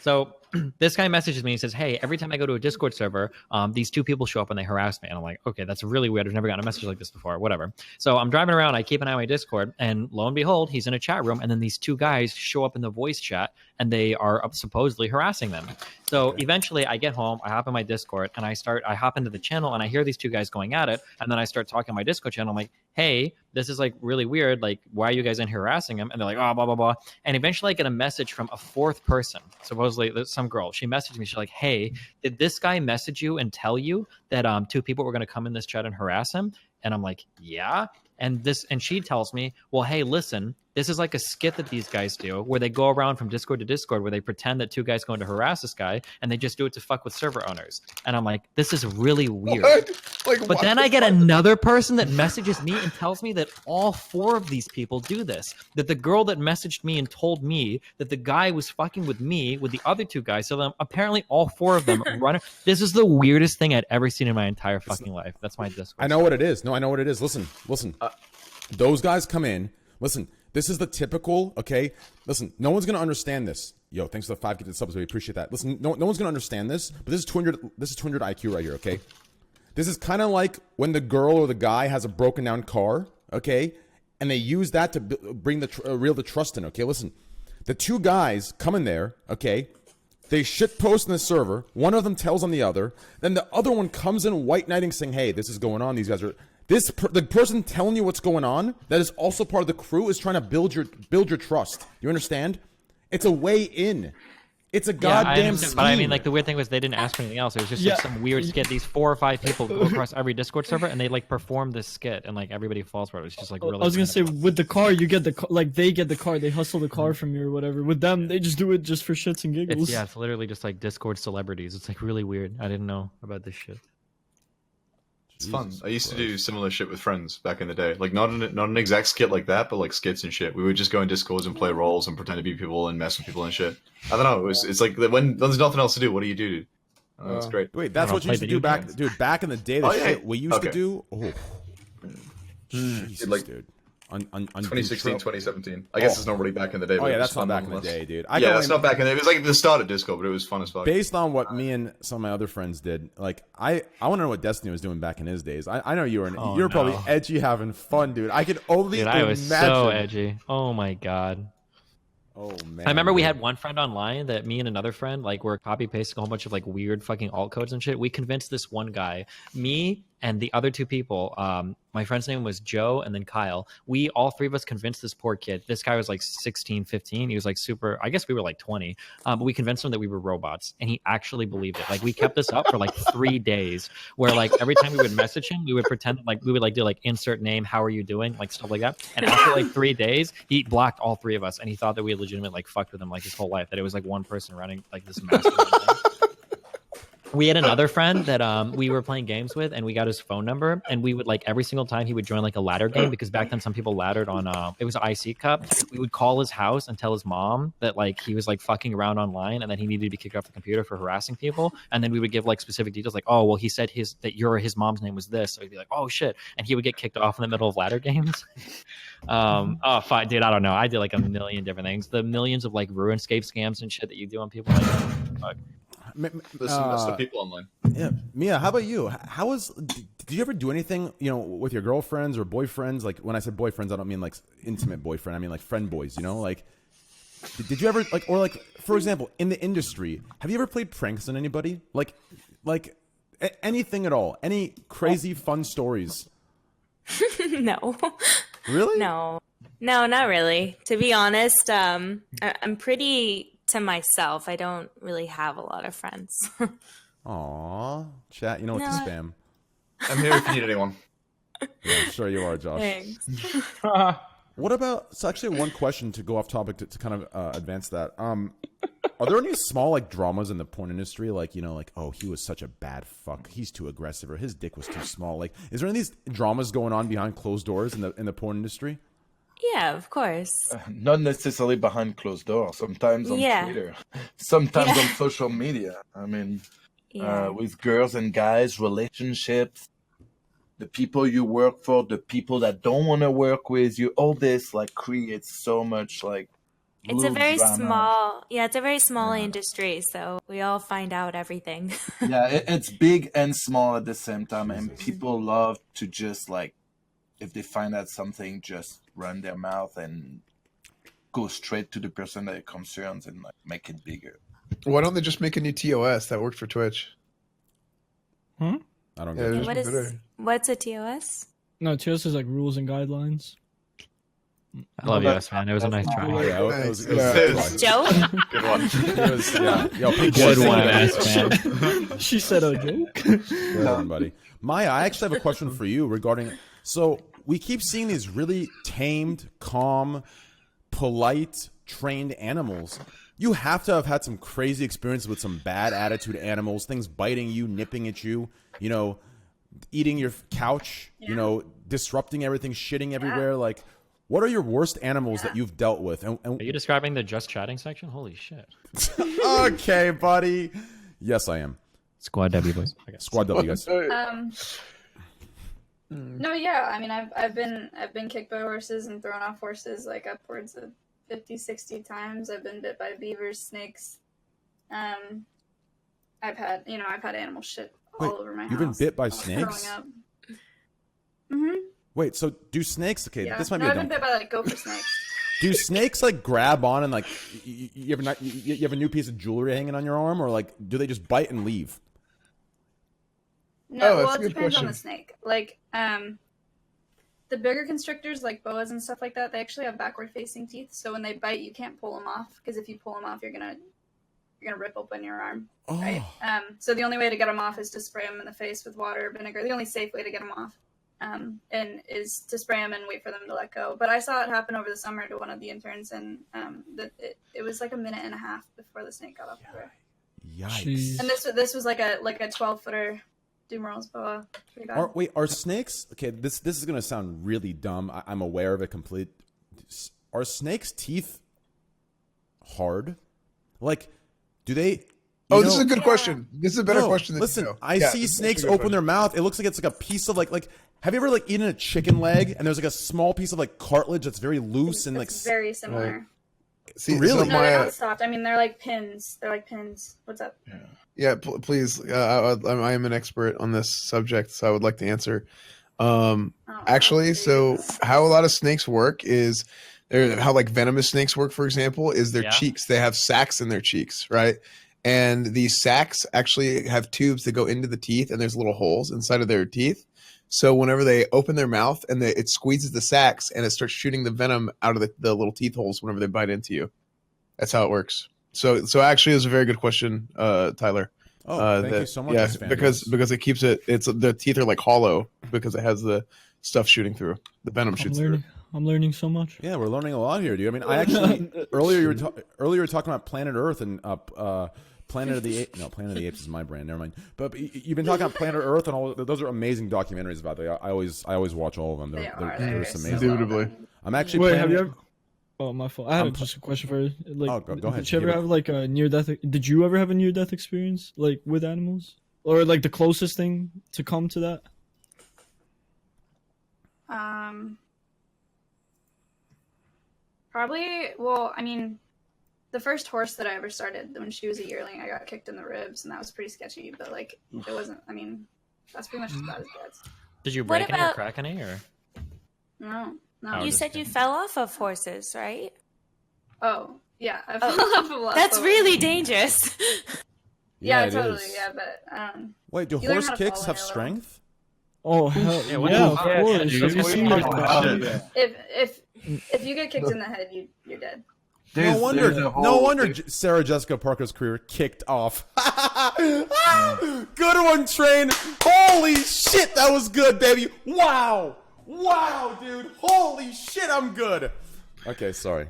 So this guy messages me and says, hey, every time I go to a Discord server, these 2 people show up and they harass me. And I'm like, okay, that's really weird. I've never gotten a message like this before, whatever. So I'm driving around, I keep an eye on my Discord, and lo and behold, he's in a chat room, and then these 2 guys show up in the voice chat, and they are supposedly harassing them. So eventually I get home, I hop in my Discord, and I hop into the channel, and I hear these 2 guys going at it, and then I start talking on my Discord channel. I'm like, hey, this is like really weird. Like, why are you guys in here harassing him? And they're like, oh, blah, blah, blah. And eventually I get a message from a 4th person, supposedly some girl. She messaged me. She's like, hey, did this guy message you and tell you that 2 people were going to come in this chat and harass him? And I'm like, yeah. And she tells me, well, hey, listen, this is like a skit that these guys do where they go around from Discord to Discord where they pretend that 2 guys going to harass this guy and they just do it to fuck with server owners. And I'm like, this is really weird. But then I get another person that messages me and tells me that all 4 of these people do this. That the girl that messaged me and told me that the guy was fucking with me with the other 2 guys. So then apparently all 4 of them run. This is the weirdest thing I'd ever seen in my entire fucking life. That's my Discord. I know what it is. No, I know what it is. Listen. Those guys come in. Listen. This is the typical, okay? Listen, no one's going to understand this. Yo, thanks for the 5 gifted subs. We appreciate that. Listen, no one's going to understand this, but this is 200 IQ right here, okay? This is kind of like when the girl or the guy has a broken down car, okay? And they use that to bring reel the trust in, okay? Listen, the 2 guys come in there, okay? They shit post in the server. One of them tells on the other. Then the other one comes in white knighting saying, hey, this is going on. These guys are... the person telling you what's going on, that is also part of the crew, is trying to build your trust. You understand? It's a way in. It's a goddamn scheme. But I mean, like, the weird thing was they didn't ask for anything else. It was just like some weird skit. These 4 or 5 people go across every Discord server and they like perform this skit and like everybody falls for it. It's just like really. I was gonna say with the car, you get the like they get the car, they hustle the car from you or whatever. With them, they just do it just for shits and giggles. It's literally just like Discord celebrities. It's like really weird. I didn't know about this shit. It's fun. I used to do similar shit with friends back in the day. Like not an exact skit like that, but like skits and shit. We would just go in Discords and play roles and pretend to be people and mess with people and shit. I don't know. It's like when there's nothing else to do. What do you do, dude? That's great. Wait, that's what you used to do back in the day. Shit we used to do. Oh, Jesus, dude. On 2016, 2017. I guess it's not really back in the day. Oh yeah, that's not back in the day, dude. That's not back in the day. It was like the start of Discord, but it was fun as fuck. Based on what me and some of my other friends did, like I want to know what Destiny was doing back in his days. I know you were you're probably edgy, having fun, dude. I could only imagine. I was so edgy. Oh my god. Oh man. I remember we had one friend online that me and another friend like were copy pasting a whole bunch of like weird fucking alt codes and shit. We convinced this one guy, me and the other 2 people, my friend's name was Joe and then Kyle. We all 3 of us convinced this poor kid. This guy was like 16, 15. He was like super, I guess we were like 20. But we convinced him that we were robots and he actually believed it. Like we kept this up for like 3 days where like every time we would message him, we would pretend like we would like do like insert name, how are you doing? Like stuff like that. And after like 3 days, he blocked all 3 of us and he thought that we had legitimately like fucked with him like his whole life. That it was like one person running like this mastermind thing. We had another friend that we were playing games with, and we got his phone number, and we would like every single time he would join like a ladder game, because back then some people laddered on it was IC Cup. We would call his house and tell his mom that like he was like fucking around online and that he needed to be kicked off the computer for harassing people, and then we would give like specific details like, oh well, he said his mom's name was this, so he'd be like, oh shit, and he would get kicked off in the middle of ladder games. Oh fuck, dude, I don't know, I did like a million different things, the millions of like RuneScape scams and shit that you do on people, like fuck. There's some messed up people online. Yeah, Mia, how about you? Did you ever do anything, with your girlfriends or boyfriends? Like when I said boyfriends, I don't mean like intimate boyfriend. I mean like friend boys. Like, did you ever like, or like for example, in the industry, have you ever played pranks on anybody? Like anything at all? Any crazy fun stories? No. Really? No, not really. To be honest, I'm pretty to myself. I don't really have a lot of friends. Aw, chat. You know what to spam. I'm here if you need anyone. Yeah, I'm sure you are, Josh. Thanks. What about? So actually, one question to go off topic to kind of advance that. Are there any small like dramas in the porn industry? Like like, oh, he was such a bad fuck. He's too aggressive, or his dick was too small. Like, is there any of these dramas going on behind closed doors in the porn industry? Yeah, of course. Not necessarily behind closed doors. Sometimes on Twitter. Sometimes on social media. I mean, with girls and guys, relationships, the people you work for, the people that don't want to work with you. All this like creates so much like. It's a very small. Yeah, it's a very small industry, so we all find out everything. Yeah, it's big and small at the same time, and people love to just like, if they find out something, just run their mouth and go straight to the person that it concerns and like make it bigger. Why don't they just make a new TOS that worked for Twitch? I don't get it. What's a TOS? No, TOS is like rules and guidelines. I love you, man. It was a nice try. It was A joke? Good one. It was, yo, good one, man. She said a joke. Good one, buddy. Maya, I actually have a question for you regarding. So we keep seeing these really tamed, calm, polite, trained animals. You have to have had some crazy experiences with some bad attitude animals, things biting you, nipping at you, eating your couch, disrupting everything, shitting everywhere. Like, what are your worst animals that you've dealt with? And are you describing the just chatting section? Holy shit. Okay, buddy. Yes, I am. SquadW, boys. SquadW, guys. No, yeah. I mean, I've been kicked by horses and thrown off horses like upwards of 50, 60 times. I've been bit by beavers, snakes. I've had animal shit all over my house. You've been bit by snakes? Growing up. Mm-hmm. Wait, so do snakes? Okay, Yeah. this might No, be. I've been bit by like gopher snakes. Do snakes like grab on and like you have a new piece of jewelry hanging on your arm, or like do they just bite and leave? No, that's well, a it good depends on question. the snake. Like, the bigger constrictors, like boas and stuff like that, they actually have backward-facing teeth. So when they bite, you can't pull them off, because if you pull them off, you're gonna rip open your arm. Oh. Right. So the only way to get them off is to spray them in the face with water or vinegar. The only safe way to get them off, and is to spray them and wait for them to let go. But I saw it happen over the summer to one of the interns, and it was like a minute and a half before the snake got off the rope. Yikes! And this was like a 12-footer. Dumeral's boa. Pretty bad. Are snakes? Okay, this is gonna sound really dumb. I'm aware of it. Are snakes' teeth hard? Like, do they? This is a good question. This is a better question than listen. you know. I see snakes open their mouth. It looks like it's like a piece of like. Have you ever like eaten a chicken leg and there's like a small piece of like cartilage that's very loose and like very similar. See, really? so No, they're not soft. I mean, they're like pins. They're like pins. What's up? Yeah, please. I am an expert on this subject, so I would like to answer. Actually, so how a lot of snakes work is how like venomous snakes work, for example, is their cheeks. They have sacs in their cheeks, right? And these sacs actually have tubes that go into the teeth, and there's little holes inside of their teeth. So whenever they open their mouth and it squeezes the sacs and it starts shooting the venom out of the little teeth holes whenever they bite into you. That's how it works. So actually, it was a very good question, Tyler. Oh, thank you so much. Yeah, because it keeps the teeth are like hollow because it has the stuff shooting through, the venom shoots through. I'm learning so much. Yeah, we're learning a lot here, dude. I mean, I actually earlier you were talking about Planet Earth and Planet of the Apes. No, Planet of the Apes is my brand. Never mind. But you've been talking about Planet Earth and all. Those are amazing documentaries, by the way. I always watch all of them. They're just amazing. Indubitably. I'm actually. Wait, have you ever? Oh, my fault. I had just a question for you. Like, go ahead. Did you ever have like a near death? Did you ever have a near death experience like with animals, or like the closest thing to come to that? Probably. Well, I mean, the first horse that I ever started, when she was a yearling, I got kicked in the ribs, and that was pretty sketchy. But like, it wasn't. I mean, that's pretty much as bad as it gets. Did you break any or crack any, or? No. You said you fell off of horses, right? Oh, yeah, I fell off of a lot. That's really dangerous. Yeah, totally. Is. Yeah, but wait, do horse kicks have strength? Oh hell yeah! Of course. Have you seen if you get kicked in the head, you're dead. No wonder Sarah Jessica Parker's career kicked off. Good one, Train. Holy shit, that was good, baby. Wow, dude. Holy shit, I'm good. Okay, sorry.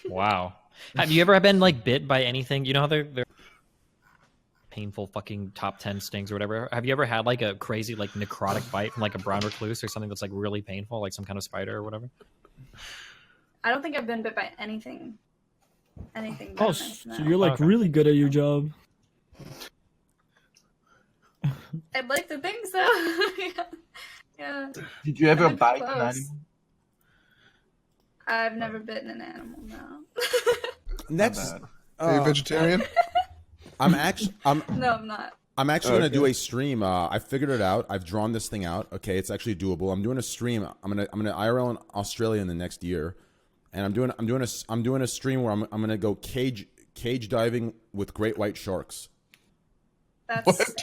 Wow. Have you ever been like bit by anything? You know how they're painful fucking top 10 stings or whatever. Have you ever had like a crazy like necrotic bite from like a brown recluse or something that's like really painful, like some kind of spider or whatever? I don't think I've been bit by anything. Oh, so you're like really good at your job. I'd like to think so. Yeah. Did you ever bite an animal? I've never bitten an animal. No. Next, are you vegetarian? No, I'm not. I'm actually gonna do a stream. I figured it out. I've drawn this thing out. Okay, it's actually doable. I'm doing a stream. I'm gonna IRL in Australia in the next year, and I'm doing a stream where I'm gonna go cage diving with great white sharks. That's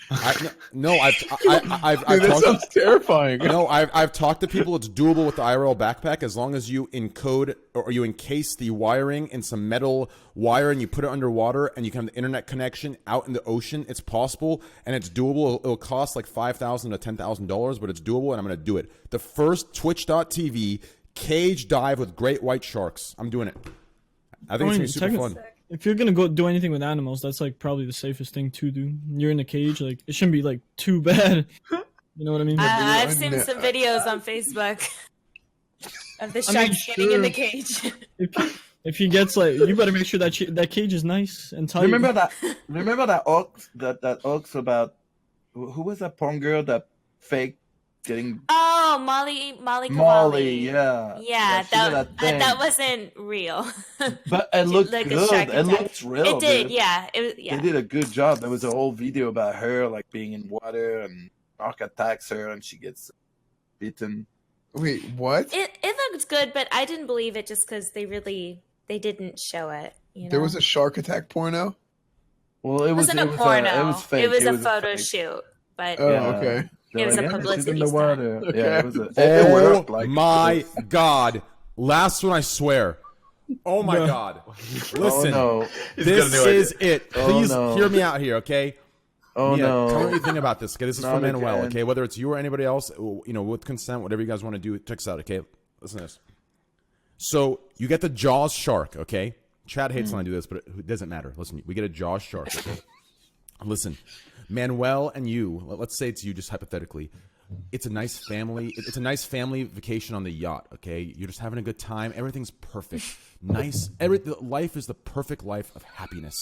I've Dude, that sounds terrifying. No, I've talked to people. It's doable with the IRL backpack as long as you encode or you encase the wiring in some metal wire and you put it underwater and you can have the internet connection out in the ocean. It's possible and it's doable. It'll cost like $5,000 to $10,000, but it's doable and I'm going to do it. The first Twitch.tv cage dive with great white sharks. I'm doing it. I think it's going to be super fun. If you're gonna go do anything with animals, that's like probably the safest thing to do. You're in a cage, like it shouldn't be like too bad. You know what I mean? I've seen some videos on Facebook of the sharks getting in the cage. If he gets like, you better make sure that that cage is nice and tight. Remember that ox that ox about who was that porn girl that fake getting Molly Molly, yeah. Yeah, that wasn't real. But it looked good. It looked real. It did, dude. yeah. They did a good job. There was a whole video about her like being in water and shark attacks her and she gets bitten. Wait, what? It looked good, but I didn't believe it just because they didn't show it. You know? There was a shark attack porno? Well, it wasn't a porno. It was fake. It was a photo shoot. But okay. It was a publicity stunt. Okay. Yeah, it worked, like, my God. Last one, I swear. Oh my God. Listen, this is it. Please hear me out here, okay? Oh no. Tell me what you think about this. Okay, this is from Manuel, okay? Whether it's you or anybody else, you know, with consent, whatever you guys want to do, check this out, okay? Listen to this. So, you get the Jaws shark, okay? Chad hates when I do this, but it doesn't matter. Listen, we get a Jaws shark, okay? Listen. Manuel and you, let's say it's you just hypothetically. It's a nice family vacation on the yacht, okay? You're just having a good time. Everything's perfect. Nice. Life is the perfect life of happiness.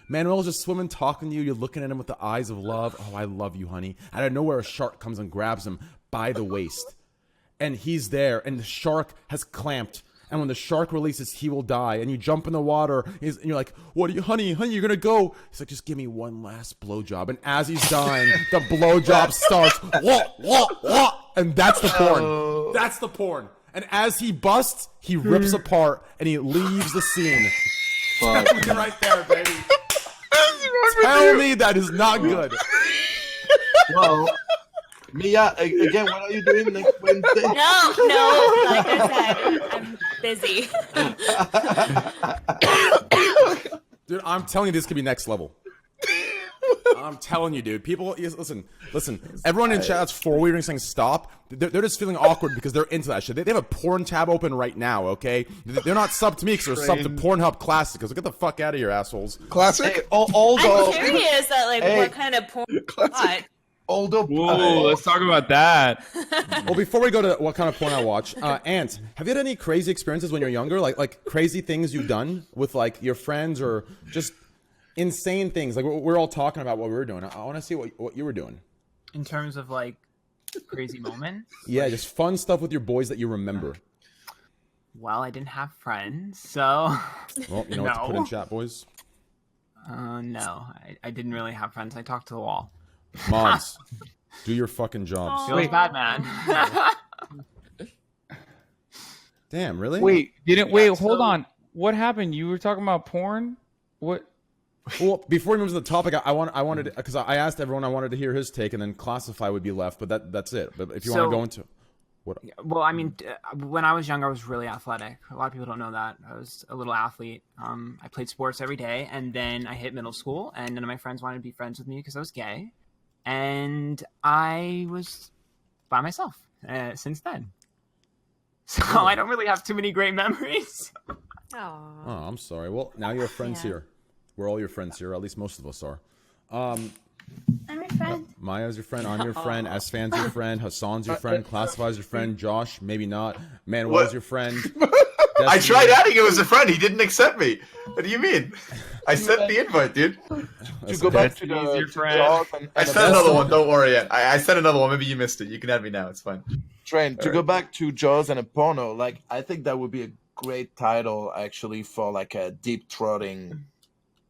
Manuel's just swimming, talking to you. You're looking at him with the eyes of love. Oh, I love you, honey. Out of nowhere, a shark comes and grabs him by the waist. And he's there, and the shark has clamped. And when the shark releases, he will die. And you jump in the water, and you're like, "What are you, honey, you're gonna go?" He's like, "Just give me one last blowjob." And as he's dying, the blowjob starts, wah, and that's the porn. That's the porn. And as he busts, he rips apart, and he leaves the scene. Tell me right there, baby. Tell me that is not good. Well, Mia, again, what are you doing next Wednesday? No, like I said, I'm busy. Dude, I'm telling you, this could be next level. I'm telling you, dude. People, listen. Everyone in chat that's forwarding saying stop. They're just feeling awkward because they're into that shit. They have a porn tab open right now. Okay, they're not subbed to me because they're subbed to Pornhub Classic. Because get the fuck out of here, assholes. Classic. Hey, although, I'm curious at like what kind of porn. What? Although, let's talk about that. Well, before we go to what kind of porn I watch, Ant, have you had any crazy experiences when you're younger? Like crazy things you've done with like your friends or just insane things? Like we're all talking about what we were doing. I want to see what you were doing. In terms of like crazy moments? Yeah, just fun stuff with your boys that you remember. Well, I didn't have friends, so. Well, you know what to put in chat, boys? No, I didn't really have friends. I talked to the wall. Mods, do your fucking jobs. Feels bad, man. Damn, really? Wait, hold on. What happened? You were talking about porn? What? Well, before we move to the topic, I wanted because I asked everyone I wanted to hear his take, and then Classify would be left, but that's it. But if you want to go into what? Well, I mean, when I was younger, I was really athletic. A lot of people don't know that. I was a little athlete. I played sports every day, and then I hit middle school, and none of my friends wanted to be friends with me because I was gay. And I was by myself since then. So I don't really have too many great memories. Oh, I'm sorry. Well, now you have friends here. We're all your friends here. At least most of us are. I'm your friend. Maya's your friend. I'm your friend. S-Fan's your friend. Hassan's your friend. Classify's your friend. Josh, maybe not. Manuel's your friend. I tried adding him as a friend. He didn't accept me. What do you mean? I sent the invite, dude. To go back to your friend. I sent another one. Don't worry yet. I sent another one. Maybe you missed it. You can add me now. It's fine. Train, to go back to Jaws and a porno, like I think that would be a great title actually for like a deep throating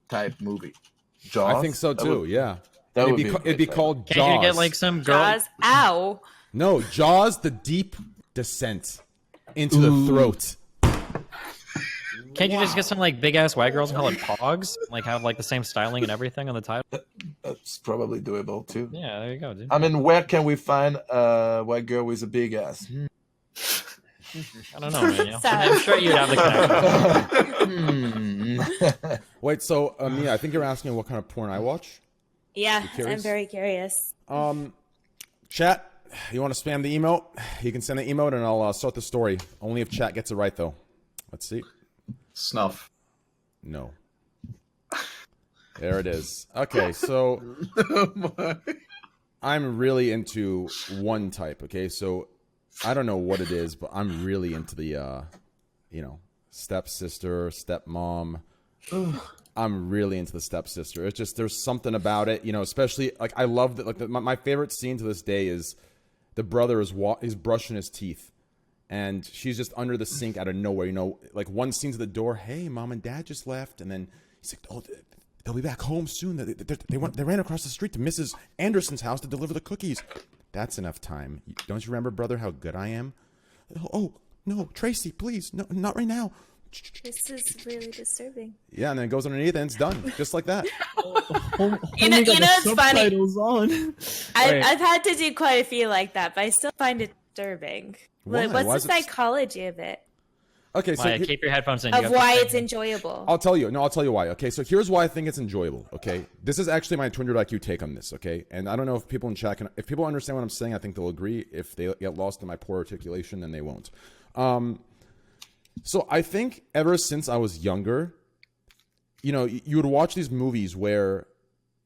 type movie. Jaws. I think so too. Yeah. That would it'd be called Jaws. Can't you get like some girl? Jaws. Ow. No, Jaws, the deep descent into the throat. Can't you just get some like big ass white girls and call it Pogs? Like have like the same styling and everything on the title? That's probably doable too. Yeah, there you go, dude. I mean, where can we find a white girl with a big ass? I don't know, man. I'm sure you'd have the connection. Wait, so Mia, I think you're asking what kind of porn I watch. Yeah, I'm very curious. Chat, you want to spam the emote? You can send the emote and I'll start the story. Only if chat gets it right, though. Let's see. Snuff. No. There it is. Okay, so I'm really into one type. Okay, so I don't know what it is, but I'm really into the, stepsister, stepmom. I'm really into the stepsister. It's just there's something about it, especially like I love that. Like my favorite scene to this day is the brother is brushing his teeth, and she's just under the sink out of nowhere. Like one scene's at the door. Hey, mom and dad just left, and then he's like, oh, they'll be back home soon. They ran across the street to Mrs. Anderson's house to deliver the cookies. That's enough time. Don't you remember, brother, how good I am? Oh no, Tracy, please, no, not right now. This is really disturbing. Yeah, and then it goes underneath and it's done, just like that. It's funny. On. I've had to do quite a few like that, but I still find it disturbing. Why? What's the psychology of it? Okay, so keep your headphones in. Of why it's enjoyable. I'll tell you why. Okay, so here's why I think it's enjoyable. Okay, this is actually my 200 IQ take on this. Okay, and I don't know if people in chat if people understand what I'm saying, I think they'll agree. If they get lost in my poor articulation, then they won't. So I think ever since I was younger, you would watch these movies where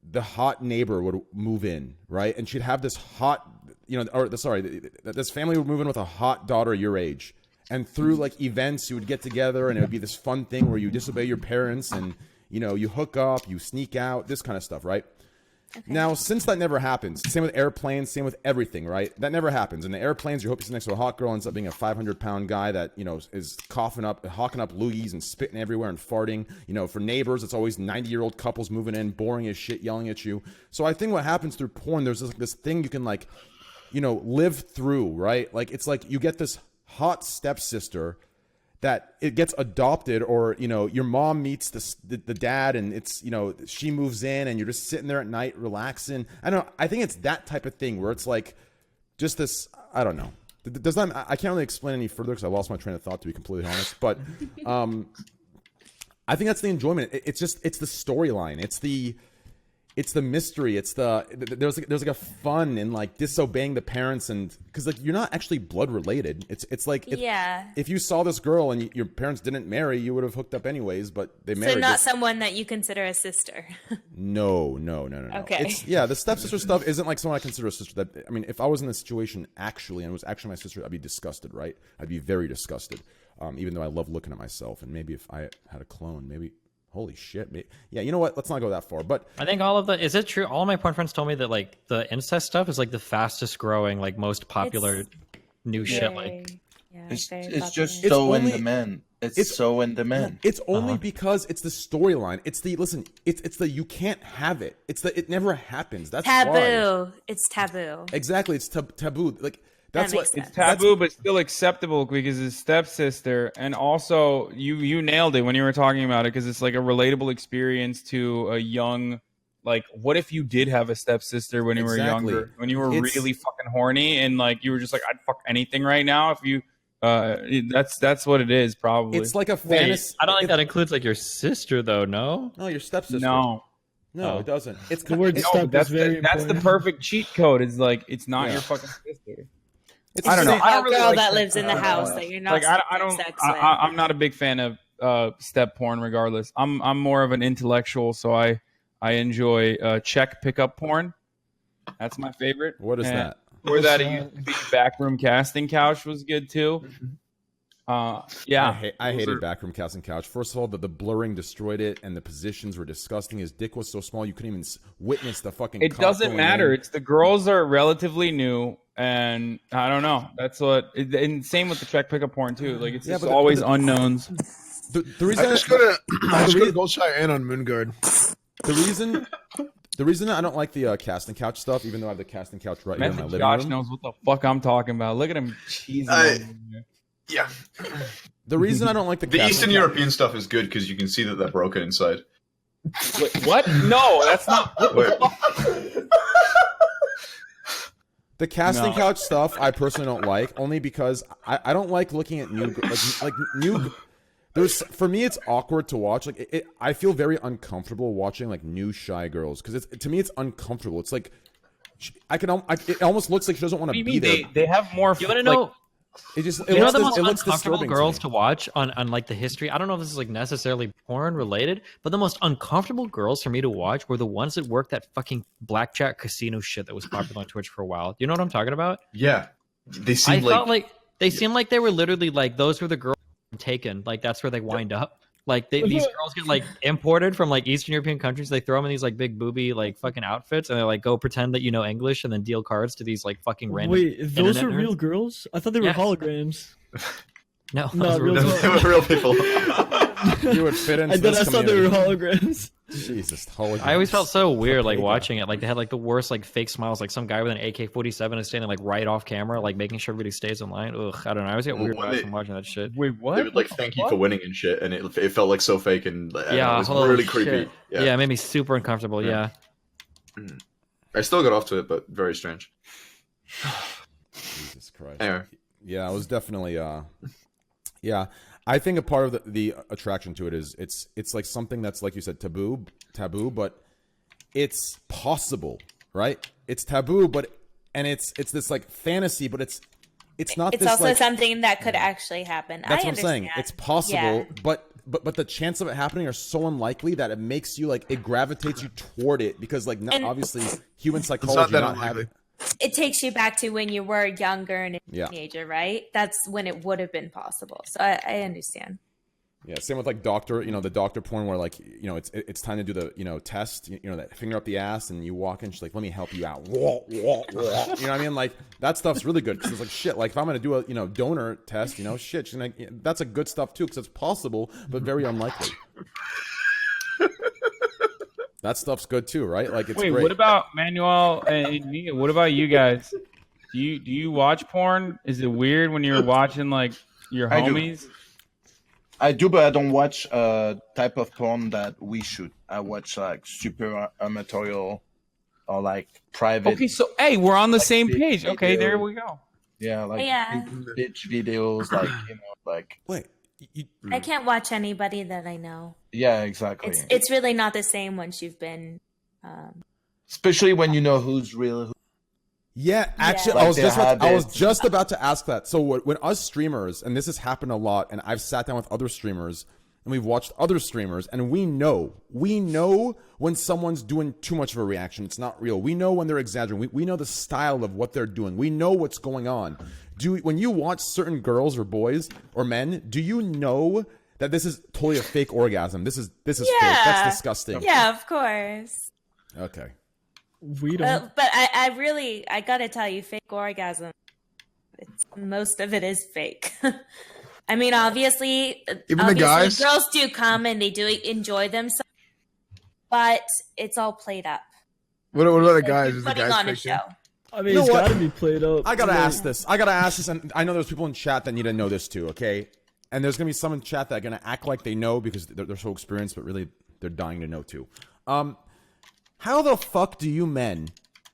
the hot neighbor would move in, right? And she'd have this hot, this family would move in with a hot daughter your age. And through like events, you would get together and it would be this fun thing where you disobey your parents and, you hook up, you sneak out, this kind of stuff, right? Okay. Now, since that never happens, same with airplanes, same with everything, right? That never happens. In the airplanes, you hope you sit next to a hot girl, ends up being a 500-pound guy that, is hawking up loogies and spitting everywhere and farting. For neighbors, it's always 90-year-old couples moving in, boring as shit, yelling at you. So I think what happens through porn, there's this thing you can live through, right? Like, it's like you get this hot stepsister that it gets adopted, or your mom meets the dad and it's she moves in and you're just sitting there at night relaxing. I think it's that type of thing where it's like just this, I don't know, I can't really explain any further because I lost my train of thought, to be completely honest, but I think that's the enjoyment. It's the storyline, it's the it's the mystery. It's there's like a fun in like disobeying the parents, and because like you're not actually blood related. It's like if you saw this girl and your parents didn't marry, you would have hooked up anyways. But they married. So not someone that you consider a sister. No. Okay. The stepsister stuff isn't like someone I consider a sister. That I mean, if I was in this situation actually and it was actually my sister, I'd be disgusted, right? I'd be very disgusted. Even though I love looking at myself, and maybe if I had a clone, maybe. Holy shit. Yeah, you know what? Let's not go that far. But I think is it true? All of my porn friends told me that like the incest stuff is like the fastest growing, like most popular new shit. Like it's just so in demand. It's so in demand. It's only because it's the storyline. It's the you can't have it. It never happens. That's taboo. Why. It's taboo. Exactly. It's taboo. Like that's what it's taboo, but still acceptable because his stepsister, and also you nailed it when you were talking about it because it's like a relatable experience to a young, like, what if you did have a stepsister when you were younger, when you were really fucking horny and like you were just like I'd fuck anything right now if you. That's what it is probably. It's like a fantasy. I don't think that includes like your sister though. No, your stepsister. No, it doesn't. It's the word step is very that's the perfect cheat code. It's like it's not your fucking sister. I don't know. I don't really girl that lives in the house that you're not. Like I don't. I'm not a big fan of step porn. Regardless, I'm more of an intellectual, so I enjoy Czech pickup porn. That's my favorite. What is that? Or that it used to be backroom casting couch was good too. Yeah, I hated backroom casting couch. First of all, the blurring destroyed it, and the positions were disgusting. His dick was so small you couldn't even witness the fucking. It doesn't matter. It's the girls are relatively new, and I don't know. That's what. And same with the Czech pickup porn too. Like it's just always unknowns. The reason I just go to Goldshire and on Moonguard. The reason I don't like the casting couch stuff, even though I have the casting couch right here in my living Josh room. knows what the fuck I'm talking about. Look at him cheesing. Yeah. The reason I don't like the Eastern European stuff is good because you can see that they're broken inside. Wait, what? No, that's not. The casting couch stuff I personally don't like, only because I don't like looking at new new. For me, it's awkward to watch. Like I feel very uncomfortable watching like new shy girls because to me it's uncomfortable. It's like it almost looks like she doesn't want to be there. They have more. You want to know? It just you know the most uncomfortable girls to watch on like the history. I don't know if this is like necessarily porn related, but the most uncomfortable girls for me to watch were the ones that worked that fucking blackjack casino shit that was popular on Twitch for a while. You know what I'm talking about? Yeah, they seem they seemed like they were literally like those were the girls Taken. Like that's where they wind up. Like these girls get like imported from like Eastern European countries. They throw them in these like big booby like fucking outfits, and they like go pretend that you know English, and then deal cards to these like fucking random. Wait, those are real girls? I thought they were holograms. No, no, they were real people. You would fit into I thought they were holograms. Jesus, holograms. I always felt so weird like watching it. Like they had like the worst like fake smiles. Like some guy with an AK-47 is standing like right off camera, like making sure everybody stays in line. Ugh, I don't know. I always get weird vibes from watching that shit. Wait, what? They would like thank you for winning and shit, and it felt like so fake and it was really creepy. Yeah, it made me super uncomfortable. Yeah. I still got off to it, but very strange. Jesus Christ. Anyway. Yeah, it was definitely yeah. I think a part of the attraction to it is it's like something that's like you said taboo, but it's possible, right? It's taboo, but it's this like fantasy, but it's not. It's this, also like, something that could actually happen. That's what I'm understand. saying. It's possible, but the chance of it happening are so unlikely that it makes you like it gravitates you toward it because like obviously human psychology not have it. It takes you back to when you were younger and a teenager, right? That's when it would have been possible. So I understand. Yeah, same with like the doctor porn where like, it's time to do the, test, that finger up the ass and you walk in, she's like, let me help you out. You know what I mean? Like that stuff's really good because it's like shit. Like if I'm going to do a, donor test, shit, she's like, that's a good stuff too because it's possible, but very unlikely. That stuff's good too, right? Like it's great. What about Manuel and Nia? What about you guys? Do you watch porn? Is it weird when you're watching like your homies? I do, but I don't watch type of porn that we shoot. I watch like super amatorial or like private. Okay, so hey, we're on the same page. Videos. Okay, there we go. Yeah, like bitch videos, like like. Wait. I can't watch anybody that I know. Yeah, exactly. It's really not the same once you've been Especially when you know who's real. Yeah, actually, Like I was just about to ask that. So when us streamers, and this has happened a lot, and I've sat down with other streamers, and we've watched other streamers, and we know when someone's doing too much of a reaction. It's not real. We know when they're exaggerating. We know the style of what they're doing. We know what's going on. When you watch certain girls or boys or men, do you know that this is totally a fake orgasm? This is fake. That's disgusting. Yeah, of course. Okay. We don't. But I gotta tell you, fake orgasm. Most of it is fake. I mean, obviously the guys, girls do come and they do enjoy themselves, but it's all played up. What about the guys? You're putting on a show. I mean, it's got to be played up. I gotta ask this, and I know there's people in chat that need to know this too. Okay, and there's gonna be some in chat that are gonna act like they know because they're so experienced, but really they're dying to know too. How the fuck do you men,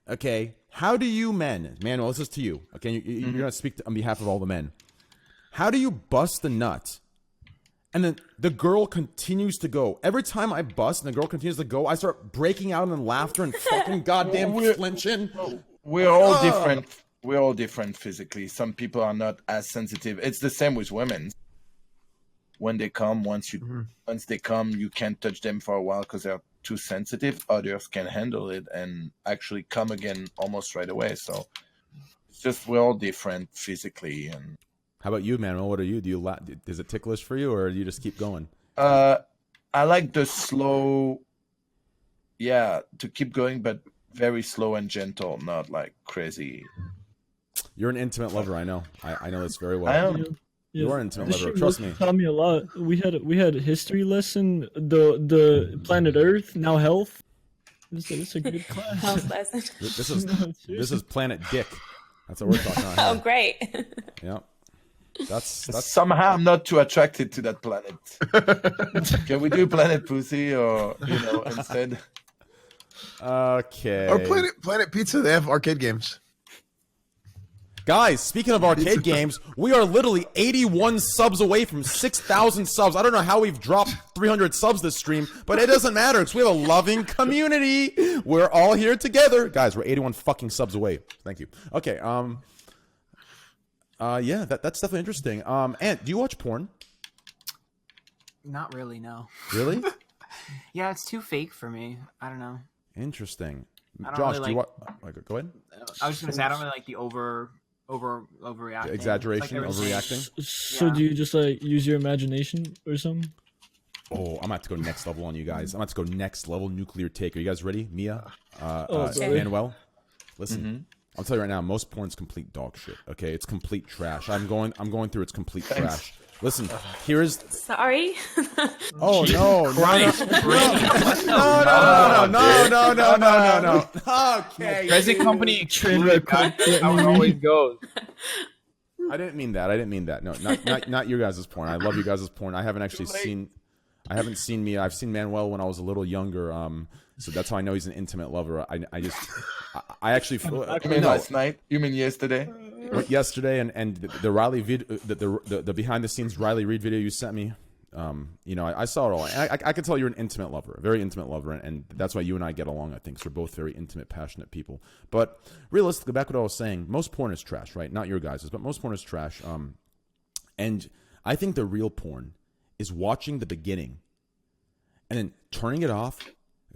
okay? How do you men, Manuel, this is to you, okay? You're going to speak on behalf of all the men. How do you bust a nut and then the girl continues to go? Every time I bust and the girl continues to go, I start breaking out in laughter and fucking goddamn flinching. We're all different. We're all different physically. Some people are not as sensitive. It's the same with women. When they come, once they come, you can't touch them for a while because they're too sensitive. Others can handle it and actually come again almost right away. So it's just we're all different physically. And how about you, Manuel? What are you? Is it ticklish for you, or do you just keep going? I like the slow, to keep going, but very slow and gentle, not like crazy. You're an intimate lover, I know. I know this very well. I am. You are an intimate lover. Trust me. Taught me a lot. We had a history lesson. The planet Earth, now health. It's a good class. Health lesson. This is Planet Dick. That's what we're talking about. Oh, great. Yeah. That's somehow I'm not too attracted to that planet. Can we do Planet Pussy or instead? Okay. Or Planet Pizza. They have arcade games. Guys, speaking of arcade games, we are literally 81 subs away from 6,000 subs. I don't know how we've dropped 300 subs this stream, but it doesn't matter because we have a loving community. We're all here together. Guys, we're 81 fucking subs away. Thank you. Okay, yeah, that's definitely interesting. Ant, do you watch porn? Not really, no. Really? Yeah, it's too fake for me. I don't know. Interesting. really Josh, do you watch? Go ahead. I was just gonna say I don't really like the overreacting. Exaggeration, overreacting. So do you just like use your imagination or something? Oh, I'm about to go next level on you guys. I'm about to go next level nuclear take. Are you guys ready? Mia, Manuel, listen. I'll tell you right now, most porn's complete dog shit. Okay, it's complete trash. I'm going through its complete trash. Listen, here's. Sorry. Oh no! No! Okay. Present company Trainwreckstv. How it always goes. I didn't mean that. No, not your guys' porn. I love you guys' porn. I haven't actually seen. I haven't seen Mia. I've seen Manuel when I was a little younger. So that's how I know he's an intimate lover. I actually. You mean last night? You mean yesterday? Yesterday and the Riley the behind the scenes Riley Reid video you sent me, I saw it all. And I can tell you're an intimate lover, a very intimate lover, and that's why you and I get along. I think because we're both very intimate, passionate people. But realistically, back to what I was saying, most porn is trash, right? Not your guys's, but most porn is trash. And I think the real porn is watching the beginning and then turning it off,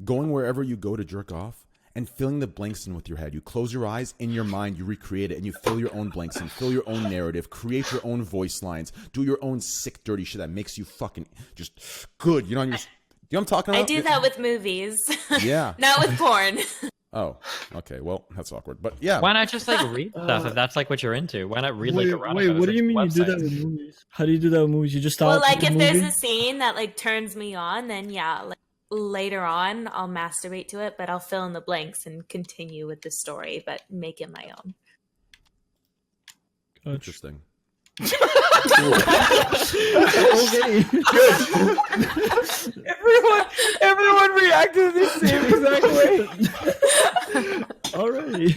going wherever you go to jerk off, and filling the blanks in with your head. You close your eyes, in your mind, you recreate it, and you fill your own blanks in, fill your own narrative, create your own voice lines, do your own sick, dirty shit that makes you fucking just good. You know what I'm talking about? I do that with movies. Yeah. Not with porn. Oh, okay. Well, that's awkward. But yeah. Why not just like read stuff if that's like what you're into? Why not read like erotica? Wait, what do you mean you do that with movies? How do you do that with movies? You just stop. Well, like if there's a scene that like turns me on, then yeah, like later on I'll masturbate to it, but I'll fill in the blanks and continue with the story, but make it my own. Interesting. Okay. Good. Everyone reacted the same exact way. Alrighty.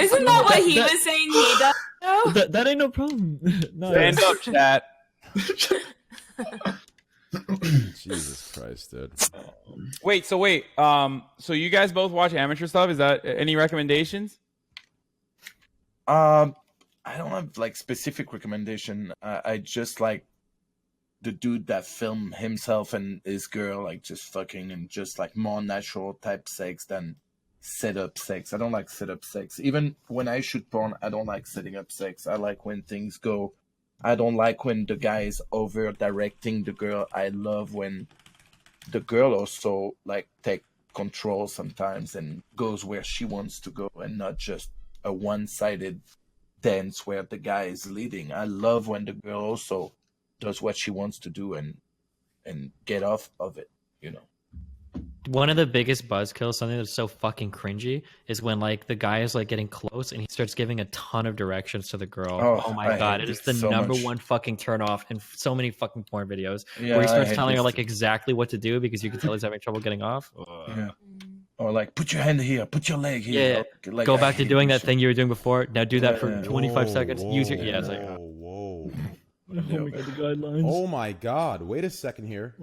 Isn't that what he was saying he does? That ain't no problem. No, Stand up, chat. Jesus Christ, dude. Wait. So you guys both watch amateur stuff? Is that any recommendations? I don't have like specific recommendation. I just like the dude that filmed himself and his girl like just fucking and just like more natural type sex than set up sex. I don't like set up sex. Even when I shoot porn, I don't like setting up sex. I like when things go. I don't like when the guy is over directing the girl. I love when the girl also like take control sometimes and goes where she wants to go and not just a one-sided dance where the guy is leading. I love when the girl also does what she wants to do and get off of it, you know. One of the biggest buzzkills, something that's so fucking cringy, is when like the guy is like getting close and he starts giving a ton of directions to the girl. Oh my god, it is the number one fucking turn off in so many fucking porn videos. Where he starts telling her like exactly what to do because you can tell he's having trouble getting off. Yeah. Or like, put your hand here, put your leg here. Yeah. Like, go back to doing that thing you were doing before. Now do that for 25 seconds. Use your it's like whoa. Oh my god, the guidelines. Oh my god. Wait a second here.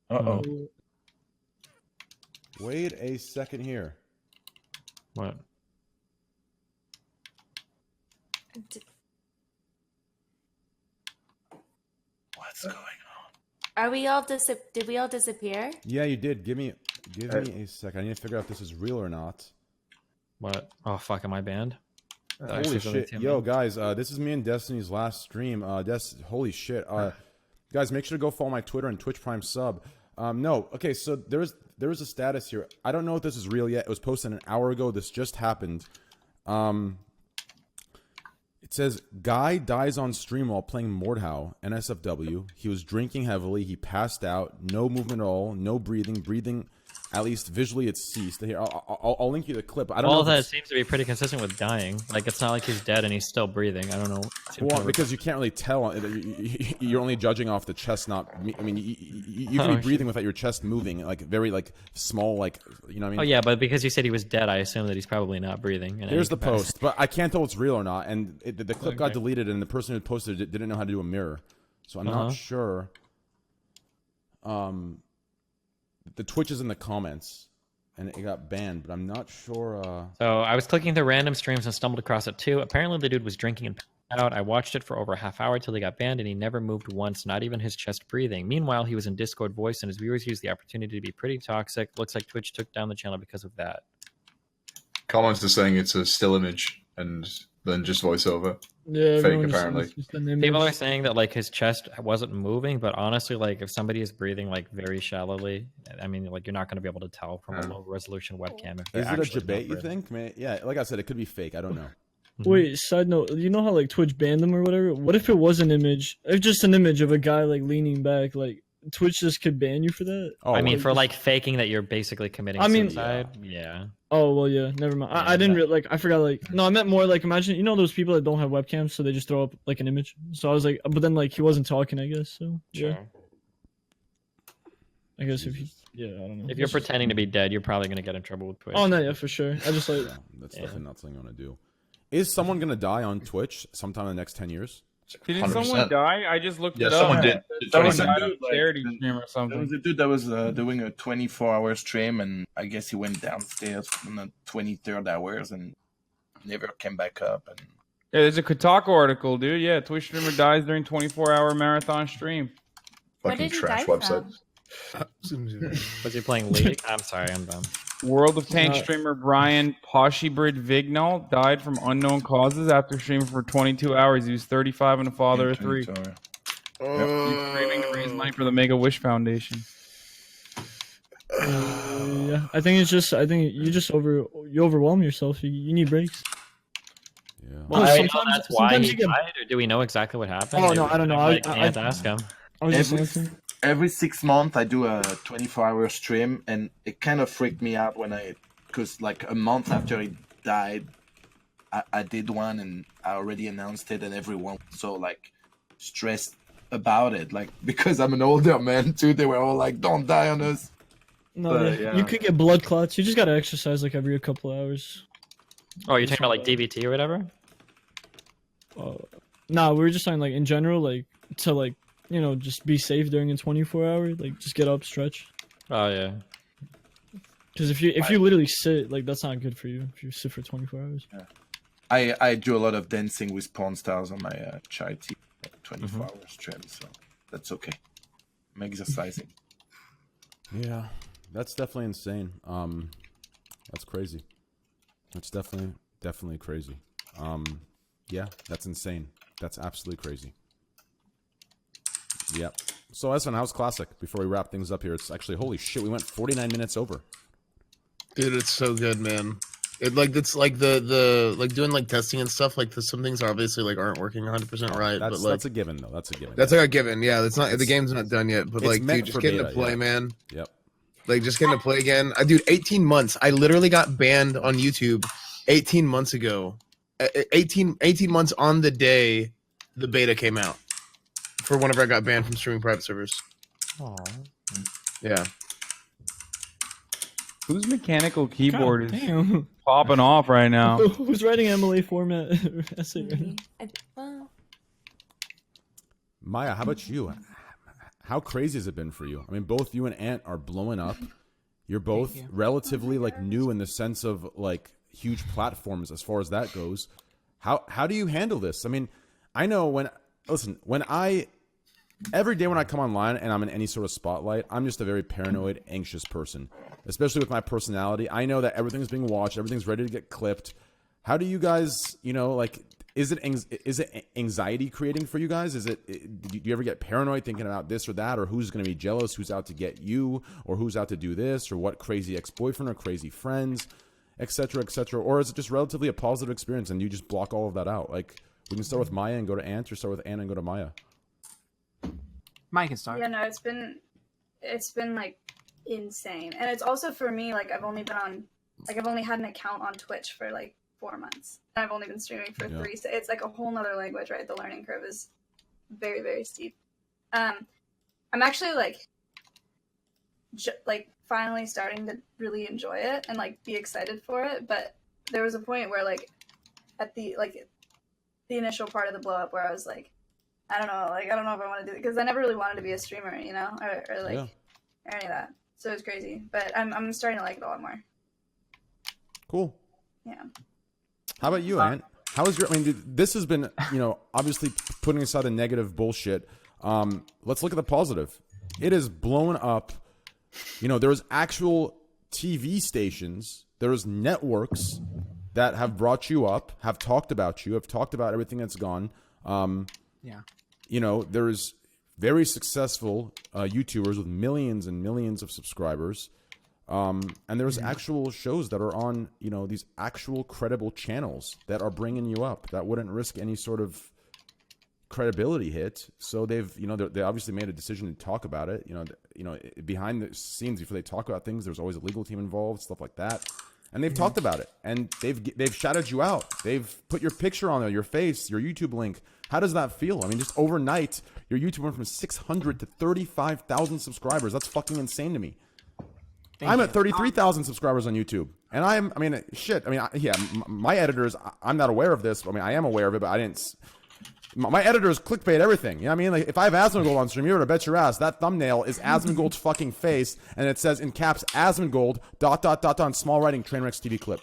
Uh-oh. Wait a second here. What? What's going on? Are we all did we all disappear? Yeah, you did. Give me a second. I need to figure out if this is real or not. What? Oh fuck, am I banned? Holy shit. Yo, guys, this is me and Destiny's last stream. Holy shit. Guys, make sure to go follow my Twitter and Twitch Prime sub. No, okay, so there was a status here. I don't know if this is real yet. It was posted an hour ago. This just happened. It says, guy dies on stream while playing Mordhau, NSFW. He was drinking heavily. He passed out. No movement at all. No breathing. Breathing, at least visually, it's ceased. Here, I'll link you the clip. I don't know. All that seems to be pretty consistent with dying. Like, it's not like he's dead and he's still breathing. I don't know. Well, because you can't really tell. You're only judging off the chest, not. I mean, you can be breathing without your chest moving, like very like small, like you know what I mean. Oh yeah, but because you said he was dead, I assume that he's probably not breathing. Here's the post, but I can't tell if it's real or not. And the clip got deleted, and the person who posted it didn't know how to do a mirror, so I'm not sure. The Twitch is in the comments. And it got banned, but I'm not sure. So I was clicking the random streams and stumbled across it too. Apparently the dude was drinking and passed out. I watched it for over a half hour till he got banned, and he never moved once, not even his chest breathing. Meanwhile, he was in Discord voice, and his viewers used the opportunity to be pretty toxic. Looks like Twitch took down the channel because of that. Comments are saying it's a still image and then just voiceover. Yeah, fake apparently. People are saying that like his chest wasn't moving, but honestly, like if somebody is breathing like very shallowly, I mean, like you're not going to be able to tell from a low resolution webcam. If is it a debate? You think? Man, yeah, like I said, it could be fake. I don't know. Wait, side note, you know how like Twitch banned them or whatever? What if it was an image? If just an image of a guy like leaning back, like Twitch just could ban you for that? Oh, I mean, for like faking that you're basically committing suicide. Yeah. Oh well, yeah. Never mind. I didn't like. I forgot. Like, no, I meant more like imagine. You know those people that don't have webcams, so they just throw up like an image. So I was like, but then like he wasn't talking, I guess. So yeah. Sure. I guess if you, yeah, I don't know. If you're pretending to be dead, you're probably gonna get in trouble with Twitch. Oh no, yeah, for sure. I just like that's definitely not something I want to do. Is someone gonna die on Twitch sometime in the next 10 years? Didn't someone die? I just looked it up. Someone did. That was a died dude, on charity stream or something. There was a dude that was doing a 24-hour stream, and I guess he went downstairs in the 23rd hours and never came back up. And yeah, there's a Kotaku article, dude. Yeah, Twitch streamer dies during 24-hour marathon stream. Fucking trash website. Was he playing League? I'm sorry, I'm dumb. World of Tank streamer Brian Poshibrid Vignal died from unknown causes after streaming for 22 hours. He was 35 and a father of 3. He's streaming to raise money for the Make-A-Wish Foundation. yeah, I think you just overwhelm yourself. You need breaks. Yeah. Well, that's why he died, or do we know exactly what happened? Oh no, I don't know. I have to ask him. Every 6 months, I do a 24-hour stream, and it kind of freaked me out because like a month after he died, I did one, and I already announced it, and everyone was so like stressed about it, like because I'm an older man too. They were all like, "Don't die on us." No, you could get blood clots. You just gotta exercise like every couple of hours. Oh, you're talking about like DVT or whatever? No, we were just saying like in general, like to like you know, just be safe during a 24-hour. Like, just get up, stretch. Oh yeah. Because if you literally sit, like, that's not good for you. If you sit for 24 hours. Yeah. I do a lot of dancing with porn stars on my charity 24-hour stream, so that's okay. I'm exercising. Yeah, that's definitely insane. That's crazy. That's definitely crazy. Yeah, that's insane. That's absolutely crazy. Yep. So Esvin, how's Classic? Before we wrap things up here, it's actually, holy shit, we went 49 minutes over. Dude, it's so good, man. It's like the like doing like testing and stuff. Like some things obviously like aren't working 100% right. That's, but like that's a given though. That's a given. That's like a given. Yeah, it's not. The game's not done yet. But like, dude, just getting to play, man. Yep. Like just getting to play again. Dude, 18 months. I literally got banned on YouTube 18 months ago. 18 months on the day the beta came out. For whenever I got banned from streaming private servers. Aww. Yeah. Whose mechanical keyboard God, is damn. popping off right now? Who's writing MLA format essay right now? Well, Maya, how about you? How crazy has it been for you? I mean, both you and Ant are blowing up. You're both relatively like new in the sense of like huge platforms as far as that goes. How do you handle this? I mean, I know when every day when I come online and I'm in any sort of spotlight, I'm just a very paranoid, anxious person, especially with my personality. I know that everything's being watched, everything's ready to get clipped. How do you guys, you know, like, is it anxiety creating for you guys? Do you ever get paranoid thinking about this or that, or who's going to be jealous, who's out to get you, or who's out to do this, or what crazy ex-boyfriend or crazy friends, etc., etc., or is it just relatively a positive experience and you just block all of that out? Like, we can start with Maya and go to Ant, or start with Ant and go to Maya. Mike can start. Yeah, no, it's been like insane, and it's also for me like I've only had an account on Twitch for like 4 months. And I've only been streaming for 3, so it's like a whole nother language, right? The learning curve is very, very steep. I'm actually like finally starting to really enjoy it and like be excited for it. But there was a point where like at the initial part of the blow up where I was like, I don't know if I want to do it, because I never really wanted to be a streamer, you know, or any of that. So it was crazy, but I'm starting to like it a lot more. Cool. Yeah. How about you, Ant? How is your? I mean, dude, this has been, you know, obviously putting aside the negative bullshit. Let's look at the positive. It is blown up. You know, there's actual TV stations, there's networks that have brought you up, have talked about you, have talked about everything that's gone. Yeah. You know, there's very successful YouTubers with millions and millions of subscribers. And there's actual shows that are on, you know, these actual credible channels that are bringing you up that wouldn't risk any sort of credibility hit. So they've, you know, they obviously made a decision to talk about it. You know, behind the scenes before they talk about things, there's always a legal team involved, stuff like that. And they've talked about it, and they've shouted you out. They've put your picture on there, your face, your YouTube link. How does that feel? I mean, just overnight, your YouTube went from 600 to 35,000 subscribers. That's fucking insane to me. I'm at 33,000 subscribers on YouTube, and my editors, I'm not aware of this. I mean, I am aware of it, but I didn't. My editors clickbait everything. You know what I mean? Like, if I have Asmongold on stream, you're gonna bet your ass that thumbnail is Asmongold's fucking face, and it says in caps Asmongold ... in small writing Trainwreckstv clip.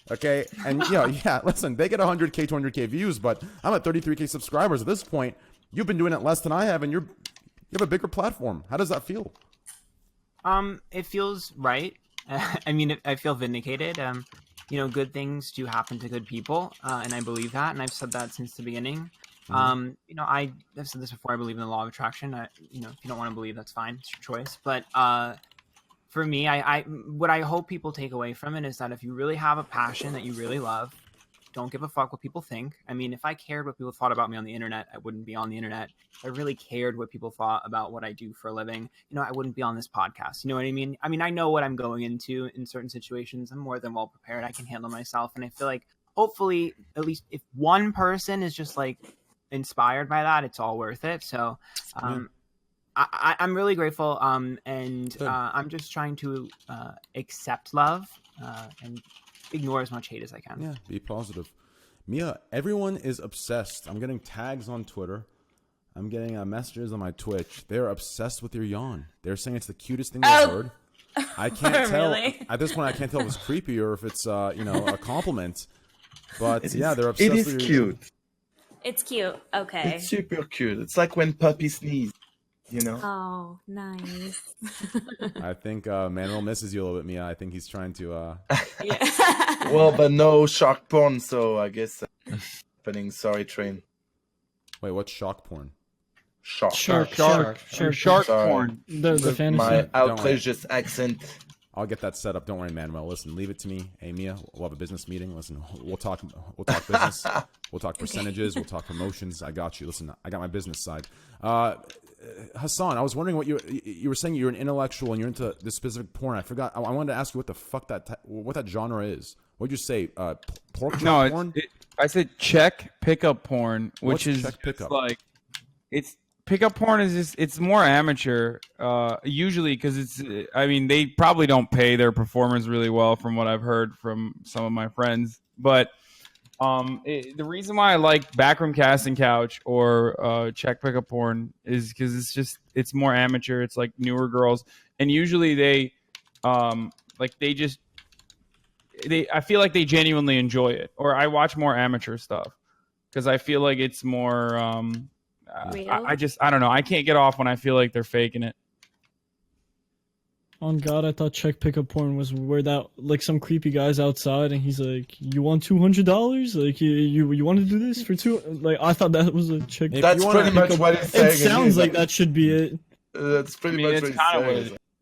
Okay, and you know, yeah, listen, they get 100K, 200K views, but I'm at 33K subscribers at this point. You've been doing it less than I have, and you have a bigger platform. How does that feel? It feels right. I mean, I feel vindicated. You know, good things do happen to good people, and I believe that, and I've said that since the beginning. You know, I've said this before. I believe in the law of attraction. You know, if you don't want to believe, that's fine. It's your choice. But for me, what I hope people take away from it is that if you really have a passion that you really love, don't give a fuck what people think. I mean, if I cared what people thought about me on the internet, I wouldn't be on the internet. If I really cared what people thought about what I do for a living, you know, I wouldn't be on this podcast. You know what I mean? I mean, I know what I'm going into in certain situations. I'm more than well prepared. I can handle myself. And I feel like hopefully, at least if one person is just like inspired by that, it's all worth it. So I'm really grateful. And I'm just trying to accept love and ignore as much hate as I can. Yeah, be positive. Mia, everyone is obsessed. I'm getting tags on Twitter I'm getting messages on my Twitch. They're obsessed with your yawn. They're saying it's the cutest thing they've heard. I can't tell. Really? At this point, I can't tell if it's creepy or if it's a compliment. But It yeah, is- they're obsessed It is with your cute. It's cute. Okay. It's super cute. It's like when puppies sneeze, you know. Oh, nice. I think Manuel misses you a little bit, Mia. I think he's trying to. Well, but no shark porn, so I guess happening. Sorry, Train. Wait, what's shock porn? Shark porn. The fantasy. My outrageous accent. I'll get that set up. Don't worry, Manuel. Listen, leave it to me. Hey, Mia, we'll have a business meeting. Listen, we'll talk business. We'll talk percentages. We'll talk promotions. I got you. Listen, I got my business side. Hassan, I was wondering what you were saying. You're an intellectual and you're into this specific porn. I forgot. I wanted to ask you what the fuck what that genre is. What'd you say? Pork chop porn? I said check pickup porn, which is check pickup? like it's pickup porn is just it's more amateur usually because they probably don't pay their performers really well from what I've heard from some of my friends, but the reason why I like Backroom Casting Couch or check pickup porn is because it's more amateur. It's like newer girls, and usually they I feel like they genuinely enjoy it, or I watch more amateur stuff because I feel like it's more I don't know. I can't get off when I feel like they're faking it. On God, I thought check pickup porn was where that like some creepy guy's outside and he's like, "You want $200? Like you want to do this for two?" Like I thought that was a check. That's pretty much what it's saying. It sounds like that should be it. That's pretty much what it's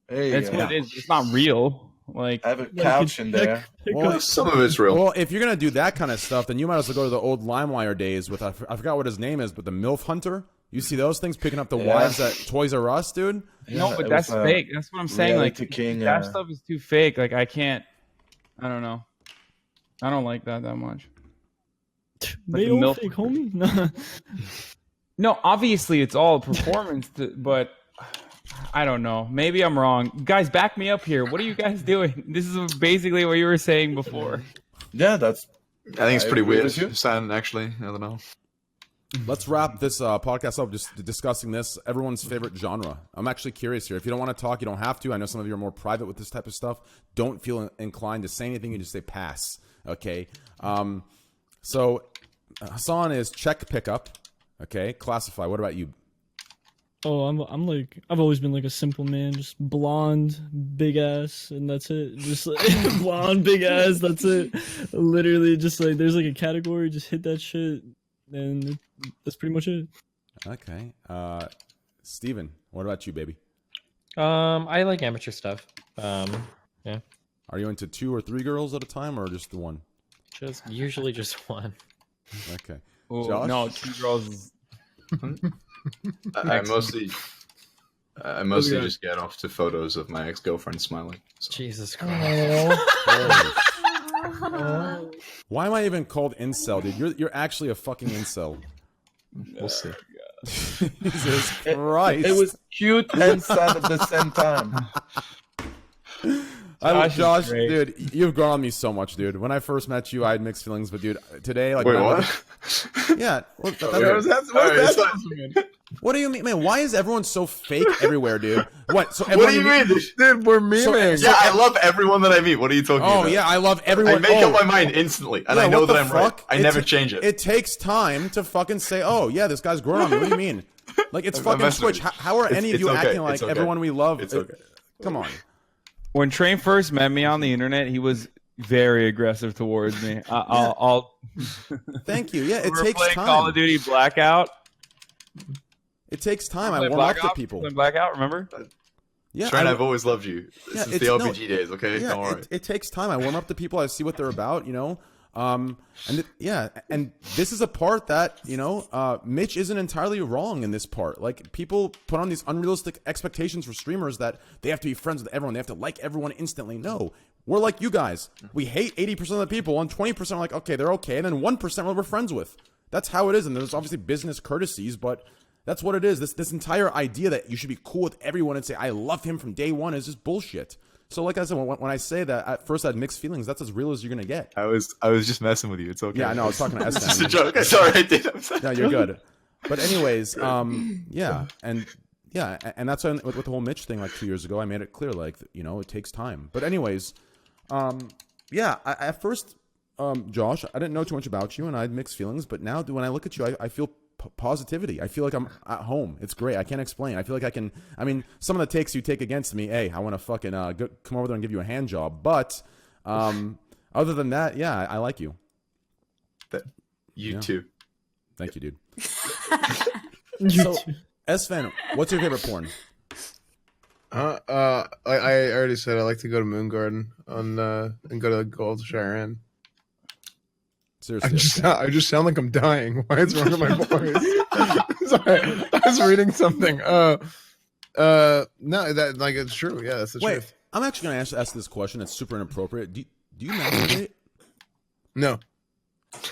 saying. That's what it is. It's not real. Like I have a couch in there. Well, some of it's real. Well, if you're gonna do that kind of stuff, then you might as well go to the old LimeWire days with I forgot what his name is, but the MILF Hunter. You see those things picking up the wives at Toys R Us, dude? No, but that's fake. That's what I'm saying. Like that stuff is too fake. Like I can't. I don't know. I don't like that much. They all fake, homie. No, obviously it's all performance, but. I don't know. Maybe I'm wrong. Guys, back me up here. What are you guys doing? This is basically what you were saying before. Yeah, I think it's pretty weird. Sad, actually. I don't know. Let's wrap this podcast up just discussing this. Everyone's favorite genre. I'm actually curious here. If you don't want to talk, you don't have to. I know some of you are more private with this type of stuff. Don't feel inclined to say anything. You just say pass. Okay? So Hassan is check pickup. Okay? Classify. What about you? Oh, I'm like I've always been like a simple man, just blonde, big ass, and that's it. Just like blonde, big ass, that's it. Literally, just like there's like a category, just hit that shit, and that's pretty much it. Okay, Steven, what about you, baby? I like amateur stuff. Yeah. Are you into 2 or 3 girls at a time, or just the one? Usually just one. Okay. Ooh, Josh? no, 2 girls is. I mostly just get off to photos of my ex-girlfriend smiling. So. Jesus Christ. Why am I even called incel, dude? You're actually a fucking incel. We'll see. Jesus Christ. It was cute and sad at the same time. Josh, dude, you've grown on me so much, dude. When I first met you, I had mixed feelings, but dude, today, like, wait, what? Yeah, what do you mean, man? Why is everyone so fake everywhere, dude? What? So what do you mean, dude? We're memeing. Yeah, I love everyone that I meet. What are you talking about? Oh yeah, I love everyone. I make up my mind instantly, and I know that I'm right. I never change it. It takes time to fucking say, oh yeah, this guy's grown on me. What do you mean? Like it's fucking Twitch. How are any of you acting like everyone we love? It's okay. Come on. When Train first met me on the internet, he was very aggressive towards me. I'll Thank you. Yeah, it we takes were playing time. Call of Duty Blackout. It takes time. I warm up to people. Blackout, remember? Yeah, Train, I've always loved you since the LPG days. Okay, yeah, don't worry. It takes time. I warm up to people. I see what they're about. You know. And this is a part that, you know, Mitch isn't entirely wrong in this part. Like, people put on these unrealistic expectations for streamers that they have to be friends with everyone. They have to like everyone instantly. No, we're like you guys. We hate 80% of the people, and 20% are like, okay, they're okay. And then 1% we're friends with. That's how it is. And there's obviously business courtesies, but that's what it is. This entire idea that you should be cool with everyone and say, I love him from day one is just bullshit. So like I said, when I say that, at first I had mixed feelings. That's as real as you're going to get. I was just messing with you. It's okay. Yeah, I know. I was talking to S. It's just a joke. Sorry, I did. No, you're good. But anyways, yeah, and that's why with the whole Mitch thing like 2 years ago, I made it clear, like, you know, it takes time. But anyways, yeah, at first, Josh, I didn't know too much about you, and I had mixed feelings. But now, when I look at you, I feel positivity. I feel like I'm at home. It's great. I can't explain. I feel like I can. I mean, some of the takes you take against me. Hey, I want to fucking come over there and give you a hand job. But other than that, yeah, I like you. You too. Thank you, dude. So, Sven, what's your favorite porn? I already said I like to go to Moon Garden and go to Gold Sharon. Seriously, I just sound like I'm dying. Why is wrong with my voice? Sorry, I was reading something. No, that like it's true. Yeah, that's the truth. I'm actually gonna ask this question. It's super inappropriate. Do you masturbate? No.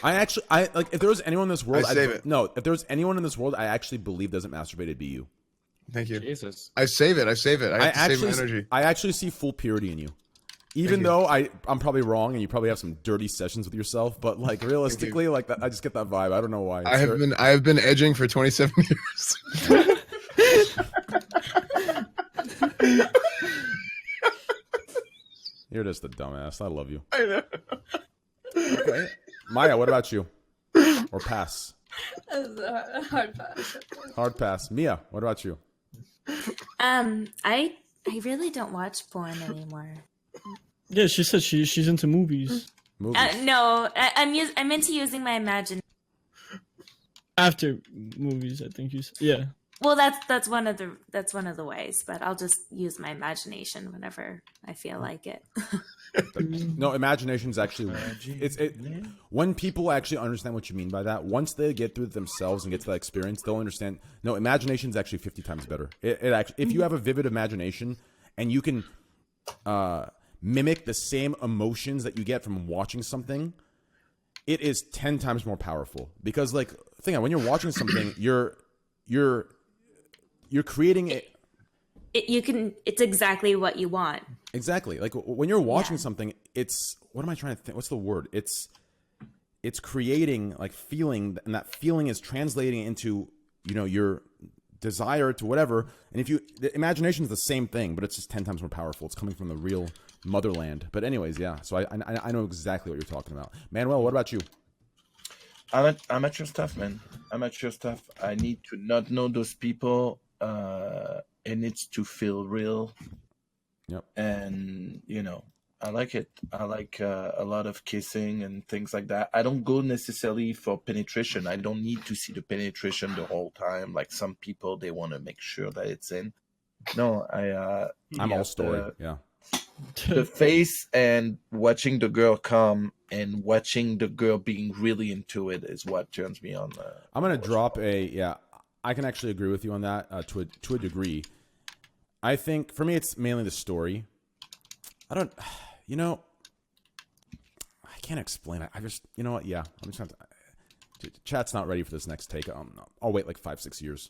I like if there was anyone in this world, No, if there was anyone in this world I actually believe doesn't masturbate, it'd be you. Thank you. Jesus. I save it. I save my energy. I actually see full purity in you. Even though I'm probably wrong and you probably have some dirty sessions with yourself, but like realistically, like that, I just get that vibe. I don't know why. I have been edging for 27 years. You're just a dumbass. I love you. I know. Okay. Maya, what about you? Or pass? Hard pass. Hard pass. Mia, what about you? I really don't watch porn anymore. Yeah, she said she's into movies. No, I'm into using my imagination. After movies, I think you said. Yeah. Well, that's one of the ways, but I'll just use my imagination whenever I feel like it. No, imagination is actually when people actually understand what you mean by that. Once they get through it themselves and get to that experience, they'll understand. No, imagination is actually 50 times better. It actually, if you have a vivid imagination and you can mimic the same emotions that you get from watching something, it is 10 times more powerful. Because like, think of when you're watching something, you're creating it. It's exactly what you want. Exactly. Like when you're watching something, it's, what am I trying to think? What's the word? It's creating like feeling, and that feeling is translating into, you know, your desire to whatever. And if the imagination is the same thing, but it's just 10 times more powerful. It's coming from the real motherland. But anyways, yeah. So I know exactly what you're talking about. Manuel, what about you? Amateur stuff, man. Amateur stuff. I need to not know those people. It needs to feel real. Yep. And you know, I like it. I like a lot of kissing and things like that. I don't go necessarily for penetration. I don't need to see the penetration the whole time. Like some people, they want to make sure that it's in. No, I'm all story. Yeah. The face and watching the girl come and watching the girl being really into it is what turns me on. I'm gonna drop I can actually agree with you on that to a degree. I think for me it's mainly the story. I can't explain it. I just, you know what? Yeah, I'm just chat's not ready for this next take. I'll wait like 5-6 years.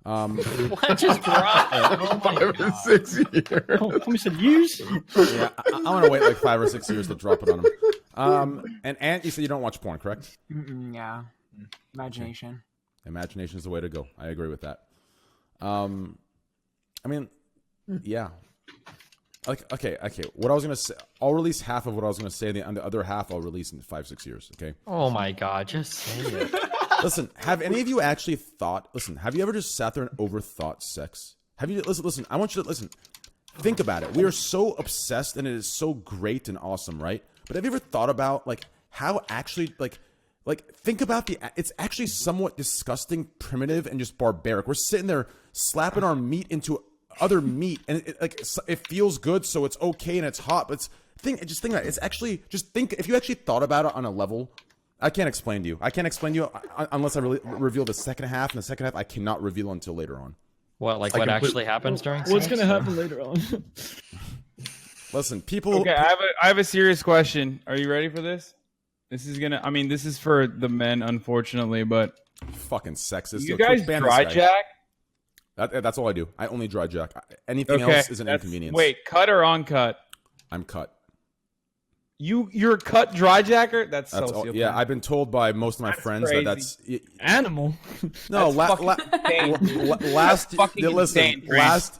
What just dropped it? Oh my 5 or 6 years. How said years? Yeah, I'm gonna wait like 5 or 6 years to drop it on him. And Ant, you said you don't watch porn, correct? Yeah, imagination. Imagination is the way to go. I agree with that. I mean, yeah. Like, okay. What I was gonna say, I'll release half of what I was gonna say, and the other half I'll release in 5-6 years. Okay. Oh my god, just say it. Listen, have any of you actually thought? Listen, have you ever just sat there and overthought sex? Have you? Listen. I want you to listen. Think about it. We are so obsessed, and it is so great and awesome, right? But have you ever thought about like how actually like think about it's actually somewhat disgusting, primitive, and just barbaric. We're sitting there slapping our meat into other meat, and it feels good, so it's okay and it's hot. But just think about it. It's actually if you actually thought about it on a level. I can't explain to you. Unless I really reveal the second half, and the second half I cannot reveal until later on. What what actually happens during? What's going to happen later on? Listen, people. Okay, I have a serious question. Are you ready for this? This is for the men, unfortunately, but fucking sexist. You guys dry jack? That's all I do. I only dry jack. Anything else is an inconvenience. Wait, cut or uncut? I'm cut. You're a cut dry jacker? That's all, yeah, I've been told by most of my friends crazy. that that's animal. No,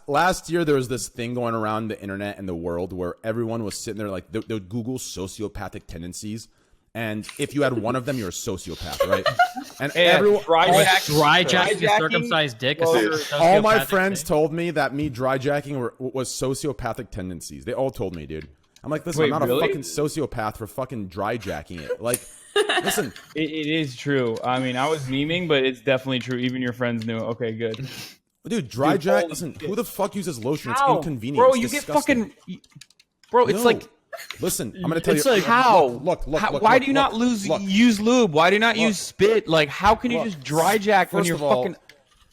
last year there was this thing going around the internet and the world where everyone was sitting there like they would Google sociopathic tendencies, and if you had one of them, you're a sociopath, right? And everyone dry jacking a circumcised dick. All my friends told me that me dry jacking was sociopathic tendencies. They all told me, dude. I'm like, listen, I'm not a fucking sociopath for fucking dry jacking it. Like, listen. It is true. I mean, I was memeing, but it's definitely true. Even your friends knew. Okay, good. Dude, dry jack, listen, who the fuck uses lotion? It's inconvenient. Bro, it's you disgusting. get fucking... Bro, it's like... Listen, I'm going to tell you. It's like, how? Look, why do you not use lube? Why do you not use spit? Like, how can you just dry jack when you're fucking...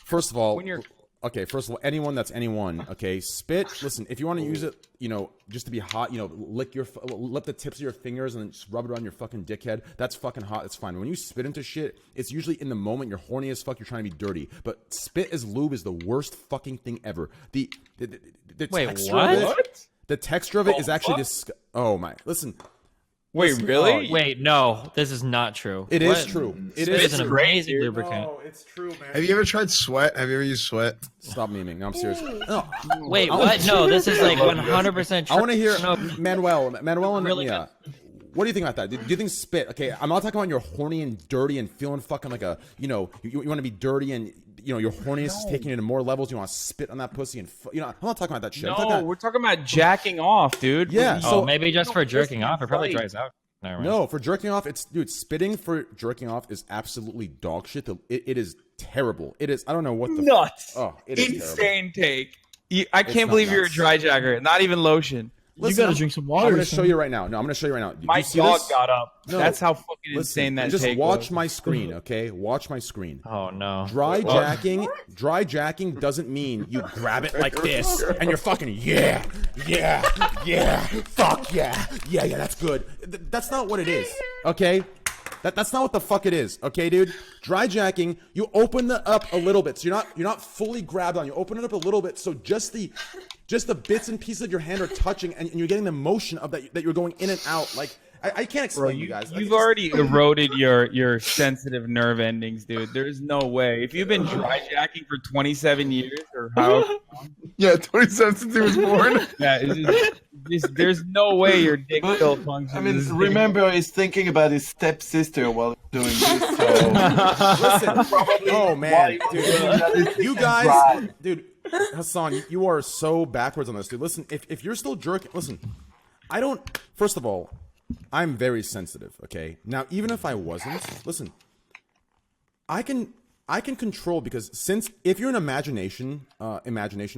First of all, okay, first of all, anyone that's anyone, okay, spit, listen, if you want to use it, you know, just to be hot, you know, lick the tips of your fingers and then just rub it on your fucking dickhead, that's fucking hot, that's fine. When you spit into shit, it's usually in the moment, you're horny as fuck, you're trying to be dirty, but spit as lube is the worst fucking thing ever. The texture of it, the texture of it is actually oh my, listen. Wait, really? Wait, no, this is not true. It is true. It is an amazing lubricant. No, it's true, man. Have you ever tried sweat? Have you ever used sweat? Stop memeing. No, I'm serious. No. Wait, what? No, this is like 100% true. I want to hear Manuel and really Mia. What do you think about that? Do you think spit? Okay, I'm not talking about you're horny and dirty and feeling fucking like a, you know, you want to be dirty and, you know, your horniness is taking it to more levels. You want to spit on that pussy and, you know, I'm not talking about that shit. No, we're talking about jacking off, dude. Yeah. So maybe just for jerking off, it probably dries out. No, for jerking off, dude, spitting for jerking off is absolutely dog shit. It is terrible. It is, I don't know what the nuts. It is insane take. I can't believe you're a dry jacker. Not even lotion. Listen, you gotta drink some water. I'm gonna show you right now. No, I'm gonna show you right now. My dog got up. No, that's how fucking insane that just take watch was. my screen, okay? Watch my screen. Oh no. Dry jacking doesn't mean you grab it like this and you're fucking fuck yeah, that's good. That's not what it is, okay? That's not what the fuck it is, okay, dude? Dry jacking, you open it up a little bit, so you're not fully grabbed on. You open it up a little bit, so just the bits and pieces of your hand are touching, and you're getting the motion of that you're going in and out. Like I can't explain, you guys. You've already eroded your sensitive nerve endings, dude. There's no way. If you've been dry jacking for 27 years or how? Yeah, 27 since he was born. Yeah, there's no way your dick still functions. I mean, remember, he's thinking about his stepsister while doing this. So. Listen, oh man, dude, you guys, dude, Hassan, you are so backwards on this, dude. Listen, if you're still jerking, listen, first of all, I'm very sensitive, okay? Now, even if I wasn't, listen, I can control, because if you're an imagination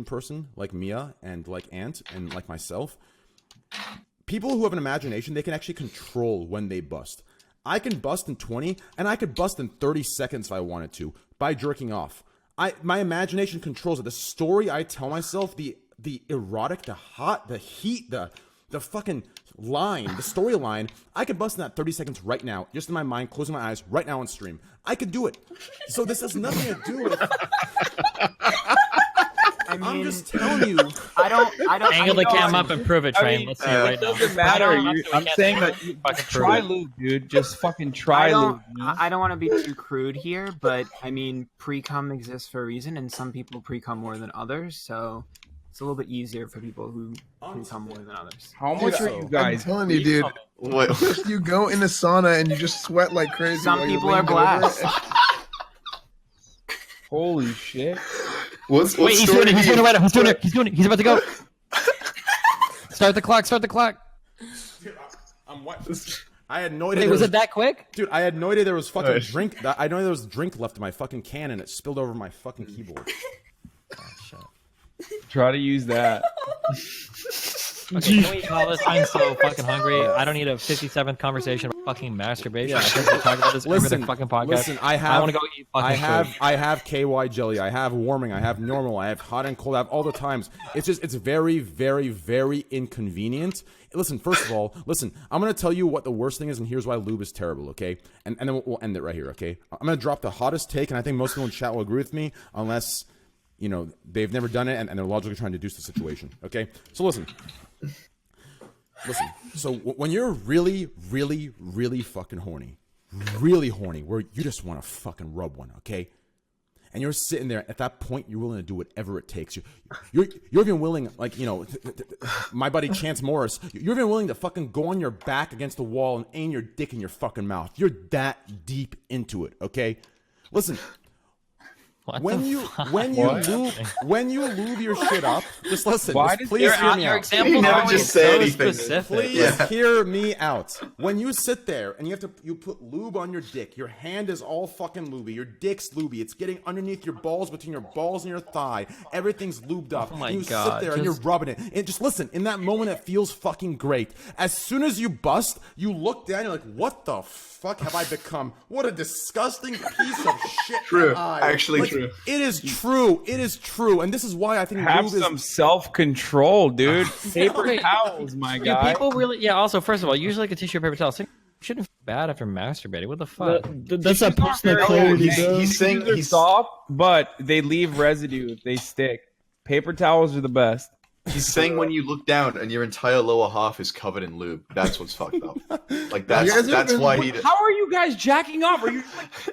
person like Mia and like Ant and like myself, people who have an imagination, they can actually control when they bust. I can bust in 20 and I could bust in 30 seconds if I wanted to by jerking off. My imagination controls it. The story I tell myself, the erotic, the hot, the heat, the fucking line, the storyline, I could bust in that 30 seconds right now, just in my mind, closing my eyes right now on stream. I could do it. So this has nothing to do with I'm just telling you. I don't angle the cam up and prove it, Train. Let's see it right now. It doesn't matter. I'm saying that you try lube, dude. Just fucking try lube. I don't want to be too crude here, but I mean, pre-cum exists for a reason, and some people pre-cum more than others, so it's a little bit easier for people who pre-cum more than others. How much are you guys? I'm telling you, dude. What if you go in the sauna and you just sweat like crazy? Some people are glass. Holy shit. Wait, he's doing it. He's doing it right now. He's doing it. He's about to go. Start the clock. Dude, I had no idea. Wait, was it that quick? Dude, I had no idea there was fucking drink. I know there was drink left in my fucking can and it spilled over my fucking keyboard. Oh, shit. Try to use that. Okay, can we call this? I'm so fucking hungry. I don't need a 57th conversation about fucking masturbation. I think we talk about this every fucking podcast. Listen, I want to go eat fucking food. I have KY jelly. I have warming. I have normal. I have hot and cold. I have all the times. It's very, very, very inconvenient. Listen, first of all, I'm going to tell you what the worst thing is, and here's why lube is terrible, okay? And then we'll end it right here, okay? I'm going to drop the hottest take, and I think most people in chat will agree with me, unless, you know, they've never done it, and they're logically trying to deduce the situation, okay? So listen. Listen. So when you're really, really, really fucking horny, where you just want to fucking rub one, okay? And you're sitting there at that point, you're willing to do whatever it takes. You're even willing, like, you know, my buddy Chance Morris, you're even willing to fucking go on your back against the wall and aim your dick in your fucking mouth. You're that deep into it, okay? Listen. When you lube your shit up, just listen. Please hear me out. You never just say anything. Please hear me out. When you sit there and you put lube on your dick, your hand is all fucking lubey, your dick's lubey. It's getting underneath your balls, between your balls and your thigh. Everything's lubed up. Oh my and you God, sit there and you're rubbing it. And just listen. In that moment, it feels fucking great. As soon as you bust, you look down. You're like, what the fuck have I become? What a disgusting piece of shit. True. Actually, true. It is true. It is true. And this is why I think have lube some self-control, dude. Paper towels, my Do guy. people really? Yeah. Also, first of all, usually like a tissue or paper towel. Shouldn't feel bad after masturbating. What the fuck? That's a personal clarity, bro. He's saying he's soft, but they leave residue if they stick. Paper towels are the best. He's saying when you look down and your entire lower half is covered in lube, that's what's fucked up. Like that's why he. How are you guys jacking off? Are you just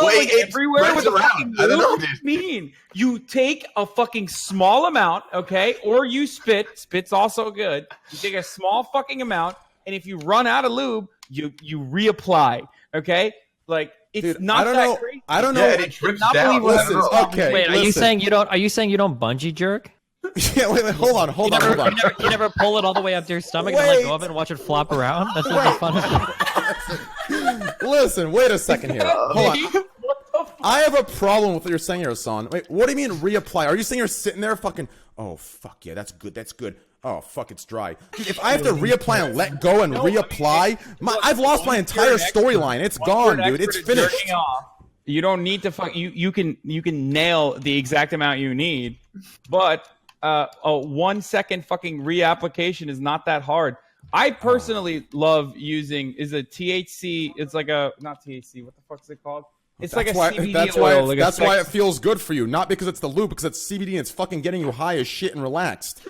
Wait, like everywhere with around. fucking I don't know, lube? What do you mean? You take a fucking small amount, okay, or you spit. Spit's also good. You take a small fucking amount, and if you run out of lube, you reapply. Okay, like it's Dude, not that crazy. I don't know. Yeah, it drips down. Listen, okay. Wait, are you saying you don't? Are you saying you don't bungee jerk? Yeah, wait, hold on. You never pull it all the way up to your stomach and let go of it and watch it flop around? That's not fun. Listen, wait a second here. Hold on. I have a problem with what you're saying here, Hassan. Wait, what do you mean reapply? Are you saying you're sitting there fucking, oh, fuck yeah, that's good. Oh, fuck, it's dry. Dude, if I have to reapply and let go and reapply, I've lost my entire storyline. It's gone, dude. It's finished. You don't need to fuck. You can nail the exact amount you need, but a 1 second fucking reapplication is not that hard. I personally love using a THC. It's like a not THC. What the fuck is it called? It's like a CBD oil. That's why it feels good for you, not because it's the lube, because it's CBD and it's fucking getting you high as shit and relaxed.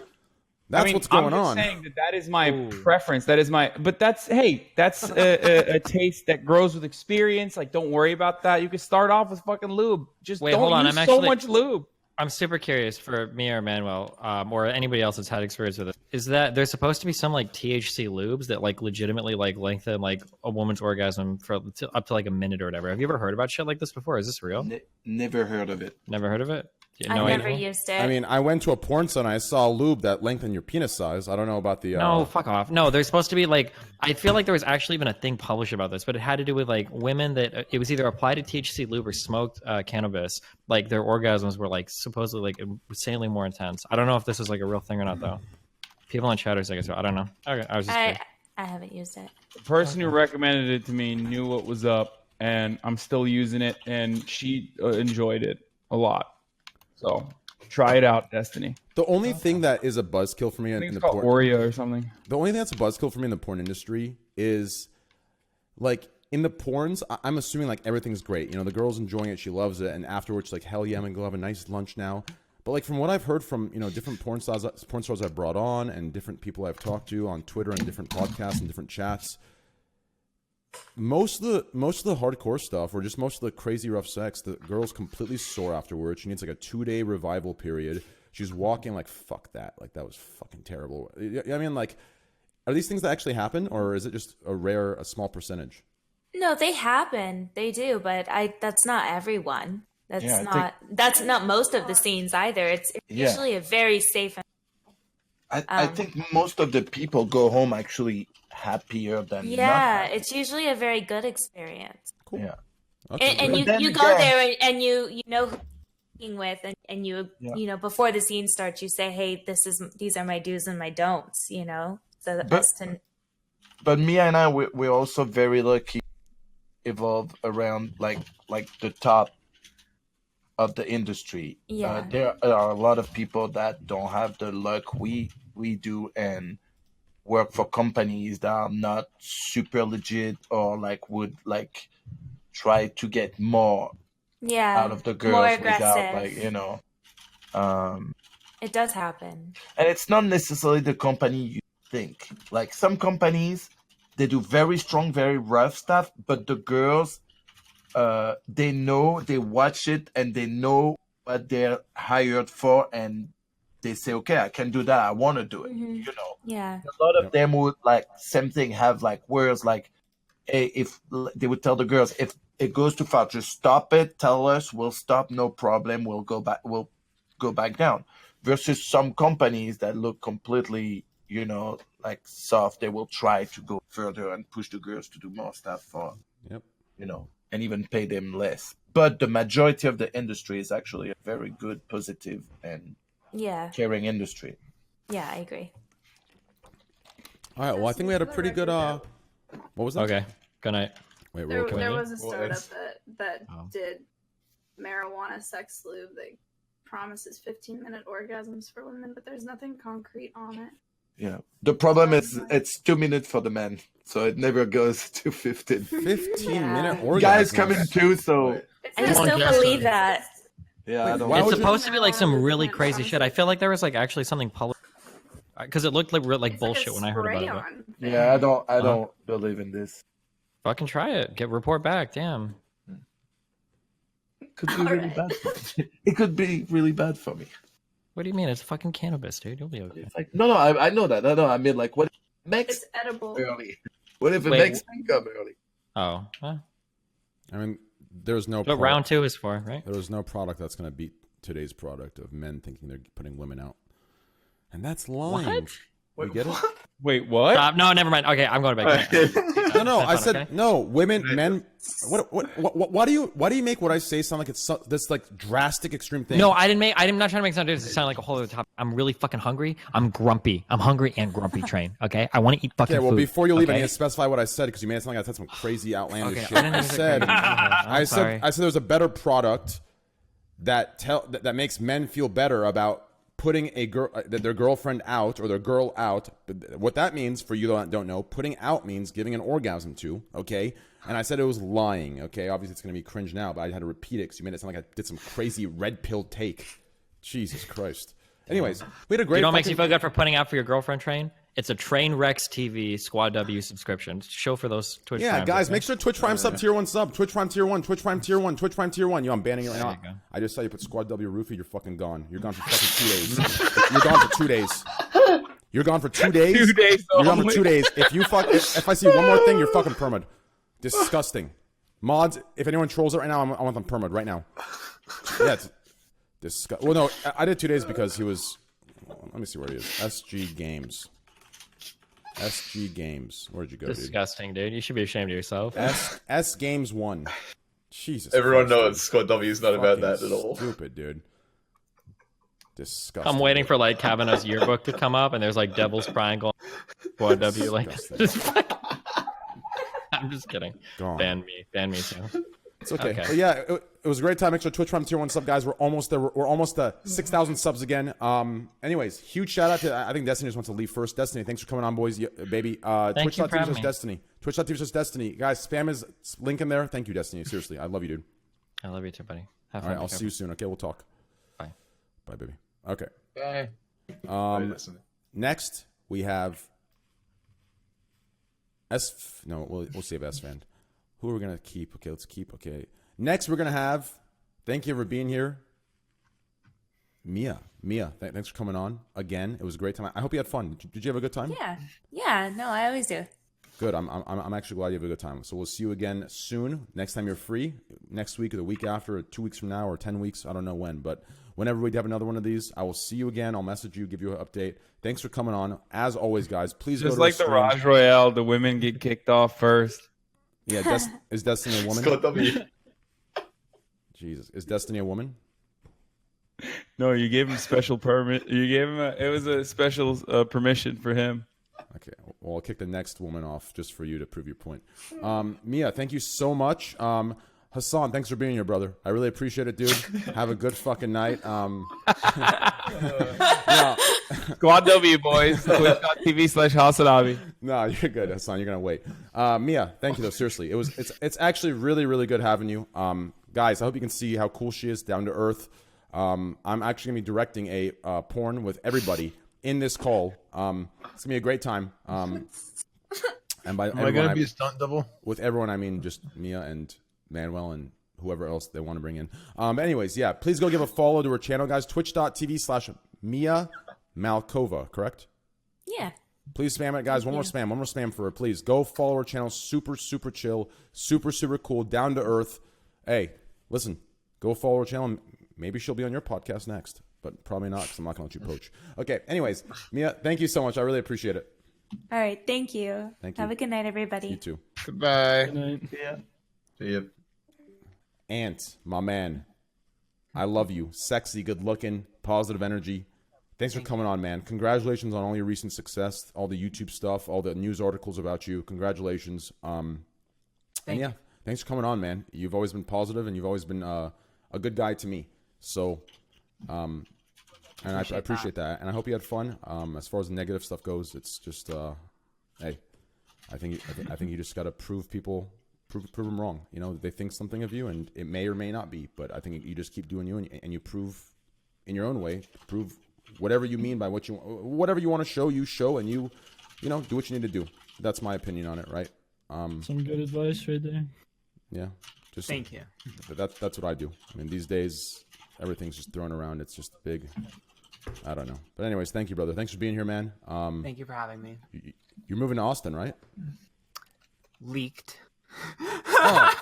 That's what's going on. I'm just saying that is my preference. That is my. But that's a taste that grows with experience. Like, don't worry about that. You can start off with fucking lube. Just don't use so much lube. I'm super curious for me or Manuel, or anybody else that's had experience with it. Is that there's supposed to be some like THC lubes that like legitimately like lengthen like a woman's orgasm for up to like a minute or whatever? Have you ever heard about shit like this before? Is this real? Never heard of it. Never heard of it? I've never used it. I mean, I went to a porn site and I saw a lube that lengthened your penis size. I don't know about the. No, fuck off. No, there's supposed to be like. I feel like there was actually even a thing published about this, but it had to do with like women that it was either applied to THC lube or smoked cannabis. Like their orgasms were like supposedly like insanely more intense. I don't know if this is like a real thing or not though. People in chat are saying so. I don't know. Okay, I was just. I haven't used it. The person who recommended it to me knew what was up, and I'm still using it, and she enjoyed it a lot. So. Try it out, Destiny. The only thing that is a buzzkill for me in the porn Oreo or something. The only thing that's a buzzkill for me in the porn industry is like in the porns, I'm assuming like everything's great. You know, the girl's enjoying it, she loves it, and afterwards, like, hell yeah, I'm gonna go have a nice lunch now. But like from what I've heard from, you know, different porn stars I've brought on and different people I've talked to on Twitter and different podcasts and different chats, most of the hardcore stuff or just most of the crazy rough sex, the girl's completely sore afterwards. She needs like a 2-day revival period. She's walking like, fuck that. Like, that was fucking terrible. I mean, like, are these things that actually happen, or is it just a small percentage? No, they happen. They do, but that's not everyone. That's not most of the scenes either. It's usually a very safe. I think most of the people go home actually happier than not. It's usually a very good experience. Cool. Yeah. Okay, and you go there and you know who you're working with, and you know, before the scene starts, you say, hey, these are my do's and my don'ts, you know. So but Mia and I, we're also very lucky evolve around like the top of the industry. There are a lot of people that don't have the luck we do and work for companies that are not super legit or like would like try to get more out of the girls without like, you know, it does happen. And it's not necessarily the company you think. Like some companies, they do very strong, very rough stuff, but the girls, they know, they watch it, and they know what they're hired for, and they say, okay, I can do that. I want to do it. You know, Yeah. a lot of them would like same thing, have like words like, hey, if they would tell the girls, if it goes too far, just stop it. Tell us, we'll stop, no problem. We'll go back down. Versus some companies that look completely, you know, like soft, they will try to go further and push the girls to do more stuff for, you know, and even pay them less. But the majority of the industry is actually a very good, positive, and caring industry. Yeah, I agree. All right. Well, I think we had a pretty good. What was that? Okay. Good night. Wait, there was a startup that did marijuana sex lube that promises 15-minute orgasms for women, but there's nothing concrete on it. Yeah. The problem is it's 2 minutes for the men, so it never goes to 15. 15-minute orgasms. Guys coming too, so I just don't believe that. Yeah, it's supposed to be like some really crazy shit. I feel like there was like actually something public because it looked like bullshit when I heard about it. Yeah, I don't believe in this. Fucking try it. Report back. Damn. Could be really bad for me. It could be really bad for me. What do you mean? It's fucking cannabis, dude. You'll be okay. It's like, no, I know that. No, I mean, like, what if it makes it's edible early? What if it makes me come early? Oh, well. I mean, there's no. What round 2 is for, right? There was no product that's going to beat today's product of men thinking they're putting women out, and that's lying. What? You get it? Wait, what? No, never mind. Okay, I'm going back. No. I said no. Women, men. What? Why do you make what I say sound like it's this like drastic, extreme thing? No, I'm not trying to make it sound like a whole other topic. I'm really fucking hungry. I'm grumpy. I'm hungry and grumpy. Train. Okay, I want to eat fucking. Okay, well, food, before you leave, I need to specify what I said because you made it sound like I said some crazy, outlandish shit. I said there's a better product that makes men feel better about putting their girlfriend out or their girl out. What that means for you that don't know, putting out means giving an orgasm to, okay? And I said it was lying, okay? Obviously it's going to be cringe now, but I had to repeat it because you made it sound like I did some crazy red pill take. Jesus Christ. Anyways, we had a great. You know what makes you feel good for putting out for your girlfriend, Train? It's a Trainwreckstv SquadW subscription. Show for those Twitch. Yeah, Primes, guys, okay? make sure Twitch Prime sub tier 1 sub. Twitch Prime tier 1. Twitch Prime tier 1. Twitch Prime tier 1. Yo, I'm banning you right now. I just saw you put SquadW Roofie. You're fucking gone. You're gone for fucking 2 days. You're gone for 2 days. You're gone for 2 days. 2 days. You're gone for 2 days. If I see one more thing, you're fucking permad. Disgusting. Mods, if anyone trolls it right now, I want them permad right now. Yeah, it's disgusting. Well, no, I did 2 days because he was. Let me see where he is. SG Games. SG Games. Where'd you go, Disgusting, dude. You should be ashamed of yourself. S Games 1. Jesus. Everyone Christ, knows SquadW is not about that at all. Stupid, dude. Disgusting. I'm waiting for like Kavanaugh's yearbook to come up, and there's like Devil's Triangle, SquadW, like just. I'm just kidding. Ban me too. It's okay. But yeah, it was a great time. Make sure Twitch Prime tier 1 sub, guys. We're almost there. We're almost to 6,000 subs again. Anyways, huge shout out to, I think Destiny just wants to leave first. Destiny, thanks for coming on, boys, baby. Twitch.tv Destiny. Twitch.tv Destiny. Guys, spam his link in there. Thank you, Destiny. Seriously, I love you, dude. I love you too, buddy. Have fun. All right, I'll see you soon. Okay, we'll talk. Bye. Bye, baby. Okay. Bye. Next we have we'll save S-Fan. Who are we gonna keep? Okay, let's keep. Okay, next we're gonna have. Thank you for being here, Mia. Thanks for coming on again. It was a great time. I hope you had fun. Did you have a good time? Yeah. No, I always do. Good. I'm actually glad you have a good time. So we'll see you again soon. Next time you're free. Next week or the week after, or 2 weeks from now, or 10 weeks. I don't know when, but whenever we have another one of these, I will see you again. I'll message you, give you an update. Thanks for coming on. As always, guys, please just go to like the Raj Royale, the women get kicked off first. Yeah, is Destiny a woman? SquadW. Jesus, is Destiny a woman? No, you gave him special permit. You gave him it was a special permission for him. Okay, well, I'll kick the next woman off just for you to prove your point. Mia, thank you so much. Hassan, thanks for being here, brother. I really appreciate it, dude. Have a good fucking night. SquadW, boys. Twitch.tv/Hasanabi. No, you're good, Hassan. You're gonna wait. Mia, thank you though. Seriously, it's actually really, really good having you. Guys, I hope you can see how cool she is, down to earth. I'm actually gonna be directing a porn with everybody in this call. It's gonna be a great time. And by am I gonna be a stunt double? With everyone, I mean just Mia and Manuel and whoever else they want to bring in. Anyways, yeah, please go give a follow to her channel, guys. Twitch.tv/Mia Malkova, correct? Yeah. Please spam it, guys. One more spam for her, please. Go follow her channel. Super, super chill. Super, super cool. Down to earth. Hey, listen. Go follow her channel. Maybe she'll be on your podcast next. But probably not, because I'm not going to let you poach. Okay, anyways. Mia, thank you so much. I really appreciate it. All right. Thank you. Thank you. Have a good night, everybody. You too. Goodbye. Good night. Yeah. See ya. Ant, my man. I love you. Sexy, good looking, positive energy. Thanks for coming on, man. Congratulations on all your recent success, all the YouTube stuff, all the news articles about you. Congratulations. And yeah, thanks for coming on, man. You've always been positive, and you've always been a good guy to me. So, and I appreciate that. And I hope you had fun. As far as the negative stuff goes, it's just, hey, I think you just got to prove them wrong. You know, they think something of you, and it may or may not be. But I think you just keep doing you, and you prove in your own way, prove whatever you mean by whatever you want to show, you show, and you know, do what you need to do. That's my opinion on it, right? Some good advice right there. Yeah. Just thank you. That's what I do. I mean, these days everything's just thrown around. It's just big. I don't know. But anyways, thank you, brother. Thanks for being here, man. Thank you for having me. You're moving to Austin, right? Leaked. Oh.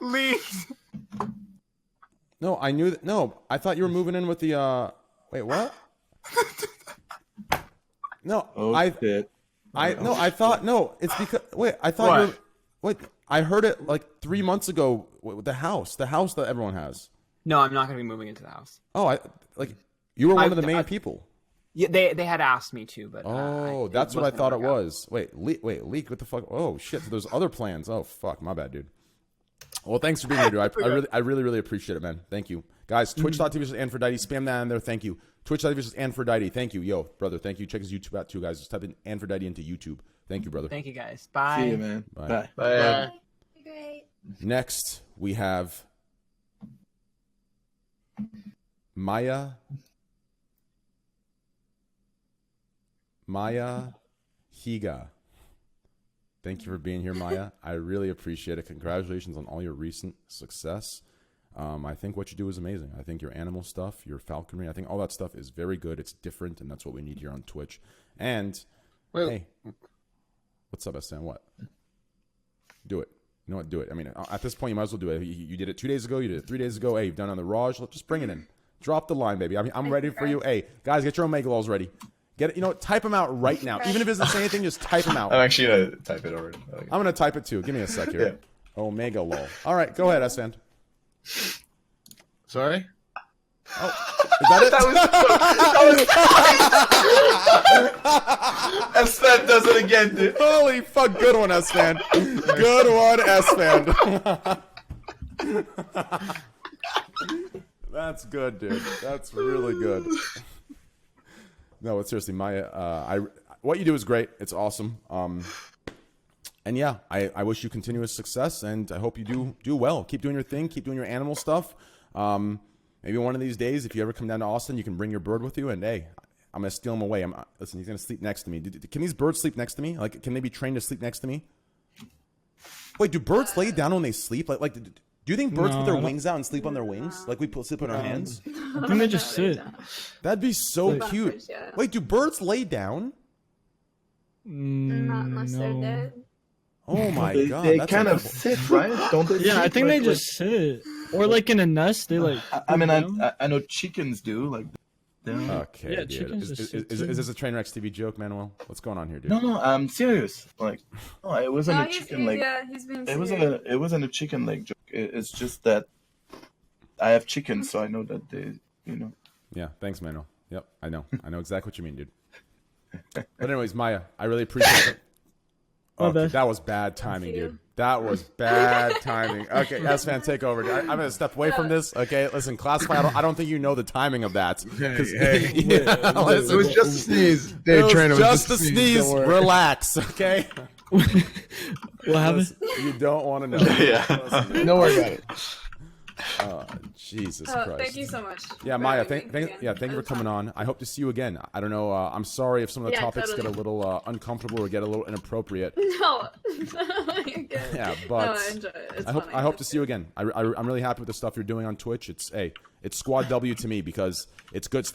Leaked. No, I knew that. No, I thought you were moving in with the. Wait, what? No, I thought no. It's because I thought you were. Wait, I heard it like 3 months ago. The house that everyone has. No, I'm not going to be moving into the house. Oh, you were one of the main people. Yeah, they had asked me to, but that's what I thought it was. Wait, leak. What the fuck? Oh shit! So there's other plans. Oh fuck, my bad, dude. Well, thanks for being here, dude. I really appreciate it, man. Thank you, guys. Twitch.tv/Antphrodite. Spam that in there. Thank you. Twitch.tv/Antphrodite. Thank you, yo, brother. Thank you. Check his YouTube out too, guys. Just type in Antphrodite into YouTube. Thank you, brother. Thank you, guys. Bye. See you, man. Bye. Bye. Bye. Great. Next, we have Maya Higa. Thank you for being here, Maya. I really appreciate it. Congratulations on all your recent success. I think what you do is amazing. I think your animal stuff, your falconry, I think all that stuff is very good. It's different, and that's what we need here on Twitch. And, hey, what's up, SN? What? Do it. You know what? Do it. I mean, at this point, you might as well do it. You did it 2 days ago. You did it 3 days ago. Hey, you've done it on the Raj. Let's just bring it in. Drop the line, baby. I'm ready for you. Hey, guys, get your Omega Laws ready. Get it. You know what? Type them out right now. Even if it doesn't say anything, just type them out. I'm actually going to type it already. I'm going to type it too. Give me a sec here. Yeah. Omega Law. All right, go ahead, SN. Sorry? Oh, is that it? S-Fan does it again, dude. Holy fuck, good one, S-Fan. Good one, S-Fan. That's good, dude. That's really good. No, but seriously, Maya, what you do is great. It's awesome. And yeah, I wish you continuous success, and I hope you do well. Keep doing your thing. Keep doing your animal stuff. Maybe one of these days, if you ever come down to Austin, you can bring your bird with you, and hey, I'm gonna steal him away. Listen, he's gonna sleep next to me. Can these birds sleep next to me? Like, can they be trained to sleep next to me? Wait, do birds lay down when they sleep? Like, do you think birds put their wings out and sleep on their wings, like we sleep on our hands? I think they just sit. That'd be so cute. Wait, do birds lay down? Not unless they're dead. Oh my god, they kind of sit, right? Don't they? Yeah, I think they just sit, or like in a nest. They like. I mean, I know chickens do like. Okay, yeah, dude. chickens Is this a Trainwreckstv joke, Manuel? What's going on here, dude? No, I'm serious. Like, no, it wasn't a chicken leg. Yeah, he's being serious. It wasn't a chicken leg joke. It's just that I have chickens, so I know that they, you know. Yeah, thanks, Manuel. Yep, I know exactly what you mean, dude. But anyways, Maya, I really appreciate it. Okay, that was bad timing, dude. That was bad timing. Okay, S-Fan, take over. I'm going to step away from this. Okay, listen, Classify, I don't think you know the timing of that. Hey, it was just a sneeze. It was just a sneeze. Relax, okay? What happened? You don't want to know. Yeah. Don't worry about it. Jesus Christ. Thank you so much. Yeah, Maya, thank you for coming on. I hope to see you again. I don't know. I'm sorry if some of the topics get a little uncomfortable or get a little inappropriate. No, you're good. Yeah, but no, I enjoy it. It's I hope to see you again. I'm really happy with the stuff you're doing on Twitch. It's SquadW to me because it's good.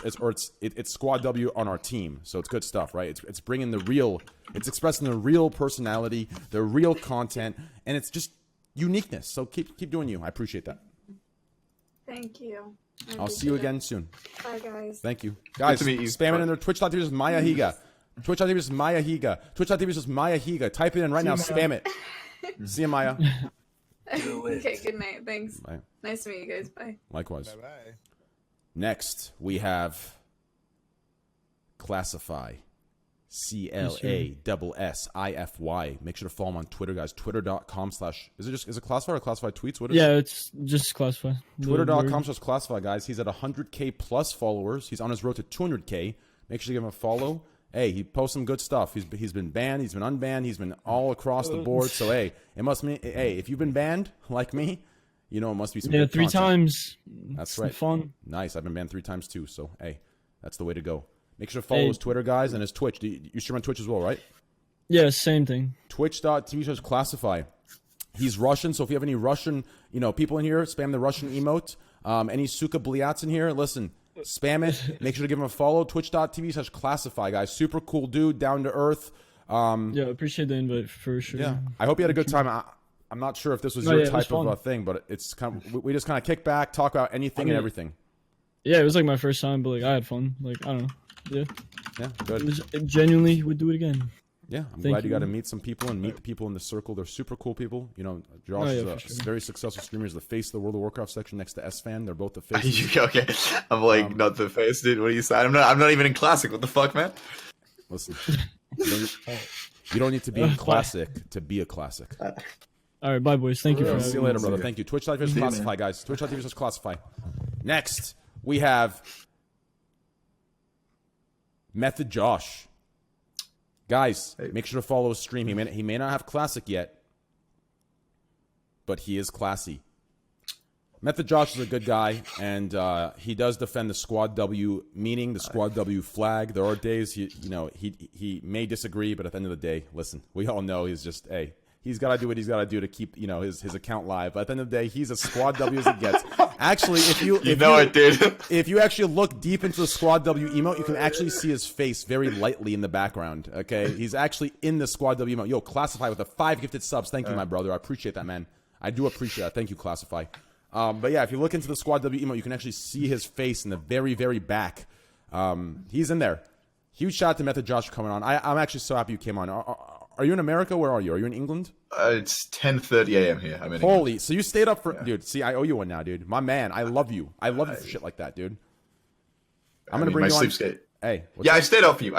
It's SquadW on our team, so it's good stuff, right? It's bringing the real. It's expressing the real personality, the real content, and it's just uniqueness. So keep doing you. I appreciate that. Thank you. I'll see you again soon. Bye, guys. Thank you. Guys, spam it in there. Twitch.tv is Maya Higa. Twitch.tv is Maya Higa. Twitch.tv is Maya Higa. Type it in right now. Spam it. See you, Maya. Okay, good night. Thanks. Bye. Nice to meet you guys. Bye. Likewise. Bye-bye. Next, we have Classify. CLASSIFY. Make sure to follow him on Twitter, guys. Twitter.com/ is it Classify or Classify Tweets? What is it? It's just Classify. Twitter.com/Classify, guys. He's at 100K plus followers. He's on his road to 200K. Make sure to give him a follow. Hey, he posts some good stuff. He's been banned. He's been unbanned. He's been all across the board. So hey, it must mean if you've been banned like me, you know it must be some good 3 content. times. That's right. Fun. Nice. I've been banned 3 times too. So hey, that's the way to go. Make sure to follow his Twitter, guys, and his Twitch. You stream on Twitch as well, right? Yeah, same thing. Twitch.tv/Classify. He's Russian, so if you have any Russian, people in here, spam the Russian emote. Any Suka Bliats in here, listen, spam it. Make sure to give him a follow. Twitch.tv/Classify, guys. Super cool dude, down to earth. Yeah, appreciate the invite for sure. Yeah, I hope you had a good time. I'm not sure if this was your type of thing, but it's kind of, we just kind of kick back, talk about anything and everything. Yeah, it was like my first time, but I had fun. I don't know. Yeah, good. Genuinely would do it again. Yeah, I'm glad you got to meet some people and meet the people in the circle. They're super cool people. Josh is a very successful streamer. He's the face of the World of Warcraft section next to S-Fan. They're both the face. Okay, I'm like not the face, dude. What are you saying? I'm not even in classic. What the fuck, man? Listen, you don't need to be in classic to be a classic. All right, bye, boys. Thank you for having me. See you later, brother. Thank you. Twitch.tv/Classify, guys. Twitch.tv/Classify. Next, we have Method Josh. Guys, make sure to follow his stream. He may not have classic yet, but he is classy. Method Josh is a good guy, and he does defend the SquadW meaning, the SquadW flag. There are days he may disagree, but at the end of the day, listen, we all know he's just he's got to do what he's got to do to keep his account live. But at the end of the day, he's as SquadW as it gets. Actually, if you actually look deep into the SquadW emote, you can actually see his face very lightly in the background. Okay, he's actually in the SquadW emote. Yo, Classify with the 5 gifted subs. Thank you, my brother. I appreciate that, man. I do appreciate that. Thank you, Classify. But yeah, if you look into the SquadW emote, you can actually see his face in the very, very back. He's in there. Huge shout out to Method Josh for coming on. I'm actually so happy you came on. Are you in America? Where are you? Are you in England? It's 10:30 a.m. here. I'm in Holy, so you stayed up for... Yeah. Dude, see, I owe you one now, dude. My man, I love you. I love you for shit like that, dude. I'm going to bring you on... Hey. Yeah, I stayed up for you.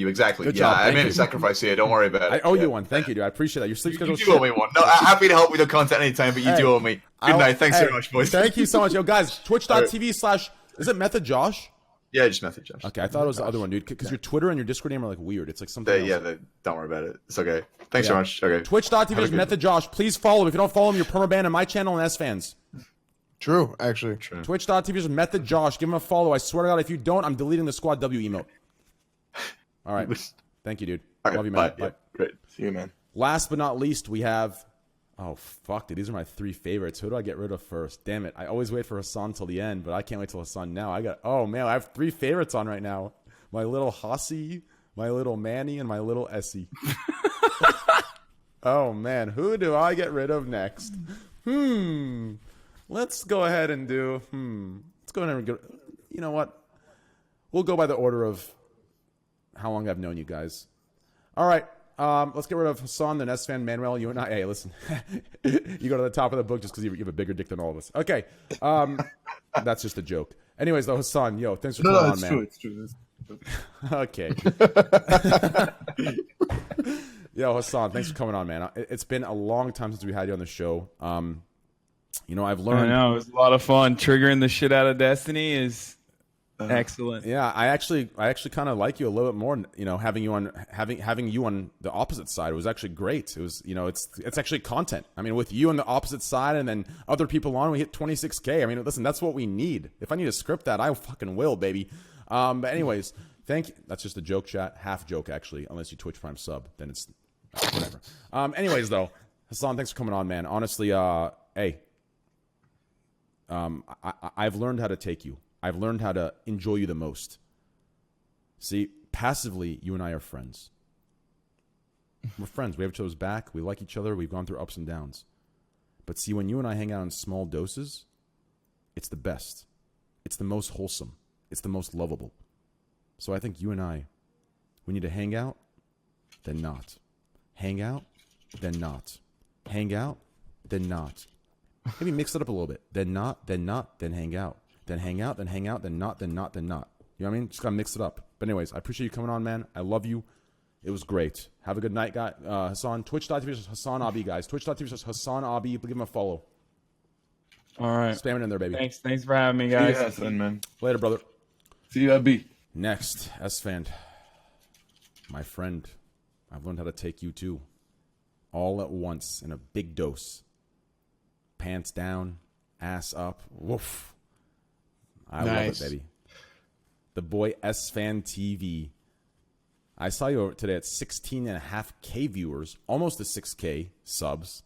Exactly. Good job. I made a sacrifice here. Don't worry about it. I owe you one. Thank you, dude. I appreciate that. Your sleep schedule... You do owe me one. No, I'm happy to help with your content anytime, but you do owe me. Good night. Thanks so much, boys. Thank you so much. Yo, guys, twitch.tv/ Is it Method Josh? Yeah, just Method Josh. Okay, I thought it was the other one, dude. Because your Twitter and your Discord name are like weird. It's like something else. Don't worry about it. It's okay. Thanks so much. Okay. Twitch.tv is Method Josh. Please follow him. If you don't follow him, you're permabanned on my channel and S-Fans. True, actually. Twitch.tv is Method Josh. Give him a follow. I swear to God, if you don't, I'm deleting the SquadW emote. All right. Thank you, dude. Love you, man. Bye. Great. See you, man. Last but not least, we have... Oh, fuck, dude. These are my 3 favorites. Who do I get rid of first? Damn it. I always wait for Hassan till the end, but I can't wait till Hassan now. Oh, man, I have 3 favorites on right now. My little Hassi, my little Manny, and my little Essie. Oh, man. Who do I get rid of next? Let's go ahead and do... Let's go ahead and... You know what? We'll go by the order of how long I've known you guys. All right. Let's get rid of Hassan, then S-Fan, Manuel, you and I. Hey, listen. You go to the top of the book just because you have a bigger dick than all of us. Okay. That's just a joke. Anyways, though, Hassan, yo, thanks for coming on, man. It's true. Okay. Yo, Hassan, thanks for coming on, man. It's been a long time since we had you on the show. I've learned... I know. It was a lot of fun. Triggering the shit out of Destiny is Excellent. Yeah, I actually kind of like you a little bit more. You know, having you on the opposite side was actually great. It was, you know, it's actually content. I mean, with you on the opposite side and then other people on, we hit 26K. I mean, listen, that's what we need. If I need to script that, I fucking will, baby. But anyways, thank you. That's just a joke, chat. Half joke, actually. Unless you Twitch Prime sub, then it's whatever. Anyways, though, Hassan, thanks for coming on, man. Honestly, hey, I've learned how to take you. I've learned how to enjoy you the most. See, passively, you and I are friends. We're friends. We have each other's back. We like each other. We've gone through ups and downs. But see, when you and I hang out in small doses, it's the best. It's the most wholesome. It's the most lovable. So I think you and I, we need to hang out, then not. Hang out, then not. Hang out, then not. Maybe mix it up a little bit. Then not, then not, then hang out. Then hang out, then hang out, then not, then not, then not. You know what I mean? Just gotta mix it up. But anyways, I appreciate you coming on, man. I love you. It was great. Have a good night, guy. Hassan, twitch.tv Hassan Abi, guys. Twitch.tv Hassan Abi. Give him a follow. All right. Spam it in there, baby. Thanks for having me, guys. Yeah, son, man. Later, brother. See you, Abi. Next, S-Fan. My friend. I've learned how to take you too. All at once in a big dose. Pants down, ass up. Woof. I love it, baby. The boy S-Fan TV. I saw you today at 16.5K viewers, almost to 6K subs.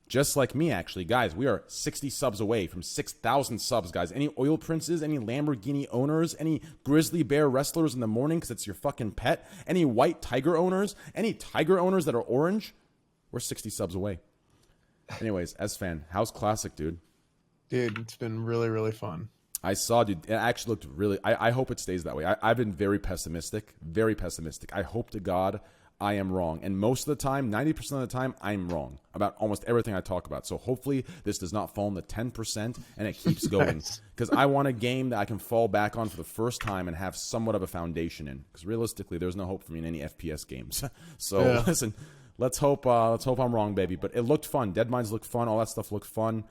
Just like me, actually. Guys, we are 60 subs away from 6,000 subs, guys. Any oil princes, any Lamborghini owners, any grizzly bear wrestlers in the morning because it's your fucking pet, any white tiger owners, any tiger owners that are orange, we're 60 subs away. Anyways, S-Fan, how's Classic, dude? Dude, it's been really, really fun. I saw, dude, it actually looked really, I hope it stays that way. I've been very pessimistic. I hope to God I am wrong. And most of the time, 90% of the time, I'm wrong about almost everything I talk about. So hopefully this does not fall in the 10% and it keeps going. Because I want a game that I can fall back on for the first time and have somewhat of a foundation in. Because realistically, there's no hope for me in any FPS games. So listen, let's hope I'm wrong, baby. But it looked fun. Dead Mines looked fun. All that stuff looked fun.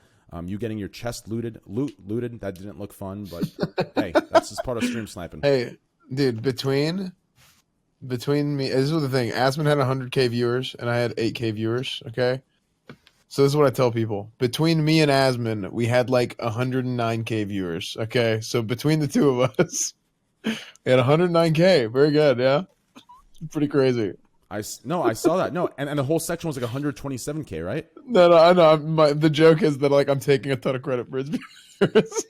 You getting your chest looted, that didn't look fun, but hey, that's just part of stream sniping. Hey, dude, between me, this is the thing. Asmon had 100K viewers, and I had 8K viewers, okay? So this is what I tell people. Between me and Asmon, we had like 109K viewers, okay? So between the two of us, we had 109K. Very good, yeah? Pretty crazy. I saw that. No, and the whole section was like 127K, right? No, I know. The joke is that like I'm taking a ton of credit for his viewers.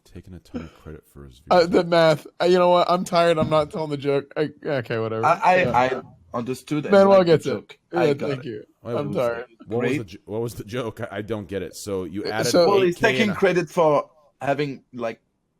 Taking a ton of credit for his viewers. The math. You know what? I'm tired. I'm not telling the joke. Okay, whatever. I understood. Manuel gets it. Yeah, thank you. Wait, I'm tired. What was the joke? I don't get it. So you added. Well, he's taking credit for having like.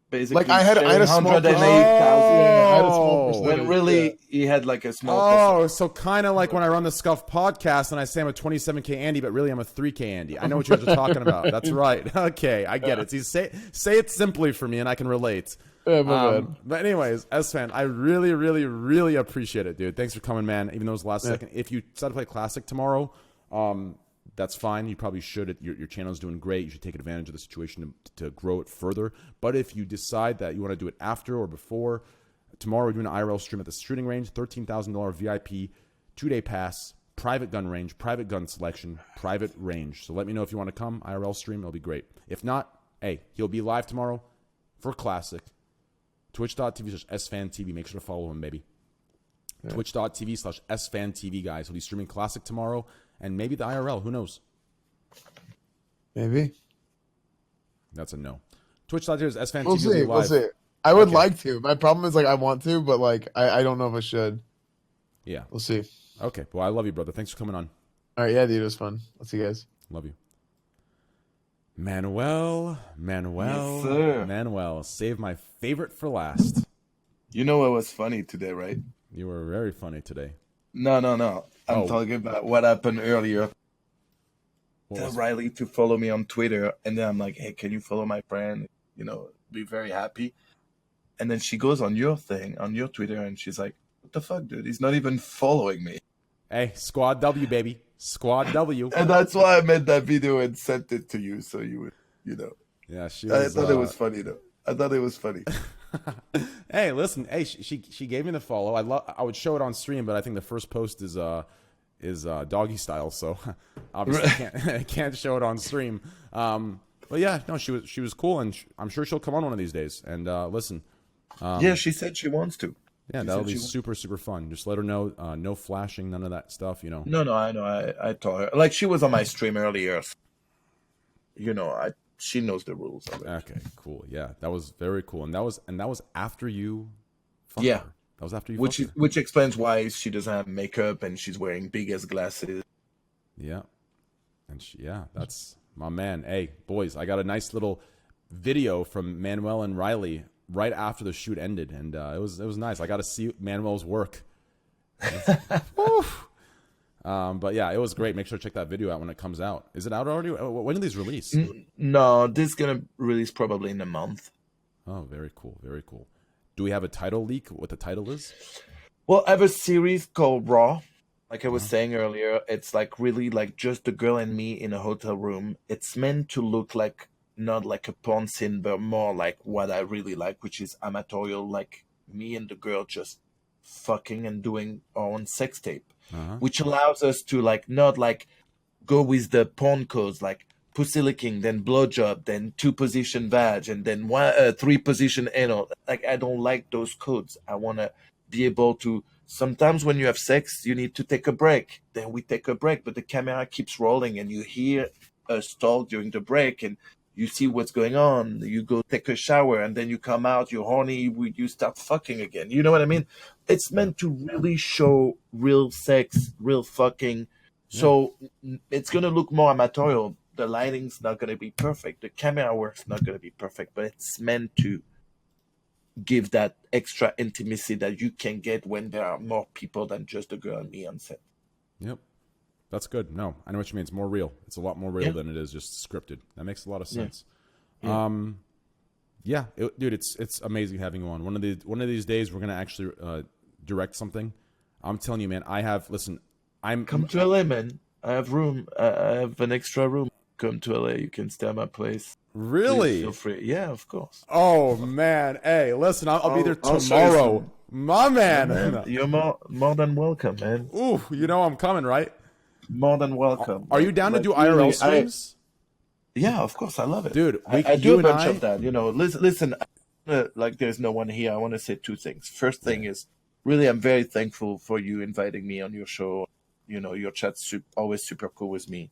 Basically, like I had a small 108,000. Yeah, I had a small percentage. When really he had like a small. Oh, so kind of like when I run the Scuffed podcast and I say I'm a 27K Andy, but really I'm a 3K Andy. I know what you guys are talking about. That's right. Okay, I get it. See, say it simply for me and I can relate. Yeah, but anyways, S-Fan, I really, really, really appreciate it, dude. Thanks for coming, man. Even though it was the last second. If you decide to play Classic tomorrow, that's fine. You probably should. Your channel's doing great. You should take advantage of the situation to grow it further. But if you decide that you want to do it after or before, tomorrow we're doing an IRL stream at the shooting range, $13,000 VIP, 2-day pass, private gun range, private gun selection, private range. So let me know if you want to come. IRL stream, it'll be great. If not, hey, he'll be live tomorrow for Classic. Twitch.tv/SFanTV. Make sure to follow him, baby. Yeah. Twitch.tv/SFanTV, guys. He'll be streaming Classic tomorrow. And maybe the IRL. Who knows? Maybe. That's a no. Twitch.tv/SFanTV. We'll see. I would like to. My problem is like I want to, but like I don't know if I should. Yeah. We'll see. Okay. Well, I love you, brother. Thanks for coming on. All right. Yeah, dude. It was fun. I'll see you guys. Love you. Manuel. Yes, sir. Manuel. Save my favorite for last. You know what was funny today, right? You were very funny today. No. I'm talking about what happened earlier. Tell Riley to follow me on Twitter, and then I'm like, hey, can you follow my friend? You know, be very happy. And then she goes on your thing, on your Twitter, and she's like, what the fuck, dude? He's not even following me. Hey, SquadW, baby. SquadW. And that's why I made that video and sent it to you, so you would, you know. Yeah, I thought it was funny, though. I thought it was funny. Hey, listen. Hey, she gave me the follow. I would show it on stream, but I think the first post is doggy style, so obviously can't show it on stream. But yeah, no, she was cool, and I'm sure she'll come on one of these days. And listen, yeah, she said she wants to. Yeah, that'll be super fun. Just let her know, no flashing, none of that stuff. No, I know. I told her. Like, she was on my stream earlier. So, she knows the rules of it. Okay, cool. Yeah, that was very cool, and that was after you. Yeah, her. That was after you. Which explains why she doesn't have makeup and she's wearing big ass glasses. Yeah, and that's my man. Hey, boys, I got a nice little video from Manuel and Riley right after the shoot ended, and it was nice. I got to see Manuel's work. But yeah, it was great. Make sure to check that video out when it comes out. Is it out already? When do these release? No, this is gonna release probably in a month. Oh, very cool, very cool. Do we have a title leak? What the title is? Well, I have a series called Raw. Like I was saying earlier, it's like really like just the girl and me in a hotel room. It's meant to look like not like a porn scene, but more like what I really like, which is amatorial, like me and the girl just fucking and doing our own sex tape, which allows us to like not like go with the porn codes, like pussy licking, then blowjob, then 2-position vag, and then 3-position anal. Like, I don't like those codes. I want to be able to. Sometimes when you have sex, you need to take a break. Then we take a break, but the camera keeps rolling, and you hear us talk during the break, and you see what's going on. You go take a shower, and then you come out, you're horny, you start fucking again. You know what I mean? It's meant to really show real sex, real fucking. So it's going to look more amatorial. The lighting's not going to be perfect. The camera work's not going to be perfect, but it's meant to give that extra intimacy that you can get when there are more people than just the girl and me on set. Yep. That's good. No, I know what you mean. It's more real. It's a lot more real than it is just scripted. That makes a lot of sense. Yeah. Dude, it's amazing having you on. One of these days we're gonna actually direct something. I'm telling you, man. Come to LA, man. I have room. I have an extra room. Come to LA. You can stay at my place. Really? Please feel free. Yeah, of course. Oh man. Hey, listen. I'll be there tomorrow. My man. Yeah, man. You're more than welcome, man. Ooh, you know I'm coming, right? More than welcome. Are you down to do IRL streams? Yeah, of course. I love it, dude. I do a bunch of that. Listen. Like, there's no one here. I want to say two things. First thing is, really, I'm very thankful for you inviting me on your show. Your chat's always super cool with me,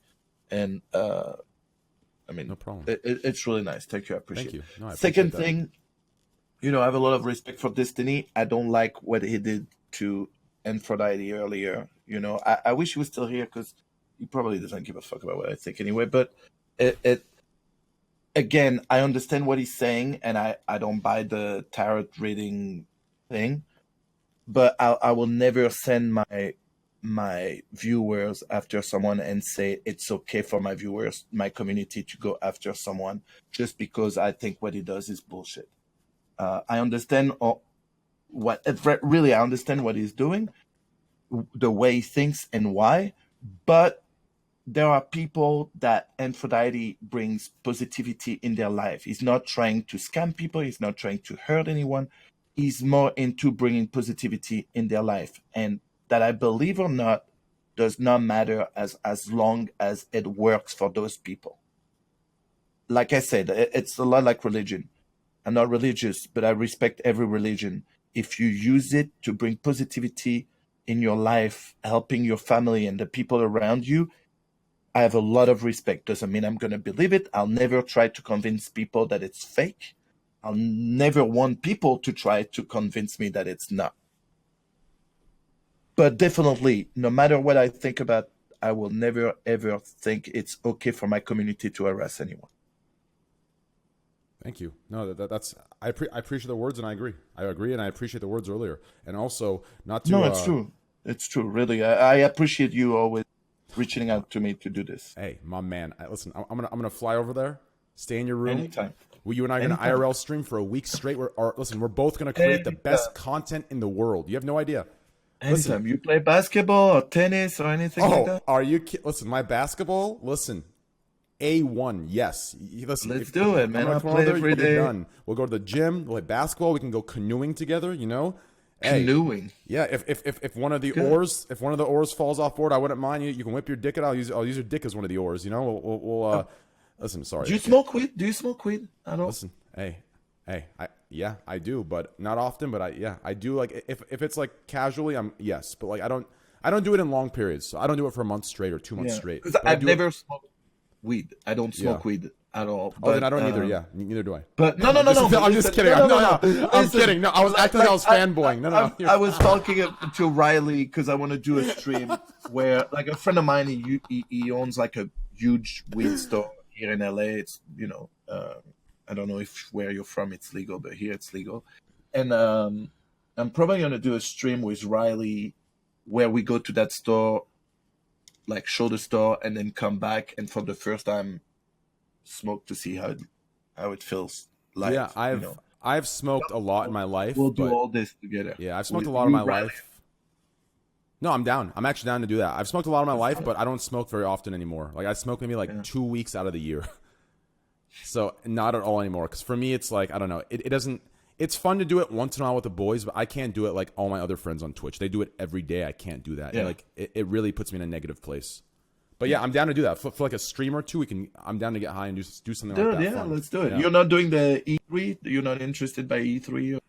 and I mean, no problem. It's really nice. Thank you. I appreciate it. No, I Second thing, I have a lot of respect for Destiny. I don't like what he did to Antphrodite earlier. I wish he was still here because he probably doesn't give a fuck about what I think anyway. But again, I understand what he's saying, and I don't buy the tarot reading thing. But I will never send my viewers after someone and say it's okay for my viewers, my community, to go after someone just because I think what he does is bullshit. I understand I understand what he's doing, the way he thinks and why, but there are people that Antphrodite brings positivity in their life. He's not trying to scam people. He's not trying to hurt anyone. He's more into bringing positivity in their life. And that, I believe or not, does not matter as long as it works for those people. Like I said, it's a lot like religion. I'm not religious, but I respect every religion. If you use it to bring positivity in your life, helping your family and the people around you, I have a lot of respect. Doesn't mean I'm going to believe it. I'll never try to convince people that it's fake. I'll never want people to try to convince me that it's not. But definitely, no matter what I think about, I will never, ever think it's okay for my community to harass anyone. Thank you. No, that's I appreciate the words, and I agree. I agree, and I appreciate the words earlier. And also, not to... No, it's true. It's true, really. I appreciate you always reaching out to me to do this. Hey, my man. Listen, I'm gonna fly over there, stay in your room. Anytime. Well, you and I are going to IRL stream for a week straight. We're both going to create the best content in the world. You have no idea. Anytime. Listen, you play basketball or tennis or anything like that? Are you Listen, my basketball, A1. Yes. Listen, Let's do it, man. I'll play every day. Done. We'll go to the gym. We'll play basketball. We can go canoeing together. You know. Canoeing. Yeah. If one of the oars falls off board, I wouldn't mind. You can whip your dick. I'll use your dick as one of the oars. You know. We'll listen. Sorry. Do you smoke weed? Do you smoke weed? I don't. Listen. Hey. I do, but not often. But I do. Like if it's like casually, yes. But like I don't do it in long periods. So I don't do it for a month straight or 2 months straight. Because I've never smoked weed. I don't smoke weed at all. But, then I don't either. Yeah, neither do I. But no. I'm just kidding. I'm kidding. No, I was acting like I was fanboying. No. I was talking to Riley because I want to do a stream where, like, a friend of mine, he owns like a huge weed store here in LA. It's I don't know if where you're from it's legal, but here it's legal. And I'm probably gonna do a stream with Riley where we go to that store, like show the store, and then come back and for the first time smoke to see how it feels. Like, yeah, I've smoked a lot in my life. We'll do all this together. Yeah, I've smoked a lot in my life. No, I'm down. I'm actually down to do that. I've smoked a lot in my life, but I don't smoke very often anymore. Like I smoke maybe 2 weeks out of the year. So not at all anymore. Because for me, it's like, I don't know. It doesn't. It's fun to do it once in a while with the boys, but I can't do it like all my other friends on Twitch. They do it every day. I can't do that. Yeah. Like it really puts me in a negative place. But yeah, I'm down to do that for like a stream or two. I'm down to get high and do something like that. Yeah, fun. Let's do it. Yeah. You're not doing the E3. You're not interested by E3.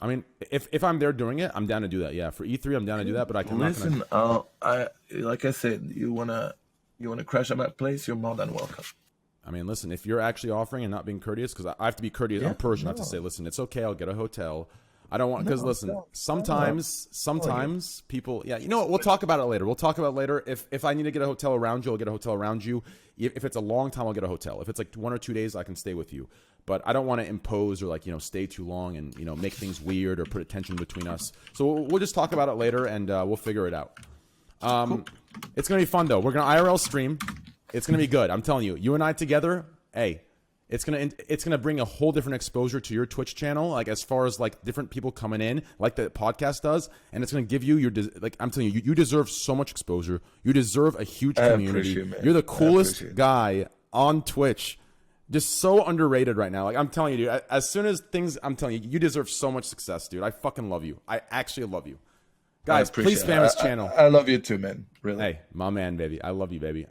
I mean, if I'm there doing it, I'm down to do that. Yeah, for E3, I'm down to do that. But I can listen. Like I said, you wanna crash at my place? You're more than welcome. I mean, listen, if you're actually offering and not being courteous, because I have to be courteous. I'm Persian. I have to say, listen, it's okay. I'll get a hotel. I don't want, because listen, sometimes people, you know what? We'll talk about it later. If I need to get a hotel around you, I'll get a hotel around you. If it's a long time, I'll get a hotel. If it's like 1 or 2 days, I can stay with you. But I don't want to impose or like, stay too long and, make things weird or put tension between us. So we'll just talk about it later and we'll figure it out. It's going to be fun though. We're going to IRL stream. It's going to be good. I'm telling you, you and I together, hey, it's gonna bring a whole different exposure to your Twitch channel, like as far as like different people coming in, like the podcast does, and it's gonna give you I'm telling you, you deserve so much exposure. You deserve a huge community. You're the coolest guy on Twitch, just so underrated right now. Like I'm telling you, dude, as soon as I'm telling you, you deserve so much success, dude. I fucking love you. I actually love you. Guys, please spam his channel. I love you too, man. Really. Hey, my man, baby. I love you, baby.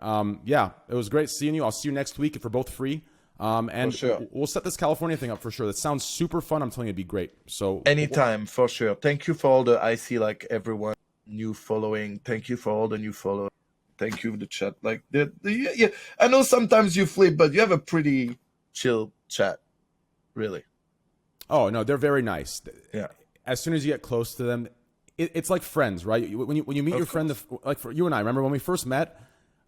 Yeah, it was great seeing you. I'll see you next week if we're both free. And we'll set this California thing up for sure. That sounds super fun. I'm telling you, it'd be great. So anytime, for sure. Thank you for all the, I see like everyone new following. Thank you for all the new followers. Thank you for the chat. Like yeah, I know sometimes you flip, but you have a pretty chill chat. Really. Oh no, they're very nice. Yeah. As soon as you get close to them, it's like friends, right? When you meet your friend, like for you and I, remember when we first met,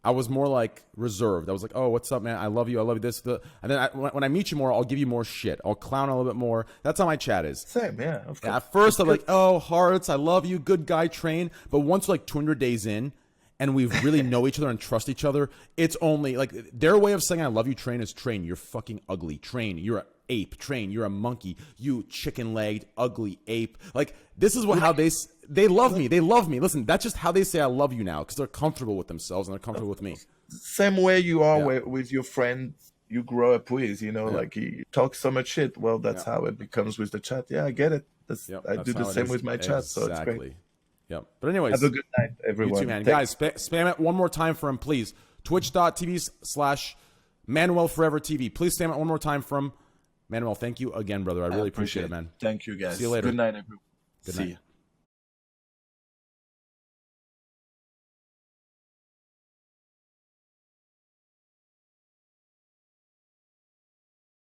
I was more like reserved. I was like, oh, what's up, man? I love you. I love you. This. And then when I meet you more, I'll give you more shit. I'll clown a little bit more. That's how my chat is. Same, yeah. Of course. At first, I'm like, oh, hearts, I love you. Good guy, Train. But once like 200 days in, and we really know each other and trust each other, it's only like their way of saying I love you, Train, is Train, you're fucking ugly. Train, you're an ape. Train, you're a monkey. You chicken-legged, ugly ape. Like this is how they love me. They love me. Listen, that's just how they say I love you now because they're comfortable with themselves and they're comfortable with me. Same way you are with your friend you grow up with, like you talk so much shit. Well, that's how it becomes with the chat. Yeah, I get it. I do the same with my chat, so it's great. Yep. But anyways, have a good night, everyone. You too, man. Guys, spam it one more time for him, please. Twitch.tv/ManuelForeverTV. Please spam it one more time from Manuel. Thank you again, brother. I really appreciate it, man. Thank you, guys. See you later. Good night, everyone. Good night.